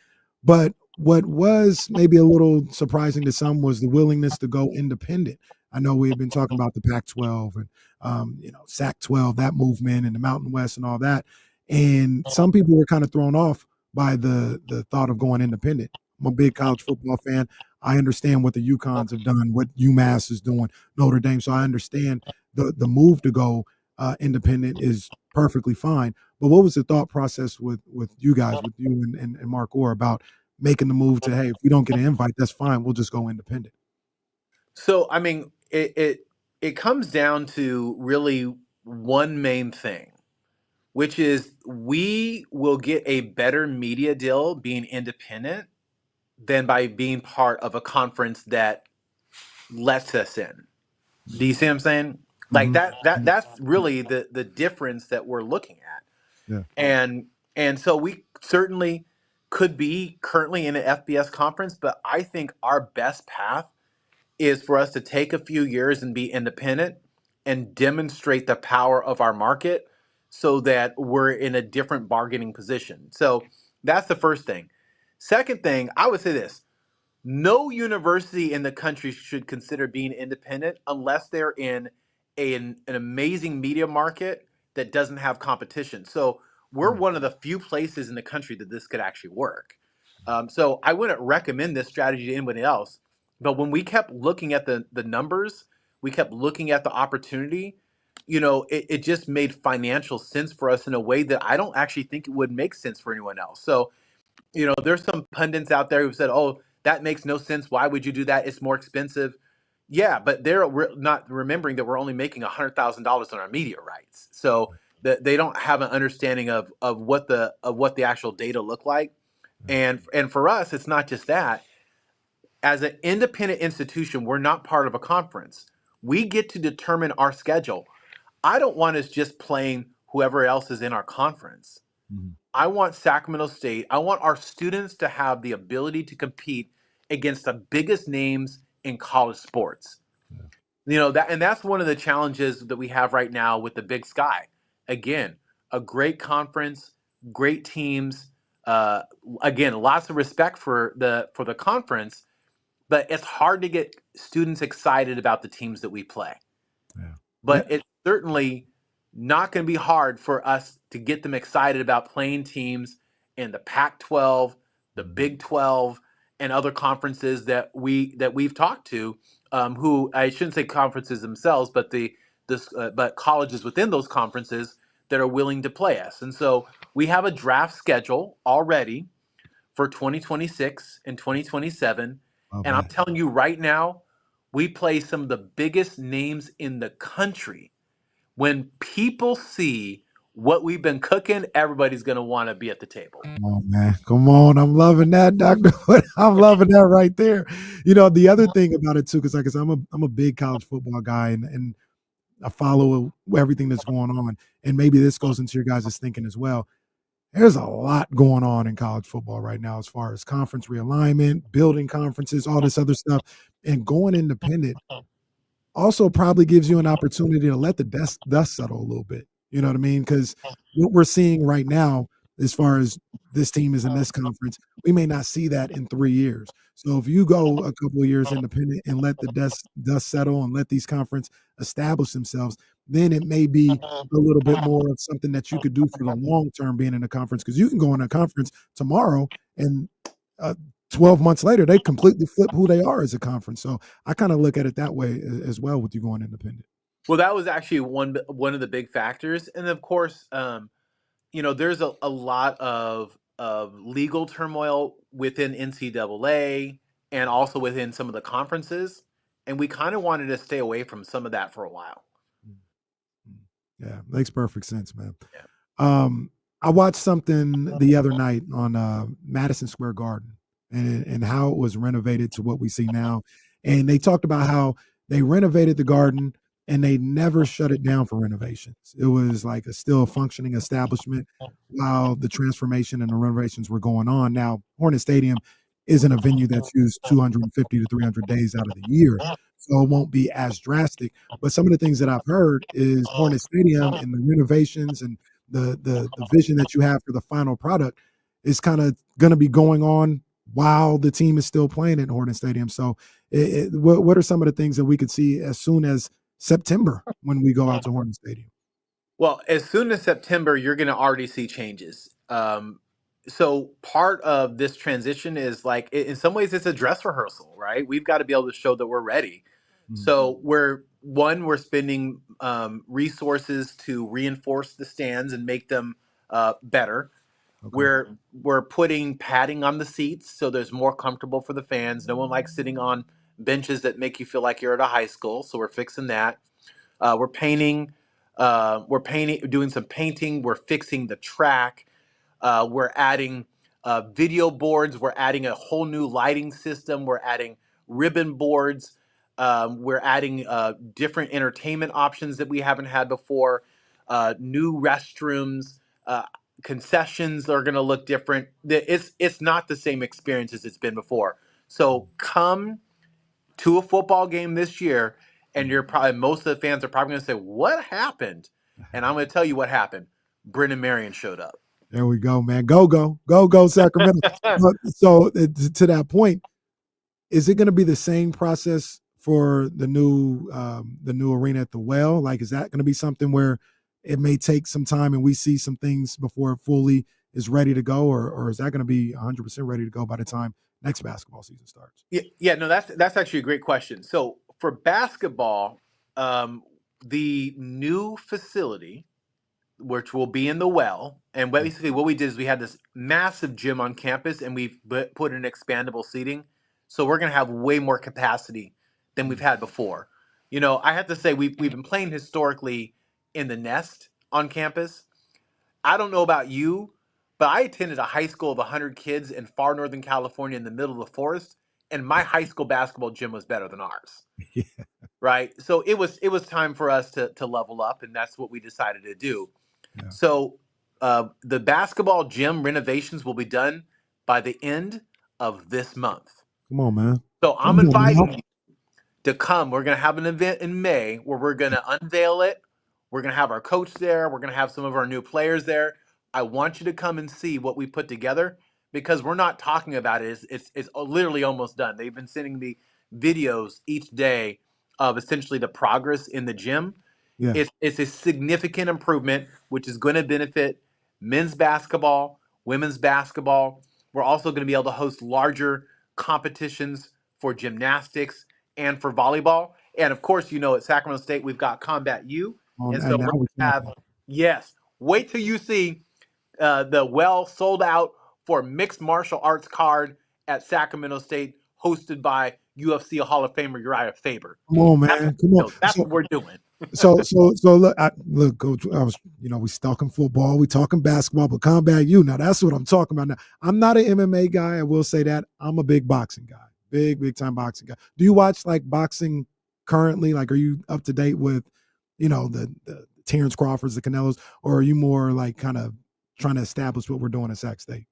But what was maybe a little surprising to some was the willingness to go independent. I know we've been talking about the Pac-12 and Sac-12, that movement, and the Mountain West and all that. And some people were kind of thrown off by the thought of going independent. I'm a big college football fan. I understand what the UConns have done, what UMass is doing, Notre Dame. So I understand the move to go independent is perfectly fine. But what was the thought process with you guys, with you and Mark Orr, about making the move to, hey, if we don't get an invite, that's fine. We'll just go independent. So, I mean, it comes down to really one main thing, which is we will get a better media deal being independent than by being part of a conference that lets us in. Do you see what I'm saying? Like that's really the difference that we're looking at. Yeah. And so we certainly could be currently in an FBS conference, but I think our best path is for us to take a few years and be independent and demonstrate the power of our market so that we're in a different bargaining position. So that's the first thing. Second thing, I would say this. No university in the country should consider being independent unless they're in an amazing media market that doesn't have competition. So we're one of the few places in the country that this could actually work. So I wouldn't recommend this strategy to anybody else. But when we kept looking at the numbers, we kept looking at the opportunity, it just made financial sense for us in a way that I don't actually think it would make sense for anyone else. So there's some pundits out there who said, "Oh, that makes no sense. Why would you do that? It's more expensive." Yeah, but they're not remembering that we're only making $100,000 on our media rights, so that they don't have an understanding of what the actual data look like. And for us, it's not just that. As an independent institution, we're not part of a conference. We get to determine our schedule. I don't want us just playing whoever else is in our conference. I want Sacramento State, I want our students to have the ability to compete against the biggest names in college sports. That's one of the challenges that we have right now with the Big Sky. Again, a great conference, great teams. Again, lots of respect for the conference, but it's hard to get students excited about the teams that we play. But it's certainly not going to be hard for us to get them excited about playing teams in the Pac-12, the Big 12, and other conferences that we've talked to, who I shouldn't say conferences themselves, but but colleges within those conferences that are willing to play us. And so we have a draft schedule already for 2026 and 2027. And I'm telling you right now, we play some of the biggest names in the country. When people see what we've been cooking, everybody's going to want to be at the table. Come on, man. Come on. I'm loving that, Dr. Wood. I'm loving that right there. The other thing about it too, because like I said, I'm a big college football guy and I follow everything that's going on. And maybe this goes into your guys' thinking as well. There's a lot going on in college football right now as far as conference realignment, building conferences, all this other stuff, and going independent also probably gives you an opportunity to let the dust settle a little bit. You know what I mean? Because what we're seeing right now, as far as this team is in this conference, we may not see that in 3 years. So if you go a couple of years independent and let the dust settle and let these conferences establish themselves, then it may be a little bit more of something that you could do for the long term being in a conference. Because you can go in a conference tomorrow and 12 months later, they completely flip who they are as a conference. So I kind of look at it that way as well with you going independent. Well, that was actually one of the big factors. And of course, there's a lot of legal turmoil within NCAA and also within some of the conferences. And we kind of wanted to stay away from some of that for a while. Yeah, makes perfect sense, man. Yeah. I watched something the other night on Madison Square Garden and how it was renovated to what we see now. And they talked about how they renovated the garden and they never shut it down for renovations. It was like a still functioning establishment while the transformation and the renovations were going on. Now, Hornet Stadium isn't a venue that's used 250 to 300 days out of the year, so it won't be as drastic. But some of the things that I've heard is Hornet Stadium and the renovations and the vision that you have for the final product is kind of going to be going on while the team is still playing at Hornet Stadium. So, what are some of the things that we could see as soon as September when we go out to Hornet Stadium? Well, as soon as September, you're going to already see changes. So part of this transition is like, in some ways, it's a dress rehearsal, right? We've got to be able to show that we're ready. So we're spending resources to reinforce the stands and make them better. Okay. We're putting padding on the seats so there's more comfortable for the fans. No one likes sitting on benches that make you feel like you're at a high school. So we're fixing that. We're painting. Doing some painting. We're fixing the track. We're adding video boards. We're adding a whole new lighting system. We're adding ribbon boards. We're adding different entertainment options that we haven't had before. New restrooms. Concessions are going to look different. It's not the same experience as it's been before. So come to a football game this year, and most of the fans are probably going to say, "What happened?" And I'm going to tell you what happened. Brendan Marion showed up. There we go, man. Go, Sacramento. So to that point, is it going to be the same process for the new arena at the Well? Like, is that going to be something where it may take some time and we see some things before it fully is ready to go, or is that going to be 100% ready to go by the time next basketball season starts? Yeah, no, that's actually a great question. So for basketball, the new facility, which will be in the Well, and basically what we did is we had this massive gym on campus, and we've put in expandable seating. So we're going to have way more capacity than we've had before. You know, I have to say we've been playing historically in the Nest on campus. I don't know about you, but I attended a high school of 100 kids in far northern California in the middle of the forest, and my high school basketball gym was better than ours. Yeah. Right? So it was time for us to level up, and that's what we decided to do. Yeah. So the basketball gym renovations will be done by the end of this month. Come on, man. So I'm inviting you to come. We're going to have an event in May where we're going to unveil it. We're going to have our coach there. We're going to have some of our new players there. I want you to come and see what we put together, because we're not talking about it. It's literally almost done. They've been sending me videos each day of essentially the progress in the gym. Yeah. It's a significant improvement, which is going to benefit men's basketball, women's basketball. We're also going to be able to host larger competitions for gymnastics and for volleyball. And of course, you know, at Sacramento State, we've got Combat U. And so we're going to have, wait till you see the Well sold out for mixed martial arts card at Sacramento State, hosted by UFC Hall of Famer Uriah Faber. Come on, man. Come on. That's what we're doing. So look, Coach. We talking football, we talking basketball, but Combat U. Now that's what I'm talking about. Now I'm not an MMA guy. I will say that I'm a big boxing guy, big time boxing guy. Do you watch like boxing currently? Like, are you up to date with, the Terrence Crawfords, the Canelos, or are you more like kind of trying to establish what we're doing at Sac State?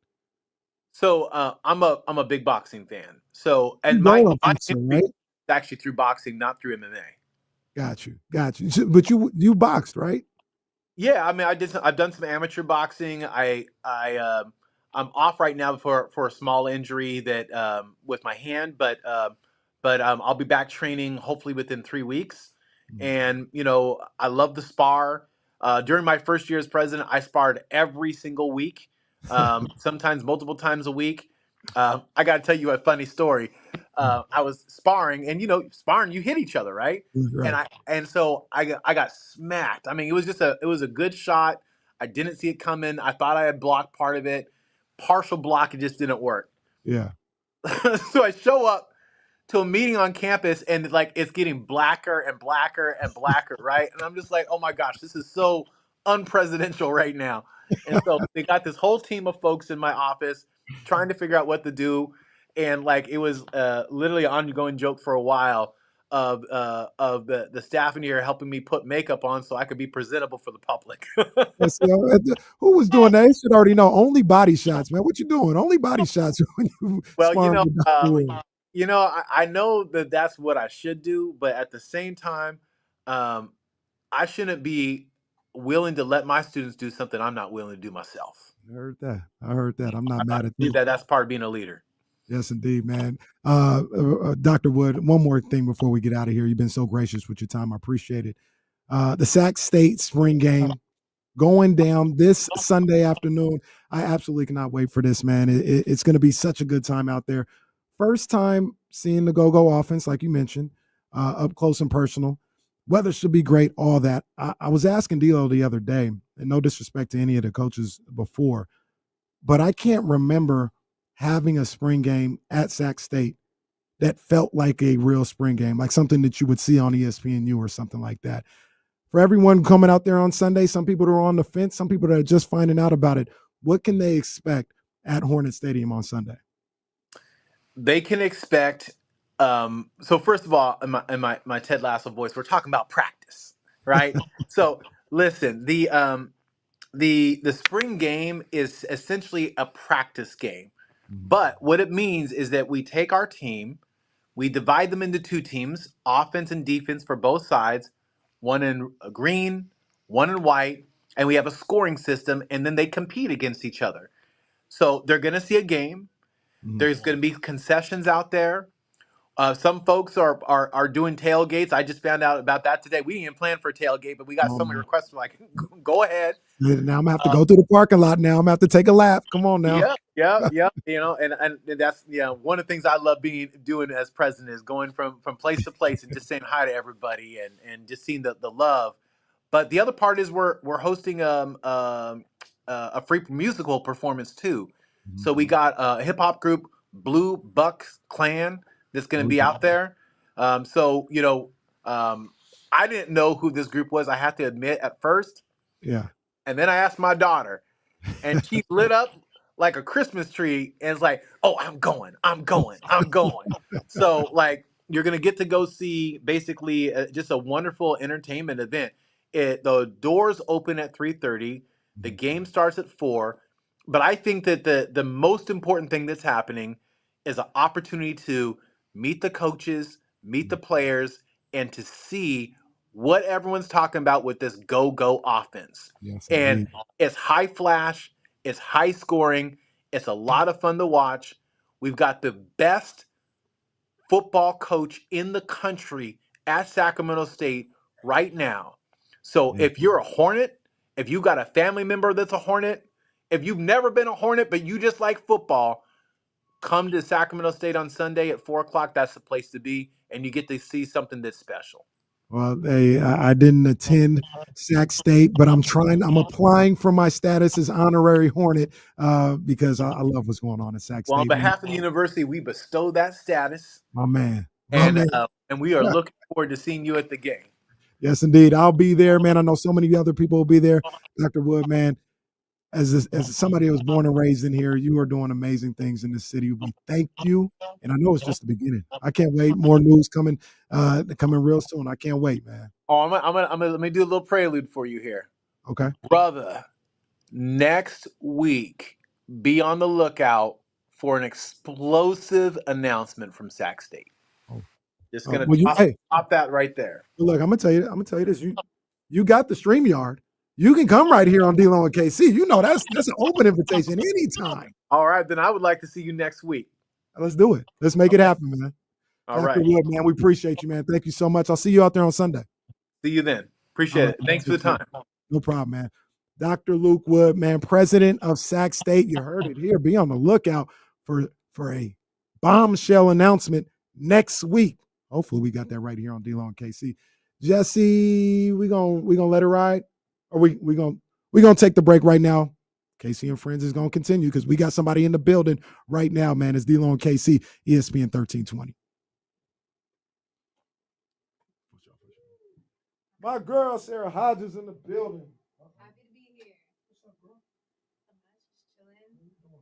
So I'm a big boxing fan. So and my history is actually through boxing, not through MMA. Got you. But you boxed, right? Yeah, I mean, I've done some amateur boxing. I'm off right now for a small injury that with my hand, but I'll be back training hopefully within 3 weeks. And I love the spar. During my first year as president, I sparred every single week, sometimes multiple times a week. I got to tell you a funny story. I was sparring, and sparring, you hit each other, right? And so I got smacked. I mean, it was a good shot. I didn't see it coming. I thought I had blocked part of it. Partial block, it just didn't work. Yeah. So I show up to a meeting on campus, and it's getting blacker and blacker and blacker, right? And I'm just like, oh my gosh, this is so unpresidential right now. And so they got this whole team of folks in my office trying to figure out what to do. And it was literally an ongoing joke for a while the staff in here helping me put makeup on so I could be presentable for the public. Who was doing that? They should already know. Only body shots, man. What you doing? Only body shots when you Well, sparring with Dr. Wood. I know that that's what I should do, but at the same time, I shouldn't be willing to let my students do something I'm not willing to do myself. I heard that. I'm not mad at you. That's part of being a leader. Yes, indeed, man. Dr. Wood, one more thing before we get out of here. You've been so gracious with your time. I appreciate it. The Sac State spring game going down this Sunday afternoon. I absolutely cannot wait for this, man. It's going to be such a good time out there. First time seeing the go-go offense, like you mentioned, up close and personal. Weather should be great, all that. I was asking D'Lo the other day, and no disrespect to any of the coaches before, but I can't remember having a spring game at Sac State that felt like a real spring game, like something that you would see on ESPNU or something like that. For everyone coming out there on Sunday, some people that are on the fence, some people that are just finding out about it, what can they expect at Hornet Stadium on Sunday? They can expect so first of all, in my Ted Lasso voice, we're talking about practice, right? So listen, the spring game is essentially a practice game. But what it means is that we take our team, we divide them into two teams, offense and defense for both sides, one in green, one in white, and we have a scoring system, and then they compete against each other. So they're going to see a game. There's going to be concessions out there. Some folks are doing tailgates. I just found out about that today. We didn't even plan for a tailgate, but we got so many requests. We're like, go ahead. Now I'm gonna have to go to the parking lot. Now I'm gonna have to take a lap. Come on now. Yeah. And that's one of the things I love doing as president is going from place to place and just saying hi to everybody and just seeing the love. But the other part is we're hosting a free musical performance too. So we got a hip hop group, Blue Bucks Clan, that's going to be out there. I didn't know who this group was. I have to admit at first. Yeah. And then I asked my daughter, and she lit up like a Christmas tree and is like, "Oh, I'm going. So like you're gonna get to go see basically just a wonderful entertainment event. The doors open at 3:30. The game starts at 4. But I think that the most important thing that's happening is an opportunity to meet the coaches, meet the players, and to see what everyone's talking about with this go-go offense. Yes, and it's high flash, it's high scoring, it's a lot of fun to watch. We've got the best football coach in the country at Sacramento State right now. So if you're a Hornet, if you got a family member that's a Hornet, if you've never been a Hornet but you just like football, come to Sacramento State on Sunday at 4:00. That's the place to be, and you get to see something that's special. Well, I didn't attend Sac State, but I'm applying for my status as honorary Hornet because I love what's going on at Sac State. Well, on behalf of the university, we bestow that status. My man. And we are looking forward to seeing you at the game. Yes, indeed. I'll be there, man. I know so many other people will be there. Dr. Wood, man, as somebody who was born and raised in here, you are doing amazing things in this city. We thank you, and I know it's just the beginning. I can't wait. More news coming real soon. I can't wait, man. Oh, I'm gonna let me do a little prelude for you here. Okay, brother. Next week, be on the lookout for an explosive announcement from Sac State. Just gonna top that right there. Look, I'm gonna tell you this. You got the StreamYard. You can come right here on D-Lo and KC. You know that's an open invitation anytime. All right, then I would like to see you next week. Let's do it. Let's make it happen, man. All right, Wood, man. We appreciate you, man. Thank you so much. I'll see you out there on Sunday. See you then. Appreciate it. Thanks for the time. No problem, man. Dr. Luke Wood, man, president of Sac State. You heard it here. Be on the lookout for a bombshell announcement next week. Hopefully, we got that right here on D-Lo and KC. Jesse, we gonna let it ride, or we gonna take the break right now. KC and Friends is gonna continue because we got somebody in the building right now, man. It's D-Lo and KC, ESPN 1320. My girl Sara Hodges in the building. Happy to be here. What's up, bro? Just chilling.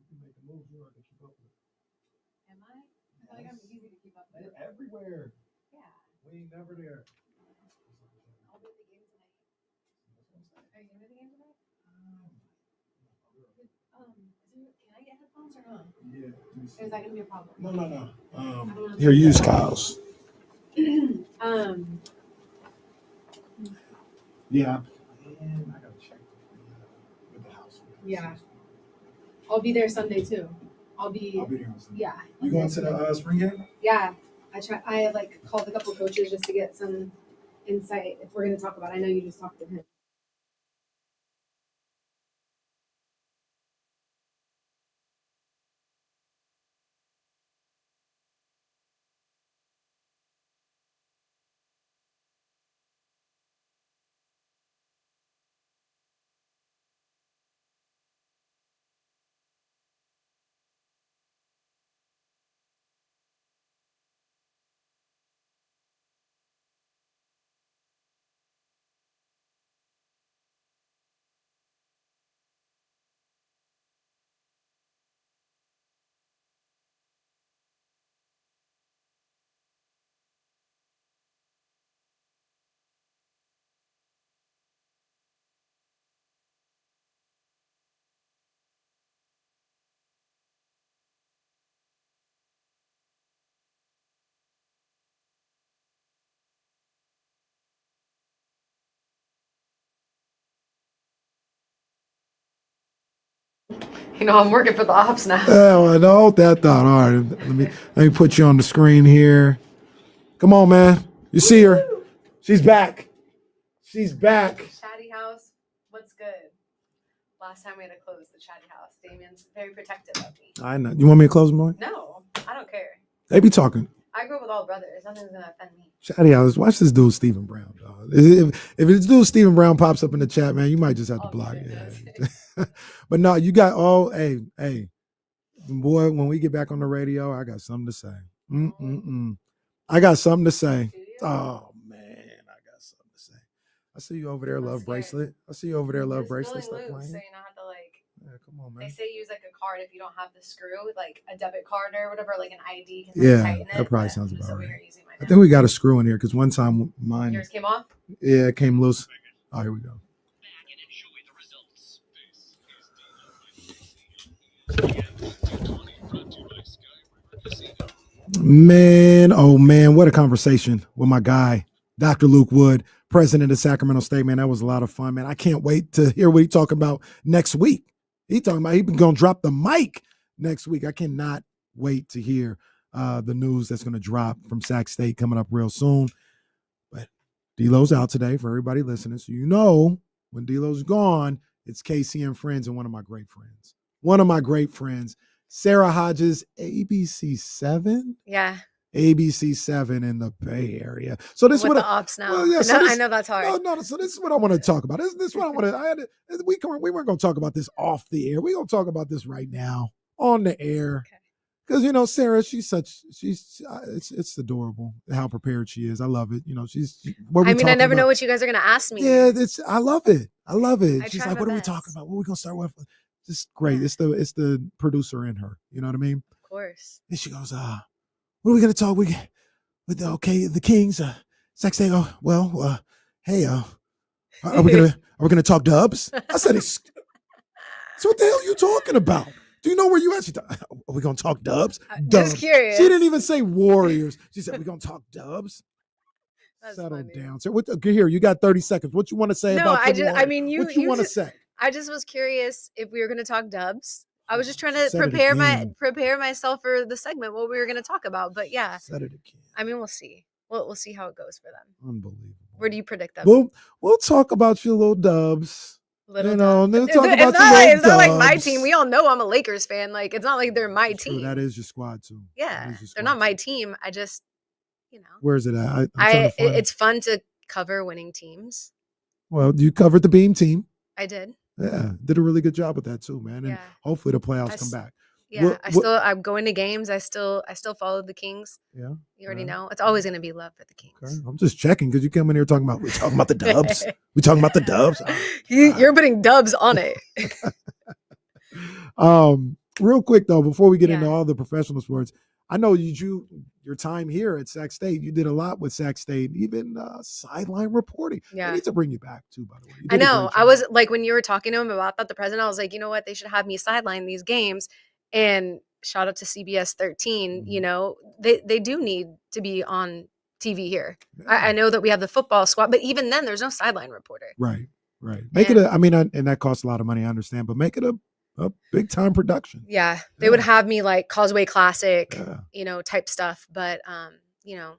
You can make a move. You have to keep up with it. Am I? I feel like I'm easy to keep up They're everywhere. Yeah. We ain't never there. I'll be at the game tonight. Are you gonna be at the game tonight? Can I get headphones or not? Yeah. Or is that gonna be a problem? No. Here, use Kyle's. Yeah. And I gotta check with the house. Yeah. I'll be there Sunday too. I'll be there on Sunday. Yeah. You going to the spring game? Yeah. I like called a couple coaches just to get some insight if we're gonna talk about it. I know you just talked to him. You know, I'm working for the ops now. Oh, no, hold that thought. All right, let me put you on the screen here. Come on, man. You see her? She's back. She's back. Chatty house, what's good? Last time we had to close the chatty house. Damien's very protective of me. I know. You want me to close them, boy? No, I don't care. They be talking. I grew up with all brothers. Nothing's gonna offend me. Chatty hours. Watch this dude, Stephen Brown, dog. If this dude, Stephen Brown, pops up in the chat, man, you might just have to block it. Yeah. But no, you got all, hey, boy, when we get back on the radio, I got something to say. I got something to say. Oh, man, I got something to say. I see you over there, Love Bracelet. I see you over there, Love Bracelet. Stop playing. So you don't have to Yeah, come on, man. They say use like a card if you don't have the screw, like a debit card or whatever, like an ID. Can Yeah, tighten it, that probably but sounds I'm just about over right. here using mine I now. think we got a screw in here because one time mine. Yours came off? Yeah, it came loose. Oh, here we go. Man, oh man, what a conversation with my guy, Dr. Luke Wood, president of Sacramento State. Man, that was a lot of fun, man. I can't wait to hear what he's talking about next week. He's talking about he's going to drop the mic next week. I cannot wait to hear the news that's going to drop from Sac State coming up real soon. But D-Lo's out today for everybody listening. So you know when D-Lo's gone, it's Casey and friends and one of my great friends. One of my great friends, Sara Hodges, ABC 7? Yeah. ABC 7 in the Bay Area. So this is With what the ops now. Well, yeah, so I know that's hard. No, so this is what I want to talk about. This is what I want to. We weren't going to talk about this off the air. We're going to talk about this right now on the air. Because you know, Sara, it's adorable how prepared she is. I love it. You know, I mean, I never know what you guys are gonna ask me. Yeah, I love it. I love it. I She's try like, my what are we best. talking about? What are we gonna start with? Just great. It's the producer in her. You know what I mean? Of course. And she goes, what are we gonna talk? The Kings. Sac State. Oh, well, hey, are we gonna talk Dubs? I said, so what the hell are you talking about? Do you know where you actually? Are we gonna talk Dubs? Dubs. Just curious. She didn't even say Warriors. She said, we're gonna talk Dubs. That's Settle funny. down, sir. Here, you got 30 seconds. What you want to say No, about? I the just. I Warriors? mean, What you want to say? I just was curious if we were gonna talk Dubs. I was just trying to Said it prepare myself for the segment, what we were gonna talk about. But yeah, Said it again. I mean, we'll see. We'll see how it goes for them. Unbelievable. Where do you predict them? We'll talk about your little Dubs. Little you know, Dubs. they'll It's talk not- about it's your not like, little it's not like my Dubs. team. We all know I'm a Lakers fan. Like it's not like they're my True, team. that is your squad too. Yeah, they're not my team. I just, Where's it at? I'm trying to find it. It's fun to cover winning teams. Well, you covered the Beam team. I did. Yeah, did a really good job with that too, man. And Yeah. hopefully the playoffs I come s- back. Yeah, I'm going to games. I still followed the Kings. Yeah. You already know. It's always going to be love for the Kings. Okay. I'm just checking because you come in here talking about we're talking about the Dubs. We talking about the Dubs. You're putting Dubs on it. Real quick though, before we get into all the professional sports, I know your time here at Sac State, you did a lot with Sac State, even sideline reporting. Yeah. They need to bring you back too, by the way. I know. I was like, when you were talking to him about that, the president, I was like, you know what? They should have me sideline these games. And shout out to CBS 13, you know, they do need to be on TV here. I know that we have the football squad, but even then there's no sideline reporter. Right. Make it and that costs a lot of money, I understand, but make it a big time production. Yeah. They would have me like Causeway Classic, you know, type stuff. But, you know,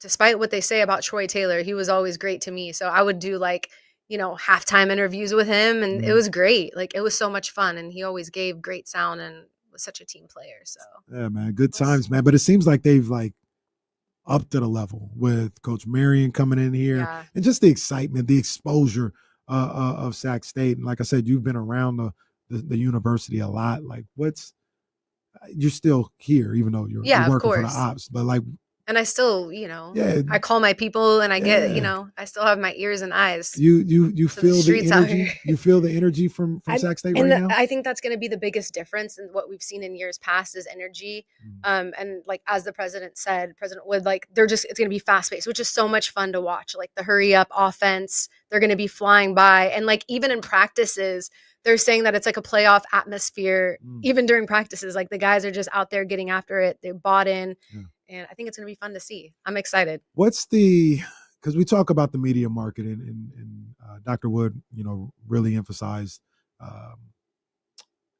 despite what they say about Troy Taylor, he was always great to me. So I would do like, you know, halftime interviews with him, and it was great. Like, it was so much fun, and he always gave great sound and was such a team player. So yeah, man, good times, man. But it seems like they've like upped to the level with Coach Marion coming in here, and just the excitement, the exposure of Sac State. And like I said, you've been around the university a lot. Like, you're still here, even though you're working for the ops, but like. And I still, you know, I call my people, and I get, you know, I still have my ears and eyes. You feel the energy. You feel the energy from Sac State right now. I think that's going to be the biggest difference in what we've seen in years past is energy. And like as the president said, President Wood, like it's going to be fast paced, which is so much fun to watch. Like the hurry up offense, they're going to be flying by, and like even in practices, they're saying that it's like a playoff atmosphere. Even during practices, like the guys are just out there getting after it. They bought in. And I think it's going to be fun to see. I'm excited. Because we talk about the media market, and Dr. Wood, you know, really emphasized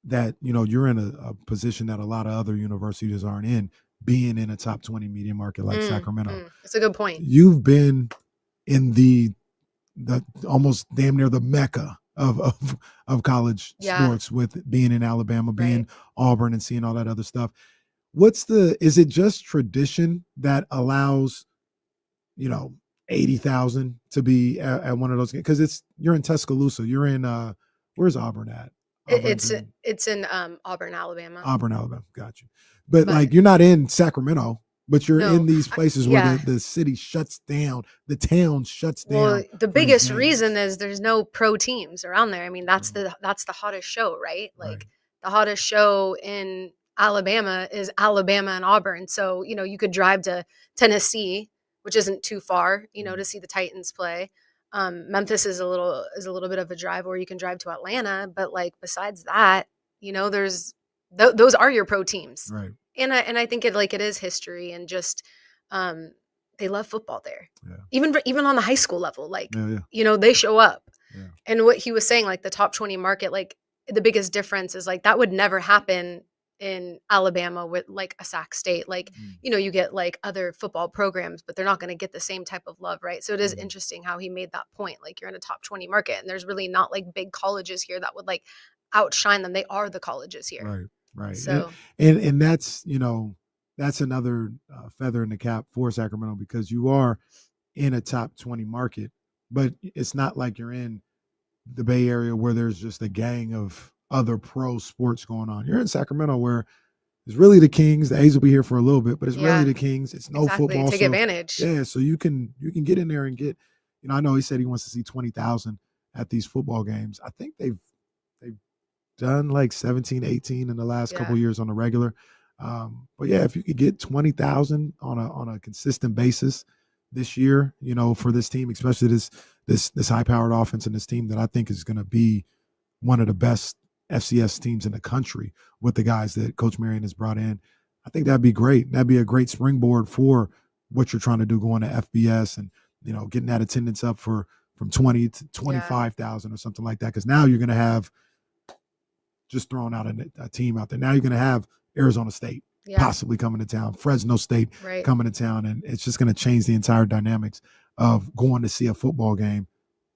that, you know, you're in a position that a lot of other universities aren't in, being in a top 20 media market like Sacramento. That's a good point. You've been in the almost damn near the mecca of college sports, with being in Alabama, being Auburn, and seeing all that other stuff. Is it just tradition that allows, you know, 80,000 to be at one of those games? Because you're in Tuscaloosa. You're in where's Auburn at? It's in Auburn, Alabama. Auburn, Alabama. Got you. But like, you're not in Sacramento, but you're in these places where the city shuts down, the town shuts down. Well, the biggest reason is there's no pro teams around there. I mean, that's the hottest show, right? Like the hottest show in Alabama is Alabama and Auburn. So, you know, you could drive to Tennessee, which isn't too far, you know, to see the Titans play. Memphis is a little bit of a drive, or you can drive to Atlanta. But like, besides that, you know, those are your pro teams. Right. And I think it is history, and just, they love football there. Yeah. Even on the high school level, like, yeah. you know, they show up. Yeah. And what he was saying, like the top 20 market, like the biggest difference is like, that would never happen in Alabama with like a Sac State. Like, you know, you get like other football programs, but they're not going to get the same type of love, right? So it is interesting how he made that point. Like, you're in a top 20 market, and there's really not like big colleges here that would like outshine them. They are the colleges here. Right. So and that's, you know, that's another feather in the cap for Sacramento, because you are in a top 20 market, but it's not like you're in the Bay Area where there's just a gang of other pro sports going on. You're in Sacramento, where it's really the Kings. The A's will be here for a little bit, but it's really the Kings. It's no football. Take advantage. Yeah, so you can get in there and get, you know, I know he said he wants to see 20,000 at these football games. I think they've done like 17, 18 in the last couple of years on the regular. But yeah, if you could get 20,000 on a consistent basis this year, you know, for this team, especially this high-powered offense and this team that I think is going to be one of the best FCS teams in the country with the guys that Coach Marion has brought in, I think that'd be great. That'd be a great springboard for what you're trying to do going to FBS, and, you know, getting that attendance up from 20 to 25,000 or something like that. Because now you're going to have, just throwing out a team out there, now you're going to have Arizona State possibly coming to town, Fresno State coming to town, and it's just going to change the entire dynamics of going to see a football game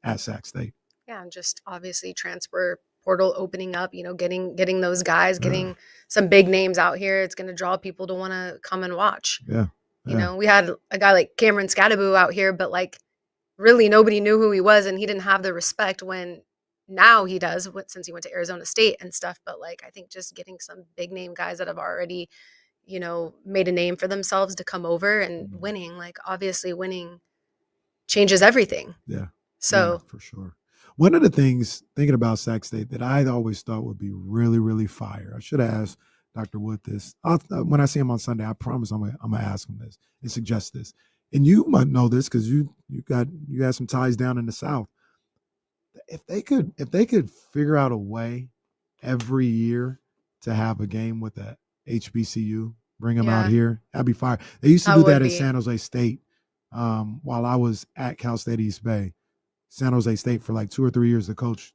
at Sac State. Yeah, and just obviously transfer portal opening up, you know, getting those guys, getting some big names out here. It's going to draw people to want to come and watch. Yeah. You know, we had a guy like Cameron Scadaboo out here, but like really nobody knew who he was, and he didn't have the respect when now he does, since he went to Arizona State and stuff. But like, I think just getting some big name guys that have already, you know, made a name for themselves to come over and winning, like obviously winning changes everything. Yeah. So for sure. One of the things, thinking about Sac State, that I always thought would be really, really fire, I should have asked Dr. Wood this. When I see him on Sunday, I promise I'm gonna ask him this and suggest this. And you might know this because you had some ties down in the South. If they could figure out a way every year to have a game with a HBCU, bring them out here, that'd be fire. They used to do that at San Jose State while I was at Cal State East Bay. San Jose State for like 2 or 3 years, the coach,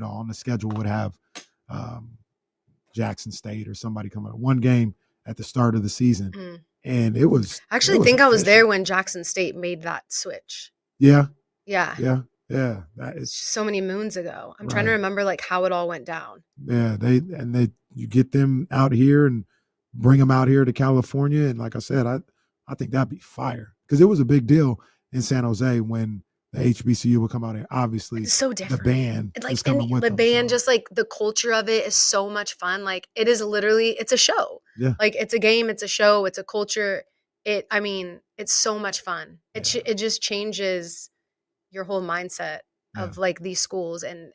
on the schedule would have Jackson State or somebody come out. One game at the start of the season. And it was. I actually think I was there when Jackson State made that switch. Yeah. Yeah. Yeah. That is so many moons ago. I'm trying to remember like how it all went down. Yeah. You get them out here and bring them out here to California. And like I said, I think that'd be fire because it was a big deal in San Jose when the HBCU would come out here. Obviously, it's so different. The band is coming with the them, band, just like the culture of it is so much fun. Like it is literally, it's a show. Yeah. Like it's a game, it's a show, it's a culture. It's so much fun. It just changes your whole mindset of like these schools and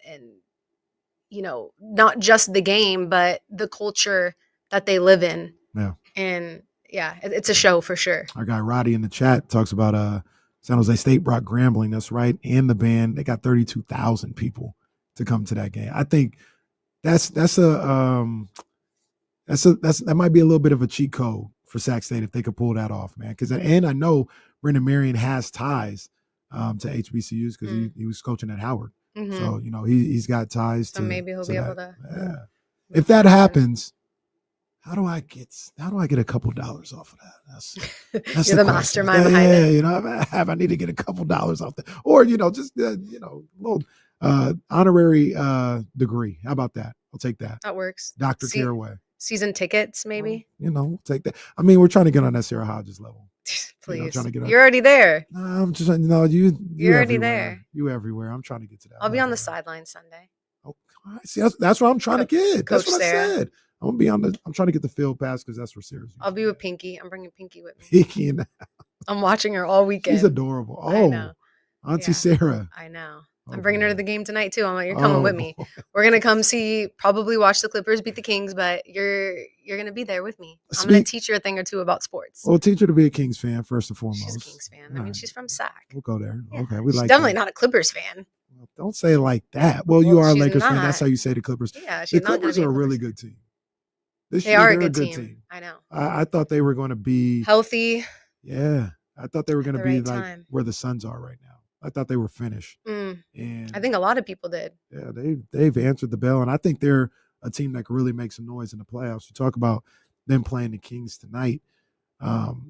not just the game, but the culture that they live in. Yeah. And it's a show for sure. Our guy Roddy in the chat talks about San Jose State brought Grambling, that's right, and the band. They got 32,000 people to come to that game. I think that might be a little bit of a cheat code for Sac State if they could pull that off, man. And I know Brendan Marion has ties to HBCUs because he was coaching at Howard, so he's got ties. So maybe he'll be able to. Yeah. If that happens. How do I get a couple dollars off of that? That's You're the mastermind behind it. I need to get a couple dollars off that, or just a little honorary degree. How about that? I'll take that. That works. Dr. Caraway. Season tickets, maybe. Take that. I mean, we're trying to get on that Sara Hodges level. Please, you're already there. No, I'm just you're already there. You everywhere. I'm trying to get to that. I'll be on the sideline Sunday. Oh, see, that's what I'm trying to get. That's what Sarah. I said. I'm trying to get the field pass because that's where Sarah's. I'll be with Pinky. I'm bringing Pinky with me. Pinky and I'm watching her all weekend. She's adorable. Oh, I know. Auntie Sarah. I know. I'm bringing her to the game tonight too. You're coming with me. We're gonna come probably watch the Clippers beat the Kings, but you're gonna be there with me. I'm gonna teach her a thing or two about sports. Well, teach her to be a Kings fan first and foremost. She's a Kings fan. I mean, she's from Sac. We'll go there. Yeah. Okay, we she's like. Definitely not a Clippers fan. Well, don't say it like that. Well, you are a Lakers fan. not. That's how you say the Clippers. Yeah, she's the Clippers are a really good team. They are a good team. I know. I thought they were going to be healthy. Yeah, I thought they were going to be like time. where the Suns are right now. I thought they were finished. And I think a lot of people did. Yeah, they've answered the bell, and I think they're a team that can really make some noise in the playoffs. You talk about them playing the Kings tonight.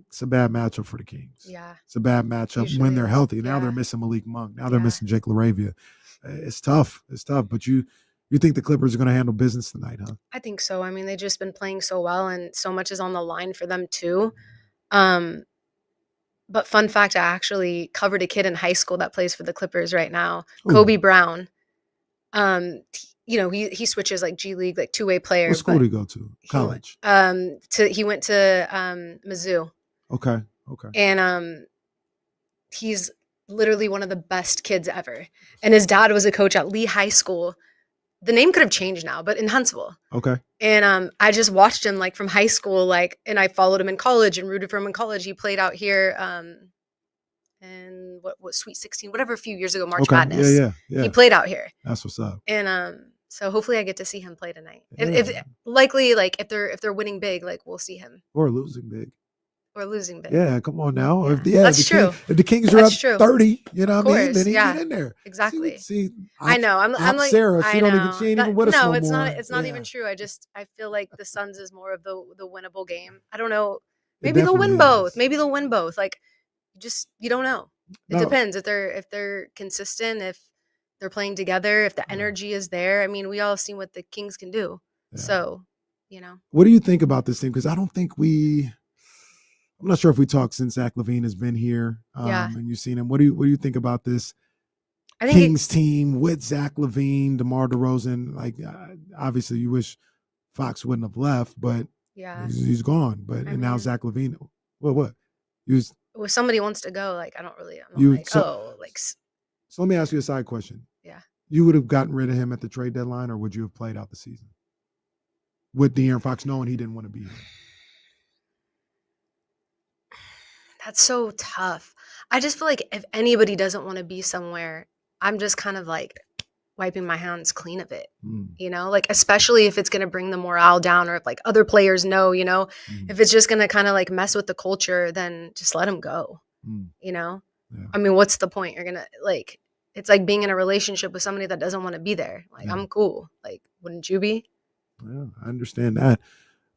It's a bad matchup for the Kings. Yeah, it's a bad matchup when they're healthy. Now they're missing Malik Monk. Now they're missing Jake LaRavia. It's tough. But you think the Clippers are going to handle business tonight, huh? I think so. I mean, they've just been playing so well, and so much is on the line for them too. But fun fact, I actually covered a kid in high school that plays for the Clippers right now, Kobe Brown. He switches like G League, like two-way player. What school did he go to? College. He went to Mizzou. Okay. And he's literally one of the best kids ever. And his dad was a coach at Lee High School. The name could have changed now, but in Huntsville. Okay. And I just watched him like from high school, and I followed him in college and rooted for him in college. He played out here and what Sweet 16, whatever, a few years ago, March Madness. Yeah. He played out here. That's what's up. And so hopefully I get to see him play tonight. Yeah. If likely, like if they're winning big, like we'll see him. Or losing big. Or losing big. Yeah, come on now. Yeah. That's true. If the Kings are up 30, you know what I mean? Then he get in there. Exactly. See, I know. I'm like Sarah. She I don't know. even. She ain't even with us no it's more. not. It's not even true. I feel like the Suns is more of the winnable game. I don't know. Maybe they'll win both. Maybe they'll win both. Like, you don't know. It depends if they're consistent, if they're playing together, if the energy is there. I mean, we all seen what the Kings can do. Yeah. So, What do you think about this team? Because I don't think I'm not sure if we talked since Zach LaVine has been here. And you've seen him. What do you think about this Kings team with Zach LaVine, DeMar DeRozan? Like, obviously, you wish Fox wouldn't have left, but he's gone. But now Zach LaVine. What? If somebody wants to go, like I don't really. So let me ask you a side question. Yeah. You would have gotten rid of him at the trade deadline, or would you have played out the season? with De'Aaron Fox knowing he didn't want to be here? That's so tough. I just feel like if anybody doesn't want to be somewhere, I'm just kind of like wiping my hands clean of it. Like especially if it's going to bring the morale down, or if like other players know, if it's just going to kind of like mess with the culture, then just let them go. Yeah. I mean, what's the point? You're going to like, it's like being in a relationship with somebody that doesn't want to be there. Like, I'm cool. Like, wouldn't you be? Yeah, I understand that.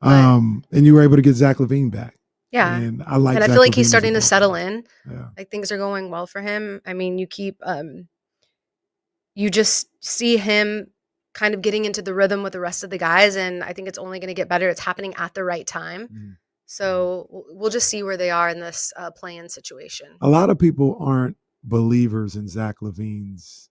And you were able to get Zach LaVine back. Yeah. And I like, and I Zach feel like LaVine he's as a starting to ball settle player. in. Yeah. Like things are going well for him. I mean, you just see him kind of getting into the rhythm with the rest of the guys, and I think it's only going to get better. It's happening at the right time. So we'll just see where they are in this play-in situation. A lot of people aren't believers in Zach LaVine's,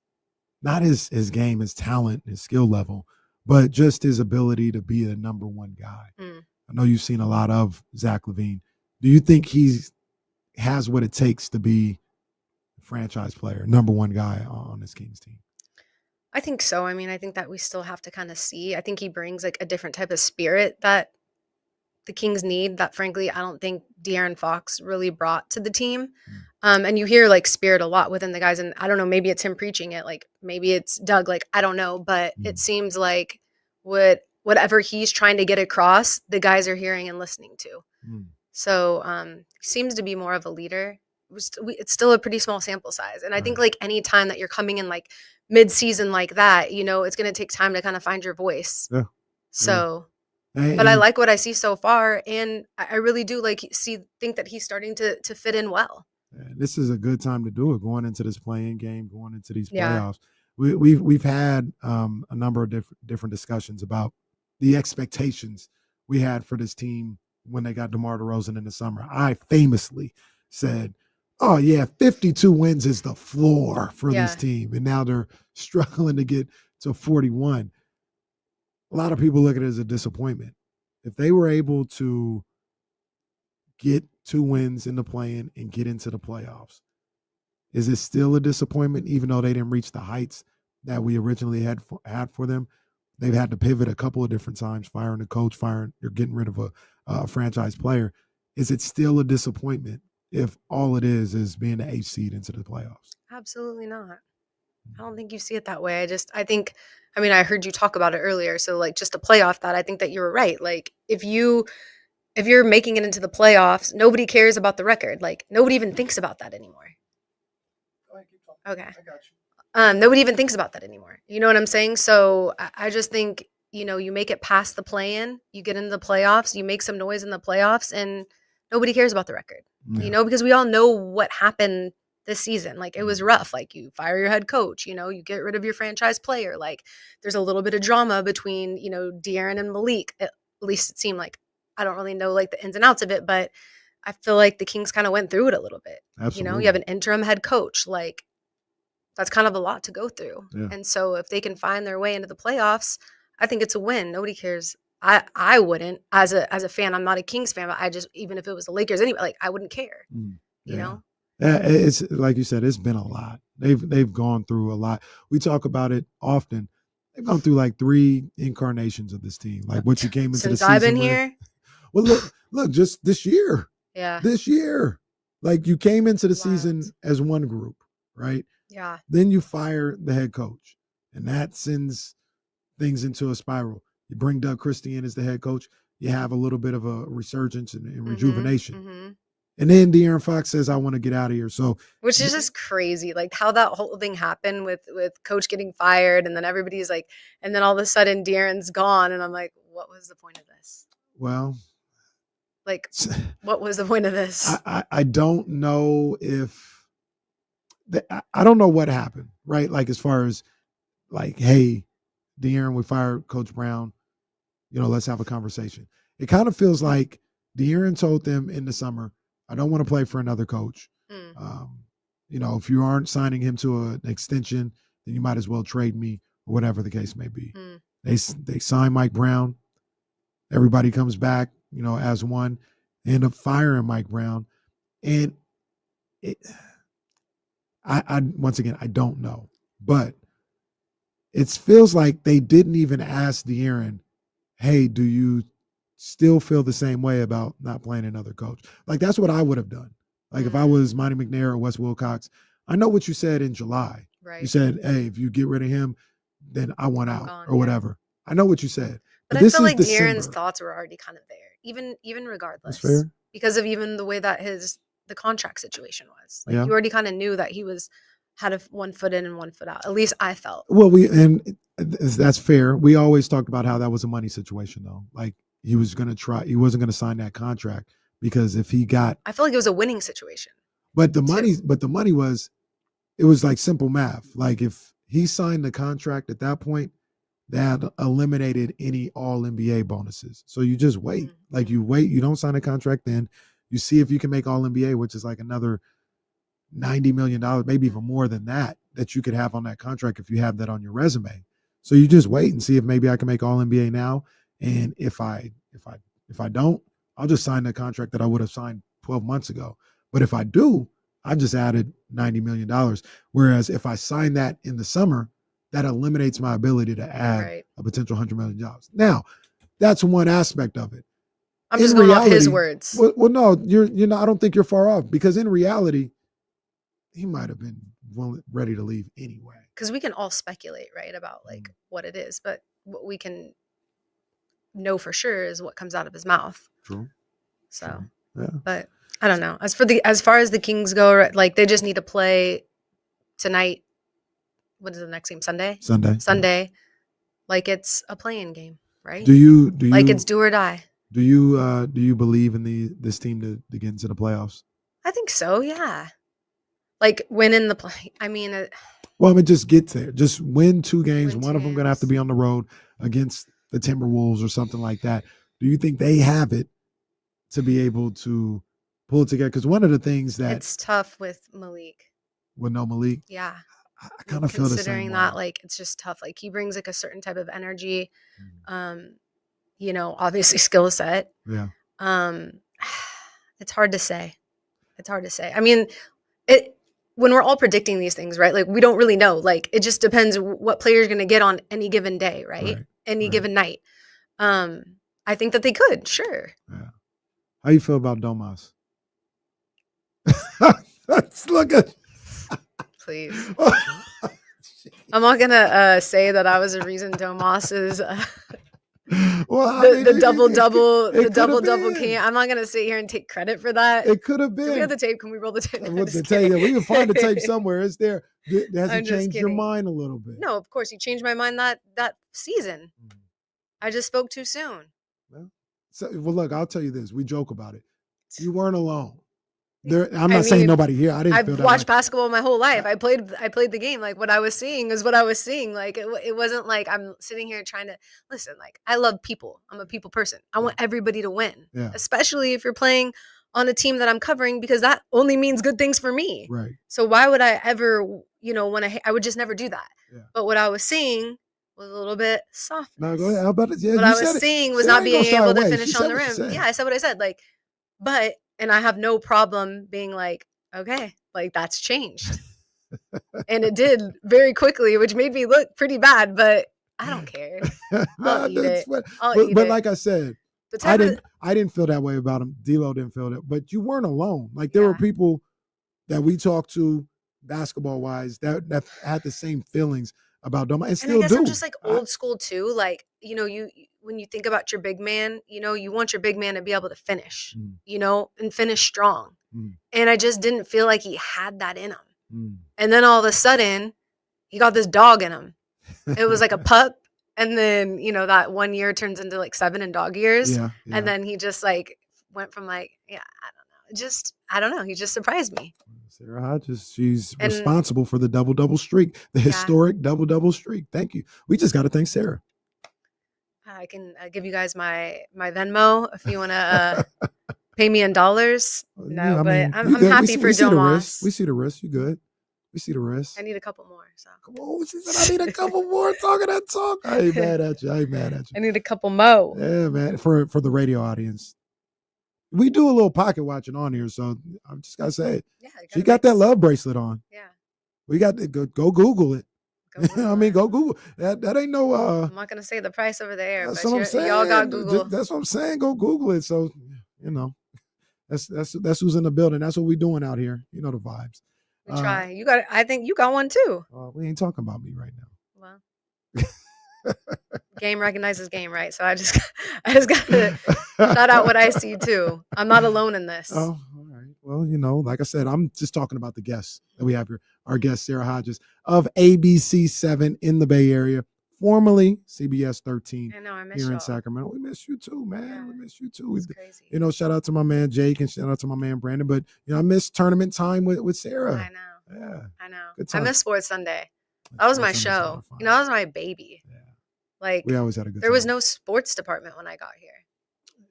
not his game, his talent, his skill level, but just his ability to be a number one guy. I know you've seen a lot of Zach LaVine. Do you think he has what it takes to be a franchise player, number one guy on this Kings team? I think so. I mean, I think that we still have to kind of see. I think he brings like a different type of spirit that the Kings need, that frankly I don't think De'Aaron Fox really brought to the team. And you hear like spirit a lot within the guys, and I don't know, maybe it's him preaching it, like maybe it's Doug, like I don't know, but it seems like whatever he's trying to get across, the guys are hearing and listening to. So seems to be more of a leader. It's still a pretty small sample size, and I think like any time that you're coming in like mid-season like that, it's going to take time to kind of find your voice. Yeah. So. And, But I like what I see so far, and I really do think that he's starting to fit in well. this is a good time to do it, going into this play-in game, going into these Yeah. playoffs. We've had a number of different discussions about the expectations we had for this team when they got DeMar DeRozan in the summer. I famously said, oh yeah, 52 wins is the floor for this team, and now they're struggling to get to 41. A lot of people look at it as a disappointment. If they were able to get 2 wins in the play-in and get into the playoffs, is it still a disappointment, even though they didn't reach the heights that we originally had for them? They've had to pivot a couple of different times, firing the coach, or getting rid of a franchise player. Is it still a disappointment if all it is being the 8th seed into the playoffs? Absolutely not. I don't think you see it that way. I mean, I heard you talk about it earlier. So like just to play off that, I think that you were right. Like if you're making it into the playoffs, nobody cares about the record. Like nobody even thinks about that anymore. Okay. I got you. Nobody even thinks about that anymore. You know what I'm saying? So I just think, you make it past the play-in, you get into the playoffs, you make some noise in the playoffs, and nobody cares about the record, because we all know what happened this season. Like it was rough. Like you fire your head coach, you get rid of your franchise player. Like there's a little bit of drama between, De'Aaron and Malik. At least it seemed like. I don't really know like the ins and outs of it, but I feel like the Kings kind of went through it a little bit. Absolutely. You have an interim head coach. Like that's kind of a lot to go through. Yeah. And so if they can find their way into the playoffs, I think it's a win. Nobody cares. I wouldn't as a fan. I'm not a Kings fan, but I just, even if it was the Lakers anyway, like I wouldn't care. You know? Yeah, it's like you said, it's been a lot. They've gone through a lot. We talk about it often. They've gone through like 3 incarnations of this team. Like what you came into Since the season I've been with. here. Well, look, just this year. Yeah. This year. Like you came into the season as one group, right? Yeah. Then you fire the head coach, and that sends things into a spiral. You bring Doug Christie in as the head coach. You have a little bit of a resurgence and rejuvenation. And then De'Aaron Fox says, I want to get out of here. So, which is just crazy. Like how that whole thing happened with coach getting fired. And then everybody's like, and then all of a sudden De'Aaron's gone. And I'm like, what was the point of this? Well, like, what was the point of this? I don't know if I don't know what happened, right? Like as far as like, hey, De'Aaron, we fired Coach Brown. Let's have a conversation. It kind of feels like De'Aaron told them in the summer, I don't want to play for another coach. If you aren't signing him to an extension, then you might as well trade me, or whatever the case may be. They sign Mike Brown. Everybody comes back, as one. They end up firing Mike Brown. And I once again, I don't know. But it feels like they didn't even ask De'Aaron, hey, do you still feel the same way about not playing another coach? Like, that's what I would have done. Like, if I was Monty McNair or Wes Wilcox, I know what you said in July. Right. You said, hey, if you get rid of him, then I want out gone, or whatever. I know what you said. But I this feel is like De'Aaron's thoughts were already kind of there, even regardless. That's fair. Because of even the way that the contract situation was. Like, Yeah. you already kind of knew that he had one foot in and one foot out. At least I felt. Well, that's fair. We always talked about how that was a money situation, though. Like, he wasn't going to sign that contract because if he got, I feel like it was a winning situation. But the money was, it was like simple math. Like, if he signed the contract at that point, that eliminated any all NBA bonuses. So you just wait. Like, you wait, you don't sign a contract, then you see if you can make all NBA, which is like another $90 million, maybe even more than that you could have on that contract if you have that on your resume. So you just wait and see if maybe I can make all NBA now. And if I don't, I'll just sign the contract that I would have signed 12 months ago. But if I do, I just added $90 million. Whereas if I sign that in the summer, that eliminates my ability to add a potential $100 million. Now, that's one aspect of it. I'm just going off his words. Well, no, you're not. I don't think you're far off, because in reality, he might have been ready to leave anyway. Because we can all speculate, right, about like what it is, but what we can know for sure is what comes out of his mouth. True. So, True. Yeah. But I don't know. As far as the Kings go, like, they just need to play tonight. What is the next game? Sunday. Yeah. Like, it's a play-in game, right? Do you like, it's do or die? Do you believe in this team to get into the playoffs? I think so. Yeah. Like, winning the play. I mean, well, I mean, just get there. Just win 2 games. One of them going to have to be on the road against the Timberwolves or something like that. Do you think they have it to be able to pull it together? Because one of the things that it's tough with Malik. With no Malik. Yeah. I kind of feel the same. Considering that, like, it's just tough. Like, he brings like a certain type of energy, obviously skill set. Yeah. It's hard to say. I mean, when we're all predicting these things, right? Like, we don't really know. Like, it just depends what player's going to get on any given day, right? Any given night. I think that they could, sure. Yeah. How you feel about Domas? Let's look at. Please. I'm not gonna say that I was a reason Domas is the double king. I'm not gonna sit here and take credit for that. It could have been. Do we have the tape? Can we roll the tape? We can find the tape somewhere. It's there. Has it changed your mind a little bit? No, of course. You changed my mind that season. I just spoke too soon. Well, look, I'll tell you this. We joke about it. You weren't alone. I'm not saying nobody here. I've watched basketball my whole life. I played the game. Like, what I was seeing is what I was seeing. Like, it wasn't like I'm sitting here trying to listen. Like, I love people. I'm a people person. I want everybody to win, especially if you're playing on a team that I'm covering, because that only means good things for me. Right. So why would I ever, I would just never do that. Yeah. But what I was seeing was a little bit soft. No, go ahead. How about it? Yeah, what I was seeing was not being able to finish on the rim. Yeah, I said what I said. Like, and I have no problem being like, okay, like, that's changed. And it did very quickly, which made me look pretty bad, but I don't care. I'll eat it. But like I said, I didn't feel that way about him. D'Lo didn't feel that, but you weren't alone. Like, there were people that we talked to basketball wise that had the same feelings about Doma and still I guess do. I'm just like old school too. Like, you when you think about your big man, you want your big man to be able to finish, and finish strong. And I just didn't feel like he had that in him. And then all of a sudden, he got this dog in him. It was like a pup. And then, that 1 year turns into like 7 in dog years. Yeah. And then he just like went from like, I don't know. He just surprised me. Sara Hodges, she's responsible for the double streak, the historic double streak. Thank you. We just got to thank Sara. I can give you guys my Venmo if you want to pay me in dollars. No, but I'm happy for Domas. We see the risk. You good? We see the risk. I need a couple more. So. Come on, she said I need a couple more. Talking that talk. I ain't mad at you. I need a couple more. Yeah, man. For the radio audience. We do a little pocket watching on here, so I'm just gotta say it. Yeah, she got that love bracelet on. Yeah, we got to go Google it. Go I mean, go Google that. That ain't no. I'm not gonna say the price over there, That's but what I'm saying. y'all got Google. That's what I'm saying. Go Google it. So, that's who's in the building. That's what we doing out here. You know the vibes. We try. You got. I think you got one too. We ain't talking about me right now. Well, game recognizes game, right? So I just got to shout out what I see too. I'm not alone in this. Oh, all right. Well, like I said, I'm just talking about the guests that we have here. Our guest, Sara Hodges of ABC 7 in the Bay Area, formerly CBS 13 I know, I miss here in y'all. Sacramento. We miss you too, man. Yeah, we miss you too. it's crazy. Shout out to my man Jake and shout out to my man Brandon. But I miss tournament time with Sara. I know. Yeah. I know. Good I time. miss Sports Sunday. That was my Sports Sunday's a lot show. of fun. That was my baby. Yeah. Like We always had a good there was time. no sports department when I got here.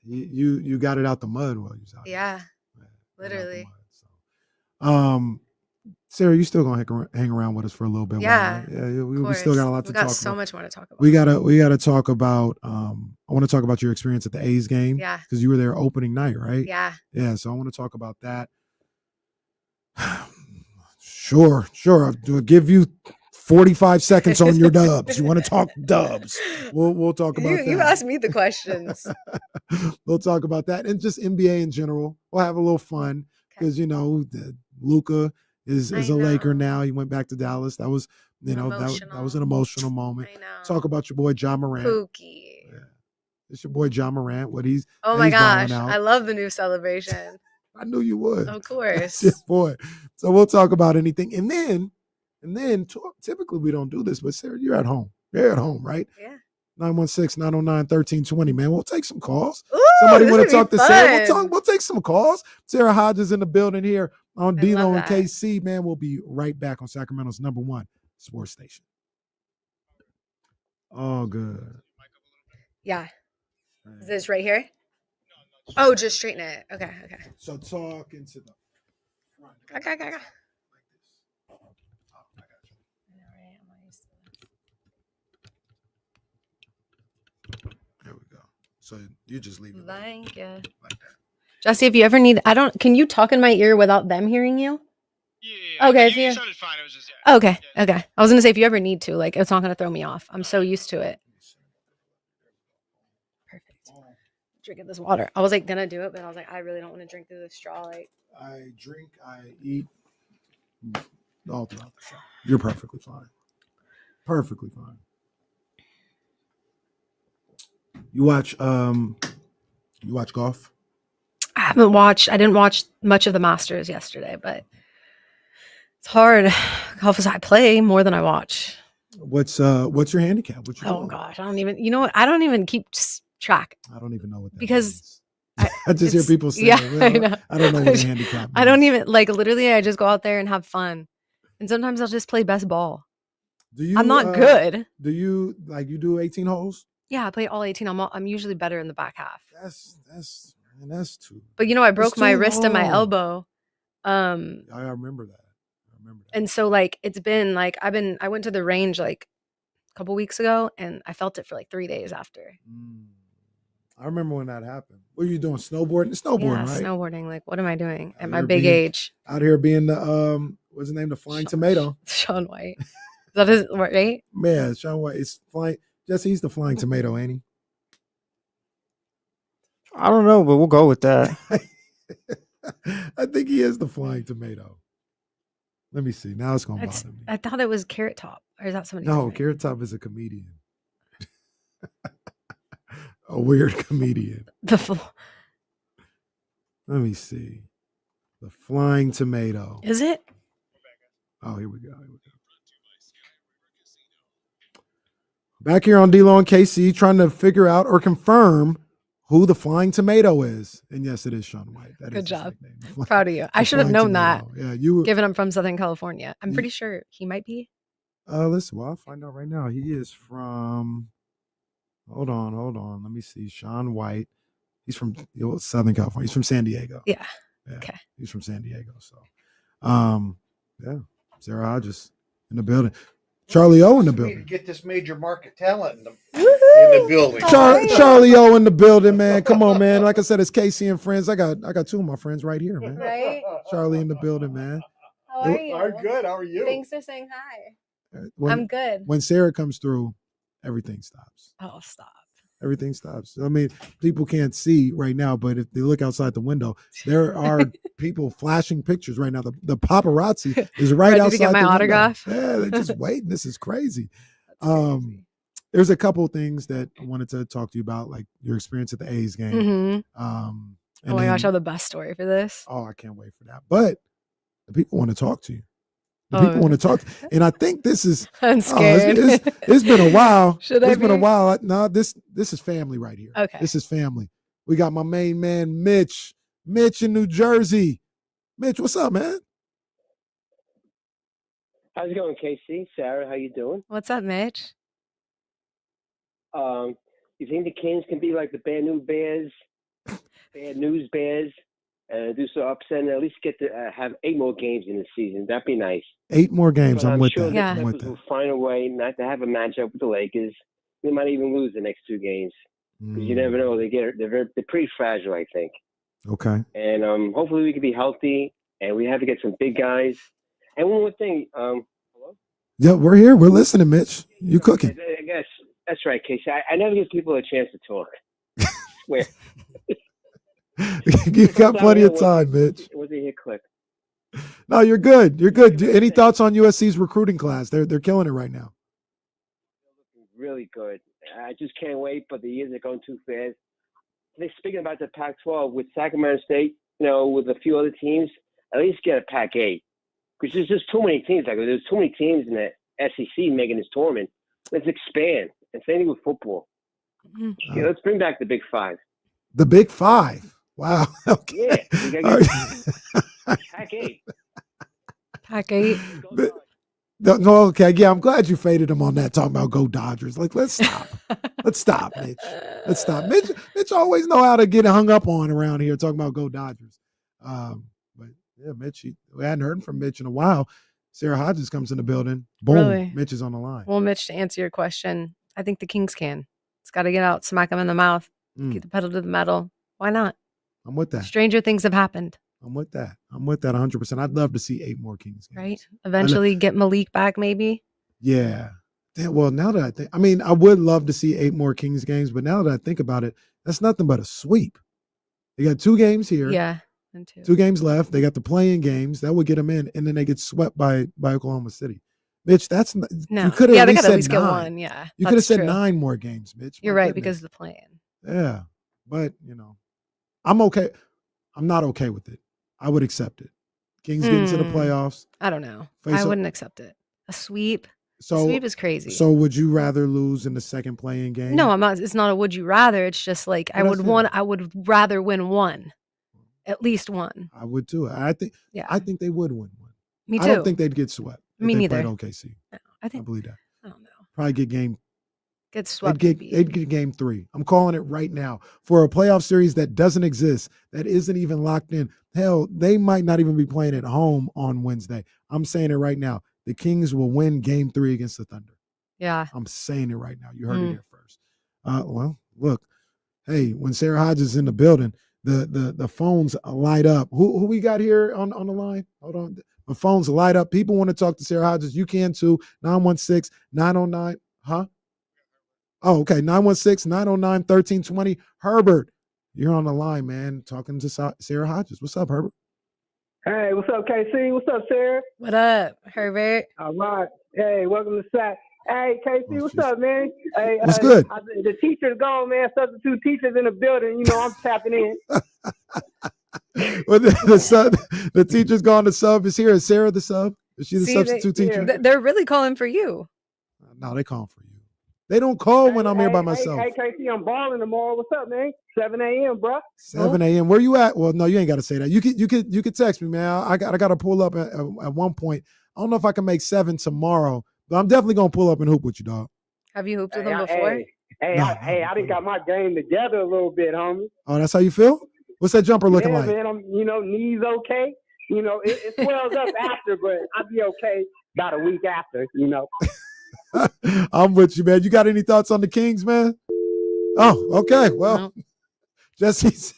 You got it out the mud while you was out. Yeah. Got it out the Literally. mud, so. Sara, you still gonna hang around with us for a little bit? Yeah. Right? Yeah. We still got a lot to We talk got about. so much more to talk about. We gotta talk about. I want to talk about your experience at the A's game. Yeah. Because you were there opening night, right? Yeah. Yeah. So I want to talk about that. Sure. I'll give you 45 seconds on your dubs. You want to talk dubs? We'll talk about that. You asked me the questions. We'll talk about that and just NBA in general. We'll have a little fun because Luka is a Laker now. He went back to Dallas. That was that was an emotional moment. I know. Talk about your boy Ja Morant. Pookie. Yeah. It's your boy Ja Morant. Oh my gosh, I love the new celebration. I knew you would. Of course. Yeah, boy. So we'll talk about anything, and then typically we don't do this, but Sara, you're at home. You're at home, right? Yeah. 916-909-1320, man. We'll take some calls. Ooh, Somebody want to talk to Sara? fun. We'll take some calls. Sara Hodges in the building here on I D-Lo love and that. KC, man. We'll be right back on Sacramento's #1 sports station. Oh, good. Yeah. Is this right here? Oh, just straighten it. Okay. So talk into the front. Okay. There we go. So you just leave it Thank you. like that. Jesse, if you ever need, can you talk in my ear without them hearing you? Yeah. Okay. You sounded fine. It was just Okay. I was gonna say if you ever need to, like, it's not gonna throw me off. I'm so used to it. Perfect. Drinking this water. I was like gonna do it, but I was like, I really don't want to drink through the straw. Like, I drink, I eat all throughout the show. You're perfectly fine. Perfectly fine. You watch golf? I didn't watch much of the Masters yesterday, but it's hard. Golf is I play more than I watch. What's your handicap? What's your Oh gosh, I don't even keep track. I don't even know what that because I just hear people say, yeah, well, I know. I don't know what a handicap I don't even literally. I just go out there and have fun, and sometimes I'll just play best ball. I'm not good. Do you do 18 holes? Yeah, I play all 18. I'm usually better in the back half. That's too. But I broke my wrist and my elbow. I remember that. And so it's been I went to the range a couple weeks ago and I felt it for 3 days after. I remember when that happened. What are you doing? Snowboarding, Yeah, right? snowboarding. What am I doing at my You're big age? Out here being the what's his name? The Flying Tomato. Shaun White. Is that his right? Man, Shaun White is flying. Jesse, he's the Flying Tomato, ain't he? I don't know, but we'll go with that. I think he is the Flying Tomato. Let me see. Now it's gonna bother me. I thought it was Carrot Top, or is that somebody? No, different? Carrot Top is a comedian. A weird comedian. Let me see. The Flying Tomato. Is it? Oh, here we go. Back here on D-Lo and KC, trying to figure out or confirm who the Flying Tomato is. And yes, it is Shaun White. That Good is job. his nickname. Proud of you. I should have known that. Yeah, you. Given I'm from Southern California, I'm pretty sure he might be. Listen, well, I'll find out right now. He is from. Hold on. Let me see. Shaun White. He's from Southern California. He's from San Diego. Yeah. Okay. He's from San Diego. So, yeah. Sara Hodges in the building. Charlie O in the building. Get this major market talent in the building. Charlie O in the building, man. Come on, man. Like I said, it's Casey and friends. I got two of my friends right here, man. Right? Charlie in the building, man. How are you? I'm good. How are you? Thanks for saying hi. I'm good. When Sarah comes through, everything stops. Oh, stop. Everything stops. I mean, people can't see right now, but if they look outside the window, there are people flashing pictures right now. The paparazzi is right Ready outside to get my the window. autograph? Yeah, they're just waiting. This is crazy. There's a couple of things that I wanted to talk to you about, like your experience at the A's game. Mhm. And Oh my gosh, I then- have the best story for this. Oh, I can't wait for that. But the people want to talk to you. The people want to talk. And I think this is I'm scared. it's been a while. Should I It's been a be? while. No, this is family right here. Okay. This is family. We got my main man, Mitch. Mitch in New Jersey. Mitch, what's up, man? How's it going, Casey? Sarah, how you doing? What's up, Mitch? You think the Kings can be like the bad news Bears, and do so upset and at least get to have 8 more games in the season? That'd be nice. 8 more games. But I'm with sure that. the I'm with Clippers that. will find a way not to have a matchup with the Lakers. They might even lose the next 2 games because you never know. They're pretty fragile, I think. Okay. And hopefully we can be healthy, and we have to get some big guys. And one more thing. Yeah, we're here. We're listening, Mitch. You cooking. I guess that's right, Casey. I never give people a chance to talk. I swear. You got plenty of time, Mitch. Was it hit click? No, you're good. You're good. Any thoughts on USC's recruiting class? They're killing it right now. Really good. I just can't wait, but the years are going too fast. Speaking about the Pac-12 with Sacramento State, with a few other teams, at least get a Pac-8 because there's just too many teams. Like there's too many teams in the SEC making this tournament. Let's expand. And same thing with football. Let's bring back the Big Five. The Big Five. Wow. Okay. Yeah. We gotta get Pac-8. Pac-8. No, okay. Yeah, I'm glad you faded him on that, talking about go Dodgers. Like, let's stop. Let's stop, Mitch. Let's stop. Mitch always know how to get hung up on around here talking about go Dodgers. But yeah, Mitch, we hadn't heard from Mitch in a while. Sara Hodges comes in the building. Boom. Really? Mitch is on the line. Well, Mitch, to answer your question, I think the Kings can. It's got to get out, smack them in the mouth, get the pedal to the metal. Why not? I'm with that. Stranger things have happened. I'm with that 100%. I'd love to see 8 more Kings games. Right? Eventually get Malik back, maybe. Yeah. Well, now that I think, I would love to see 8 more Kings games, but now that I think about it, that's nothing but a sweep. They got 2 games here. Yeah. And 2 games left. They got the play-in games that would get them in, and then they get swept by Oklahoma City. Mitch, that's No. You could have they got to at least said get 9. one. Yeah. You could have that's said true. 9 more games, Mitch. You're My right, goodness. because of the plan. Yeah, but I'm okay. I'm not okay with it. I would accept it. Kings get into the playoffs. I don't know. Face I up- wouldn't accept it. A sweep. So a sweep is crazy. So would you rather lose in the second play-in game? No, I'm not. It's not a would you rather. It's just like I would rather win one, at least one. I would too. I think they would win one. Me I don't too. think they'd get swept. if Me they neither. played OKC. No, I believe that. I don't know. Probably Get swept. they'd get game 3. I'm calling it right now for a playoff series that doesn't exist, that isn't even locked in. Hell, they might not even be playing at home on Wednesday. I'm saying it right now. The Kings will win game 3 against the Thunder. Yeah. I'm saying it right now. You heard it here first. Well, look, hey, when Sara Hodges is in the building, the phones light up. Who we got here on the line? Hold on. The phones light up. People want to talk to Sara Hodges. You can too. 916-909. Huh? Oh, okay. 916-909-1320. Herbert, you're on the line, man, talking to Sara Hodges. What's up, Herbert? Hey, what's up, KC? What's up, Sarah? What up, Herbert? All right. Hey, welcome to SAC. Hey, KC, what's up, man? Hey, What's good? The teacher's gone, man. Substitute teachers in the building. I'm tapping in. Well, the teacher's gone. The sub is here. Is Sarah the sub? Is she the substitute teacher? They're really calling for you. No, they calling for you. They don't call when I'm here by myself. Hey, KC, I'm balling tomorrow. What's up, man? 7 a.m., bro. 7 a.m. Where you at? Well, no, you ain't got to say that. You could text me, man. I got to pull up at one point. I don't know if I can make 7 tomorrow, but I'm definitely gonna pull up and hoop with you, dog. Have you hooped with them before? I done got my game together a little bit, homie. Oh, that's how you feel? What's that jumper looking like? Man, I'm, knees okay. It swells up after, but I'll be okay about a week after, I'm with you, man. You got any thoughts on the Kings, man? Oh, okay. Well, Jesse's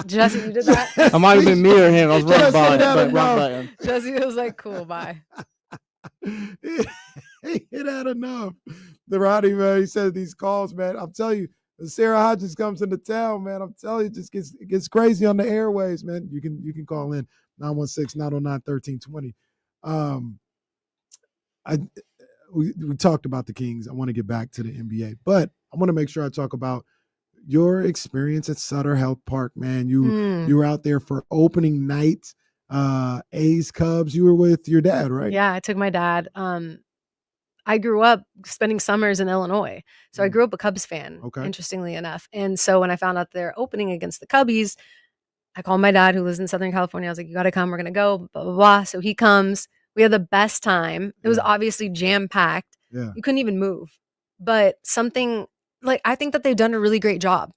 Jesse, you did that. It might have been me or him. I was wrong Jesse, button, that but enough. wrong button. Jesse was like, "Cool, bye." He had enough. The Roddy, man, he said these calls, man. I'm telling you, when Sara Hodges comes into town, man, I'm telling you, it gets crazy on the airways, man. You can call in 916-909-1320. We talked about the Kings. I want to get back to the NBA, but I want to make sure I talk about your experience at Sutter Health Park, man. You were out there for opening night, A's Cubs. You were with your dad, right? Yeah, I took my dad. I grew up spending summers in Illinois, so I grew up a Cubs fan. Okay. Interestingly enough, and so when I found out they're opening against the Cubbies, I called my dad, who lives in Southern California. I was like, "You got to come. We're gonna go." Blah blah blah. So he comes. We had the best time. It was obviously jam packed. Yeah. You couldn't even move, but something like I think that they've done a really great job.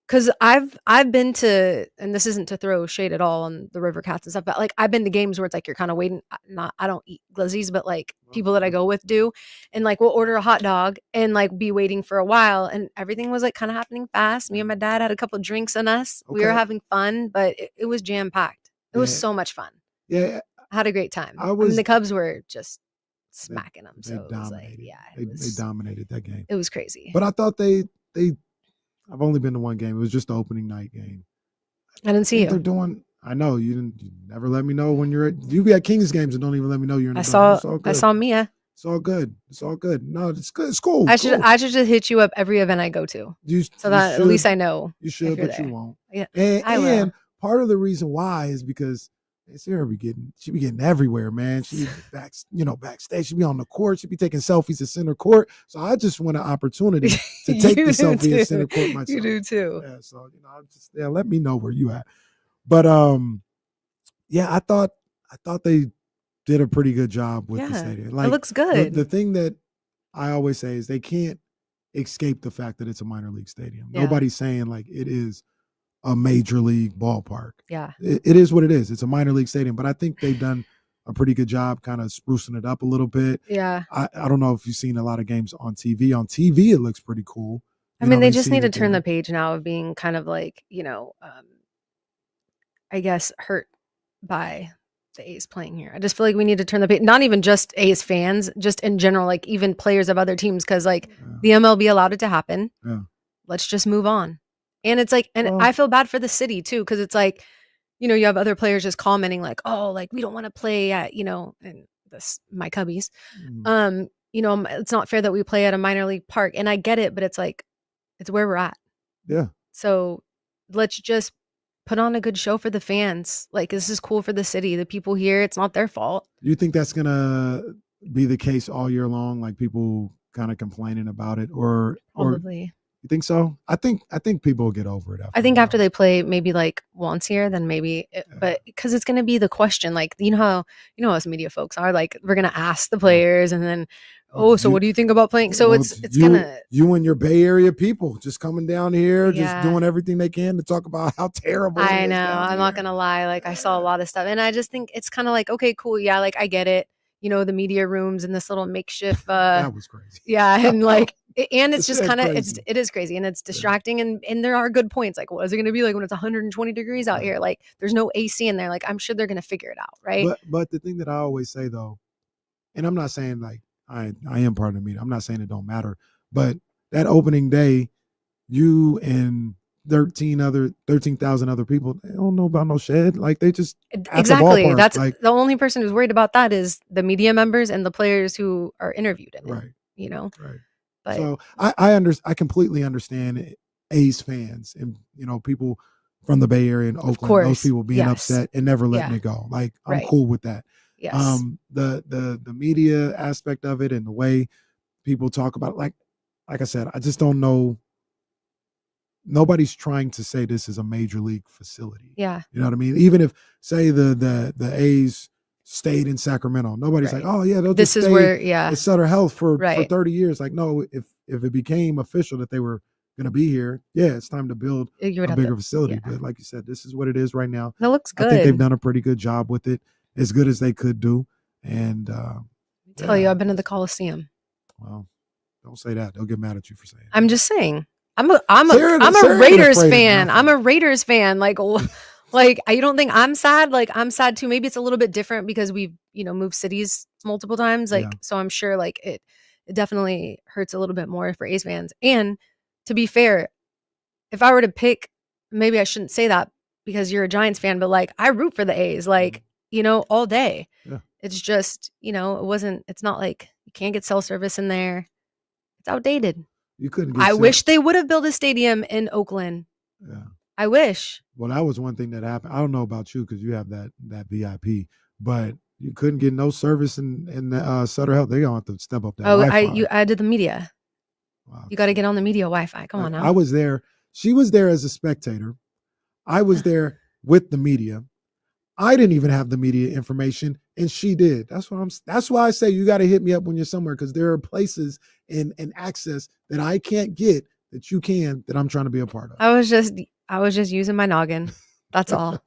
Because I've been to, and this isn't to throw shade at all on the River Cats and stuff, but like I've been to games where it's like you're kind of waiting. I don't eat glizzies, but like people that I go with do, and like we'll order a hot dog and like be waiting for a while, and everything was like kind of happening fast. Me and my dad had a couple of drinks in us. We were Okay. having fun, but it was jam packed. It was so much fun. Yeah. I had a great time. I I was- mean, the Cubs were just smacking them, They so it was like, dominated. yeah, They dominated that game. it was crazy. But I thought I've only been to one game. It was just the opening night game. I didn't see think you. They're doing. I know you never let me know when you're at. You be at Kings games and don't even let me know you're in. I The saw It's all I good. saw Mia. It's all good. It's all good. No, it's good. It's cool. I should Cool. I should just hit you up every event I go to, so that at least I know. You if should, you're but there. you won't. Yeah, And, I will. and part of the reason why is because Sarah be getting everywhere, man. She backstage. She be on the court. She be taking selfies at center court. So I just want an opportunity to take the You do selfie at too. center court myself. You do too. Yeah, so I'm just let me know where you at. But yeah, I thought they did a pretty good job with the Yeah, stadium. it looks good. The thing that I always say is they can't escape the fact that it's a minor league stadium. Yeah. Nobody's saying like it is a major league ballpark. Yeah. It is what it is. It's a minor league stadium, but I think they've done a pretty good job kind of sprucing it up a little bit. Yeah. I don't know if you've seen a lot of games on TV. On TV, it looks pretty cool. I You mean, know, they we've just seen need to it turn there. the page now of being kind of like, I guess hurt by the A's playing here. I just feel like we need to turn the page, not even just A's fans, just in general, like even players of other teams, because like the MLB allowed it to happen. Yeah. Let's just move on. And it's like, and Well- I feel bad for the city too, because it's like, you have other players just commenting like, oh, like we don't want to play at, and this my Cubbies. It's not fair that we play at a minor league park. And I get it, but it's like, it's where we're at. Yeah. So let's just put on a good show for the fans. Like, this is cool for the city. The people here, it's not their fault. You think that's gonna be the case all year long? Like people kind of complaining about it, or Probably. you think so? I think people will get over it. I think after they play maybe like once here, then maybe, but because it's going to be the question, like, how us media folks are, like, we're going to ask the players and then, so what do you think about playing? So Well, it's you, gonna, you and your Bay Area people just coming down here, just Yeah. doing everthing they can to talk about how terrible. it I is know, down I'm not going to lie. Like, I saw a lot of stuff and I just think it's kind of like, okay, cool. Yeah. Like, I get it. The media rooms and this little makeshift, That was crazy. yeah. And like, and it's just It's kind of, crazy. it is crazy and it's distracting. And there are good points. Like, what is it going to be like when it's 120 degrees out here? Like, there's no AC in there. Like, I'm sure they're going to figure it out. Right. But the thing that I always say though, and I'm not saying like I am part of the media. I'm not saying it don't matter, but that opening day, you and 13,000 other people, they don't know about no shed. Like they just at the Exactly. ballpark, That's like the only person who's worried about that is the media members and the players who are interviewed in it, right. Right. But So I completely understand A's fans and people from the Bay Area and Oakland, those course, people being yes. upset and never letting Yeah. it go. Like I'm Right. cool with that. Yes. The media aspect of it and the way people talk about it, like I said, I just don't know. Nobody's trying to say this is a major league facility. Yeah. You know what I mean? Even if say the A's stayed in Sacramento, nobody's Right. like, oh yeah, they'll This just is stay where- yeah. at Sutter Health for Right. 30 years. Like, no, if it became official that they were going to be here, yeah, it's time to build You would a have to- bigger facility. yeah. But like you said, this is what it is right now. That looks I think they've good. done a pretty good job with it, as good as they could do. And Tell you, I've been to the Coliseum. well, don't say that. They'll get mad at you for saying it. I'm just saying. I'm a Raiders fan. I'm a Raiders fan. Like I don't think I'm sad. Like I'm sad too. Maybe it's a little bit different because we've, moved cities multiple times. Like, so I'm sure like it definitely hurts a little bit more for A's fans. And to be fair, if I were to pick, maybe I shouldn't say that because you're a Giants fan, but like I root for the A's, like, all day. Yeah. It's just, it's not like you can't get cell service in there. It's outdated. You couldn't get I wish they would have built a stadium in Oakland. Yeah. I wish. Well, that was one thing that happened. I don't know about you because you have that VIP, but you couldn't get no service in Sutter Health. They're gonna have to step up that. Wi-Fi. I did the media. Wow. You got to get on the media Wi-Fi. Come on now. I was there. She was there as a spectator. I was there with the media. I didn't even have the media information, and she did. That's why I say you got to hit me up when you're somewhere because there are places and access that I can't get that you can that I'm trying to be a part of. I was just using my noggin. That's all.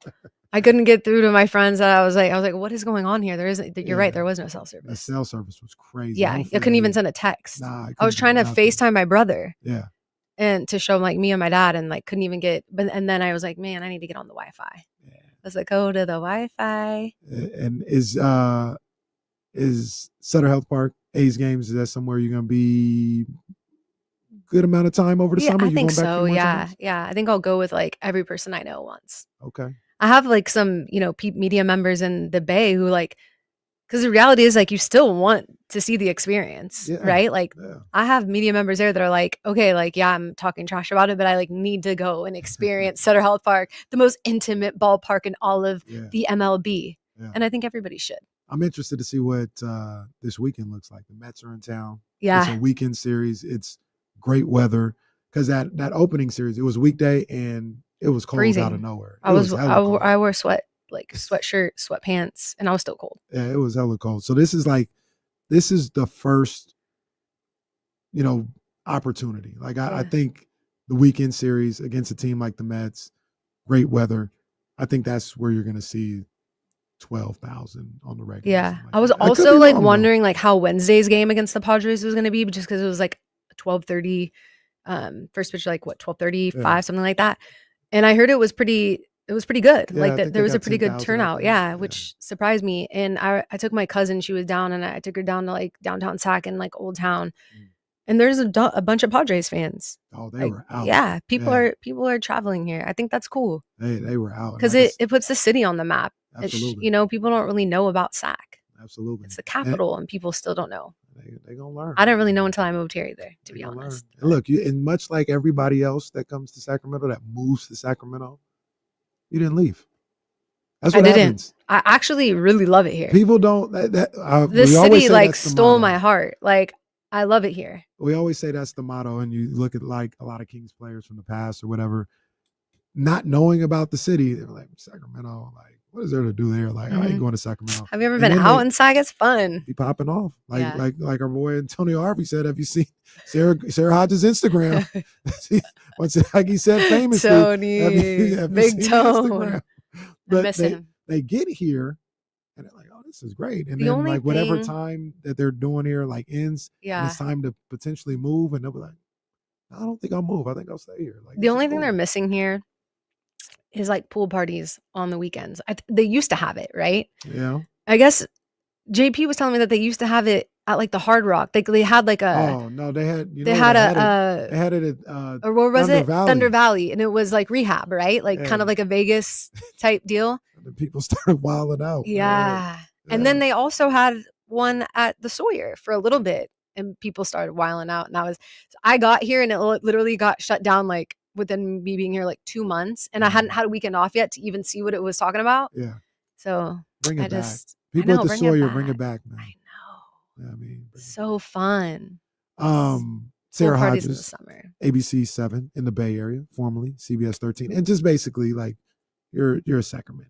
I couldn't get through to my friends. I was like, what is going on here? You're right. There was no cell service. The cell service was crazy. Yeah, I couldn't even send a text. I was trying to FaceTime my brother. Yeah. And to show him like me and my dad and like couldn't even get, and then I was like, man, I need to get on the Wi-Fi. Yeah. I was like, go to the Wi-Fi. And is Sutter Health Park, A's games, is that somewhere you're going to be good amount of time over the summer? I think so. Yeah. Yeah. I think I'll go with like every person I know once. Okay. I have like some, media members in the Bay who like, because the reality is like you still want to see the experience, right? Like I have media members there that are like, okay, like, yeah, I'm talking trash about it, but I like need to go and experience Sutter Health Park, the most intimate ballpark in all of the MLB. Yeah. And I think everybody should. I'm interested to see what this weekend looks like. The Mets are in town. Yeah. It's a weekend series. It's great weather because that opening series, it was weekday and it was cold freezing. Out of nowhere. I wore sweatshirt, sweatpants, and I was still cold. Yeah, it was hella cold. So this is the first, opportunity. Like I think the weekend series against a team like the Mets, great weather. I think that's where you're going to see 12,000 on the regular. Yeah, I was also like wondering like how Wednesday's game against the Padres was going to be, just because it was like 12:30, first pitch like 12:35, something like that. And I heard it was pretty good. Yeah, like there was a pretty good turnout. Yeah, which surprised me. And I took my cousin, she was down, and I took her down to like downtown Sac and like Old Town. And there's a bunch of Padres fans. Oh, they were out. Yeah, people are traveling here. I think that's cool. They were out. Because it puts the city on the map. Absolutely. People don't really know about Sac. Absolutely. It's the capital and people still don't know. They're going to learn. I didn't really know until I moved here either, to be honest. And look, and much like everybody else that comes to Sacramento, that moves to Sacramento, you didn't leave. That's what happens. I actually really love it here. People don't. This city like stole my heart. Like I love it here. We always say that's the motto, and you look at like a lot of Kings players from the past or whatever, not knowing about the city, they're like Sacramento. Like, what is there to do there? Like, I ain't going to Sacramento. Have you ever been out in Sac? It's fun. Be popping off. Like our boy Antonio Harvey said. Have you seen Sara Hodges' Instagram? Like he said famously, Tony, Big Tone. But they get here and they're like, oh, this is great. And then like whatever time that they're doing here like ends, and it's time to potentially move, and they'll be like, I don't think I'll move. I think I'll stay here. Like the only thing they're missing here is like pool parties on the weekends. They used to have it, right? Yeah. I guess JP was telling me that they used to have it at like the Hard Rock. They had like a. Oh no, they had. They had it at. Or what was Thunder it? Valley. Thunder Valley, and it was like rehab, right? Like kind of like a Vegas type deal. And the people started wilding out. Yeah. And then they also had one at the Sawyer for a little bit, and people started wilding out. And I got here and it literally got shut down like within me being here like 2 months, and I hadn't had a weekend off yet to even see what it was talking about. Yeah. So bring it back. People at the Sawyer, bring it back, man. I know. Yeah, I mean, so fun. Sara parties in the Hodges, summer. ABC 7 in the Bay Area, formerly CBS 13, and just basically like you're a Sacramento.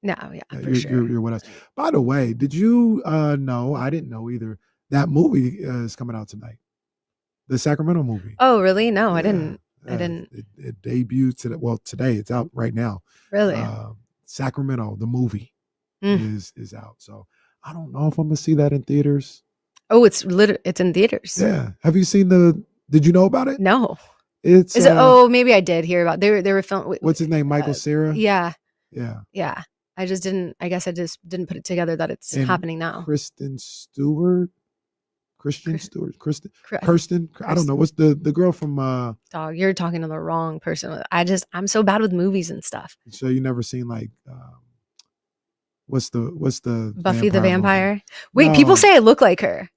No, yeah, for sure. You're with us. By the way, did you know? I didn't know either. That movie is coming out tonight. The Sacramento movie. Oh, really? No, I didn't. I didn't. It debuted today. Well, today it's out right now. Really? Sacramento, the movie is out. So I don't know if I'm gonna see that in theaters. Oh, it's in theaters. Yeah. Have you seen did you know about it? No. It's Is it? Oh, maybe I did hear about. They were filming. what's his name? Michael Cera. Yeah. Yeah. Yeah. I just didn't. I guess I just didn't put it together that it's And happening now. Kristen Stewart. Kirsten. I don't know. What's the girl from Dog, you're talking to the wrong person. I'm so bad with movies and stuff. So you never seen like what's the Buffy the Vampire? movie? Wait, people say I look like her.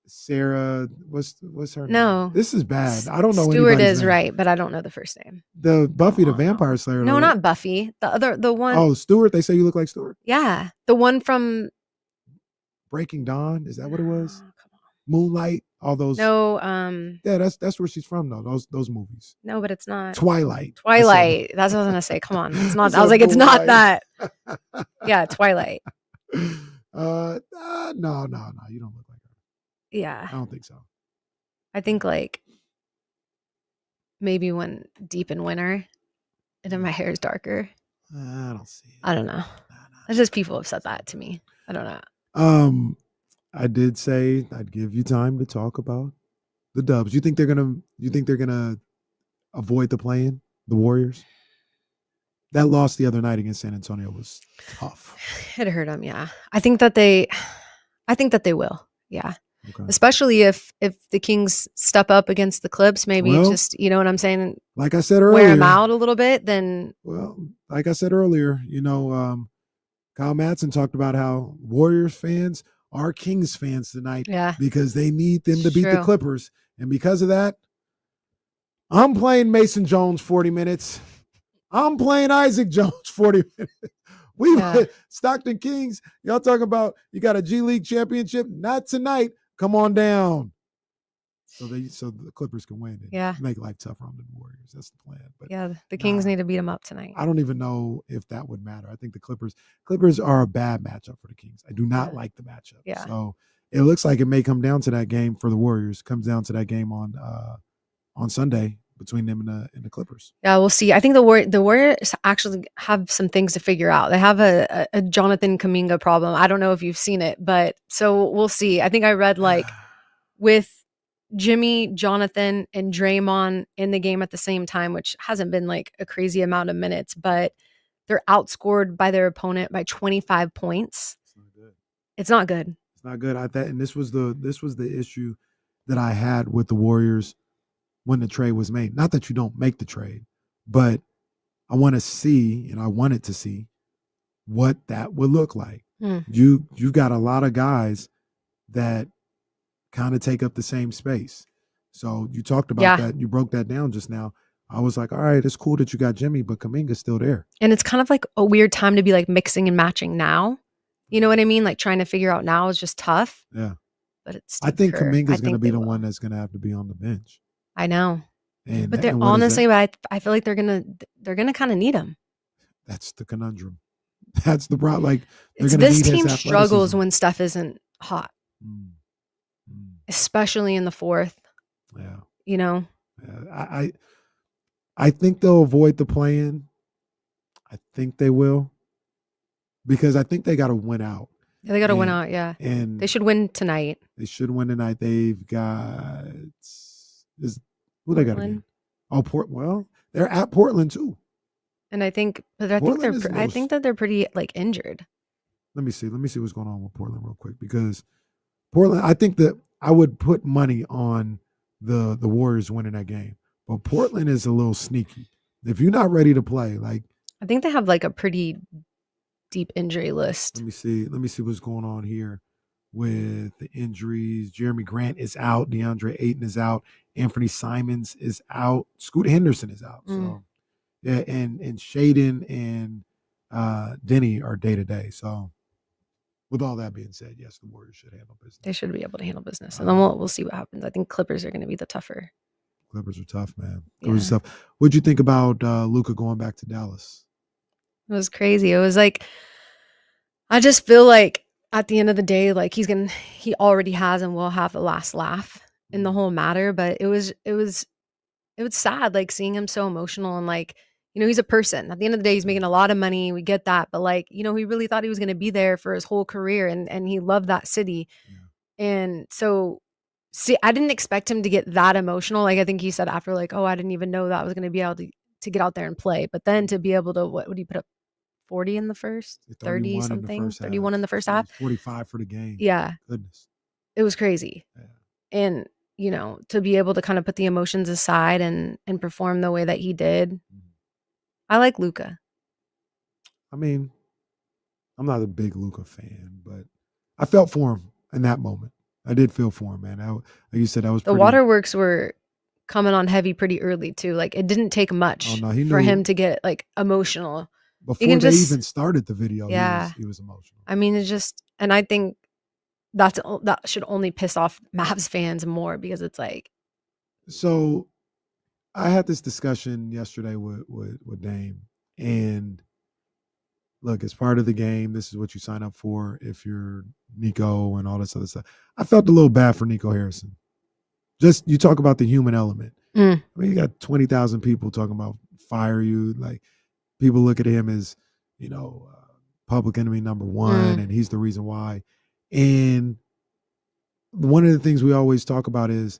Sarah, what's her No. name? This is bad. I don't know. Stewart anybody's is name. right, but I don't know the first name. The Buffy the Vampire Slayer. No, right? not Buffy. The one. Oh, Stewart. They say you look like Stewart. Yeah, the one from Breaking Dawn. Is that what it was? Moonlight. All those. No. Yeah, that's where she's from though. Those movies. No, but it's not Twilight. Twilight. That's what I was gonna say. Come on, it's not. I I was said like, it's not Moonlight. that. Yeah, Twilight. No. You don't look like her. Yeah, I don't think so. I think like maybe when deep in winter, and then my hair is darker. I don't see it. I don't know. It's just people have said that to me. I don't know. I did say I'd give you time to talk about the Dubs. You think they're gonna avoid the play-in, the Warriors? That loss the other night against San Antonio was tough. It hurt them. Yeah, I think that they will. Yeah. Okay. Especially if the Kings step up against the Clips, maybe just, you know what I'm saying? Like I said earlier, wear them out a little bit, then. Well, like I said earlier, Kyle Madson talked about how Warriors fans are Kings fans tonight, because they need them to beat the Clippers, and because of that, I'm playing Mason Jones 40 minutes. I'm playing Isaac Jones 40 minutes. Stockton Kings, y'all talking about you got a G League championship? Not tonight. Come on down. So the Clippers can win and make life tougher on the Warriors. That's the plan. But the Kings need to beat them up tonight. I don't even know if that would matter. I think the Clippers are a bad matchup for the Kings. I do not like the matchup. Yeah. So it looks like it may come down to that game for the Warriors. Comes down to that game on Sunday between them and the Clippers. Yeah, we'll see. I think the Warriors actually have some things to figure out. They have a Jonathan Kuminga problem. I don't know if you've seen it, but so we'll see. I think I read like with Jimmy, Jonathan, and Draymond in the game at the same time, which hasn't been like a crazy amount of minutes, but they're outscored by their opponent by 25 points. It's not good. It's not good. And this was the issue that I had with the Warriors when the trade was made. Not that you don't make the trade, but I wanted to see what that would look like. You've got a lot of guys that kind of take up the same space. So you talked about that. You broke that down just now. I was like, all right, it's cool that you got Jimmy, but Kuminga's still there. And it's kind of like a weird time to be like mixing and matching now. You know what I mean? Like trying to figure out now is just tough. Yeah. But it's I think Kuminga's going to be the one that's going to have to be on the bench. I know. But they're honestly, but I feel like they're gonna kind of need him. That's the conundrum. That's the problem. Like this team struggles when stuff isn't hot, especially in the fourth. Yeah, you know. Yeah, I think they'll avoid the play-in. I think they will, because I think they got to win out. Yeah, they got to win out. Yeah, and they should win tonight. They should win tonight. They've got who they got again? Oh, well, they're at Portland too. And I think that they're pretty like injured. Let me see what's going on with Portland real quick, because Portland, I think that I would put money on the Warriors winning that game, but Portland is a little sneaky. If you're not ready to play, like I think they have like a pretty deep injury list. Let me see what's going on here with the injuries. Jeremy Grant is out. DeAndre Ayton is out. Anthony Simons is out. Scoot Henderson is out. So yeah, and Shaden and Denny are day to day. So with all that being said, yes, the Warriors should handle business. They should be able to handle business, and then we'll see what happens. I think Clippers are going to be the tougher. Clippers are tough, man. Clippers are tough. What'd you think about Luka going back to Dallas? It was crazy. It was like, I just feel like at the end of the day, like he already has and will have the last laugh in the whole matter. But it was sad, like seeing him so emotional, and like, you know, he's a person. At the end of the day, he's making a lot of money. We get that. But like, you know, he really thought he was going to be there for his whole career, and he loved that city. Yeah. And so See, I didn't expect him to get that emotional. Like, I think he said after, like, oh, I didn't even know that I was going to be able to get out there and play. But then to be able to, what would he put up? 40 in the first, 30 something, 31 in the first half. 45 for the game. Yeah. Goodness. It was crazy. Yeah. And, you know, to be able to kind of put the emotions aside and perform the way that he did. I like Luka. I mean, I'm not a big Luka fan, but I felt for him in that moment. I did feel for him, man. Like you said, that was the waterworks were coming on heavy pretty early too. Like it didn't take much for him to get like emotional. Before they even started the video, he was emotional. I mean, it's just, and I think that should only piss off Mavs fans more because it's like. So, I had this discussion yesterday with Dame, and look, it's part of the game. This is what you sign up for if you're Nico and all this other stuff. I felt a little bad for Nico Harrison. Just you talk about the human element. I mean, you got 20,000 people talking about fire you, like. People look at him as, you know, public enemy number one, and he's the reason why. And one of the things we always talk about is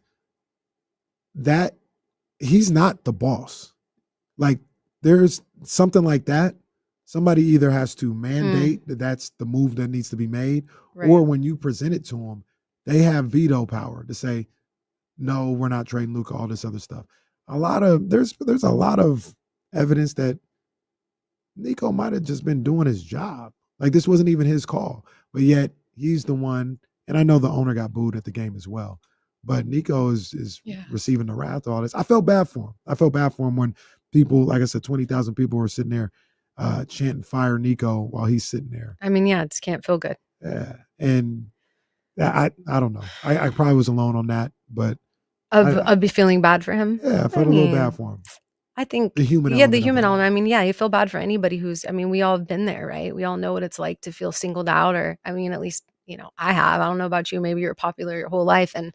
that he's not the boss. Like, there's something like that. Somebody either has to mandate that that's the move that needs to be made, or when you present it to them, they have veto power to say, no, we're not trading Luka, all this other stuff. There's a lot of evidence that Nico might have just been doing his job. Like this wasn't even his call, but yet he's the one. And I know the owner got booed at the game as well, but Nico is receiving the wrath of all this. I felt bad for him. I felt bad for him when people, like I said, 20,000 people were sitting there chanting "Fire Nico" while he's sitting there. I mean, yeah, it just can't feel good. Yeah, and I don't know. I probably was alone on that, but I'd be feeling bad for him. Yeah, I felt a little bad for him. I think the human element. The human element. I mean, yeah, you feel bad for anybody we all have been there, right? We all know what it's like to feel singled out, or I mean, at least, you know, I have. I don't know about you. Maybe you're popular your whole life and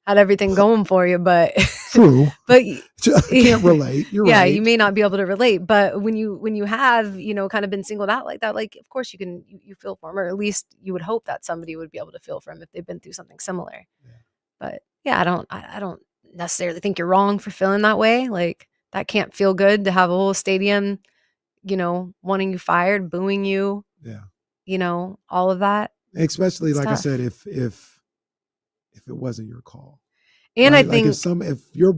had everything going for you, but true. But I can't relate. You're right. You may not be able to relate, but when you have, you know, kind of been singled out like that, like of course you feel for him, or at least you would hope that somebody would be able to feel for him if they've been through something similar. Yeah. But yeah, I don't necessarily think you're wrong for feeling that way. Like that can't feel good to have a whole stadium, you know, wanting you fired, booing you. Yeah. You know, all of that. Especially like I said, if it wasn't your call. And right? I think if your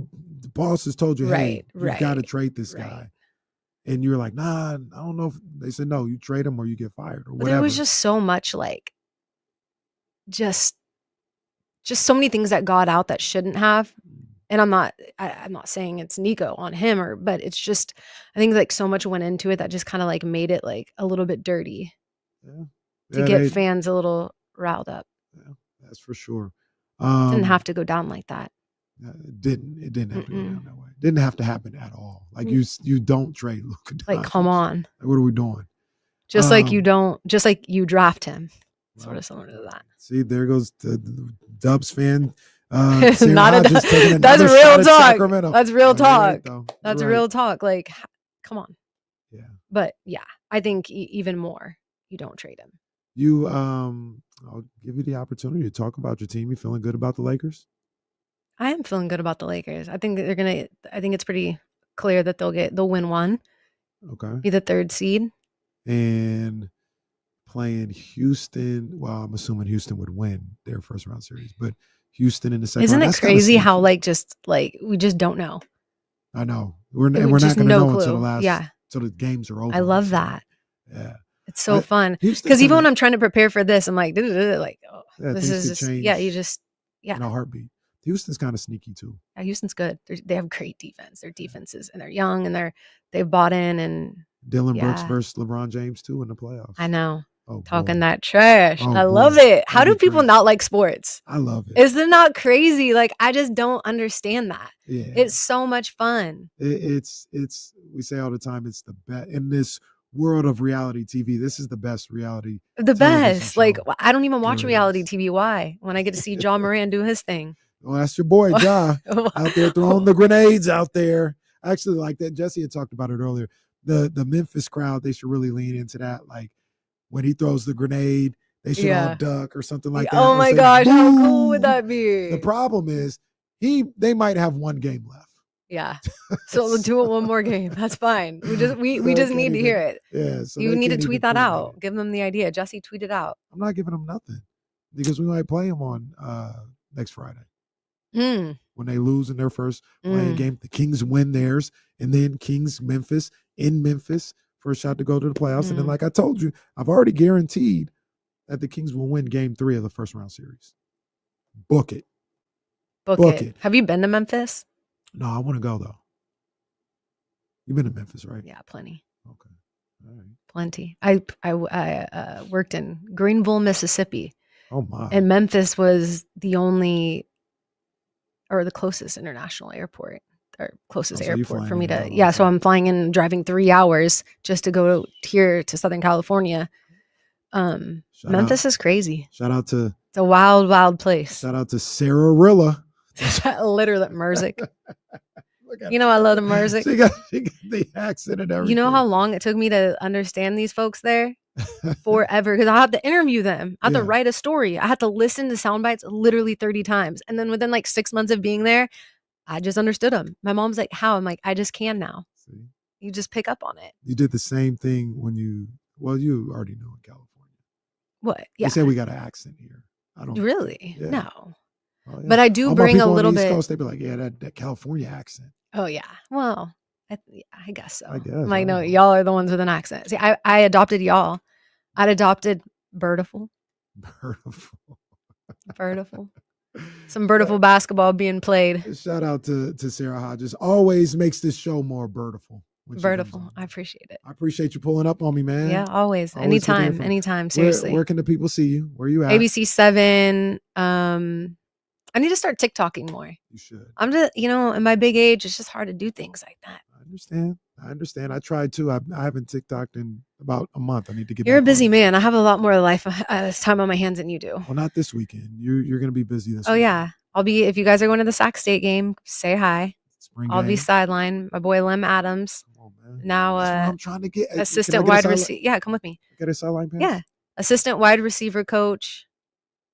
boss has told you, hey, you've got to trade this right. guy. And you're like, nah, I don't know if they said no, you trade him or you get fired or whatever. But there was just so much like just so many things that got out that shouldn't have. And I'm not saying it's Nico on him but it's just, I think like so much went into it that just kind of like made it like a little bit dirty to get fans a little riled up. Yeah, that's for sure. It didn't have to go down like that. It didn't have to go down that way. It didn't have to happen at all. Like you don't trade Luka. Like, come on. Like, what are we doing? Just like you draft him. Sort of similar to that. See, there goes the Dubs fan. That's real talk. That's real talk. That's real talk. Like, come on. Yeah. But yeah, I think even more, you don't trade him. You, I'll give you the opportunity to talk about your team. You feeling good about the Lakers? I am feeling good about the Lakers. I think I think it's pretty clear that they'll win one. Okay. Be the third seed. And playing Houston. Well, I'm assuming Houston would win their first round series, but Houston in the second. Isn't round, it crazy how we just don't know? I know. We're not going to know until the games are over. I love that. Yeah. It's so fun because even when I'm trying to prepare for this, I'm like, this is just, in a heartbeat. Houston's kind of sneaky too. Yeah, Houston's good. They have great defense. Their defenses, and they're young, and they've bought in. And Dylan Brooks versus LeBron James too in the playoffs. I know. Oh, talking that trash. I love it. How do people not like sports? I love it. Is it not crazy? Like, I just don't understand that. Yeah. It's so much fun. It's we say all the time, it's the best in this world of reality TV. This is the best reality. The best. Like, I don't even watch reality TV. Why? When I get to see John Moran do his thing. Well, that's your boy, Ja, out there throwing the grenades out there. Actually, like that, Jesse had talked about it earlier. The Memphis crowd, they should really lean into that. Like, when he throws the grenade, they should all duck or something like that. Oh or my say, gosh, how cool would "Boo." that be? The problem is they might have one game left. Yeah. So we'll do it one more game. That's fine. We just can't need to hear even- it. Yeah, so You they need to can't tweet even that coordinate out. Give them the idea. Jesse, tweet it out. I'm not giving them nothing because we might play them on next Friday. Mm. When they lose in their first playing game, the Kings win theirs, and then Kings Memphis in Memphis for a shot to go to the playoffs. And then, like I told you, I've already guaranteed that the Kings will win Game 3 of the first round series. Book it. Book it. Have you been to Memphis? No, I want to go though. You've been to Memphis, right? Yeah, plenty. Okay. All right. Plenty. I worked in Greenville, Mississippi. Oh my. And Memphis was the only or the closest international airport or closest so you airport for flying me in to and out all the so I'm flying in, driving 3 hours just to go here to Southern California. Memphis is crazy. Shout out to It's a wild, wild place. Shout out to Sarah Rilla. Literally Merzick. You know I love the Merzick. She got the accent and everything. You know how long it took me to understand these folks there? Forever. Because I had to interview them. I had to write a story. I had to listen to sound bites literally 30 times. And then within like 6 months of being there, I just understood them. My mom's like, how? I'm like, I just can now. See? You just pick up on it. You did the same thing when you already knew in California. What? Yeah. They say we got an accent here. I don't really. Yeah. No. Oh, yeah. But I do All my bring a people on the little East bit. Coast, they be like, yeah, that California accent. Oh yeah. Well, I guess so. I guess. I'm like, no, y'all are the ones with an accent. See, I adopted y'all. I'd adopted Birdiful. Birdiful. Some Birdiful basketball being played. Shout out to Sara Hodges. Always makes this show more birdiful. Birdiful. I appreciate it. I appreciate you pulling up on me, man. Yeah, always. Always good to hear Anytime. from you. Anytime. Seriously. Where can the people see you? Where you at? ABC 7. I need to start TikToking more. You should. I'm just, in my big age, it's just hard to do things like that. I understand. I tried too. I haven't TikToked in about a month. I need to get You're a back busy on. man. I have a lot more life, time on my hands than you do. Well, not this weekend. You're going to be busy this Oh, weekend. yeah. I'll be, if you guys are going to the Sac State game, say hi. Spring I'll be game. sideline. My boy Lem Adams. Now, That's what I'm trying to get. assistant wide receiver. Yeah, come with me. Get a sideline pass? Yeah. Assistant wide receiver coach,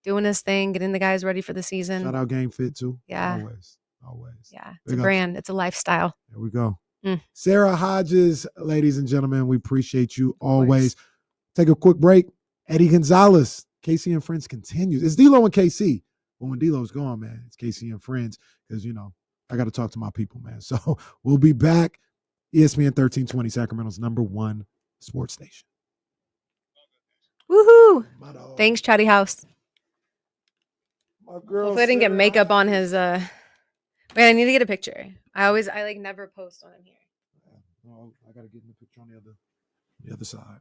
doing his thing, getting the guys ready for the season. Shout out Game Fit too. Yeah. Always. Yeah. It's Big a ups. brand. It's a lifestyle. There we go. Mm. Sara Hodges, ladies and gentlemen, we appreciate you always. Take a quick break. Eddie Gonzalez, KC and Friends continues. It's D-Lo and KC. But when D-Lo's gone, man, it's KC and Friends because, I got to talk to my people, man. So we'll be back. ESPN 1320, Sacramento's #1 sports station. Woohoo. Thanks, Chatty House. My girl. Hopefully I didn't get makeup on his wait, I need to get a picture. I never post when I'm here. Oh, I got to get in the picture on the other side.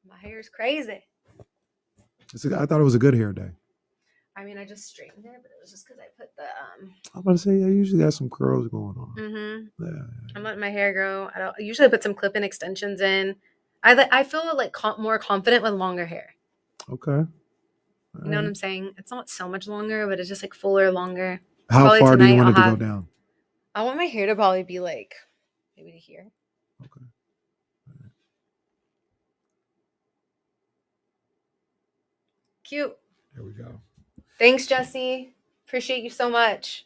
My hair is crazy. I thought it was a good hair day. I mean, I just straightened it, but it was just because I put the I'm about to say, I usually got some curls going on. Mm-hmm. Yeah. I'm letting my hair grow. I usually put some clip-in extensions in. I feel like more confident with longer hair. Okay. You know what I'm saying? It's not so much longer, but it's just like fuller, longer. How Probably far do you tonight want it to I'll go down? I want my hair to probably be like maybe to here. Okay. Cute. There we go. Thanks, Jesse. Appreciate you so much.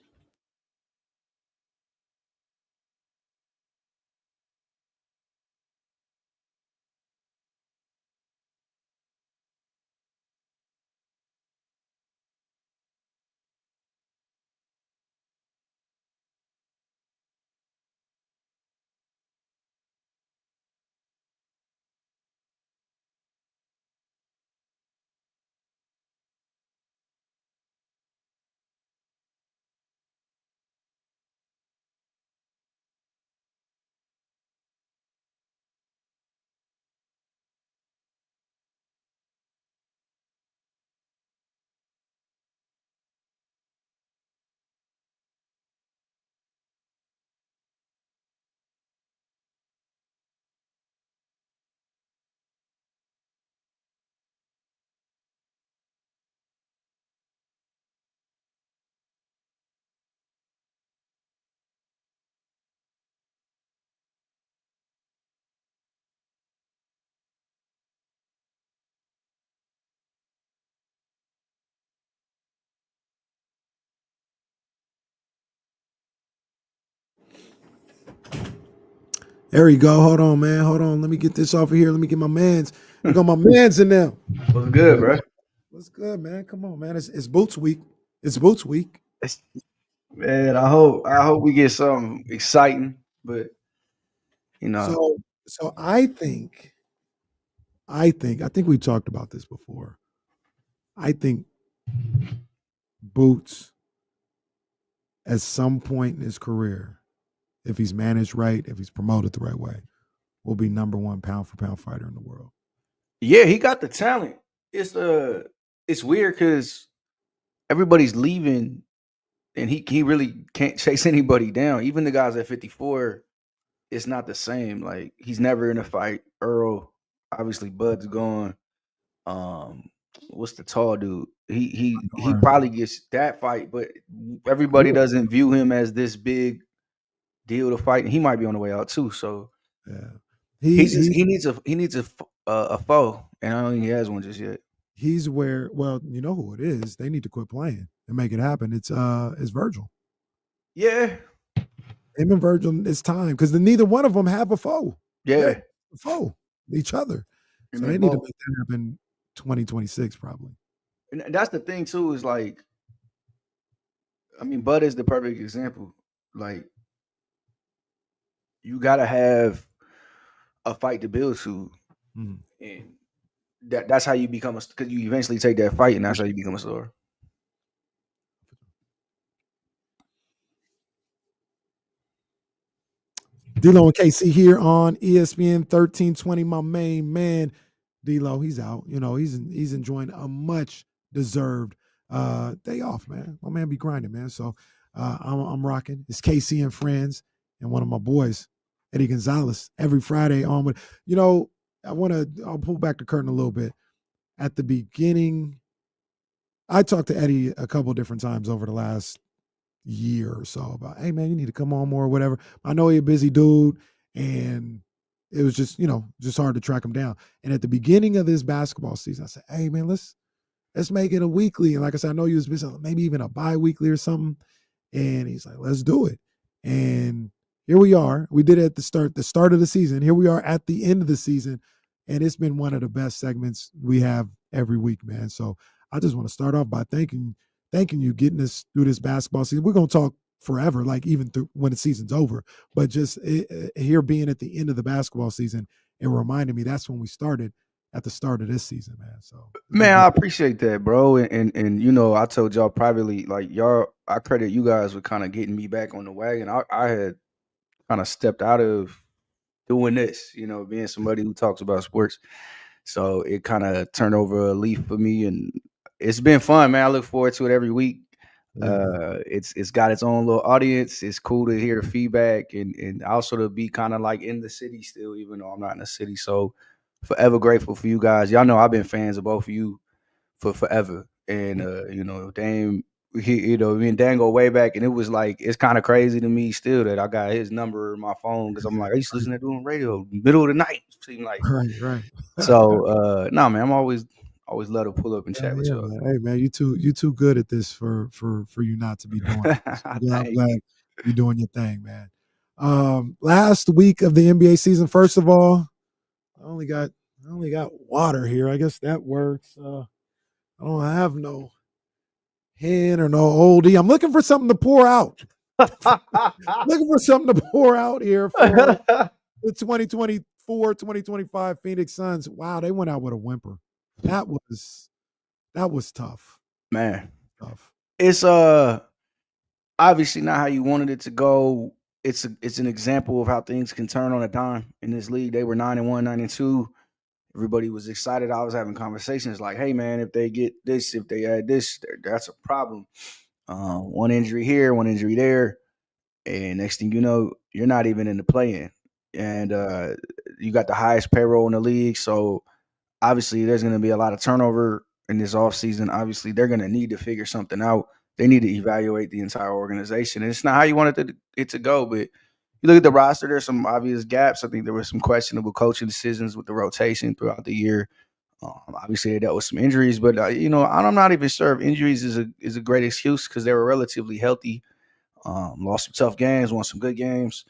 There you go. Hold on, man. Hold on. Let me get this off of here. Let me get my mans. I got my mans in there. What's good, bro? What's good, man? Come on, man. It's Boots Week. It's Boots Week. Man, I hope we get something exciting, but you know. So I think we talked about this before. I think Boots, at some point in his career, if he's managed right, if he's promoted the right way, will be number one pound for pound fighter in the world. Yeah, he got the talent. It's weird because everybody's leaving, and he really can't chase anybody down. Even the guys at 54, it's not the same. Like, he's never in a fight. Earl, obviously, Bud's gone. What's the tall dude? He probably gets that fight, but everybody doesn't view him as this big deal to fight. And he might be on the way out too. So yeah, he needs a foe, and I don't think he has one just yet. He's where, well, you know who it is. They need to quit playing and make it happen. It's Virgil. Yeah, him and Virgil. It's time because neither one of them have a foe. Yeah, a foe each other. So they need to make that happen 2026 probably. And that's the thing too. Is like, I mean, Bud is the perfect example. Like, you gotta have a fight to build to, and that's how you become because you eventually take that fight, and that's how you become a star. D-Lo and KC here on ESPN 1320. My main man, D-Lo, he's out. You know, he's enjoying a much deserved day off, man. My man be grinding, man. So I'm rocking. It's KC and friends, and one of my boys, Eddie Gonzalez, every Friday on with. You know, I'll pull back the curtain a little bit. At the beginning, I talked to Eddie a couple different times over the last year or so about, hey man, you need to come on more or whatever. I know you're a busy dude, and it was just, just hard to track him down. And at the beginning of this basketball season, I said, hey man, let's make it a weekly. And like I said, I know you was busy, maybe even a bi-weekly or something. And he's like, let's do it. And here we are. We did it at the start of the season. Here we are at the end of the season. And it's been one of the best segments we have every week, man. So I just want to start off by thanking you, getting us through this basketball season. We're going to talk forever, like even through when the season's over. But just here being at the end of the basketball season, it reminded me that's when we started at the start of this season, man. So, man, I appreciate that, bro. And I told y'all privately, like, y'all, I credit you guys with kind of getting me back on the wagon. I had kind of stepped out of doing this, being somebody who talks about sports. So it kind of turned over a leaf for me, and it's been fun, man. I look forward to it every week. It's got its own little audience. It's cool to hear the feedback and also to be kind of like in the city still, even though I'm not in the city. So forever grateful for you guys. Y'all know I've been fans of both of you for forever. And Dame, me and Dan go way back, and it was like, it's kind of crazy to me still that I got his number in my phone because I'm like, I used to listen to doing radio middle of the night. Seemed like right. So man, I'm always love to pull up and chat with y'all. Man. Hey man, you too good at this for you not to be doing it. I'm glad you're doing your thing, man. Last week of the NBA season, first of all, I only got water here. I guess that works. I don't have no hen or no oldie. I'm looking for something to pour out. Looking for something to pour out here for the 2024-2025 Phoenix Suns. Wow, they went out with a whimper. That was tough. Man. Tough. It's obviously not how you wanted it to go. It's an example of how things can turn on a dime in this league. They were 9-1, 9-2. Everybody was excited. I was having conversations like, hey man, if they get this, if they add this, that's a problem. One injury here, one injury there. And next thing you know, you're not even in the play-in. And you got the highest payroll in the league. So obviously there's going to be a lot of turnover in this offseason. Obviously they're going to need to figure something out. They need to evaluate the entire organization. And it's not how you wanted it to go, but you look at the roster, there's some obvious gaps. I think there were some questionable coaching decisions with the rotation throughout the year. Obviously they dealt with some injuries, but I'm not even sure if injuries is a great excuse because they were relatively healthy. Lost some tough games, won some good games.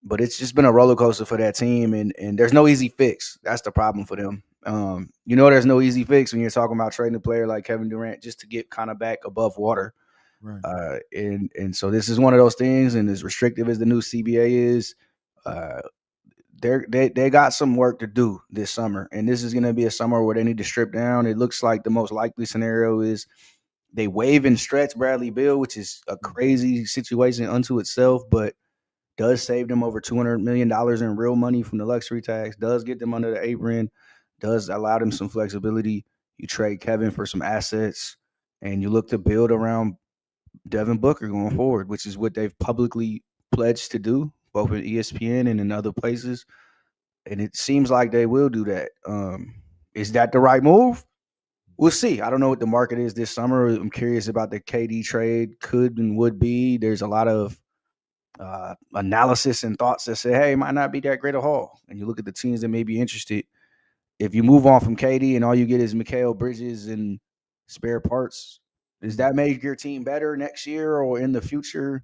but it's just been a roller coaster for that team, and there's no easy fix. That's the problem for them. There's no easy fix when you're talking about trading a player like Kevin Durant just to get kind of back above water. Right. And so this is one of those things, and as restrictive as the new CBA is, they got some work to do this summer, and this is going to be a summer where they need to strip down. It looks like the most likely scenario is they waive and stretch Bradley Beal, which is a crazy situation unto itself, but does save them over $200 million in real money from the luxury tax, does get them under the apron, does allow them some flexibility. You trade Kevin for some assets, and you look to build around Devin Booker going forward, which is what they've publicly pledged to do, both at ESPN and in other places. And it seems like they will do that. Is that the right move? We'll see. I don't know what the market is this summer. I'm curious about the KD trade could and would be. There's a lot of analysis and thoughts that say, hey, it might not be that great a haul. And you look at the teams that may be interested. If you move on from KD and all you get is Mikal Bridges and spare parts, does that make your team better next year or in the future?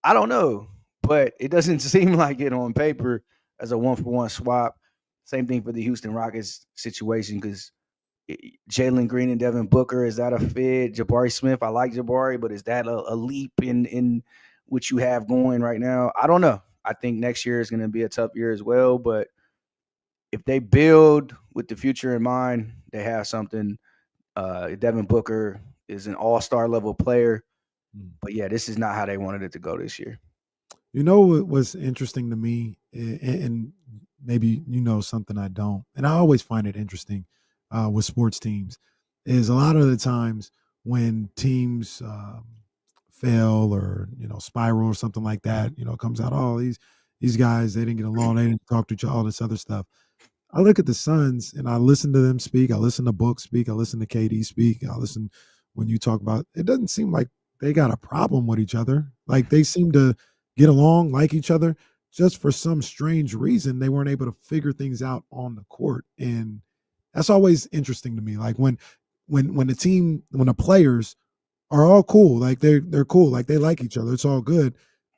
I don't know, but it doesn't seem like it on paper as a 1-for-1 swap. Same thing for the Houston Rockets situation, because Jalen Green and Devin Booker, is that a fit? Jabari Smith, I like Jabari, but is that a leap in what you have going right now? I don't know. I think next year is going to be a tough year as well, but if they build with the future in mind, they have something. Devin Booker is an all-star level player, but yeah, this is not how they wanted it to go this year. You know what was interesting to me, and maybe you know something I don't, and I always find it interesting with sports teams, is a lot of the times when teams fail or spiral or something like that, it comes out, oh, these guys, they didn't get along, they didn't talk to each other, all this other stuff. I look at the Suns and I listen to them speak. I listen to Book speak. I listen to KD speak. I listen when you talk about it. Doesn't seem like they got a problem with each other. Like they seem to get along, like each other. Just for some strange reason, they weren't able to figure things out on the court, and that's always interesting to me. Like when the players are all cool, like they're cool, like they like each other. It's all good,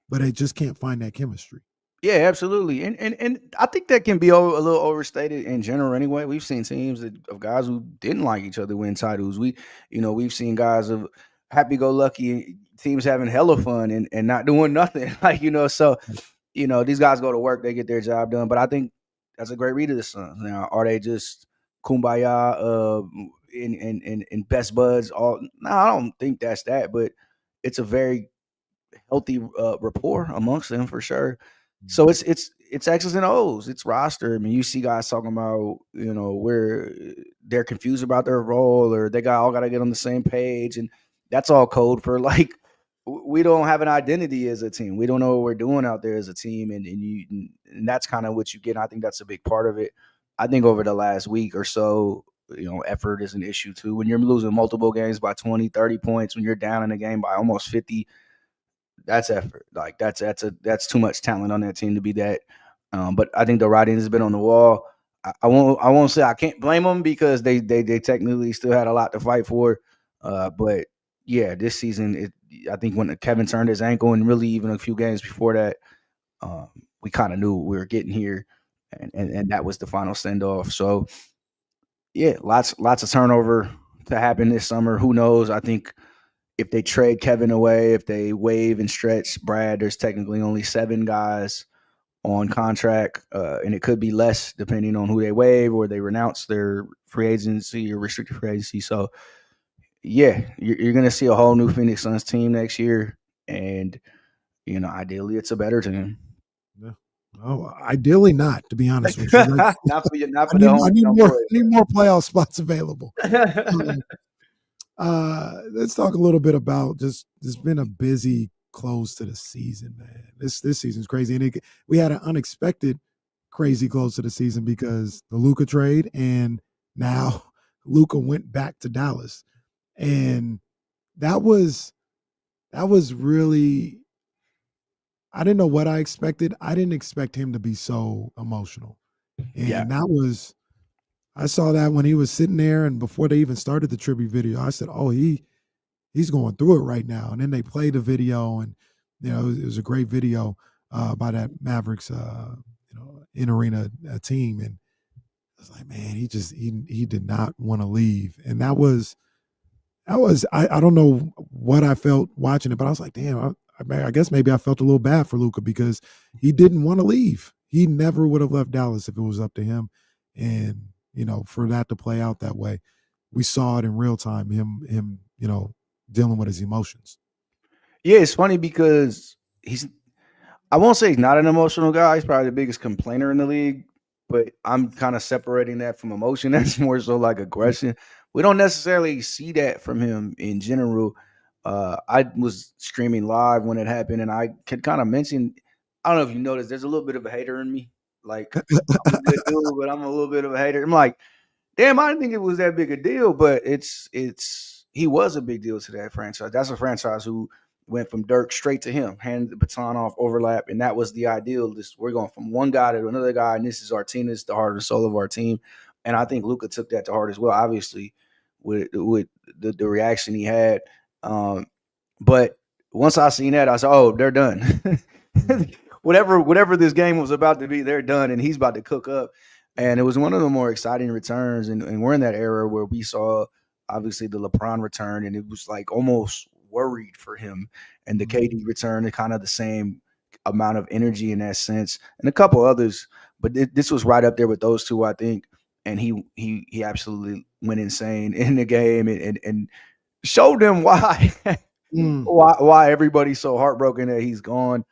but they just can't find that chemistry. Yeah, absolutely, and I think that can be a little overstated in general. Anyway, we've seen teams of guys who didn't like each other win titles. We've seen guys of happy-go-lucky teams having hella fun and not doing nothing. So these guys go to work, they get their job done. But I think that's a great read of the Suns. Now, are they just kumbaya in best buds? No, I don't think that's that. But it's a very healthy rapport amongst them for sure. So it's X's and O's. It's roster. I mean, you see guys talking about, where they're confused about their role or they all got to get on the same page. And that's all code for like, we don't have an identity as a team. We don't know what we're doing out there as a team. And that's kind of what you get. And I think that's a big part of it. I think over the last week or so, effort is an issue too. When you're losing multiple games by 20, 30 points, when you're down in a game by almost 50, that's effort. Like that's too much talent on that team to be that. But I think the writing has been on the wall. I won't say I can't blame them because they technically still had a lot to fight for. But yeah, this season, I think when Kevin turned his ankle and really even a few games before that, we kind of knew we were getting here, and that was the final send off. So yeah, lots of turnover to happen this summer. Who knows? I think if they trade Kevin away, if they waive and stretch Brad, there's technically only 7 guys on contract, and it could be less depending on who they waive or they renounce their free agency or restricted free agency. So, yeah, you're going to see a whole new Phoenix Suns team next year, and ideally it's a better team. Yeah. Oh, ideally not, to be honest with you. Like, not for I need more playoff spots available. Let's talk a little bit about just it's been a busy close to the season, man. This season's crazy, and we had an unexpected crazy close to the season because the Luka trade, and now Luka went back to Dallas, and that was really, I didn't know what I expected. I didn't expect him to be so emotional, and I saw that when he was sitting there, and before they even started the tribute video, I said, "Oh, he's going through it right now." And then they played the video, and it was a great video. by that Mavericks, in arena team, and I was like, man, he did not want to leave, and that was I don't know what I felt watching it, but I was like, damn, I guess maybe I felt a little bad for Luka because he didn't want to leave. He never would have left Dallas if it was up to him, and for that to play out that way, we saw it in real time. Him, dealing with his emotions. Yeah, it's funny because I won't say he's not an emotional guy. He's probably the biggest complainer in the league, but I'm kind of separating that from emotion. That's more so like aggression. We don't necessarily see that from him in general. I was streaming live when it happened, and I could kind of mention, I don't know if you noticed, there's a little bit of a hater in me. Like, I'm a good dude, but I'm a little bit of a hater. I'm like, damn, I didn't think it was that big a deal, but he was a big deal to that franchise. That's a franchise who went from Dirk straight to him, handed the baton off, overlap, and that was the ideal. We're going from one guy to another guy, and this is our team. This is the heart and soul of our team. And I think Luka took that to heart as well, obviously, with the reaction he had. But once I seen that, I said, oh, they're done. Whatever this game was about to be, they're done, and he's about to cook up. And it was one of the more exciting returns, and we're in that era where we saw obviously the LeBron return, and it was like almost worried for him, and the KD return, and kind of the same amount of energy in that sense, and a couple others, but this was right up there with those two, I think. And he absolutely went insane in the game, and showed them why why everybody's so heartbroken that he's gone.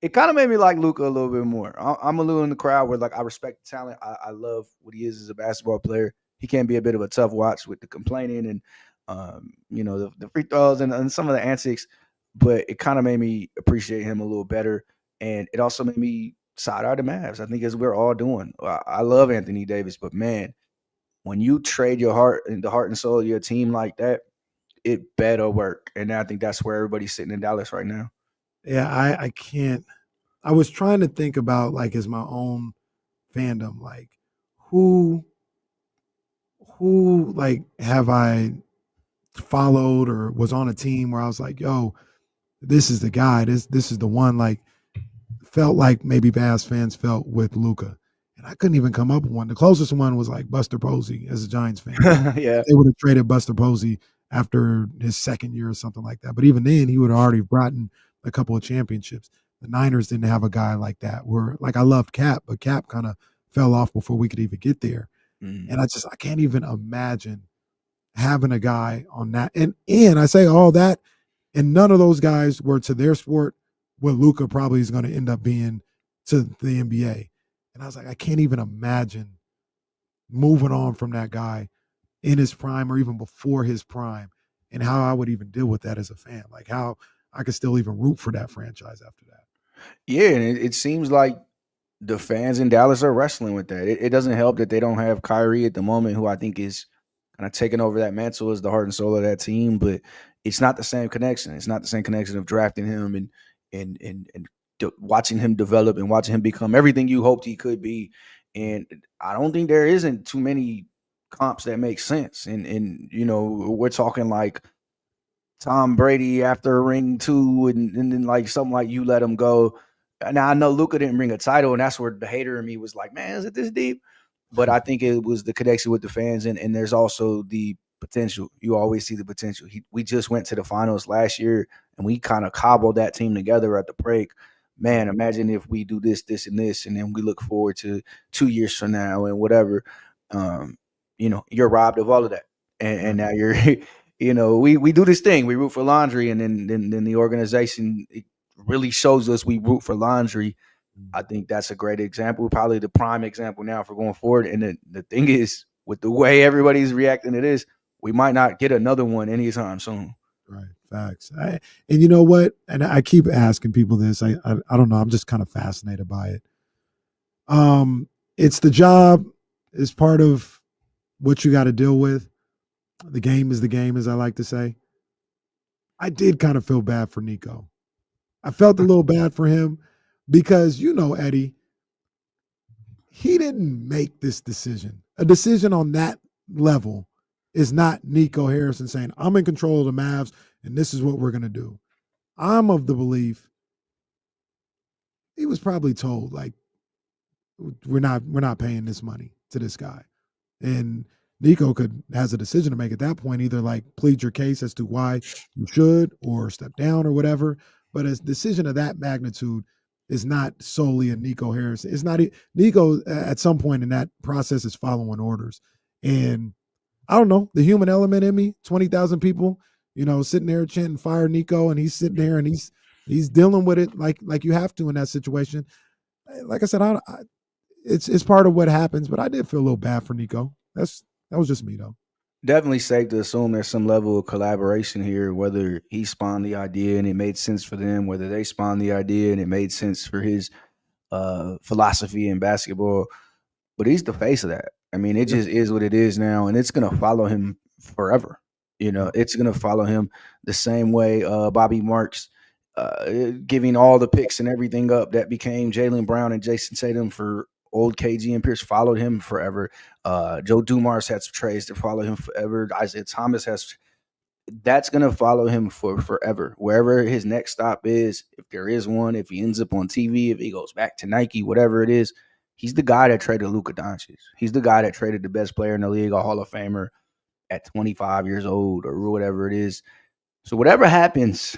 It kind of made me like Luka a little bit more. I'm a little in the crowd where, like, I respect the talent. I love what he is as a basketball player. He can be a bit of a tough watch with the complaining and the free throws and some of the antics, but it kind of made me appreciate him a little better. And it also made me side eye the Mavs, I think, as we're all doing. I love Anthony Davis, but man, when you trade your heart and the heart and soul of your team like that, it better work. And I think that's where everybody's sitting in Dallas right now. Yeah, I can't. I was trying to think about, like, as my own fandom, like who like have I followed or was on a team where I was like, yo, this is the guy. This is the one. Like, felt like maybe Bass fans felt with Luka. And I couldn't even come up with one. The closest one was like Buster Posey as a Giants fan. Yeah. They would have traded Buster Posey after his second year or something like that. But even then, he would have already brought in a couple of championships. The Niners didn't have a guy like that. Where, like, I loved Cap, but Cap kind of fell off before we could even get there. And I can't even imagine having a guy on that. And I say all that, and none of those guys were to their sport what Luka probably is going to end up being to the NBA. And I was like, I can't even imagine moving on from that guy in his prime or even before his prime, and how I would even deal with that as a fan. Like, how I could still even root for that franchise after that. Yeah, and it seems like the fans in Dallas are wrestling with that. It doesn't help that they don't have Kyrie at the moment, who I think is kind of taking over that mantle as the heart and soul of that team. But it's not the same connection. It's not the same connection of drafting him and watching him develop and watching him become everything you hoped he could be. And I don't think there isn't too many comps that make sense. And we're talking like Tom Brady after ring 2 and then like something like you let him go. Now, I know Luka didn't bring a title, and that's where the hater in me was like, man, is it this deep? But I think it was the connection with the fans, and there's also the potential. You always see the potential. We just went to the finals last year, and we kind of cobbled that team together at the break. Man, imagine if we do this, this, and this, and then we look forward to 2 years from now and whatever. You're robbed of all of that. And now you're, we do this thing. We root for laundry, and then the organization really shows us we root for laundry. I think that's a great example, probably the prime example now for going forward. And the thing is, with the way everybody's reacting to this, we might not get another one anytime soon. Right. Facts. And you know what? And I keep asking people this. I don't know. I'm just kind of fascinated by it. It's the job. It's part of what you got to deal with. The game is the game, as I like to say. I did kind of feel bad for Nico. I felt a little bad for him because, Eddie, he didn't make this decision. A decision on that level is not Nico Harrison saying, I'm in control of the Mavs and this is what we're going to do. I'm of the belief he was probably told like, we're not paying this money to this guy. And Nico has a decision to make at that point, either like plead your case as to why you should or step down or whatever. But a decision of that magnitude is not solely a Nico Harris. It's not Nico at some point in that process is following orders. And I don't know, the human element in me, 20,000 people, sitting there chanting fire Nico, and he's sitting there and he's dealing with it like you have to in that situation. Like I said, it's part of what happens, but I did feel a little bad for Nico. That was just me though. Definitely safe to assume there's some level of collaboration here, whether he spawned the idea and it made sense for them, whether they spawned the idea and it made sense for his philosophy in basketball. But he's the face of that. I mean, it just is what it is now, and it's going to follow him forever. It's going to follow him the same way Bobby Marks giving all the picks and everything up that became Jaylen Brown and Jason Tatum for old KG and Pierce followed him forever. Joe Dumars had some trades that follow him forever. Isaiah Thomas has. That's going to follow him for forever. Wherever his next stop is, if there is one, if he ends up on TV, if he goes back to Nike, whatever it is, he's the guy that traded Luka Doncic. He's the guy that traded the best player in the league, a Hall of Famer at 25 years old or whatever it is. So whatever happens,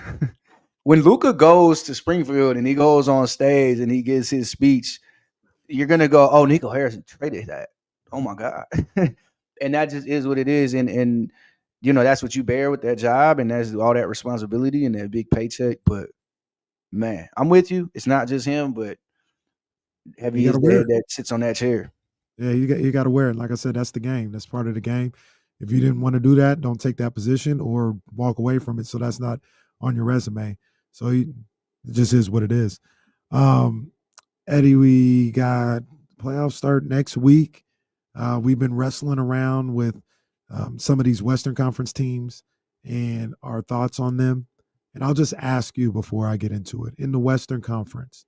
when Luka goes to Springfield and he goes on stage and he gives his speech, you're going to go, oh, Nico Harrison traded that. Oh, my God. And that just is what it is. And that's what you bear with that job, and that's all that responsibility and that big paycheck. But, man, I'm with you. It's not just him, but heavy is the head that sits on that chair. Yeah, you got to wear it. Like I said, that's the game. That's part of the game. If you didn't want to do that, don't take that position or walk away from it. So that's not on your resume. So it just is what it is. Eddie, we got playoffs start next week. We've been wrestling around with some of these Western Conference teams and our thoughts on them. And I'll just ask you before I get into it. In the Western Conference,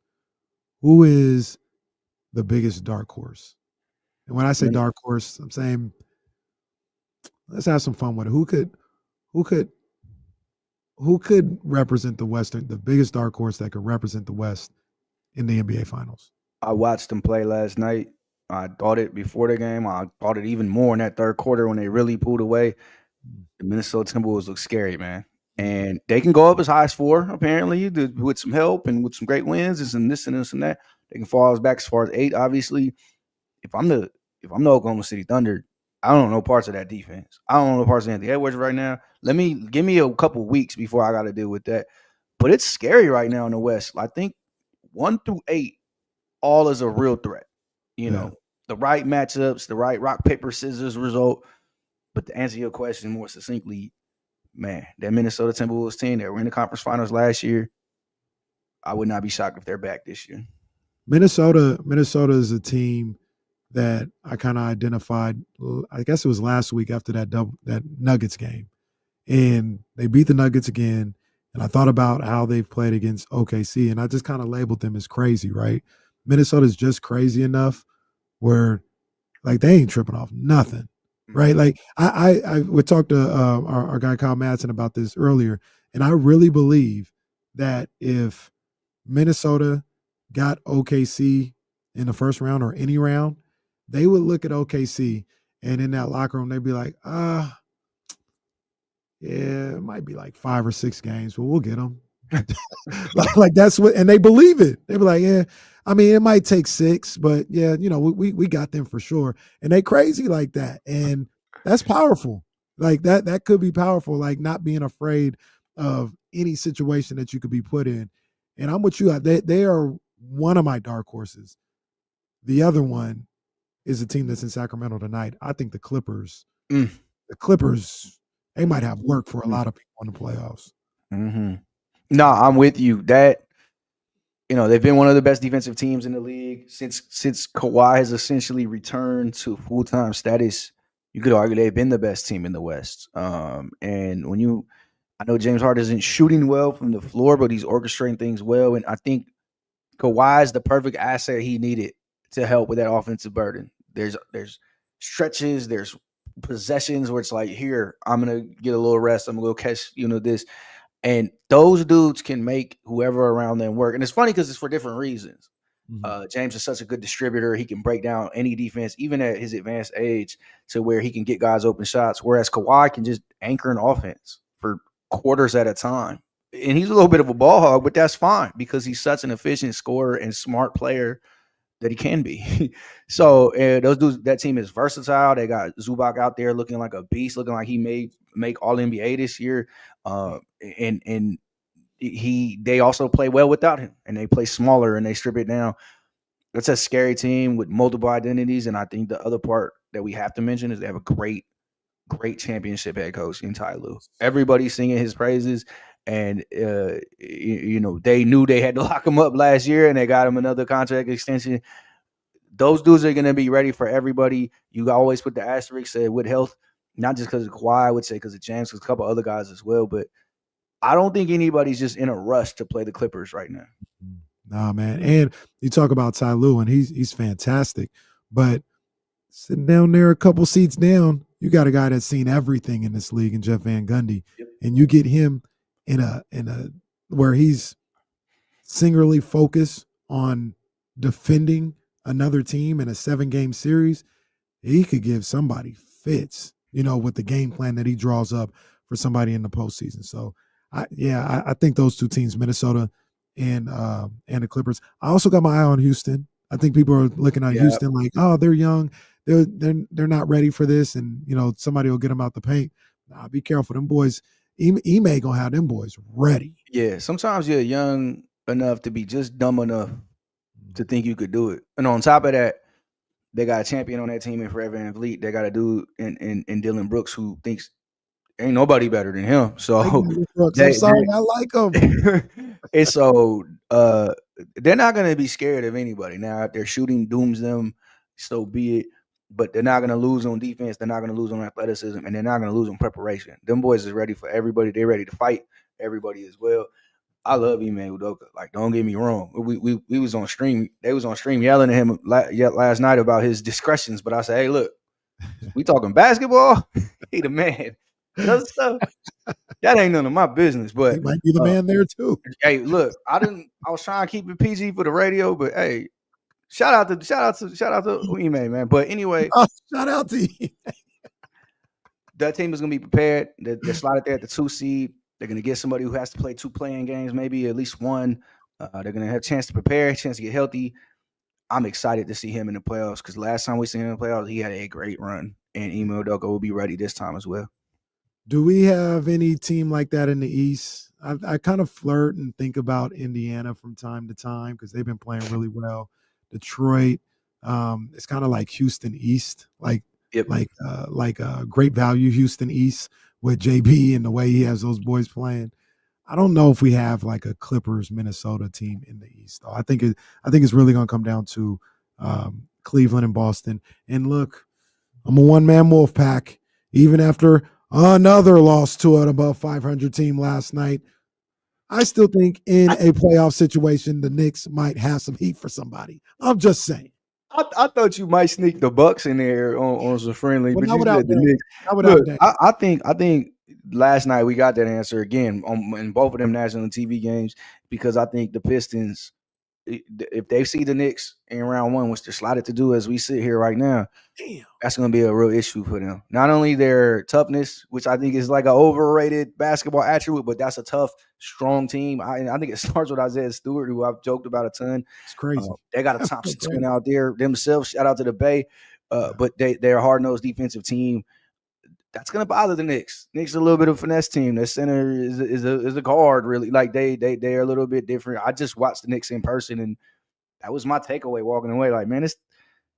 who is the biggest dark horse? And when I say dark horse, I'm saying let's have some fun with it. Who could represent the Western, the biggest dark horse that could represent the West in the NBA Finals? I watched them play last night. I thought it before the game. I thought it even more in that third quarter when they really pulled away. The Minnesota Timberwolves look scary, man. And they can go up as high as 4, apparently, with some help and with some great wins and some this and this and that. They can fall back as far as 8, obviously. If I'm the Oklahoma City Thunder, I don't know parts of that defense. I don't know parts of Anthony Edwards right now. Give me a couple weeks before I got to deal with that. But it's scary right now in the West. I think 1 through 8, all is a real threat. The right matchups, the right rock, paper, scissors result. But to answer your question more succinctly, man, that Minnesota Timberwolves team that were in the conference finals last year, I would not be shocked if they're back this year. Minnesota is a team that I kind of identified, I guess it was last week after that Nuggets game. And they beat the Nuggets again. And I thought about how they've played against OKC, and I just kind of labeled them as crazy, right? Minnesota's just crazy enough where, like, they ain't tripping off nothing, right? Like, I would talk to our guy Kyle Madson about this earlier, and I really believe that if Minnesota got OKC in the first round or any round, they would look at OKC, and in that locker room, they'd be like, yeah, it might be like 5 or 6 games, but we'll get them. like that's what, and they believe it. They be like, yeah, I mean, it might take 6, but yeah, we got them for sure. And they crazy like that, and that's powerful. Like that could be powerful. Like not being afraid of any situation that you could be put in. And I'm with you. They are one of my dark horses. The other one is a team that's in Sacramento tonight. I think the Clippers. The Clippers, they might have work for a lot of people in the playoffs. Mm-hmm. No, I'm with you. That they've been one of the best defensive teams in the league since Kawhi has essentially returned to full-time status. You could argue they've been the best team in the West. And I know James Harden isn't shooting well from the floor, but he's orchestrating things well. And I think Kawhi is the perfect asset he needed to help with that offensive burden. There's stretches, there's possessions where it's like, here, I'm gonna get a little rest. I'm gonna go catch this. And those dudes can make whoever around them work. And it's funny because it's for different reasons. James is such a good distributor. He can break down any defense, even at his advanced age, to where he can get guys open shots. Whereas Kawhi can just anchor an offense for quarters at a time. And he's a little bit of a ball hog, but that's fine because he's such an efficient scorer and smart player that he can be. So those dudes, that team is versatile. They got Zubac out there looking like a beast, looking like he may make All NBA this year. And they also play well without him, and they play smaller and they strip it down. It's a scary team with multiple identities, and I think the other part that we have to mention is they have a great championship head coach in Ty Lue. Everybody's singing his praises, and they knew they had to lock him up last year, and they got him another contract extension. Those dudes are going to be ready for everybody. You always put the asterisk said with health, not just because of Kawhi, I would say because of James, because a couple other guys as well, but I don't think anybody's just in a rush to play the Clippers right now. Nah, man. And you talk about Ty Lue, and he's fantastic. But sitting down there a couple seats down, you got a guy that's seen everything in this league in Jeff Van Gundy. Yep. And you get him in a where he's singularly focused on defending another team in a 7-game series. He could give somebody fits, with the game plan that he draws up for somebody in the postseason. So I think those two teams, Minnesota and the Clippers. I also got my eye on Houston. I think people are looking at Houston like, oh, they're young, they're not ready for this, and somebody will get them out the paint. Nah, be careful, them boys. Ime gonna have them boys ready. Yeah, sometimes you're young enough to be just dumb enough to think you could do it, and on top of that, they got a champion on that team in Fred VanVleet. They got a dude in Dylan Brooks who thinks ain't nobody better than him. So I'm sorry, I like him. And so they're not going to be scared of anybody. Now, if their shooting dooms them, so be it. But they're not going to lose on defense. They're not going to lose on athleticism, and they're not going to lose on preparation. Them boys is ready for everybody. They're ready to fight everybody as well. I love Ime Udoka. Like, don't get me wrong. We was on stream. They was on stream yelling at him last night about his discretions. But I said, hey, look, we talking basketball. He the man. Other stuff, that ain't none of my business. But he might be the man there too. Hey, look, I was trying to keep it PG for the radio, but hey, shout out to Ime, man. But anyway, shout out to you. That team is gonna be prepared. They're slotted there at the 2 seed. They're gonna get somebody who has to play 2 playing games, maybe at least one. They're gonna have a chance to prepare, a chance to get healthy. I'm excited to see him in the playoffs because last time we seen him in the playoffs, he had a great run, and Ime Udoka will be ready this time as well. Do we have any team like that in the East? I kind of flirt and think about Indiana from time to time because they've been playing really well. Detroit, it's kind of like Houston East, like great value Houston East with JB and the way he has those boys playing. I don't know if we have like a Clippers Minnesota team in the East, though. I think it's really going to come down to Cleveland and Boston. And look, I'm a one-man wolf pack, even after another loss to an above 500 team last night. I still think in a playoff situation, the Knicks might have some heat for somebody. I'm just saying. I thought you might sneak the Bucks in there on some friendly, Well, but not you said the Knicks. Look, I think last night we got that answer again in both of them national TV games because I think the Pistons, if they see the Knicks in round 1, which they're slotted to do as we sit here right now, that's going to be a real issue for them. Not only their toughness, which I think is like an overrated basketball attribute, but that's a tough, strong team. I think it starts with Isaiah Stewart, who I've joked about a ton. It's crazy. They got a Thompson twin out there themselves. Shout out to the Bay. But they're a hard-nosed defensive team. That's going to bother the Knicks. Knicks are a little bit of a finesse team. Their center is a guard, really. Like they are a little bit different. I just watched the Knicks in person, and that was my takeaway walking away. Like, man, this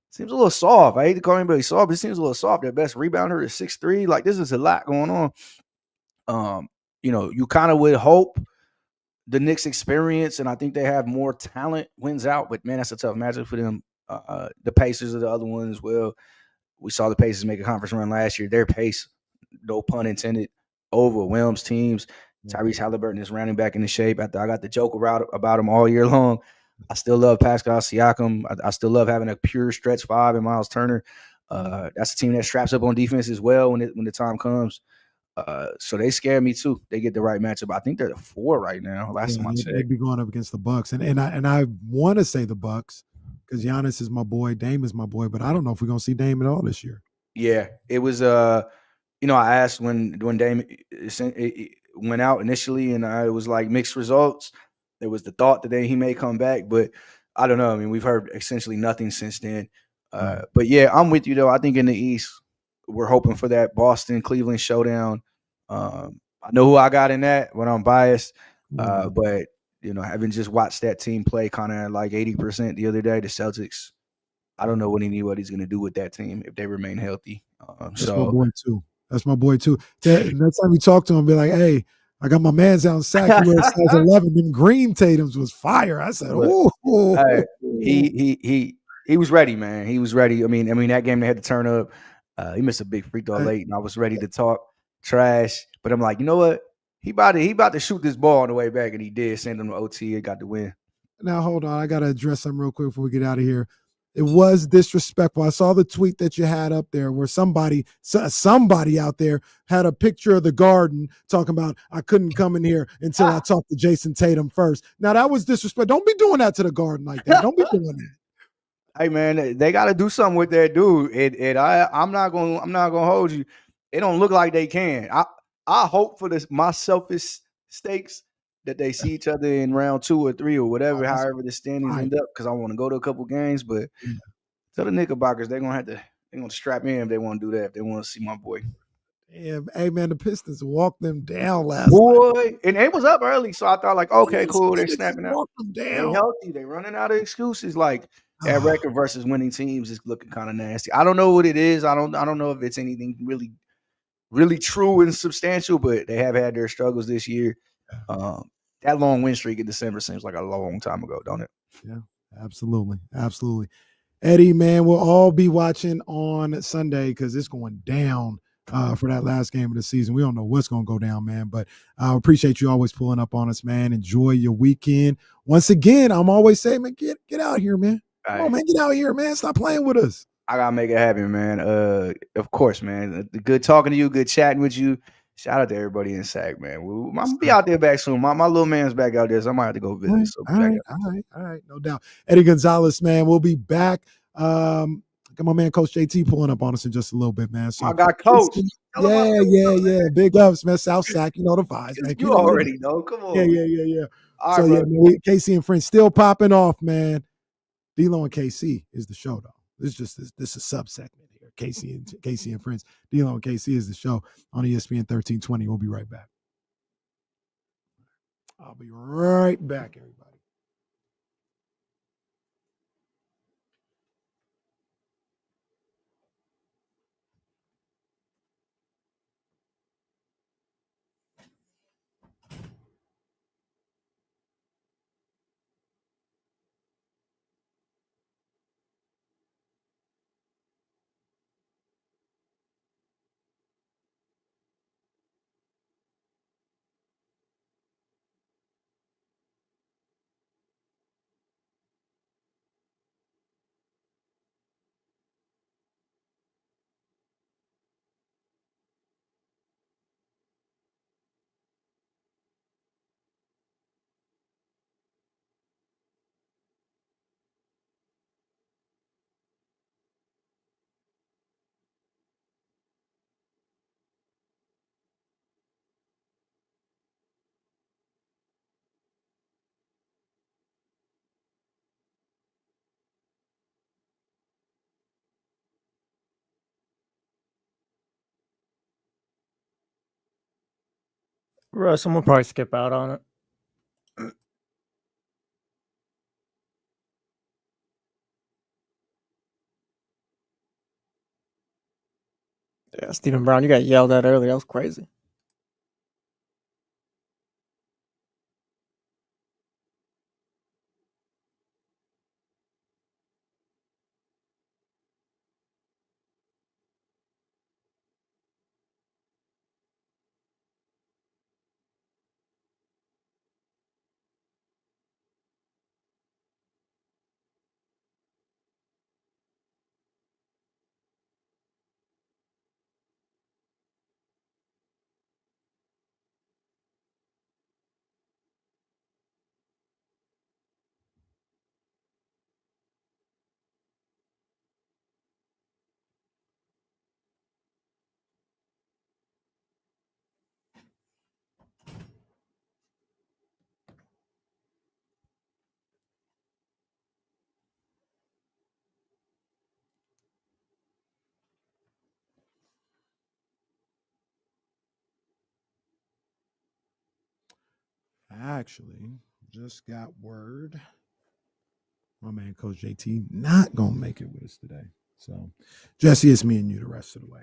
seems a little soft. I hate to call anybody soft, but it seems a little soft. Their best rebounder is 6'3". Like, this is a lot going on. You kind of would hope the Knicks experience, and I think they have more talent, wins out. But, man, that's a tough matchup for them. The Pacers are the other one as well. We saw the Pacers make a conference run last year. Their pace, no pun intended, overwhelms teams. Tyrese Halliburton is rounding back into shape. After I got the joke about him all year long. I still love Pascal Siakam. I still love having a pure stretch 5 in Miles Turner. That's a team that straps up on defense as well when the time comes. So they scare me too. They get the right matchup. I think they're the 4 right now. Last time I checked. They'd be going up against the Bucks, and I want to say the Bucks because Giannis is my boy, Dame is my boy, but I don't know if we're gonna see Dame at all this year. Yeah, it was. I asked when Dame it went out initially, and it was like mixed results. There was the thought that he may come back, but I don't know. I mean, we've heard essentially nothing since then. Right. But yeah, I'm with you though. I think in the East, we're hoping for that Boston Cleveland showdown. I know who I got in that, but I'm biased. But having just watched that team play kind of like 80% the other day, the Celtics. I don't know what anybody's going to do with that team if they remain healthy. That's my boy too. That's my boy too. Next time you talk to him, be like, "Hey, I got my man's out in sack. He wears size 11. Them green Tatum's was fire." I said, "Oh, he was ready, man. He was ready. I mean, that game they had to turn up. He missed a big free throw late, and I was ready to talk trash. But I'm like, you know what? He about to shoot this ball on the way back, and he did. Send him to OT. He got the win. Now hold on, I gotta address something real quick before we get out of here. It was disrespectful. I saw the tweet that you had up there where somebody out there had a picture of the Garden talking about I couldn't come in here until I talked to Jason Tatum first. Now that was disrespectful. Don't be doing that to the Garden like that. Don't be doing that. Hey man, they got to do something with that dude. I'm not gonna hold you. It don't look like they can. I hope for my selfish stakes that they see each other in round 2 or 3 or whatever, however the standings end up, because I want to go to a couple games. But tell the Knickerbockers they're gonna strap in if they want to do that. If they want to see my boy. Yeah, hey man, the Pistons walked them down last night. And it was up early, so I thought like, okay, cool, they're snapping out. Them down. They healthy, they running out of excuses. Like that record versus winning teams is looking kind of nasty. I don't know what it is. I don't know if it's anything really, really true and substantial, but they have had their struggles this year. That long win streak in December seems like a long time ago, don't it? Yeah, absolutely. Eddie, man, we'll all be watching on Sunday because it's going down for that last game of the season. We don't know what's going to go down, man, but I appreciate you always pulling up on us, man. Enjoy your weekend. Once again, I'm always saying, man, get out here, man. Come on, man, get out here, man. Stop playing with us. I gotta make it happen, man. Of course, man. Good talking to you. Good chatting with you. Shout out to everybody in SAC, man. I'm gonna be out there back soon. My little man's back out there, so I might have to go visit. All right, no doubt. Eddie Gonzalez, man, we'll be back. Got my man Coach JT pulling up on us in just a little bit, man. So I got Coach. Yeah. Big ups, man. South Sac, you know the vibes, man. You already know. Come on. Yeah. All so right, man, KC and Friends still popping off, man. D-Lo and KC is the show, though. This is a sub-segment here. KC and Friends. D-Lo and KC is the show on ESPN 1320. We'll be right back. I'll be right back, everybody. Russ, I'm gonna probably skip out on it. Yeah, Stephen Brown, you got yelled at earlier. That was crazy. actually just got word. My man, Coach JT, not going to make it with us today. So, Jesse, it's me and you the rest of the way.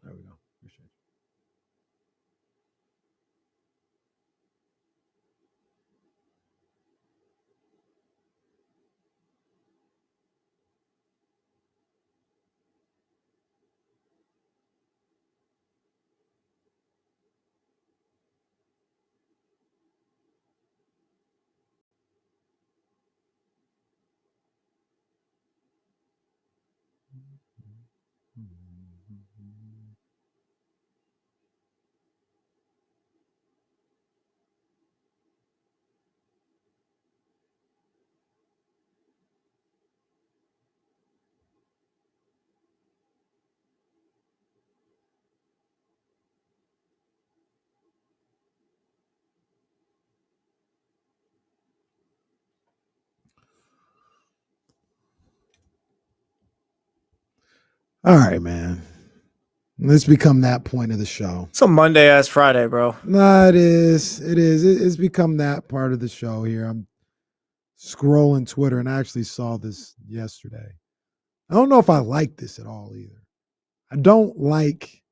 There we go. Appreciate it. All right, man. Let's become that point of the show. It's a Monday ass Friday, bro. No, it is. It is. It's become that part of the show here. I'm scrolling Twitter and I actually saw this yesterday. I don't know if I like this at all either. I don't like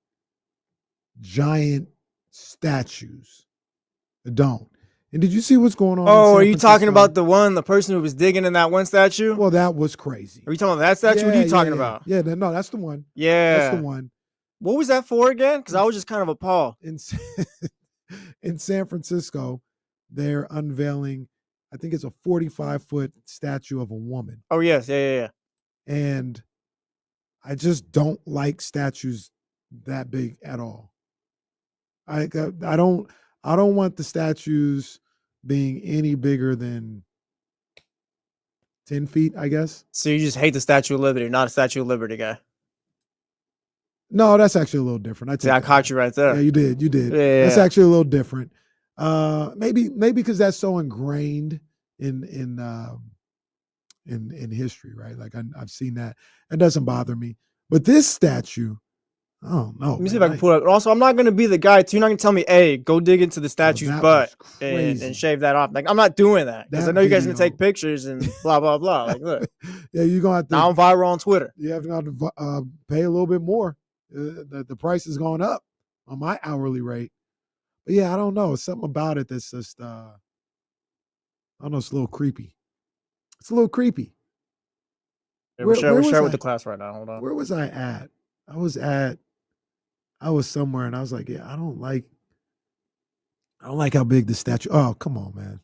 giant statues. I don't. And did you see what's going on? Oh, are you talking about the person who was digging in that one statue? Well, that was crazy. Are you talking about that statue? What are you talking about? Yeah, no, that's the one. Yeah. That's the one. What was that for again? Because I was just kind of appalled. In San Francisco, they're unveiling, I think it's a 45-foot statue of a woman. Oh, yes. Yeah. And I just don't like statues that big at all. I don't want the statues being any bigger than 10 feet, I guess. So you just hate the Statue of Liberty, not a Statue of Liberty guy. No, that's actually a little different. I caught you right there. Yeah, you did. Yeah. That's actually a little different. Maybe because that's so ingrained in history, right? Like I've seen that. It doesn't bother me. But this statue, I don't know. Let me see if I can pull it up. Also, I'm not going to be the guy, too. You're not going to tell me, hey, go dig into the statue's butt and shave that off. Like, I'm not doing that. Because I know you guys are going to take pictures and blah, blah, blah. Like, look. Yeah, you're going to have to. Now I'm viral on Twitter. You have to pay a little bit more. The price has gone up on my hourly rate. But yeah, I don't know. It's something about it that's just, I don't know, it's a little creepy. It's a little creepy. Yeah, we're sharing with the class right now. Hold on. Where was I at? I was somewhere and I was like, yeah, I don't like how big the statue. Oh, come on, man.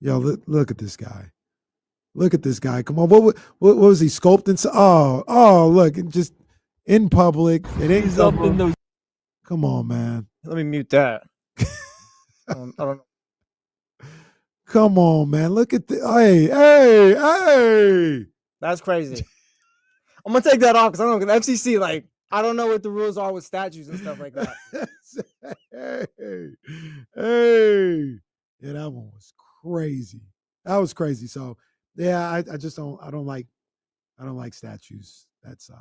Yo, look at this guy. Look at this guy. Come on. What was he sculpting? Oh, look, just in public. It ain't He's up in those. Come on, man. Let me mute that. I don't know. Come on, man. Look at the hey. That's crazy. I'm gonna take that off because I don't know. The FCC, like, I don't know what the rules are with statues and stuff like that. Hey. Yeah, that one was crazy. That was crazy. So yeah, I don't like statues that size.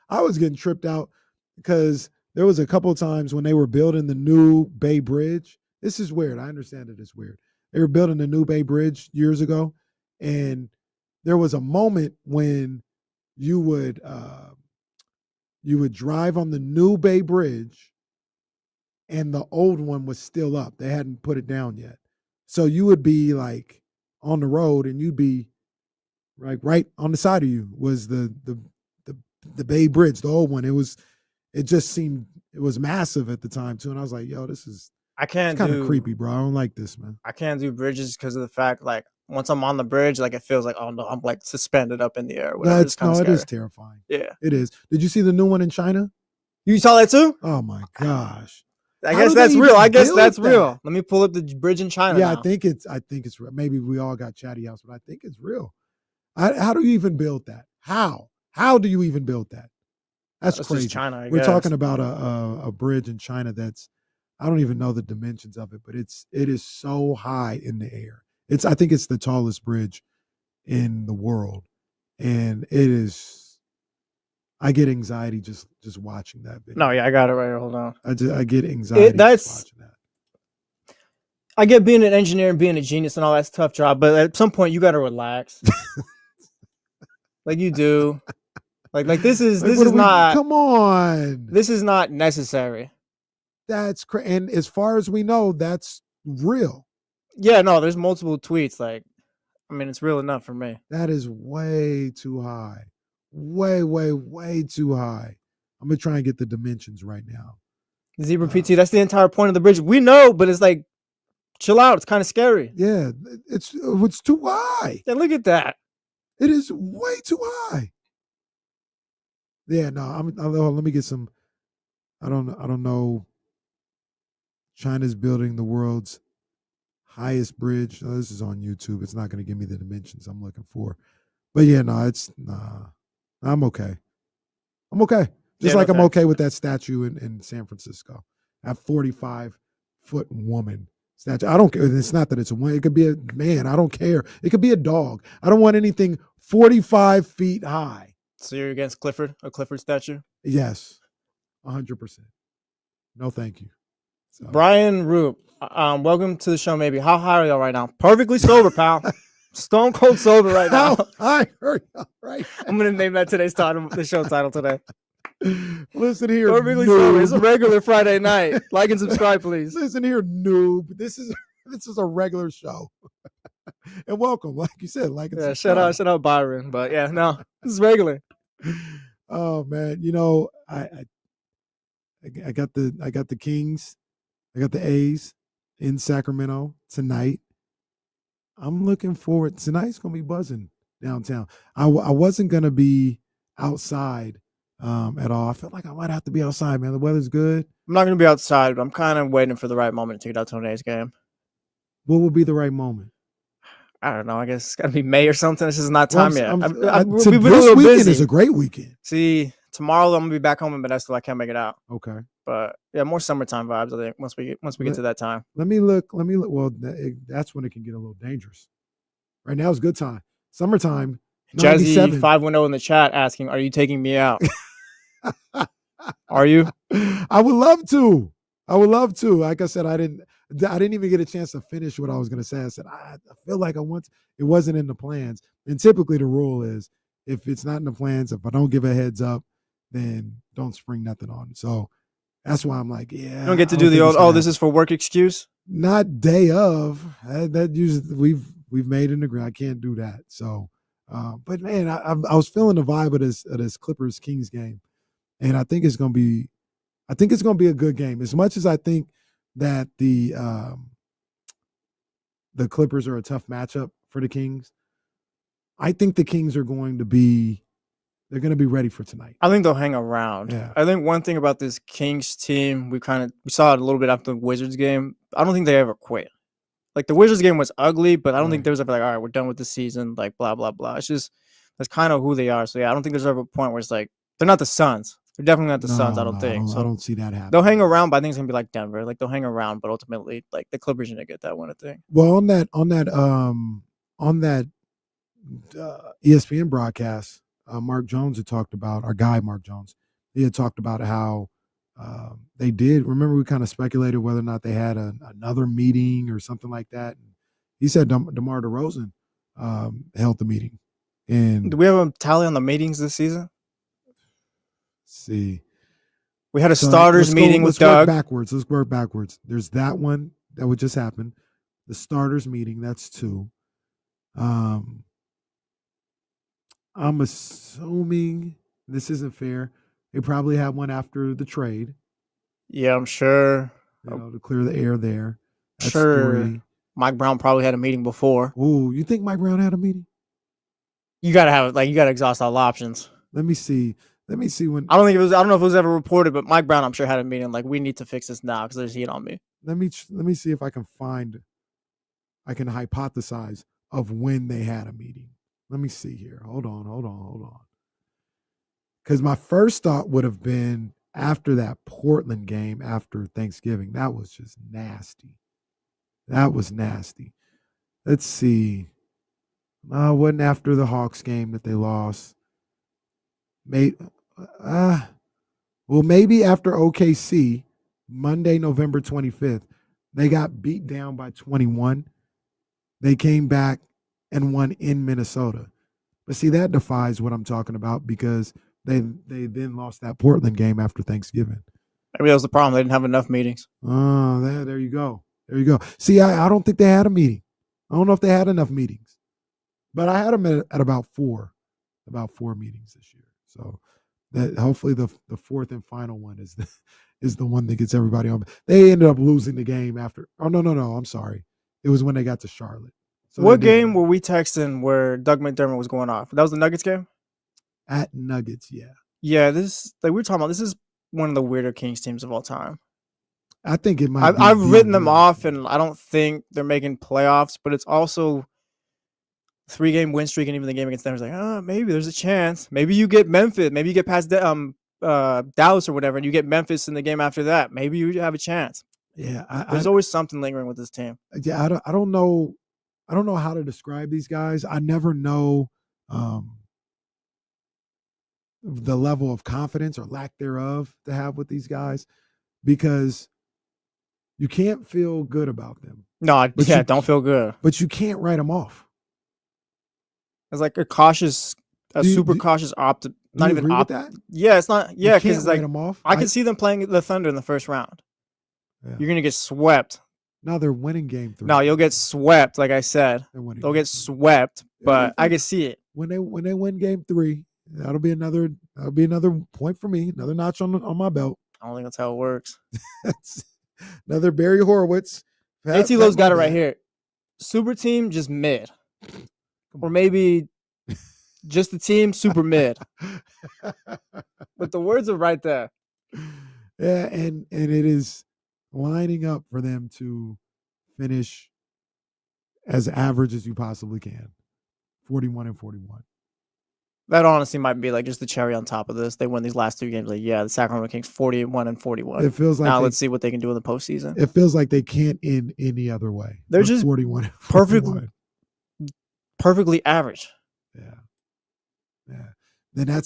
I was getting tripped out because there was a couple of times when they were building the new Bay Bridge. This is weird. I understand that it's weird. They were building the new Bay Bridge years ago, and there was a moment when you would drive on the new Bay Bridge and the old one was still up. They hadn't put it down yet. So you would be like on the road and you'd be right on the side of you was the Bay Bridge, the old one. It was it just seemed it was massive at the time too. And I was like, yo, this is I can't kind of do creepy, bro. I don't like this, man. I can't do bridges because of the fact like once I'm on the bridge, like it feels like oh no, I'm like suspended up in the air. Or whatever. It's kind of it is terrifying. Yeah, it is. Did you see the new one in China? You saw that too? Oh my gosh. I How guess do they that's real. even I guess build that's that? real. Let me pull up the bridge in China. Yeah, now. I think it's real. Maybe we all got chatty house, but I think it's real. How do you even build that? How do you even build that? That's just crazy. China, I We're guess. talking about a bridge in China that's I don't even know the dimensions of it, but it is so high in the air. I think it's the tallest bridge in the world, and it is. I get anxiety just watching that video. No, yeah, I got it right here. Hold on. I get anxiety just watching that. I get being an engineer and being a genius and all that's a tough job, but at some point you got to relax. Like you do. Like this is not. Come on. This is not necessary. That's and as far as we know, that's real. Yeah, no, there's multiple tweets. Like, I mean, it's real enough for me. That is way too high. Way, way, way too high. I'm gonna try and get the dimensions right now. Zebra PT, that's the entire point of the bridge. We know, but it's like, chill out. It's kind of scary. Yeah, it's too high. Yeah, look at that. It is way too high. Yeah, no, let me get some. I don't know. China's building the world's highest bridge. No, this is on YouTube. It's not going to give me the dimensions I'm looking for. But yeah, no, I'm okay. I'm okay. Just like I'm okay with that statue in San Francisco. That 45-foot woman statue. I don't care. It's not that it's a woman. It could be a man. I don't care. It could be a dog. I don't want anything 45 feet high. So you're against a Clifford statue? Yes, 100%. No, thank you. So. Brian Roop, welcome to the show. Maybe how high are y'all right now? Perfectly sober, pal. Stone cold sober right now. I heard you right. I'm gonna name that today's title, the show title today. Listen here, perfectly noob. sober. It's a regular Friday night. Like and subscribe, please. Listen here, noob. This is a regular show. And welcome, like you said, like and subscribe. Shout out Byron. But yeah, no, this is regular. Oh man, you know I got the Kings. I got the A's in Sacramento tonight. I'm looking forward. Tonight's gonna be buzzing downtown. I wasn't gonna be outside at all. I felt like I might have to be outside, man. The weather's good. I'm not gonna be outside, but I'm kind of waiting for the right moment to take it out to today's game. What will be the right moment? I don't know. I guess it's gotta be May or something. This is not time yet. We've been this a little weekend busy. is a great weekend. See, tomorrow I'm gonna be back home in Modesto. I can't make it out. Okay. But yeah, more summertime vibes. I think once we get to that time. Let me look. Well, that's when it can get a little dangerous. Right now is good time. Summertime. Jazzy 510 in the chat asking, "Are you taking me out?" Are you? I would love to. Like I said, I didn't even get a chance to finish what I was going to say. I said I feel like it wasn't in the plans. And typically the rule is if it's not in the plans, if I don't give a heads up, then don't spring nothing on. So that's why I'm like, yeah. You don't get to do the old, this is for work excuse? Not day of. That usually we've made an agreement. I can't do that. So, but man, I was feeling the vibe of this Clippers Kings game, and I think it's gonna be a good game. As much as I think that the Clippers are a tough matchup for the Kings, I think the Kings are going to be. They're going to be ready for tonight. I think they'll hang around. Yeah. I think one thing about this Kings team, we saw it a little bit after the Wizards game. I don't think they ever quit. Like the Wizards game was ugly, but I don't think there was ever like, all right, we're done with the season, like blah, blah, blah. It's just, that's kind of who they are. So yeah, I don't think there's ever a point where it's like, they're not the Suns. They're definitely not the Suns, I don't think. I don't see that happening. They'll hang around, but I think it's going to be like Denver. Like they'll hang around, but ultimately, like the Clippers are going to get that one, I think. Well, on that ESPN broadcast, Mark Jones had talked about, our guy Mark Jones, he had talked about how they did. Remember, we kind of speculated whether or not they had another meeting or something like that. And he said DeMar DeRozan held the meeting. And do we have a tally on the meetings this season? Let's see. We had a starters meeting with Doug. Let's work backwards. There's that one that would just happen. The starters meeting, that's 2. I'm assuming this isn't fair. They probably had one after the trade. Yeah, I'm sure. To clear the air there. That's Sure. 3. Mike Brown probably had a meeting before. Ooh, you think Mike Brown had a meeting? You gotta exhaust all options. Let me see when. I don't know if it was ever reported, but Mike Brown, I'm sure, had a meeting. Like, we need to fix this now because there's heat on me. Let me see if I can hypothesize of when they had a meeting. Let me see here. Hold on. Because my first thought would have been after that Portland game after Thanksgiving. That was just nasty. Let's see. It wasn't after the Hawks game that they lost. Maybe after OKC, Monday, November 25th, they got beat down by 21. They came back and won in Minnesota. But see, that defies what I'm talking about because they then lost that Portland game after Thanksgiving. Maybe that was the problem. They didn't have enough meetings. Oh, there you go. See, I don't think they had a meeting. I don't know if they had enough meetings. But I had them at about 4 meetings this year. So that hopefully the fourth and final one is the one that gets everybody on. They ended up losing the game after. Oh, no. I'm sorry. It was when they got to Charlotte. So what game were we texting where Doug McDermott was going off? That was the Nuggets game? At Nuggets, yeah. Yeah, we were talking about, this is one of the weirder Kings teams of all time. I think it might. I've written them off, and I don't think they're making playoffs. But it's also 3-game win streak, and even the game against them was like, maybe there's a chance. Maybe you get Memphis. Maybe you get past Dallas or whatever, and you get Memphis in the game after that. Maybe you have a chance. Yeah, there's always something lingering with this team. Yeah, I don't know. I don't know how to describe these guys. I never know the level of confidence or lack thereof to have with these guys because you can't feel good about them. No, don't feel good. But you can't write them off. It's like a super cautious optimism. Not even with that? Yeah, it's not. Yeah, because it's like them off. I can see them playing the Thunder in the first round. Yeah. You're gonna get swept. No, they're winning game 3. No, you'll get swept. Like I said, they'll get swept. But I can see it when they win game 3. That'll be another point for me. Another notch on my belt. I don't think that's how it works. Another Barry Horowitz. AT Lowe's got it right here. Super team, just mid. Or maybe just the team, super mid. But the words are right there. Yeah, and it is lining up for them to finish as average as you possibly can. 41-41. That honestly might be like just the cherry on top of this. They win these last 2 games. Like, yeah, the Sacramento Kings 41-41. It feels like now let's see what they can do in the postseason. It feels like they can't end any other way. They're just 41. Perfectly average. Yeah. Then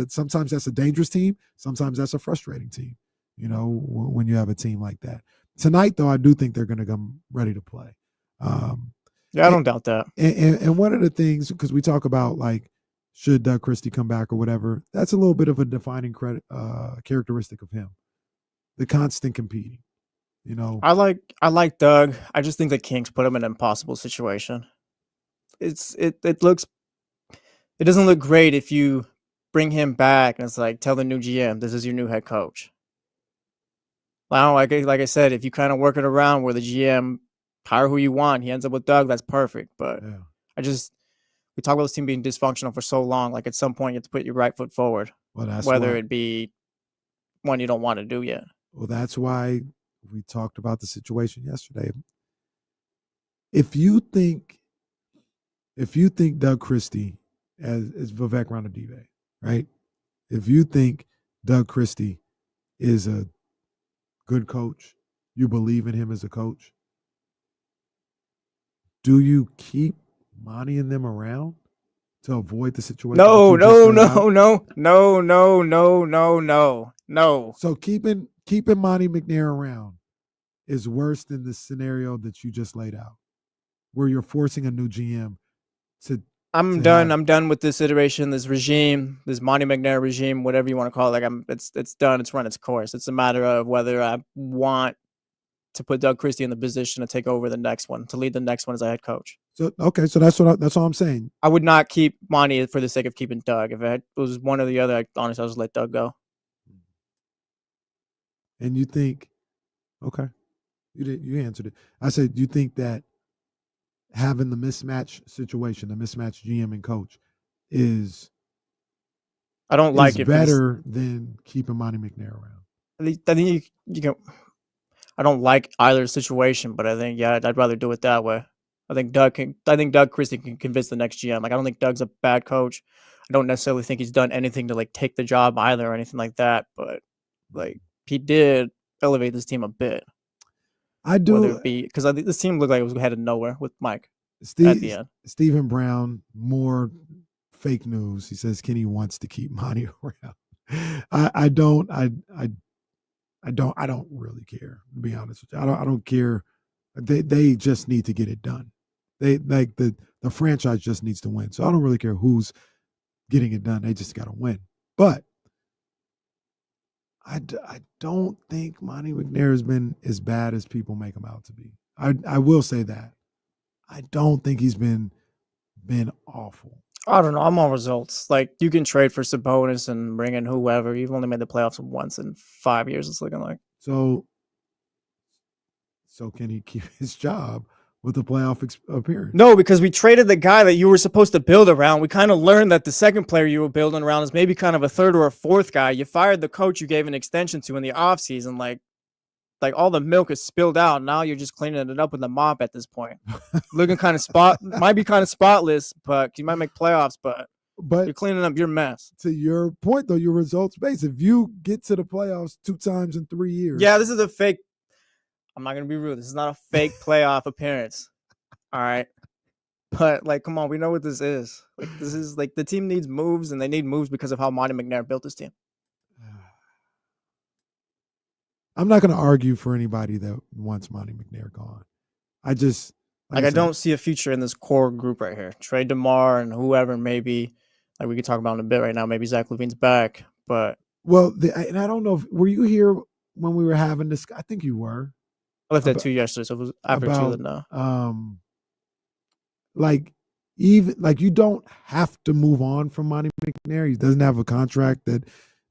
sometimes that's a dangerous team. Sometimes that's a frustrating team. You know, when you have a team like that. Tonight, though, I do think they're going to come ready to play. Yeah, I don't doubt that. And one of the things, because we talk about like, should Doug Christie come back or whatever, that's a little bit of a defining characteristic of him. The constant competing. You know, I like Doug. I just think the Kings put him in an impossible situation. It doesn't look great if you bring him back and it's like, tell the new GM this is your new head coach. Well, like I said, if you kind of work it around where the GM hire who you want, he ends up with Doug, that's perfect. But we talk about this team being dysfunctional for so long. Like at some point, you have to put your right foot forward, whether it be one you don't want to do yet. Well, that's why we talked about the situation yesterday. If you think Doug Christie as Vivek Ranadive, right? If you think Doug Christie is a good coach, you believe in him as a coach, do you keep Monty and them around to avoid the situation? No. So keeping Monty McNair around is worse than the scenario that you just laid out, where you're forcing a new GM to. I'm done with this iteration, this regime, this Monty McNair regime, whatever you want to call it. Like it's done. It's run its course. It's a matter of whether I want to put Doug Christie in the position to take over the next one, to lead the next one as a head coach. So okay, so that's all I'm saying. I would not keep Monty for the sake of keeping Doug. If it was one or the other, honestly, I'll just let Doug go. And you think, okay, you answered it. I said, you think that having the mismatch situation, the mismatch GM and coach, is I don't like it better than keeping Monty McNair around. I think you can. I don't like either situation, but I think I'd rather do it that way. I think Doug Christie can convince the next GM. Like I don't think Doug's a bad coach. I don't necessarily think he's done anything to like take the job either or anything like that. But like he did elevate this team a bit. I do, whether it be because this team looked like it was headed nowhere with Mike at the end. Stephen Brown, more fake news. He says Kenny wants to keep Monty around. I don't really care, to be honest with you. I don't care. They just need to get it done. They like the franchise just needs to win. So I don't really care who's getting it done. They just got to win. But I don't think Monty McNair has been as bad as people make him out to be. I will say that. I don't think he's been awful. I don't know. I'm on results. Like you can trade for Sabonis and bring in whoever. You've only made the playoffs once in 5 years. It's looking like. So can he keep his job with the playoff appearance? No, because we traded the guy that you were supposed to build around. We kind of learned that the second player you were building around is maybe kind of a third or a fourth guy. You fired the coach you gave an extension to in the offseason. Like all the milk is spilled out. Now you're just cleaning it up with a mop at this point. Looking kind of might be kind of spotless, but you might make playoffs, but you're cleaning up your mess. To your point, though, your results based. If you get to the playoffs 2 times in 3 years. Yeah, this is a fake. I'm not going to be rude. This is not a fake playoff appearance. All right. But, like, come on. We know what this is. Like, this is, like, the team needs moves, and they need moves because of how Monty McNair built this team. I'm not going to argue for anybody that wants Monty McNair gone. I just I don't see a future in this core group right here. Trade DeMar and whoever, maybe like we could talk about in a bit right now. Maybe Zach LaVine's back, but and I don't know if were you here when we were having this? I think you were. I left at 2 yesterday, so it was after 2 now. Like you don't have to move on from Monty McNair. He doesn't have a contract that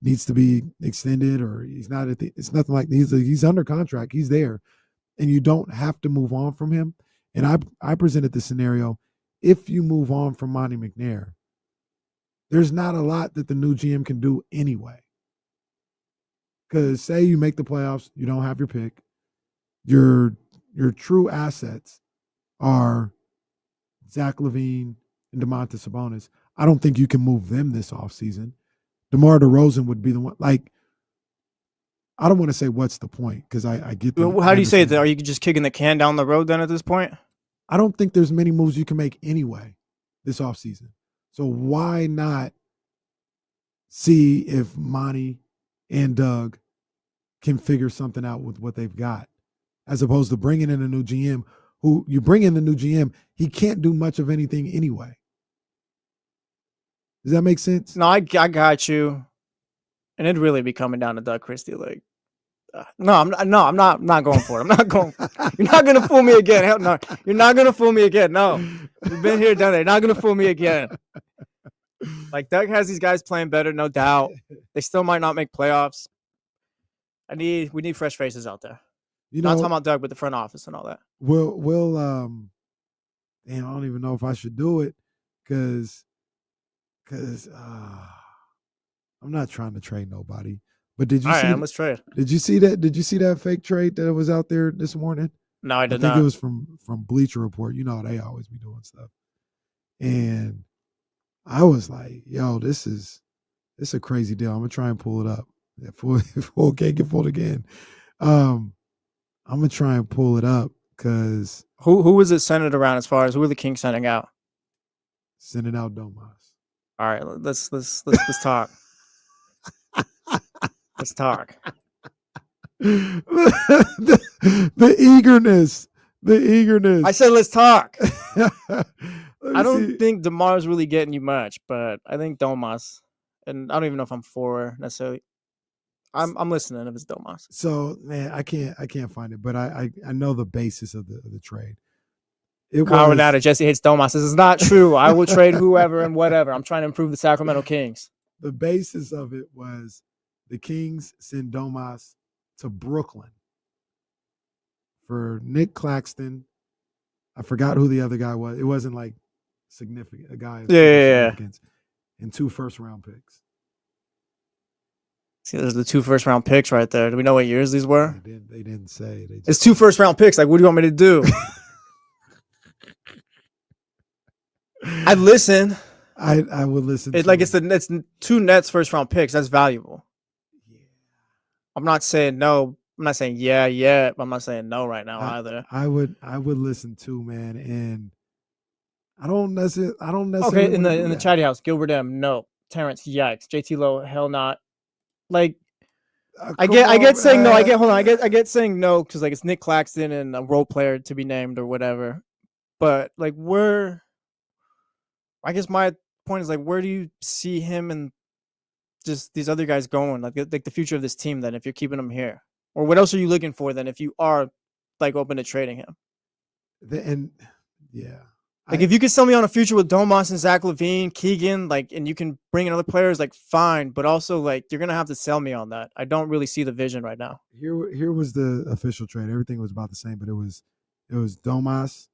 needs to be extended, or he's not it's nothing like he's under contract. He's there, and you don't have to move on from him. And I presented the scenario: if you move on from Monty McNair, there's not a lot that the new GM can do anyway. Because say you make the playoffs, you don't have your pick. Your true assets are Zach LaVine and Domantas Sabonis. I don't think you can move them this offseason. DeMar DeRozan would be the one. Like, I don't want to say what's the point because I get the. How do you say it? Are you just kicking the can down the road then at this point? I don't think there's many moves you can make anyway this offseason. So why not see if Monty and Doug can figure something out with what they've got, as opposed to bringing in a new GM who you bring in the new GM, he can't do much of anything anyway. Does that make sense? No, I got you. And it'd really be coming down to Doug Christie. Like, I'm not going for it. I'm not going. You're not gonna fool me again. Hell no, you're not gonna fool me again. No, we've been here, done that. You're not gonna fool me again. Like Doug has these guys playing better, no doubt. They still might not make playoffs. We need fresh faces out there. Not talking about Doug, but the front office and all that. We'll I don't even know if I should do it because I'm not trying to trade nobody. But did you see? Let's trade. Did you see that? Did you see that fake trade that was out there this morning? No, I did not. I think not. it was from Bleacher Report. You know, they always be doing stuff. And I was like, yo, this is a crazy deal. I'm gonna try and pull it up. If we'll can't get pulled again. I'm gonna try and pull it up because who was it centered around as far as who are the Kings sending out? Sending out Domas. All right, let's talk. Let's talk. the eagerness. I said let's talk. I don't think DeMar's really getting you much, but I think Domas, and I don't even know if I'm for necessarily. I'm listening if it's Domas. So man, I can't find it, but I know the basis of the trade. Renata, Jesse hates Domas. This is not true. I will trade whoever and whatever. I'm trying to improve the Sacramento Kings. The basis of it was the Kings send Domas to Brooklyn for Nick Claxton. I forgot who the other guy was. It wasn't like significant, a guy of significance. And 2 first-round picks. See, there's the 2 first-round picks right there. Do we know what years these were? They didn't say. It's 2 first-round picks. Like, what do you want me to do? I'd listen. I would listen. It's like it's 2 Nets first-round picks. That's valuable. Yeah. I'm not saying no. I'm not saying yeah, but I'm not saying no right now either. I would listen too, man. And I don't necessarily. Okay, in the chatty house, Gilbert M, no. Terrence, yikes. JT Lowe, hell not. Like, I get saying no. I get saying no because like it's Nick Claxton and a role player to be named or whatever. But like, I guess my point is like, where do you see him and just these other guys going? Like the future of this team. Then, if you're keeping him here, or what else are you looking for? Then, if you are like open to trading him, Like if you could sell me on a future with Domas and Zach LaVine, Keegan, like, and you can bring in other players, like fine, but also like you're gonna have to sell me on that. I don't really see the vision right now. Here was the official trade. Everything was about the same, but it was Domas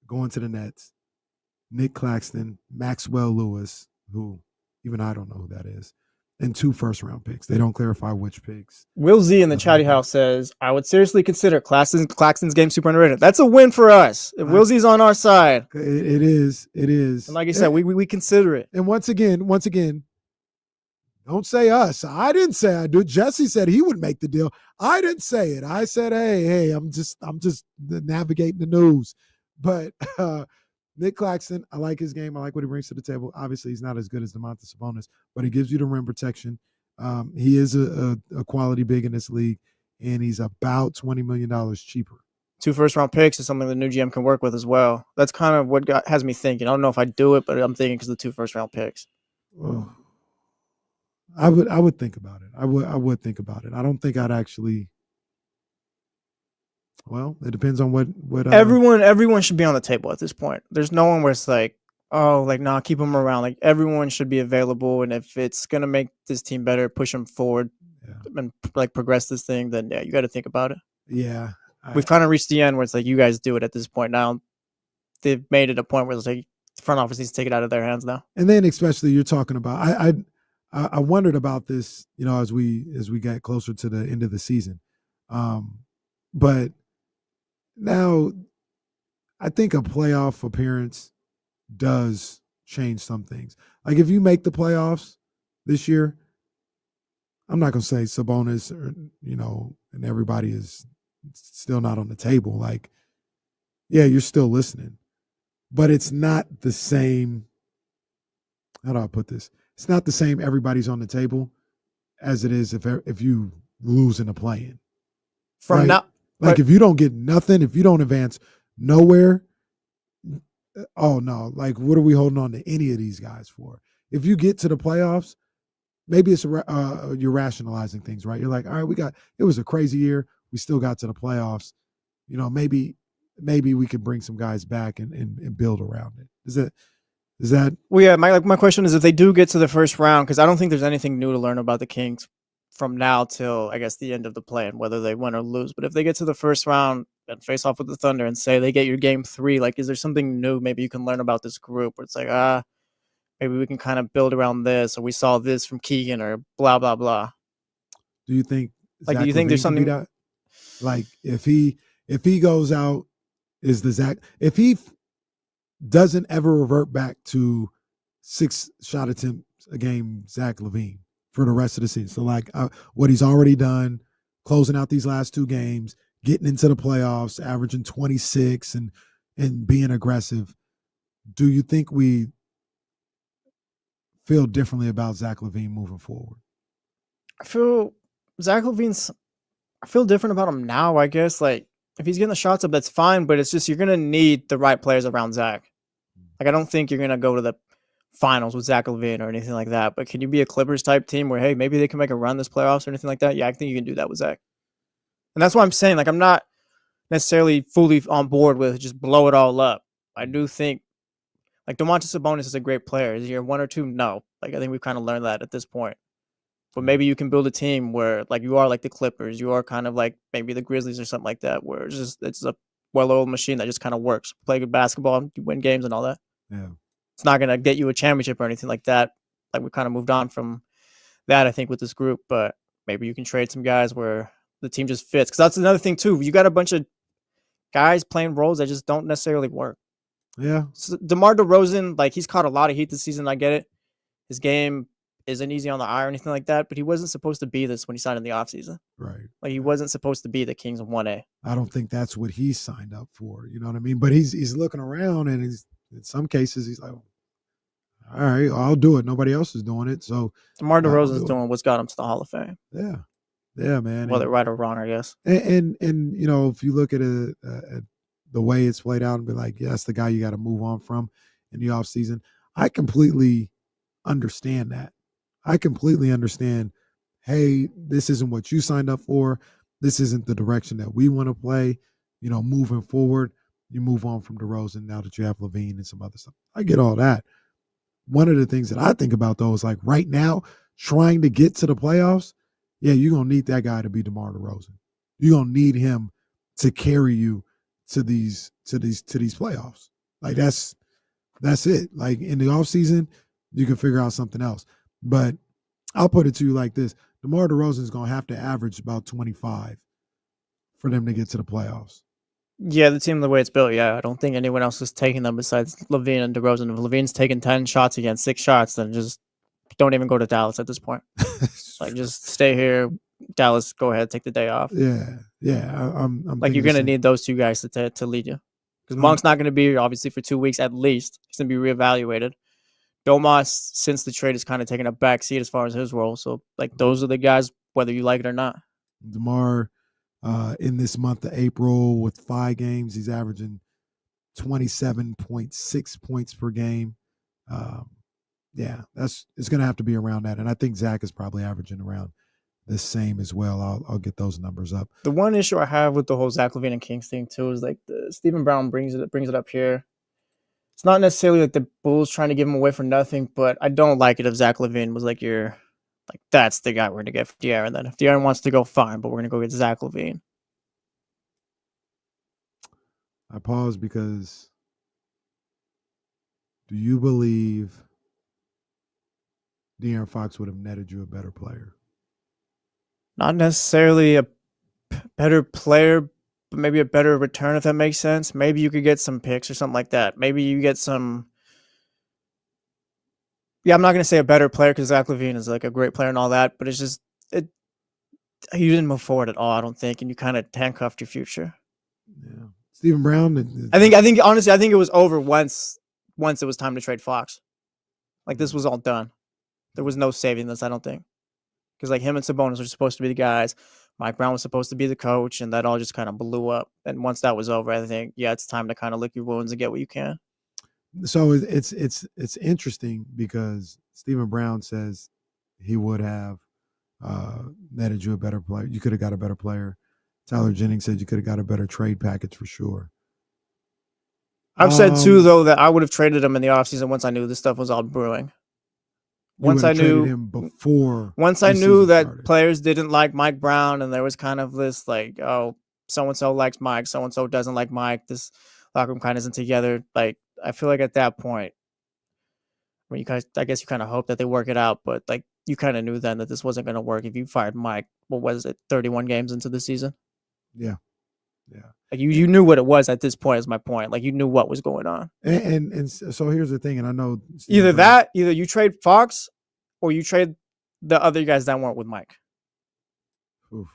going to the Nets, Nick Claxton, Maxwell Lewis, who even I don't know who that is, and 2 first-round picks. They don't clarify which picks. Will Z in the chatty house says, I would seriously consider Claxton's game super underrated. That's a win for us. If Will Z's on our side. It is. And like I said, we consider it. And once again, don't say us. I didn't say I do. Jesse said he would make the deal. I didn't say it. I said, hey, I'm just navigating the news. But Nick Claxton, I like his game. I like what he brings to the table. Obviously, he's not as good as Domantas Sabonis, but he gives you the rim protection. He is a quality big in this league, and he's about $20 million cheaper. 2 first-round picks is something the new GM can work with as well. That's kind of what has me thinking. I don't know if I do it, but I'm thinking because of the 2 first-round picks. Oh, I would think about it. I would think about it. I don't think I'd actually. Well, it depends on what everyone should be on the table at this point. There's no one where it's like, oh, like nah, keep them around. Like everyone should be available, and if it's gonna make this team better, push them forward, and like progress this thing, then yeah, you got to think about it. Yeah, we've kind of reached the end where it's like you guys do it at this point now. They've made it a point where it's like the front office needs to take it out of their hands now. And then especially you're talking about, I wondered about this, as we got closer to the end of the season, but. Now, I think a playoff appearance does change some things. Like if you make the playoffs this year, I'm not going to say Sabonis or, and everybody is still not on the table. Like, yeah, you're still listening, but it's not the same. How do I put this? It's not the same everybody's on the table as it is if you lose in the play-in. From now. Like if you don't get nothing, if you don't advance nowhere, oh no, like what are we holding on to any of these guys for? If you get to the playoffs, maybe it's you're rationalizing things, right? You're like, all right, it was a crazy year. We still got to the playoffs. Maybe we can bring some guys back and build around it. Is that? Well, yeah, my question is if they do get to the first round, because I don't think there's anything new to learn about the Kings from now till I guess the end of the play and whether they win or lose. But if they get to the first round and face off with the Thunder and say they get your game 3, like is there something new maybe you can learn about this group where it's like, maybe we can kind of build around this, or we saw this from Keegan or blah blah blah. Do you think do you think there's something that, like if he goes out, is the Zach, if he doesn't ever revert back to 6 shot attempts a game Zach LaVine for the rest of the season. So like what he's already done, closing out these last 2 games, getting into the playoffs, averaging 26 and being aggressive. Do you think we feel differently about Zach LaVine moving forward? I feel different about him now, I guess. Like if he's getting the shots up, that's fine, but it's just you're gonna need the right players around Zach. Like I don't think you're gonna go to the finals with Zach LaVine or anything like that. But can you be a Clippers type team where, hey, maybe they can make a run this playoffs or anything like that? Yeah, I think you can do that with Zach. And that's why I'm saying, like, I'm not necessarily fully on board with just blow it all up. I do think, like, Domantas Sabonis is a great player. Is he year 1 or 2? No. Like, I think we've kind of learned that at this point. But maybe you can build a team where like you are like the Clippers, you are kind of like maybe the Grizzlies or something like that, where it's a well-oiled machine that just kind of works. Play good basketball, you win games and all that. Yeah. It's not gonna get you a championship or anything like that. Like we kind of moved on from that, I think, with this group. But maybe you can trade some guys where the team just fits. Because that's another thing too. You got a bunch of guys playing roles that just don't necessarily work. Yeah. So DeMar DeRozan, like he's caught a lot of heat this season. I get it. His game isn't easy on the eye or anything like that, but he wasn't supposed to be this when he signed in the offseason. Right. Like he wasn't supposed to be the Kings of 1A. I don't think that's what he signed up for. You know what I mean? But he's looking around, and he's in some cases he's like, all right, I'll do it. Nobody else is doing it. So DeMar DeRozan's doing what's got him to the Hall of Fame. Yeah. Yeah, man. Whether right or wrong, I guess. And you know, if you look at the way it's played out and be like, yeah, that's the guy you got to move on from in the offseason, I completely understand that. I completely understand, hey, this isn't what you signed up for. This isn't the direction that we want to play. You know, moving forward, you move on from DeRozan now that you have Levine and some other stuff. I get all that. One of the things that I think about, though, is like right now, trying to get to the playoffs, yeah, you're going to need that guy to be DeMar DeRozan. You're going to need him to carry you to these playoffs. Like that's it. Like in the offseason, you can figure out something else. But I'll put it to you like this. DeMar DeRozan is going to have to average about 25 for them to get to the playoffs. Yeah, the team, the way it's built, yeah. I don't think anyone else is taking them besides Levine and DeRozan. If Levine's taking 10 shots against 6 shots, then just don't even go to Dallas at this point. Like, just stay here. Dallas, go ahead, take the day off. Yeah. I'm like, you're going to need those two guys to lead you. Because Monk's not going to be here, obviously, for 2 weeks at least. He's going to be reevaluated. Domas, since the trade, is kind of taking a back seat as far as his role. So, like, those are the guys, whether you like it or not. DeMar, in this month of April, with 5 games, he's averaging 27.6 points per game. Yeah, it's going to have to be around that. And I think Zach is probably averaging around the same as well. I'll get those numbers up. The one issue I have with the whole Zach LaVine and Kings thing, too, is like Stephen Brown brings it up here. It's not necessarily like the Bulls trying to give him away for nothing, but I don't like it if Zach LaVine was like, that's the guy we're going to get for De'Aaron. Then if De'Aaron wants to go, fine, but we're going to go get Zach LaVine. I pause because do you believe De'Aaron Fox would have netted you a better player? Not necessarily a better player, but maybe a better return, if that makes sense. Maybe you could get some picks or something like that. Maybe you get some... Yeah, I'm not going to say a better player because Zach LaVine is like a great player and all that, but it's just... You didn't move forward at all, I don't think, and you kind of handcuffed your future. Yeah. Stephen Brown... I think honestly, I think it was over once it was time to trade Fox. Like, this was all done. There was no saving this, I don't think. Because, like, him and Sabonis were supposed to be the guys. Mike Brown was supposed to be the coach, and that all just kind of blew up. And once that was over, I think, yeah, it's time to kind of lick your wounds and get what you can. So it's interesting because Stephen Brown says he would have netted you a better player. You could have got a better player. Tyler Jennings said you could have got a better trade package for sure. I've said, too, though, that I would have traded him in the offseason once I knew this stuff was all brewing. Once I knew him before. Once I knew that players didn't like Mike Brown, and there was kind of this like, oh, so and so likes Mike, so and so doesn't like Mike. This locker room kind of isn't together. Like, I feel like at that point, when I guess you kind of hope that they work it out, but like you kind of knew then that this wasn't going to work if you fired Mike. What was it, 31 games into the season? Yeah. Like you knew what it was at this point. Is my point. Like you knew what was going on. And so here's the thing, and I know either you trade Fox or you trade the other guys that weren't with Mike. Oof.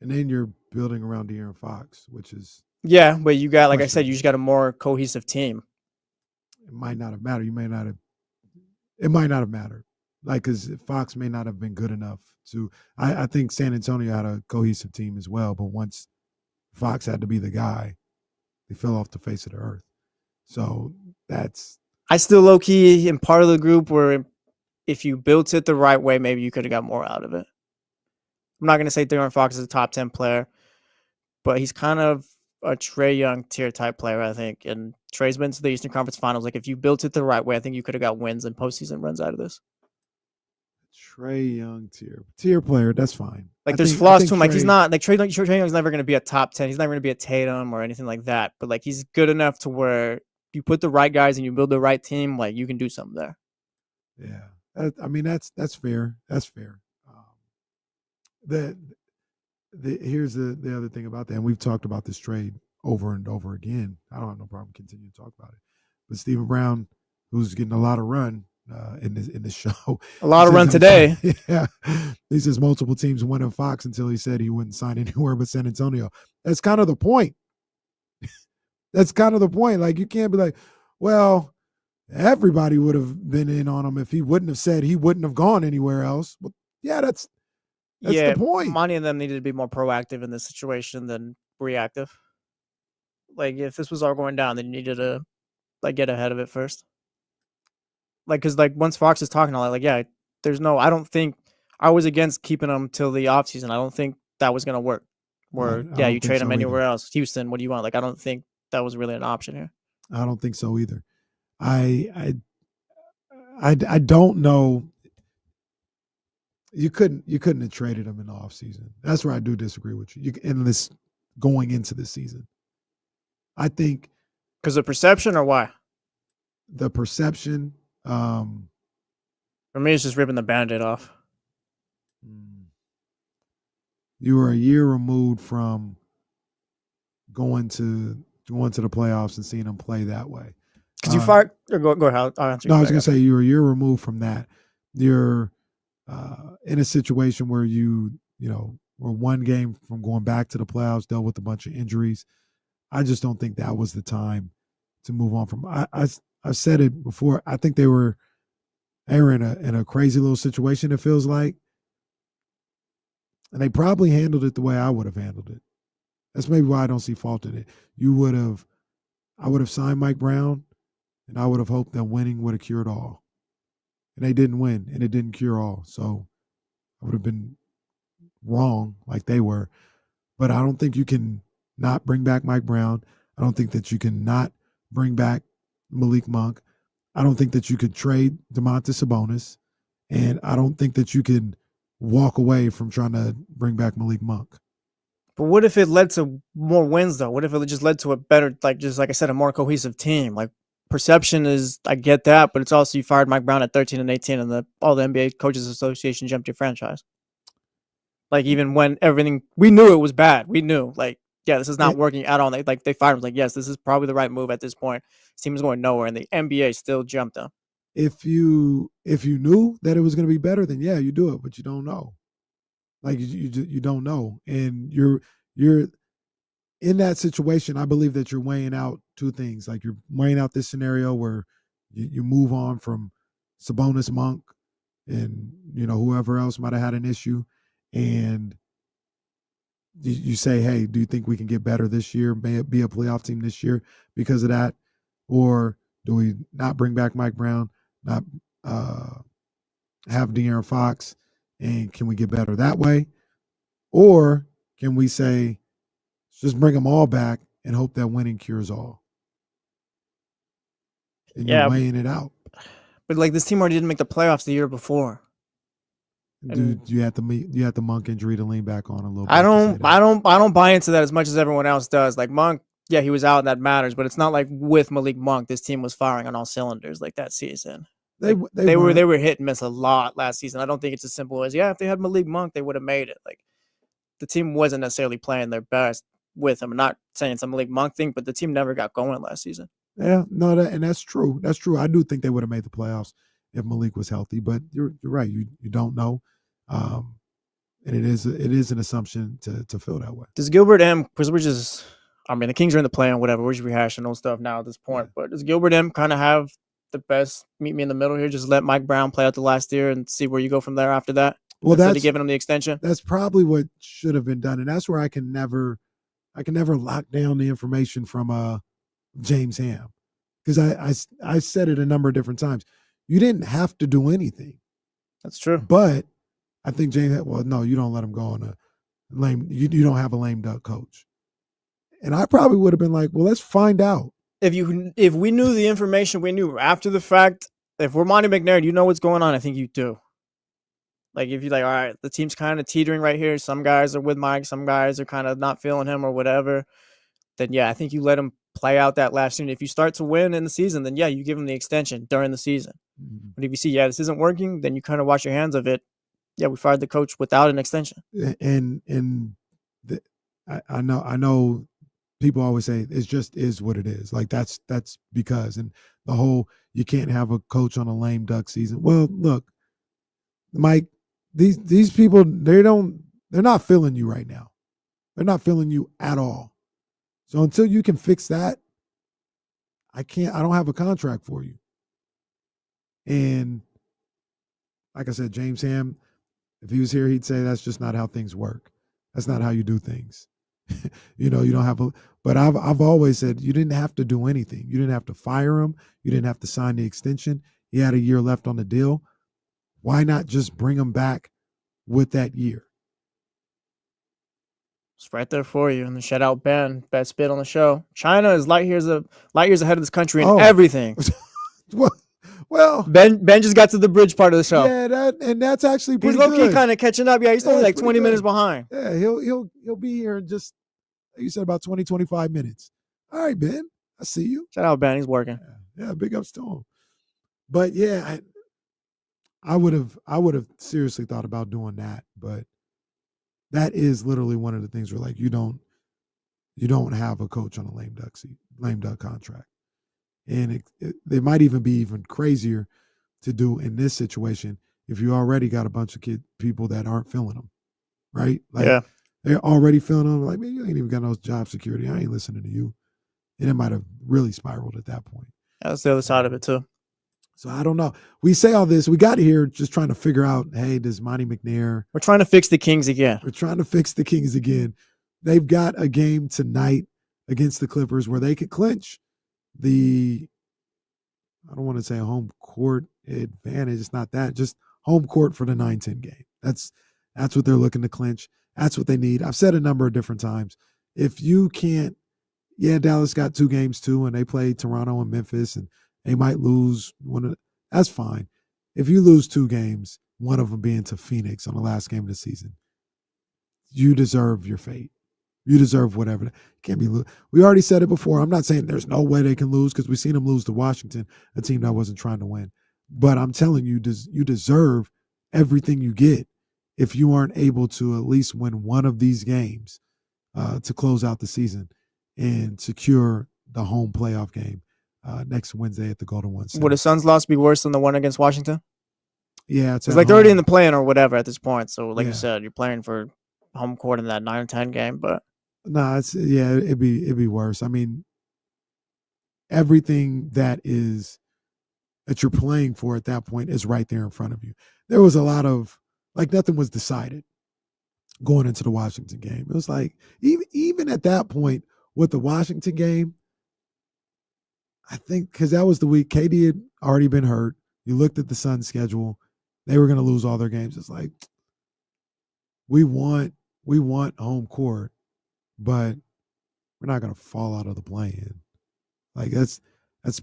And then you're building around De'Aaron Fox, which is but you got, like I said, you just got a more cohesive team. It might not have mattered. It might not have mattered. Like, because Fox may not have been good enough to. I think San Antonio had a cohesive team as well, but once Fox had to be the guy, they fell off the face of the earth. So I still low key in part of the group where if you built it the right way, maybe you could have got more out of it. I'm not going to say De'Aaron Fox is a top 10 player, but he's kind of a Trae Young tier type player, I think. And Trae's been to the Eastern Conference Finals. Like, if you built it the right way, I think you could have got wins and postseason runs out of this. Trae Young tier player. That's fine. Like there's flaws to him. Like he's not like Trae Young's never going to be a top 10. He's never going to be a Tatum or anything like that. But like he's good enough to where you put the right guys and you build the right team. Like you can do something there. Yeah, I mean that's fair. That's fair. Here's the other thing about that, and we've talked about this trade over and over again. I don't have no problem continuing to talk about it. But Stephen Brown, who's getting a lot of run in this show, a lot of run today. Yeah, he says multiple teams went in Fox until he said he wouldn't sign anywhere but San Antonio. That's kind of the point. That's kind of the point. Like you can't be like, well, everybody would have been in on him if he wouldn't have said he wouldn't have gone anywhere else. But yeah, that's the point. Monty and them needed to be more proactive in this situation than reactive. Like if this was all going down, they needed to like get ahead of it first. Like because like once Fox is talking all that, like I don't think I was against keeping him till the offseason. I don't think that was gonna work. Where you trade him anywhere else. Houston, what do you want? Like I don't think that was really an option here. I don't think so either. I don't know. You couldn't have traded him in the offseason. That's where I do disagree with you. In this going into this season, I think because of perception or why? The perception. For me, it's just ripping the Band-Aid off. You were a year removed from going to the playoffs and seeing them play that way. Because you fired. Go ahead. I'll answer. No, I was going to say you're a year removed from that. You're in a situation where you were one game from going back to the playoffs, dealt with a bunch of injuries. I just don't think that was the time to move on from. I've said it before. I think they were in a crazy little situation. It feels like, and they probably handled it the way I would have handled it. That's maybe why I don't see fault in it. I would have signed Mike Brown, and I would have hoped that winning would have cured all. And they didn't win, and it didn't cure all. So I would have been wrong like they were. But I don't think you can not bring back Mike Brown. I don't think that you can not bring back Malik Monk. I don't think that you could trade Domantas Sabonis. And I don't think that you can walk away from trying to bring back Malik Monk. But what if it led to more wins, though? What if it just led to a better, like I said, a more cohesive team? Like, perception is, I get that, but it's also you fired Mike Brown at 13 and 18 and all the NBA Coaches Association jumped your franchise. Like, even when everything, we knew it was bad. We knew, like, yeah, this is not working at all. They fired him. Like, yes, this is probably the right move at this point. This team is going nowhere, and the NBA still jumped them. If you knew that it was going to be better, then yeah, you do it, but you don't know. Like you don't know, and you're in that situation. I believe that you're weighing out two things. Like you're weighing out this scenario where you move on from Sabonis, Monk, and whoever else might have had an issue, and you say, hey, do you think we can get better this year? May it be a playoff team this year because of that, or do we not bring back Mike Brown, not have De'Aaron Fox? And can we get better that way? Or can we say, just bring them all back and hope that winning cures all? And you're weighing it out. But like this team already didn't make the playoffs the year before. Dude, you had the Monk injury to lean back on a little bit. I don't buy into that as much as everyone else does. Like Monk, yeah, he was out and that matters, but it's not like with Malik Monk, this team was firing on all cylinders like that season. They were hit and miss a lot last season. I don't think it's as simple as if they had Malik Monk, they would have made it. Like the team wasn't necessarily playing their best with him. I'm not saying it's a Malik Monk thing, but the team never got going last season. Yeah, no, and that's true. That's true. I do think they would have made the playoffs if Malik was healthy, but you're right. You don't know, and it is an assumption to feel that way. Does Gilbert M? Because the Kings are in the play-in, whatever. We're just rehashing old stuff now at this point. But does Gilbert M kind of have the best meet me in the middle here? Just let Mike Brown play out the last year and see where you go from there after that. Well, instead of giving him the extension. That's probably what should have been done, and that's where I can never lock down the information from James Ham, because I said it a number of different times. You didn't have to do anything. That's true. But I think James, well, no, you don't let him go on a lame. You don't have a lame duck coach. And I probably would have been like, well, let's find out. If we knew the information we knew after the fact, if we're Monty McNair, you know what's going on. I think you do. Like if you're like, all right, the team's kind of teetering right here. Some guys are with Mike, some guys are kind of not feeling him or whatever. Then yeah, I think you let him play out that last season. If you start to win in the season, then yeah, you give him the extension during the season. But if you see, yeah, this isn't working, then you kind of wash your hands of it. Yeah, we fired the coach without an extension. I know people always say it just is what it is. Like that's because, and the whole, you can't have a coach on a lame duck season. Well, look, Mike, these people, they're not feeling you right now. They're not feeling you at all. So until you can fix that, I don't have a contract for you. And like I said, James Ham, if he was here, he'd say that's just not how things work. That's not how you do things. You don't have but I've always said you didn't have to do anything. You didn't have to fire him. You didn't have to sign the extension. He had a year left on the deal. Why not just bring him back with that year? It's right there for you. And then shout out Ben, best bit on the show. China is light years ahead of this country in everything. Well, Ben just got to the bridge part of the show. Yeah, that's actually pretty he's good. He's kind of catching up. Yeah, he's only like 20 minutes behind. Yeah, he'll be here in just, like you said, about 20, 25 minutes. All right, Ben, I see you. Shout out Ben, he's working. Yeah, big ups to him. But yeah, I would have seriously thought about doing that, but that is literally one of the things where like you don't have a coach on a lame duck contract. And it might even be even crazier to do in this situation if you already got a bunch of people that aren't feeling them, right? Like, yeah, they're already feeling them. Like, man, you ain't even got no job security. I ain't listening to you. And it might have really spiraled at that point. That's the other side of it too. So I don't know. We say all this. We got here just trying to figure out, hey, does Monty McNair? We're trying to fix the Kings again. We're trying to fix the Kings again. They've got a game tonight against the Clippers where they could clinch I don't want to say a home court advantage. It's not that. Just home court for the 9-10 game. That's what they're looking to clinch. That's what they need. I've said a number of different times. If you can't, Dallas got 2 games too, and they play Toronto and Memphis, and they might lose that's fine. If you lose 2 games, one of them being to Phoenix on the last game of the season, you deserve your fate. You deserve whatever. Can't be. We already said it before. I'm not saying there's no way they can lose because we've seen them lose to Washington, a team that wasn't trying to win. But I'm telling you, you deserve everything you get if you aren't able to at least win one of these games to close out the season and secure the home playoff game next Wednesday at the Golden One Center. Would a Suns loss be worse than the one against Washington? Yeah, it's like they're already in the play-in or whatever at this point. So, like you said, you're playing for home court in that 9-10 game, but. No, it'd be worse. I mean, everything that you're playing for at that point is right there in front of you. There was a lot of nothing was decided going into the Washington game. It was like even at that point with the Washington game, I think because that was the week KD had already been hurt. You looked at the Suns' schedule; they were going to lose all their games. It's like we want home court. But we're not going to fall out of the play-in. Like that's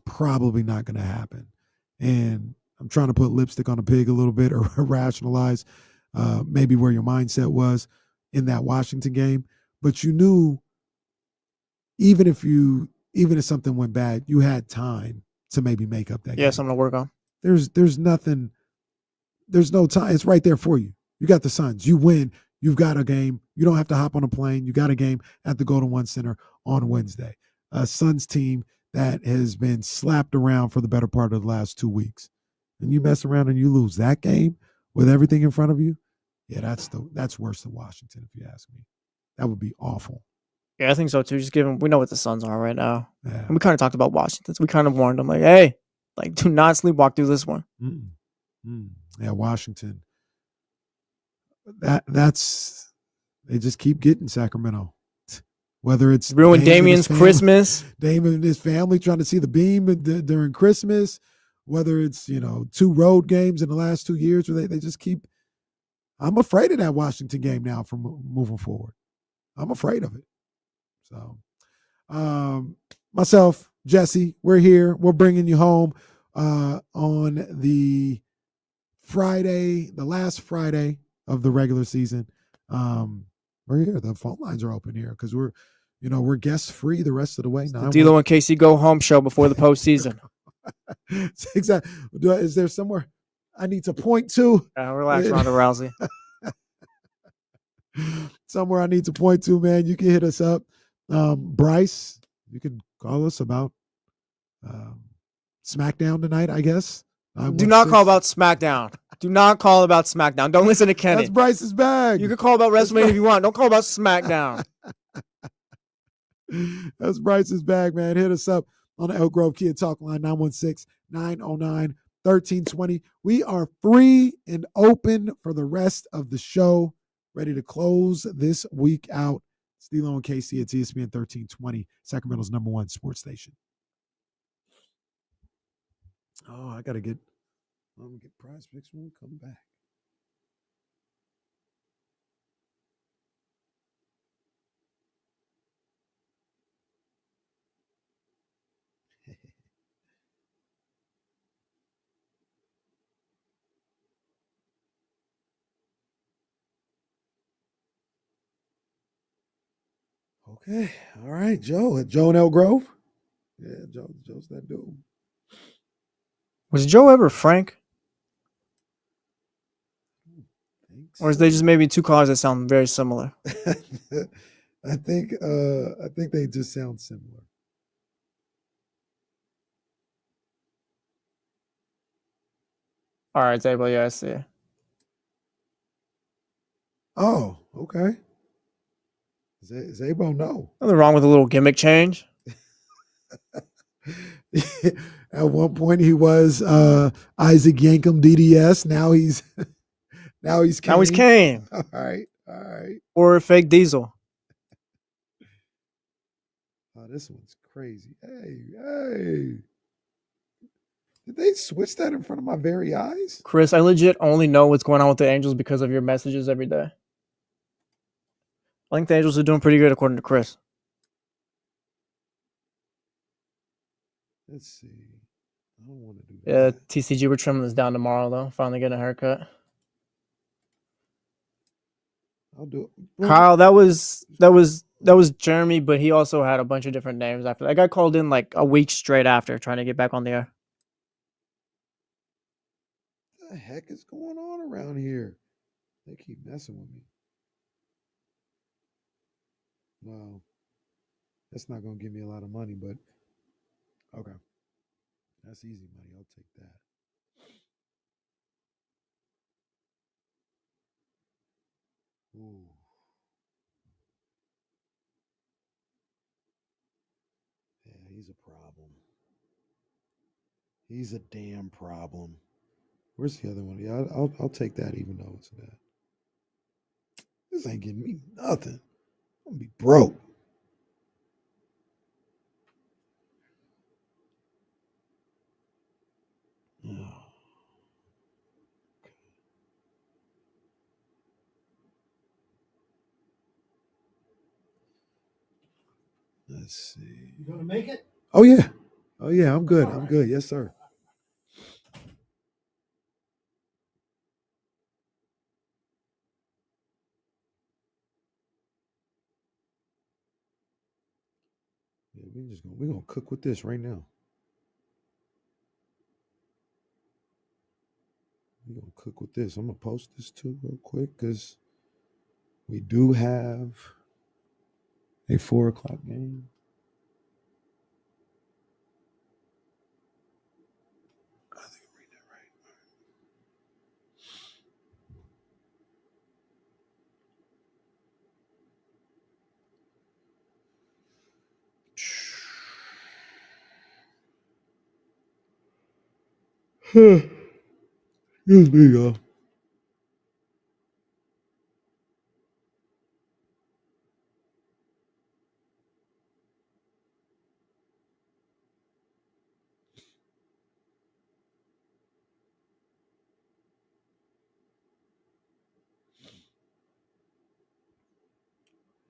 probably not going to happen. And I'm trying to put lipstick on a pig a little bit or rationalize maybe where your mindset was in that Washington game. But you knew even if something went bad, you had time to maybe make up that game. Yeah, something to work on. There's nothing. There's no time. It's right there for you. You got the Suns. You win. You've got a game. You don't have to hop on a plane. You got a game at the Golden One Center on Wednesday. A Suns team that has been slapped around for the better part of the last 2 weeks. And you mess around and you lose that game with everything in front of you. Yeah, that's worse than Washington, if you ask me. That would be awful. Yeah, I think so too. Just we know what the Suns are right now. Yeah. And we kind of talked about Washington. So we kind of warned them, like, hey, do not sleepwalk through this one. Yeah, Washington. That's they just keep getting Sacramento. Whether it's ruined Damian's Christmas, Damian and his family trying to see the beam during Christmas, whether it's 2 road games in the last 2 years where they just keep. I'm afraid of that Washington game now from moving forward. I'm afraid of it. So, myself, Jesse, we're here. We're bringing you home on the Friday, the last Friday of the regular season. We're here. The phone lines are open here because we're guest free the rest of the way. The D'Lo and KC go home show before the postseason. Exactly. Is there somewhere I need to point to? Relax, Ronda Rousey. Somewhere I need to point to, man. You can hit us up. Bryce, you can call us about SmackDown tonight, I guess. Do not call about SmackDown. Do not call about SmackDown. Don't listen to Kenny. That's Bryce's bag. You can call about WrestleMania if you want. Don't call about SmackDown. That's Bryce's bag, man. Hit us up on the Elk Grove Kia Talk line, 916-909-1320. We are free and open for the rest of the show. Ready to close this week out. It's D'Lo and KC at ESPN 1320, Sacramento's #1 sports station. Oh, I'm gonna get Prize Picks when we come back. Okay. All right, Joe. Joe in Elk Grove? Yeah, Joe's that dude. Was Joe ever Frank? Or is they just maybe two cars that sound very similar? I think they just sound similar. All right, Zabo, yeah, I see. Oh, okay. Zabo, no. Nothing wrong with a little gimmick change. At one point he was Isaac Yankum DDS. Now he's Kane. Now he's Kane. All right. Or fake Diesel. Oh, this one's crazy. Hey. Did they switch that in front of my very eyes? Chris, I legit only know what's going on with the Angels because of your messages every day. I think the Angels are doing pretty good according to Chris. Let's see. I don't want to do Yeah, TCG, we're trimming this down tomorrow, though. Finally getting a haircut. I'll do it. Kyle, that was Jeremy, but he also had a bunch of different names after that. Guy called in like a week straight after trying to get back on the air. What the heck is going on around here? They keep messing with me. Wow. That's not going to give me a lot of money, but okay. That's easy money. I'll take that. Ooh. Yeah, he's a problem. He's a damn problem. Where's the other one? Yeah, I'll take that even though it's that. This ain't getting me nothing. I'm going to be broke. Let's see. You gonna make it? Oh yeah. I'm good. I'm good. Yes, sir. Yeah, we're gonna cook with this right now. We're gonna cook with this. I'm gonna post this too real quick because we do have a 4:00 game. I think I'm reading that right. Excuse me, y'all.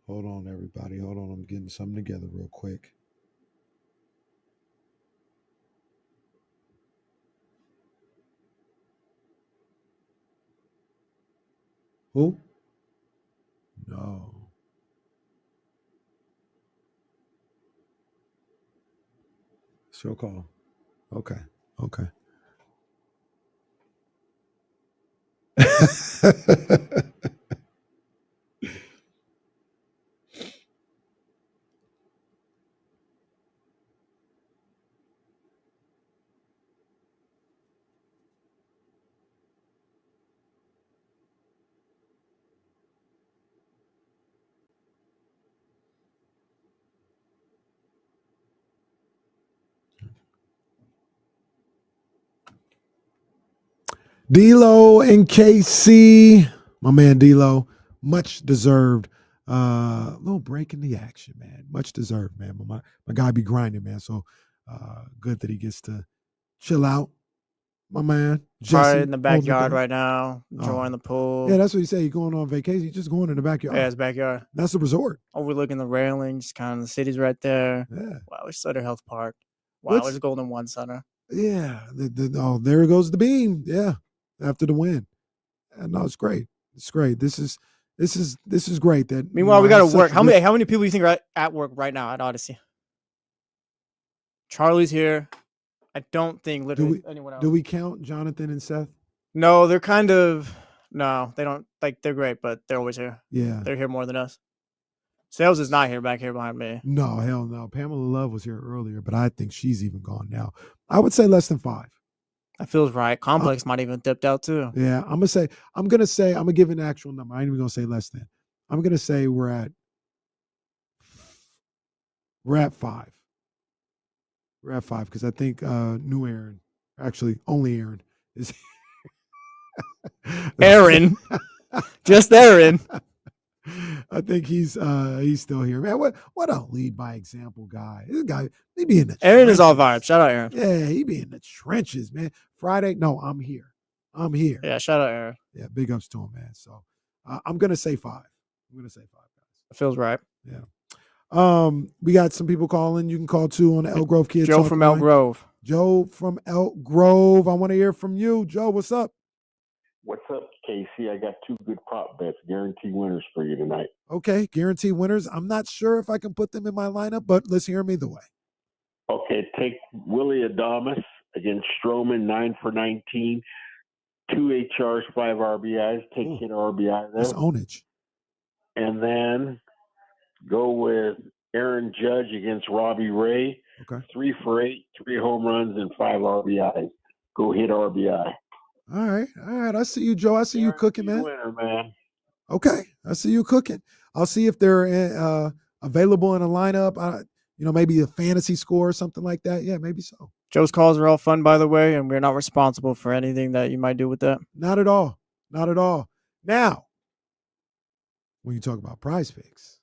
Hold on, everybody. Hold on. I'm getting something together real quick. Who? No. Show call. Okay. Okay. D'Lo and KC, my man D'Lo, much deserved. Little break in the action, man. Much deserved, man. My guy be grinding, man. So good that he gets to chill out. My man, Jesse, Probably in the holding it backyard down. right now, enjoying the pool. Yeah, that's what you say. You're going on vacation. You're just going in the backyard. Yeah, it's backyard. That's the resort. Overlooking the railings, kind of the city's right there. Yeah. Wow, it's Sutter Health Park. Wow, What's- it's Golden One Center. Yeah. Oh, there goes the beam. Yeah. After the win. And no, it's great. It's great. This is great. That Meanwhile, we got to such work. a How good- many people do you think are at work right now at Odyssey? Charlie's here. I don't think literally anyone else. Do we count Jonathan and Seth? No, they're kind of no. They don't like. They're great, but they're always here. Yeah. They're here more than us. Sales is not here. Back here behind me. No, hell no. Pamela Love was here earlier, but I think she's even gone now. I would say less than 5. That feels right. Complex might even dipped out too. Yeah, I'm gonna give an actual number. I ain't even gonna say less than. I'm gonna say we're at 5. We're at 5 because I think new Aaron, actually only Aaron is Aaron. Just Aaron. I think he's still here. Man, what a lead by example guy. This guy, he be in the Aaron is all vibes. Shout out Aaron. Yeah, he be in the trenches, man. Friday, no, I'm here. Yeah, shout out Aaron. Yeah, big ups to him, man. So I'm gonna say 5. I'm gonna say 5, guys. It feels right. Yeah. We got some people calling. You can call too on the Elk Grove Kids. Joe Talk from Elk line. Grove. Joe from Elk Grove. I want to hear from you, Joe. What's up? What's up, KC? I got 2 good prop bets, guaranteed winners for you tonight. Okay, guaranteed winners. I'm not sure if I can put them in my lineup, but let's hear them either way. Okay, take Willie Adamas against Stroman, 9 for 19, 2 HRs, 5 RBIs. Take hit RBI there. That's ownage. And then go with Aaron Judge against Robbie Ray. Okay. 3 for 8, 3 home runs, and 5 RBIs. Go hit RBI. All right. I see you, Joe. I see you cooking, man. Winner, man. Okay, I see you cooking. I'll see if they're available in a lineup. Maybe a fantasy score or something like that. Yeah, maybe so. Joe's calls are all fun, by the way, and we're not responsible for anything that you might do with that. Not at all. Not at all. Now, when you talk about prize picks,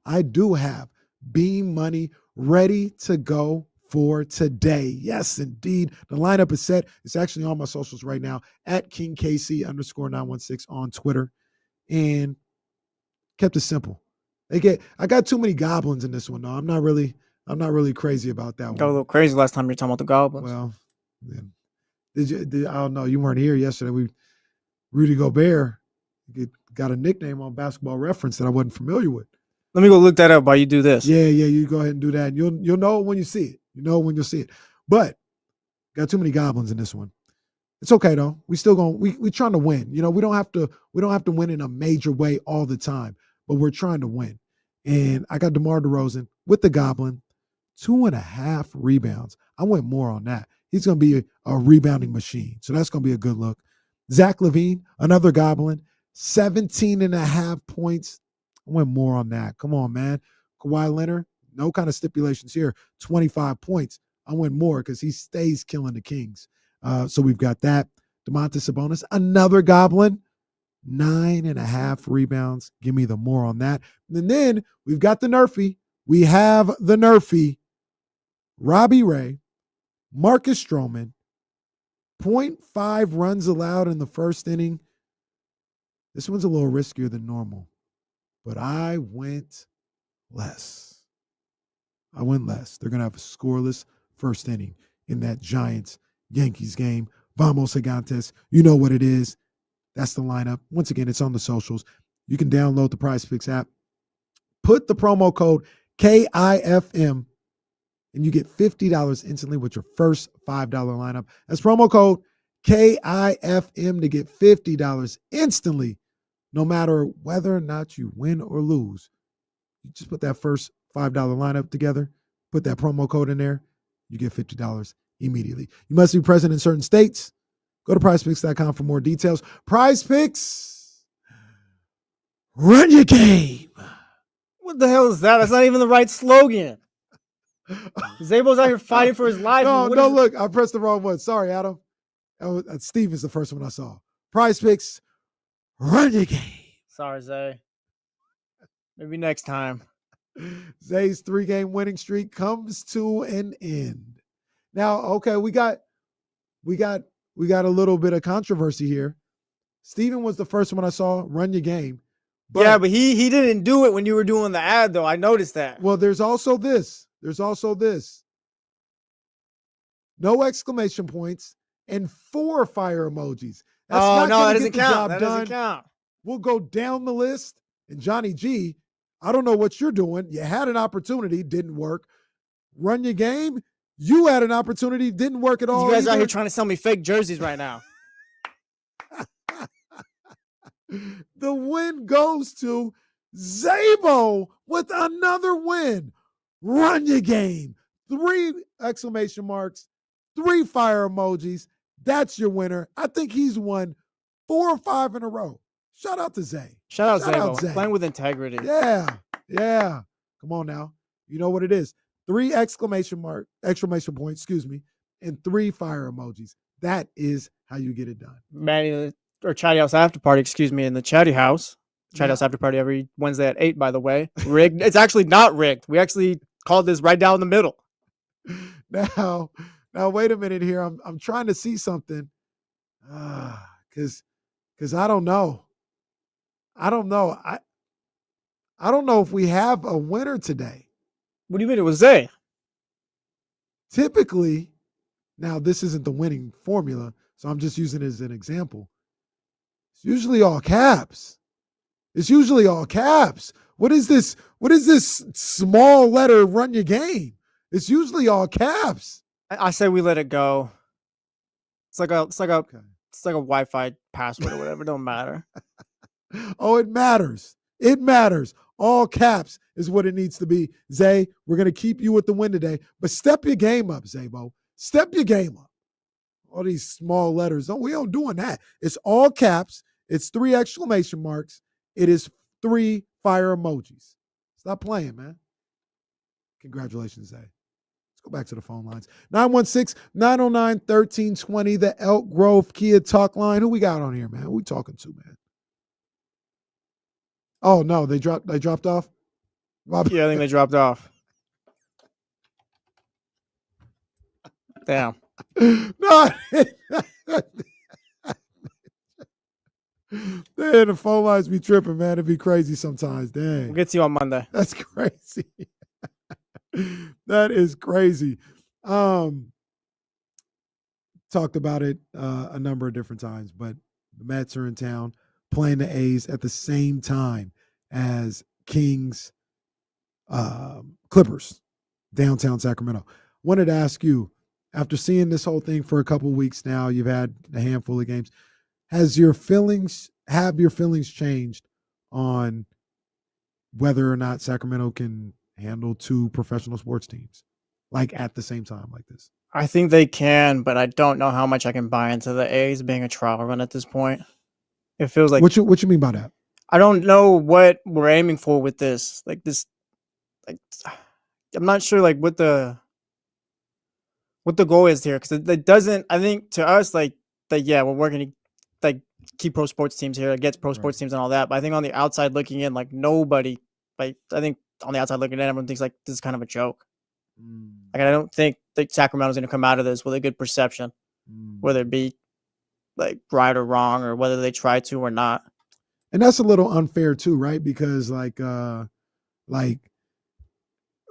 I do have Beam Money ready to go for today. Yes, indeed. The lineup is set. It's actually on my socials right now at KingKC_916 on Twitter. And kept it simple. I got too many goblins in this one, though. I'm not really crazy about that one. Got a little crazy last time you were talking about the Goblins. Well, I don't know. You weren't here yesterday. Rudy Gobert got a nickname on Basketball Reference that I wasn't familiar with. Let me go look that up while you do this. Yeah, you go ahead and do that. And you'll know when you see it. You know when you'll see it. But got too many goblins in this one. It's okay though. We still going. We trying to win. We don't have to win in a major way all the time, but we're trying to win. And I got DeMar DeRozan with the Goblin, 2.5 rebounds. I went more on that. He's going to be a rebounding machine, so that's going to be a good look. Zach LaVine, another Goblin, 17.5 points. I went more on that. Come on, man. Kawhi Leonard, no kind of stipulations here. 25 points. I went more because he stays killing the Kings. So we've got that. Domantas Sabonis, another Goblin, 9.5 rebounds. Give me the more on that. And then we've got the Nerfy. We have the Nerfy. Robbie Ray, Marcus Stroman, 0.5 runs allowed in the first inning. This one's a little riskier than normal, but I went less. They're going to have a scoreless first inning in that Giants-Yankees game. Vamos Gigantes. You know what it is. That's the lineup. Once again, it's on the socials. You can download the PrizePicks app. Put the promo code KIFM, and you get $50 instantly with your first $5 lineup. That's promo code KIFM to get $50 instantly, no matter whether or not you win or lose. You just put that first $5 lineup together, put that promo code in there, you get $50 immediately. You must be present in certain states. Go to prizepicks.com for more details. PrizePicks, run your game. What the hell is that? That's not even the right slogan. Zabo's out here fighting for his life. No, look, I pressed the wrong one. Sorry, Adam. Steve is the first one I saw. PrizePicks, run your game. Sorry, Zay. Maybe next time. Zay's 3-game winning streak comes to an end. Now, okay, we got a little bit of controversy here. Steven was the first one I saw run your game. But he didn't do it when you were doing the ad, though. I noticed that. Well, there's also this. No exclamation points and 4 fire emojis. That doesn't count. That doesn't count. We'll go down the list. And Johnny G, I don't know what you're doing. You had an opportunity, didn't work. Run your game. You had an opportunity, didn't work at all. You guys out here trying to sell me fake jerseys right now. The win goes to Zabo with another win. Run your game. 3 exclamation marks, 3 fire emojis. That's your winner. I think he's won 4 or 5 in a row. Shout out to Zay. Shout out Zabo. Playing with integrity. Yeah. Come on now. You know what it is. 3 exclamation points, and 3 fire emojis. That is how you get it done. Manny, or Chatty House After Party, in the Chatty House. Chatty House After Party every Wednesday at 8, by the way. Rigged. It's actually not rigged. We actually called this right down the middle. Now wait a minute here. I'm trying to see something. Because I don't know. I don't know if we have a winner today. What do you mean it was Zay? Typically, now this isn't the winning formula, so I'm just using it as an example. It's usually all caps. What is this small letter run your game? It's usually all caps. I say we let it go. It's like a Wi-Fi password or whatever. It don't matter. Oh, it matters. All caps is what it needs to be. Zay, we're going to keep you with the win today, but step your game up, Zabo. Step your game up. All these small letters. We don't doing that. It's all caps. It's 3 exclamation marks. It is 3 fire emojis. Stop playing, man. Congratulations, Zay. Let's go back to the phone lines. 916-909-1320, the Elk Grove Kia talk line. Who we got on here, man? Who we talking to, man? Oh, no, they dropped off? Yeah, I think they dropped off. Damn. No. Man, the phone lines be tripping, man. It'd be crazy sometimes. Dang. We'll get to you on Monday. That's crazy. That is crazy. Talked about it a number of different times, but the Mets are in town playing the A's at the same time as Kings Clippers, downtown Sacramento. Wanted to ask you, after seeing this whole thing for a couple of weeks now, you've had a handful of games. Have your feelings changed on whether or not Sacramento can handle 2 professional sports teams like at the same time like this? I think they can, but I don't know how much I can buy into the A's being a trial run at this point. It feels like what you mean by that? I don't know what we're aiming for with this. I'm not sure what the goal is here, because it doesn't. I think to us we're working to keep pro sports teams here, against pro sports teams and all that. But I think on the outside looking in, nobody, I think on the outside looking in, everyone thinks this is kind of a joke. I don't think Sacramento's going to come out of this with a good perception, whether it be right or wrong, or whether they try to or not. And that's a little unfair too, right? Because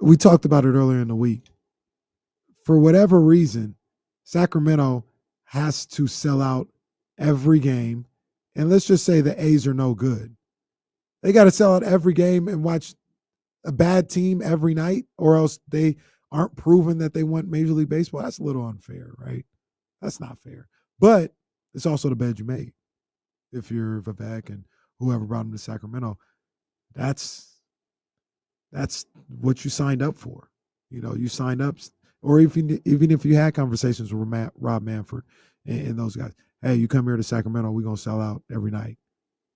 we talked about it earlier in the week. For whatever reason, Sacramento has to sell out every game and let's just say the A's are no good. They got to sell out every game and watch a bad team every night, or else they aren't proven that they want Major League Baseball. That's a little unfair, right? That's not fair. But it's also the bed you made. If you're Vivek and whoever brought him to Sacramento, that's what you signed up for. You signed up, or even if you had conversations with Rob Manfred and those guys, hey, you come here to Sacramento, we're going to sell out every night.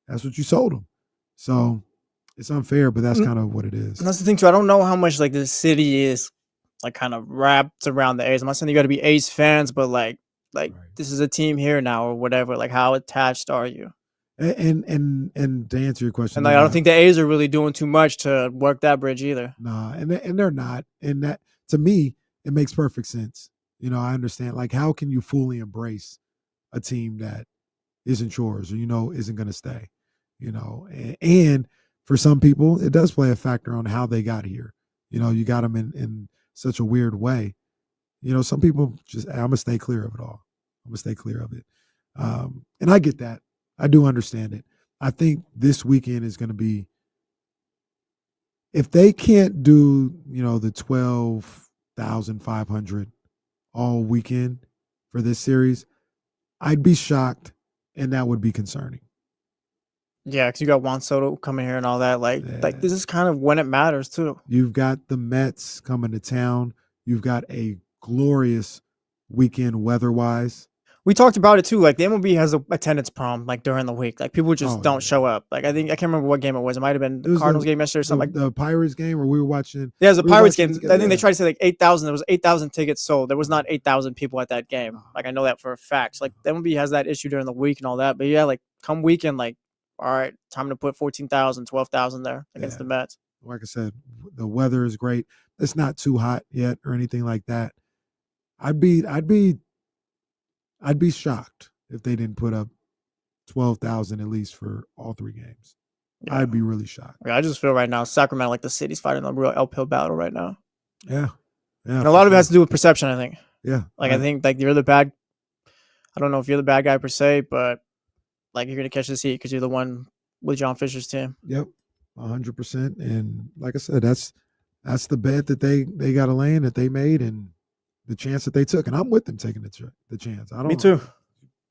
That's what you sold them. So it's unfair, but that's kind of what it is. And that's the thing too. I don't know how much like the city is like kind of wrapped around the A's. I'm not saying you got to be A's fans, but like this is a team here now or whatever. Like how attached are you? And to answer your question, And like, I don't think the A's are really doing too much to work that bridge either. Nah, and they're not. And that, to me, it makes perfect sense. I understand. Like, how can you fully embrace a team that isn't yours or isn't going to stay? And for some people, it does play a factor on how they got here. You got them in such a weird way. Some people just, I'm gonna stay clear of it all. I'm gonna stay clear of it. And I get that. I do understand it. I think this weekend is going to be, if they can't do, the 12,500 all weekend for this series, I'd be shocked, and that would be concerning. Yeah, because you got Juan Soto coming here and all that. Like this is kind of when it matters too. You've got the Mets coming to town. You've got a glorious weekend weather-wise. We talked about it too. Like the MLB has a attendance problem like during the week. Like people just don't show up. Like I can't remember what game it was. It might have been the Cardinals game yesterday or something. The Pirates game, or we were watching. Yeah, it was the Pirates game. I think they tried to say like 8,000. There was 8,000 tickets sold. There was not 8,000 people at that game. Like I know that for a fact. So, like the MLB has that issue during the week and all that. But yeah, like come weekend, like all right, time to put 14,000, 12,000 there against the Mets. Like I said, the weather is great. It's not too hot yet or anything like that. I'd be shocked if they didn't put up 12,000 at least for all three games. Yeah. I'd be really shocked. Yeah, I just feel right now Sacramento, like the city's fighting a real uphill battle right now. Yeah. And a lot of it has to do with perception, I think. Yeah. Like I think like you're the bad. I don't know if you're the bad guy per se, but like you're gonna catch this heat because you're the one with John Fisher's team. Yep, 100%. And like I said, that's the bet that they got a lane that they made and the chance that they took. And I'm with them taking the chance. Me too.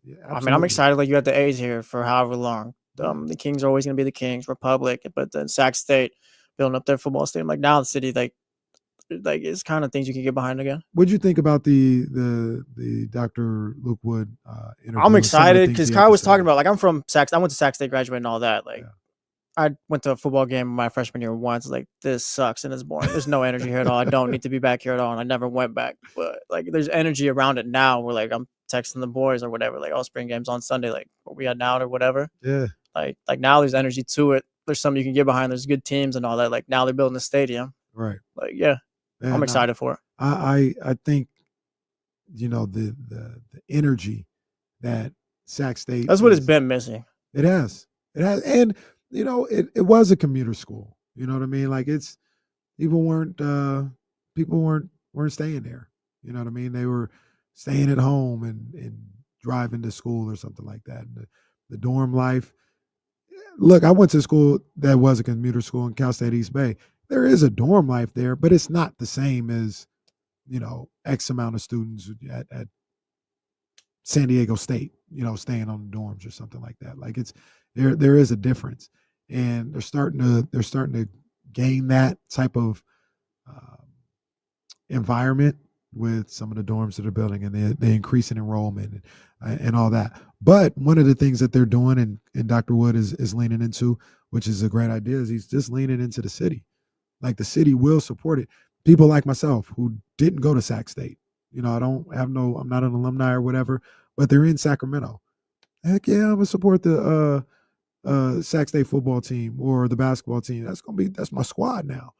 Yeah, I mean, I'm excited. Like you got the A's here for however long. The Kings are always gonna be the Kings, Republic, but then Sac State building up their football stadium. Like now the city, like it's kind of things you can get behind again. What'd you think about the Dr. Luke Wood interview? I'm excited because Kyle was talking about, like, I'm from Sac. I went to Sac State, graduated and all that. Like, I went to a football game my freshman year once. Like, this sucks and it's boring. There's no energy here at all. I don't need to be back here at all. And I never went back. But like, there's energy around it now. Where like I'm texting the boys or whatever. Like, all spring games on Sunday. Like what we had now or whatever. Yeah. Like now there's energy to it. There's something you can get behind. There's good teams and all that. Like now they're building a stadium. Right. Like yeah. I'm excited for it. I think, the energy that Sac State. That's what it's been missing. It has. And, it was a commuter school. You know what I mean? Like people weren't staying there. You know what I mean? They were staying at home and driving to school or something like that. And the dorm life. Look, I went to school that was a commuter school in Cal State East Bay. There is a dorm life there, but it's not the same as, X amount of students at San Diego State, staying on the dorms or something like that. Like there is a difference, and they're starting to gain that type of environment with some of the dorms that they're building, and they increase in enrollment and all that. But one of the things that they're doing, and Dr. Wood is leaning into, which is a great idea, is he's just leaning into the city. Like the city will support it. People like myself who didn't go to Sac State, I'm not an alumni or whatever, but they're in Sacramento. Heck yeah, I'm gonna support the Sac State football team or the basketball team. That's my squad now.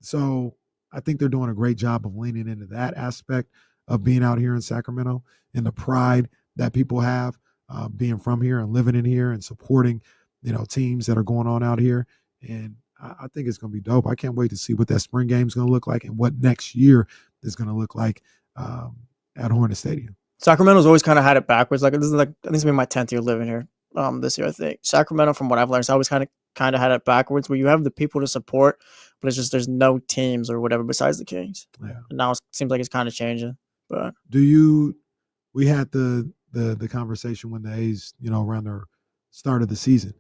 So I think they're doing a great job of leaning into that aspect of being out here in Sacramento and the pride that people have being from here and living in here and supporting, teams that are going on out here. And I think it's going to be dope. I can't wait to see what that spring game is going to look like and what next year is going to look like at Hornet Stadium. Sacramento's always kind of had it backwards. Like this is like, I think it's been my 10th year living here. this year. I think Sacramento, from what I've learned, has always kind of had it backwards, where you have the people to support, but it's just there's no teams or whatever besides the Kings. Yeah. And now it seems like it's kind of changing. But we had the conversation when the A's, around the start of the season.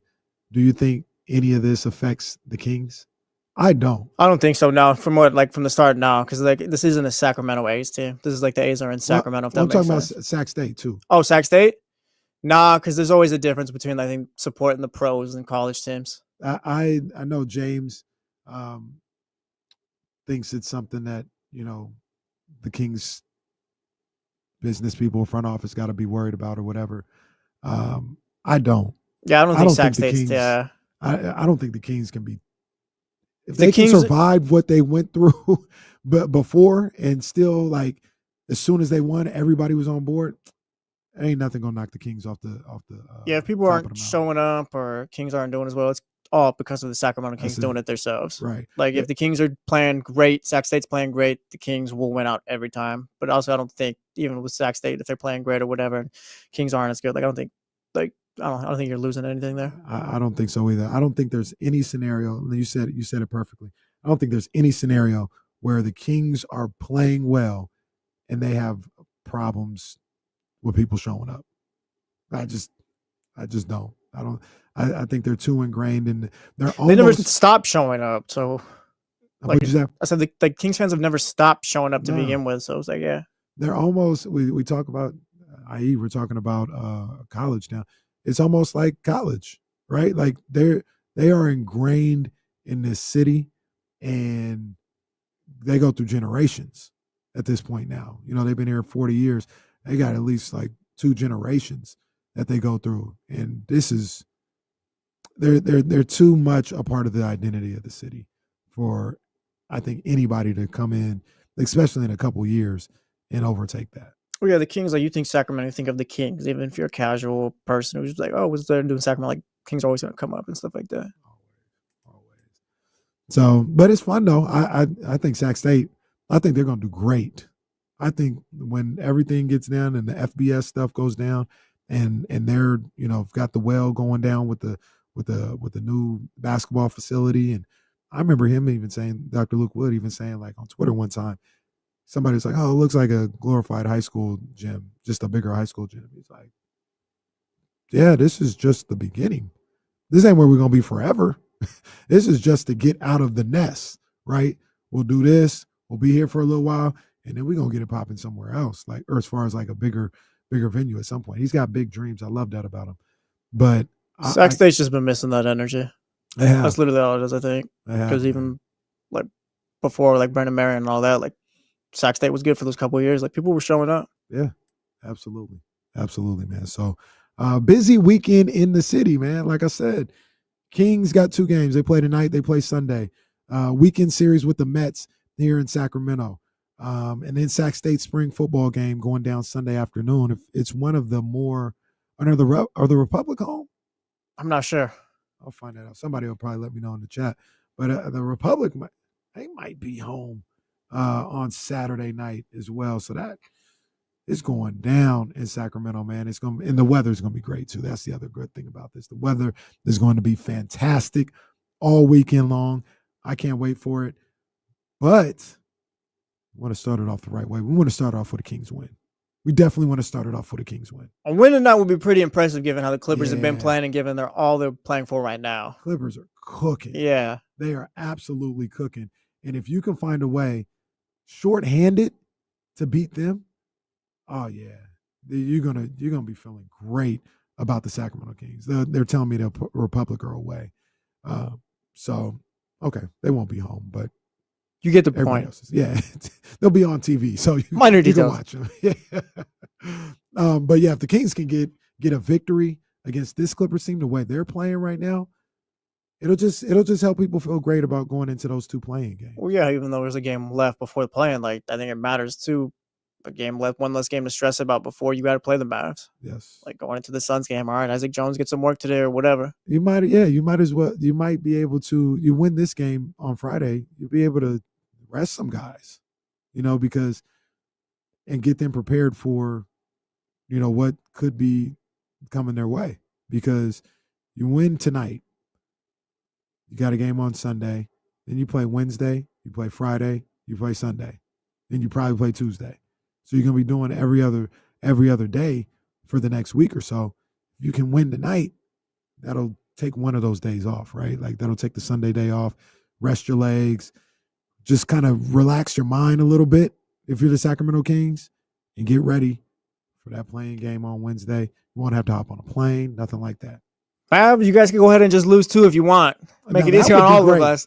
Do you think any of this affects the Kings? I don't think so. No, from the start now, because this isn't a Sacramento A's team. This is like the A's are in Sacramento. If that I'm makes talking sense. about Sac State too. Oh, Sac State? Nah, because there's always a difference between, I think, supporting the pros and college teams. I know James thinks it's something that the Kings business people, front office, got to be worried about or whatever. I don't. Yeah, I don't think Sac State's. Yeah, I don't think the Kings can be. If they can survive what they went through, but before and still, like, as soon as they won, everybody was on board. Ain't nothing gonna knock the Kings off the. Yeah, if people aren't showing up or Kings aren't doing as well, it's all because of the Sacramento Kings doing it themselves. Right. Like, if the Kings are playing great, Sac State's playing great, the Kings will win out every time. But also, I don't think, even with Sac State, if they're playing great or whatever, Kings aren't as good. Like, I don't think you're losing anything there. I don't think so either. I don't think there's any scenario. You said it perfectly. I don't think there's any scenario where the Kings are playing well and they have problems with people showing up. I just don't. I think they're too ingrained in. They never stop showing up. So, what'd you say? I said the Kings fans have never stopped showing up to begin with. So it's like, yeah, they're almost. We talk about, i.e., we're talking about college now. It's almost like college, right? Like they are ingrained in this city, and they go through generations at this point now. They've been here 40 years. They got at least like 2 generations that they go through, and this is they're too much a part of the identity of the city for, I think, anybody to come in, especially in a couple years, and overtake that. Well, yeah, the Kings, like, you think Sacramento, you think of the Kings, even if you're a casual person who's like, oh, what's there doing Sacramento? Like, Kings are always going to come up and stuff like that. Always. So, but it's fun though. I think Sac State, I think they're going to do great. I think when everything gets down and the FBS stuff goes down, and they're got the well going down with the new basketball facility, and I remember him even saying, Dr. Luke Wood even saying, like, on Twitter one time, somebody was like, "Oh, it looks like a glorified high school gym, just a bigger high school gym." He's like, "Yeah, this is just the beginning. This ain't where we're gonna be forever. This is just to get out of the nest, right? We'll do this. We'll be here for a little while, and then we're gonna get it popping somewhere else, like, or as far as like a bigger venue at some point." He's got big dreams. I love that about him. But Sac State's just been missing that energy. That's literally all it is, I think. Because even like before, like Brandon Marion and all that, like, Sac State was good for those couple of years. Like, people were showing up. Yeah, absolutely, man. So busy weekend in the city, man. Like I said, Kings got 2 games. They play tonight. They play Sunday. Weekend series with the Mets here in Sacramento. And then Sac State spring football game going down Sunday afternoon. If it's one of the more, are the Republic home? I'm not sure. I'll find that out. Somebody will probably let me know in the chat. But the Republic, they might be home on Saturday night as well. So that is going down in Sacramento, man. And the weather is going to be great too. That's the other good thing about this. The weather is going to be fantastic all weekend long. I can't wait for it. But we want to start it off the right way. We want to start off with a Kings win. We definitely want to start it off with a Kings win. A win tonight would be pretty impressive given how the Clippers have been playing and given all they're playing for right now. Clippers are cooking. Yeah. They are absolutely cooking. And if you can find a way shorthanded to beat them, oh yeah, you're gonna be feeling great about the Sacramento Kings. They're telling me the Republic are away, so okay, they won't be home, but you get the point. Yeah, they'll be on TV, so minor details. You can watch them. Yeah, but yeah, if the Kings can get a victory against this Clippers team the way they're playing right now, it'll just help people feel great about going into those 2 playing games. Well, yeah, even though there's a game left before the playing, like, I think it matters too. A game left, one less game to stress about before you got to play the Mavs. Yes. Like, going into the Suns game, all right, Isaac Jones get some work today or whatever. You might as well. You might be able to. You win this game on Friday, you'll be able to rest some guys, because and get them prepared for, what could be coming their way. because you win tonight. You got a game on Sunday. Then you play Wednesday. You play Friday. You play Sunday. Then you probably play Tuesday. So you're going to be doing every other day for the next week or so. If you can win tonight, that'll take one of those days off, right? Like that'll take the Sunday day off, rest your legs, just kind of relax your mind a little bit if you're the Sacramento Kings, and get ready for that playing game on Wednesday. You won't have to hop on a plane, nothing like that. You guys can go ahead and just lose too if you want. Make it easy on all of us.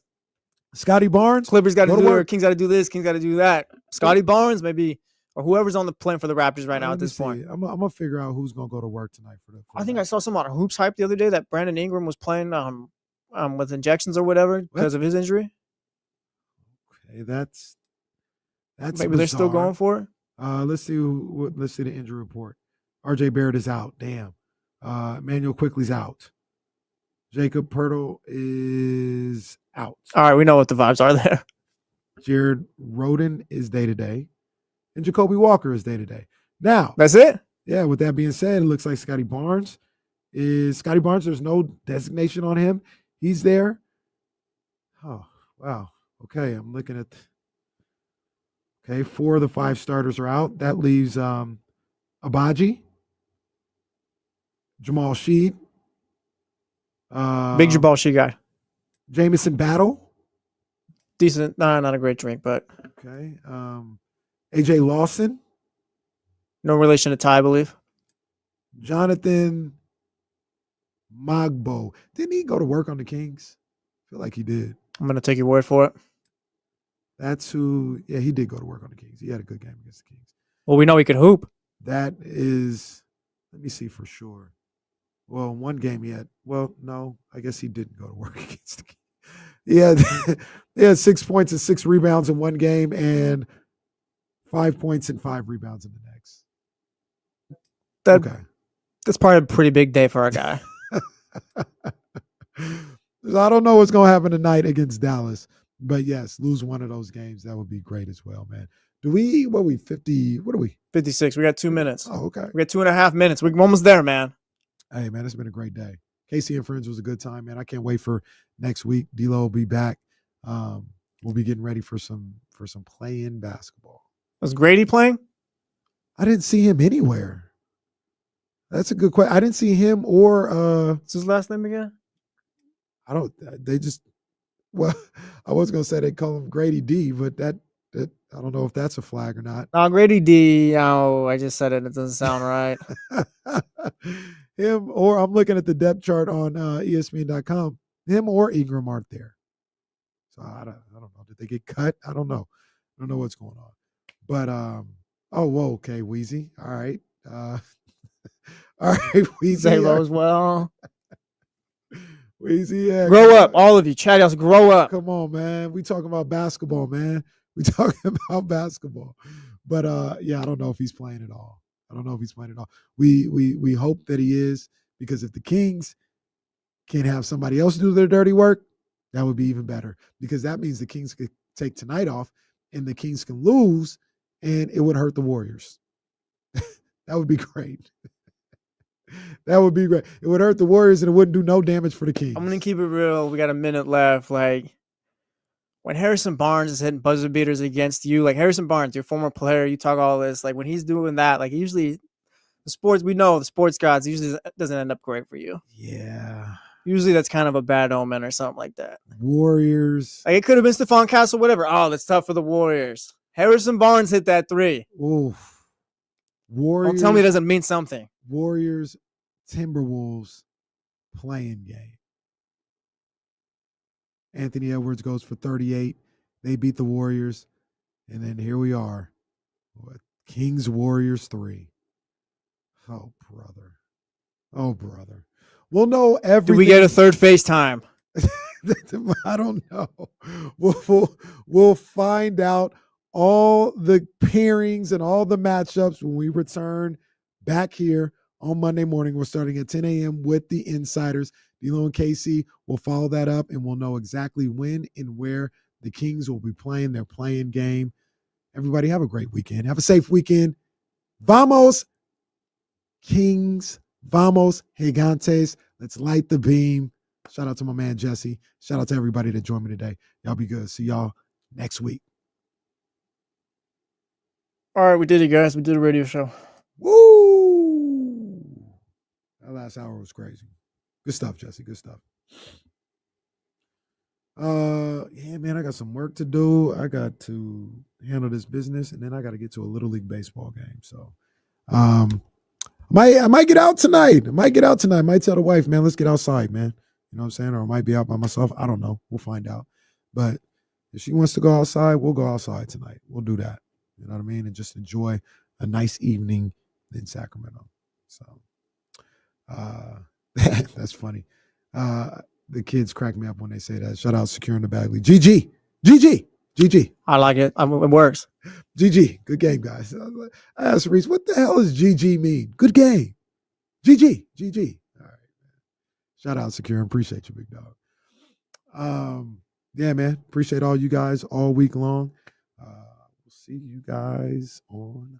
Scotty Barnes, Clippers got to do it. Kings got to do this. Kings got to do that. Scotty Barnes, maybe, or whoever's on the plane for the Raptors right now at this point. I'm gonna figure out who's gonna go to work tonight for the. I think I saw some on Hoops Hype the other day that Brandon Ingram was playing with injections or whatever because of his injury. Okay, that's maybe bizarre. they're still going for it. Let's see the injury report. RJ Barrett is out. Damn. Emmanuel Quickly's out. Jacob Poeltl is out. All right, we know what the vibes are there. Jared Roden is day-to-day. And Jacoby Walker is day-to-day. Now. That's it? Yeah, with that being said, it looks like Scotty Barnes. There's no designation on him. He's there. Oh, wow. Okay, I'm looking at. Okay, 4 of the 5 starters are out. That leaves Abaji, Jamal Sheed. Big Jamal Sheed guy. Jamison Battle. Decent. Not a great drink, but. Okay. AJ Lawson. No relation to Ty, I believe. Jonathan Magbo. Didn't he go to work on the Kings? I feel like he did. I'm going to take your word for it. That's who. Yeah, he did go to work on the Kings. He had a good game against the Kings. Well, we know he could hoop. That is. Let me see for sure. Well, one game he had. Well, no, I guess he didn't go to work against the Kings. He had 6 points and 6 rebounds in one game and 5 points and 5 rebounds in the next. Okay. That's probably a pretty big day for our guy. I don't know what's going to happen tonight against Dallas, but yes, lose one of those games. That would be great as well, man. What are we, 50? What are we? 56. We got 2 minutes. Oh, okay. We got 2.5 minutes. We're almost there, man. Hey, man, it's been a great day. Casey and Friends was a good time, man. I can't wait for next week. D-Lo will be back. We'll be getting ready for some play-in basketball. Was Grady playing? I didn't see him anywhere. That's a good question. I didn't see him or what's his last name again? I was gonna say they call him Grady D, but that I don't know if that's a flag or not. No, Grady D. Oh, I just said it. It doesn't sound right. Him or I'm looking at the depth chart on ESPN.com. Him or Ingram aren't there. So I don't know. Did they get cut? I don't know. I don't know what's going on. But okay, Wheezy. All right. All right, Wheezy. Say hello as well. Wheezy, yeah. Grow up, all of you. Chat else, grow up. Come on, man. We talking about basketball, man. We talking about basketball. But I don't know if he's playing at all. We hope that he is, because if the Kings can't have somebody else do their dirty work, that would be even better, because that means the Kings could take tonight off and the Kings can lose and it would hurt the Warriors. That would be great. That would be great. It would hurt the Warriors and it wouldn't do no damage for the Kings. I'm going to keep it real. We got a minute left. Like, when Harrison Barnes is hitting buzzer beaters against you, like Harrison Barnes, your former player, you talk all this, like when he's doing that, like usually the sports gods usually doesn't end up great for you. Yeah. Usually that's kind of a bad omen or something like that. Warriors. Like it could have been Stephon Castle, whatever. Oh, that's tough for the Warriors. Harrison Barnes hit that 3. Oof. Warriors. Don't tell me it doesn't mean something. Warriors, Timberwolves playing game. Anthony Edwards goes for 38. They beat the Warriors. And then here we are. Kings Warriors 3. Oh, brother. We'll know everything. Do we get a third FaceTime? I don't know. We'll find out all the pairings and all the matchups when we return back here on Monday morning. We're starting at 10 a.m. with the Insiders. D-Lo and Casey will follow that up, and we'll know exactly when and where the Kings will be playing their playing game. Everybody have a great weekend. Have a safe weekend. Vamos, Kings. Vamos, gigantes. Let's light the beam. Shout out to my man, Jesse. Shout out to everybody that joined me today. Y'all be good. See y'all next week. All right, we did it, guys. We did a radio show. Woo! That last hour was crazy. Good stuff, Jesse. Good stuff. Yeah, man, I got some work to do. I got to handle this business, and then I got to get to a Little League baseball game. So, I might get out tonight. I might tell the wife, man, let's get outside, man. You know what I'm saying? Or I might be out by myself. I don't know. We'll find out. But if she wants to go outside, we'll go outside tonight. We'll do that. You know what I mean? And just enjoy a nice evening in Sacramento. So, that's funny. The kids crack me up when they say that. Shout out Securing the Bagley. GG. I like it. It works. GG. Good game, guys. I asked Reese, what the hell does GG mean? Good game. GG. All right. Shout out Securing. Appreciate you, big dog. Yeah, man. Appreciate all you guys all week long. We'll see you guys on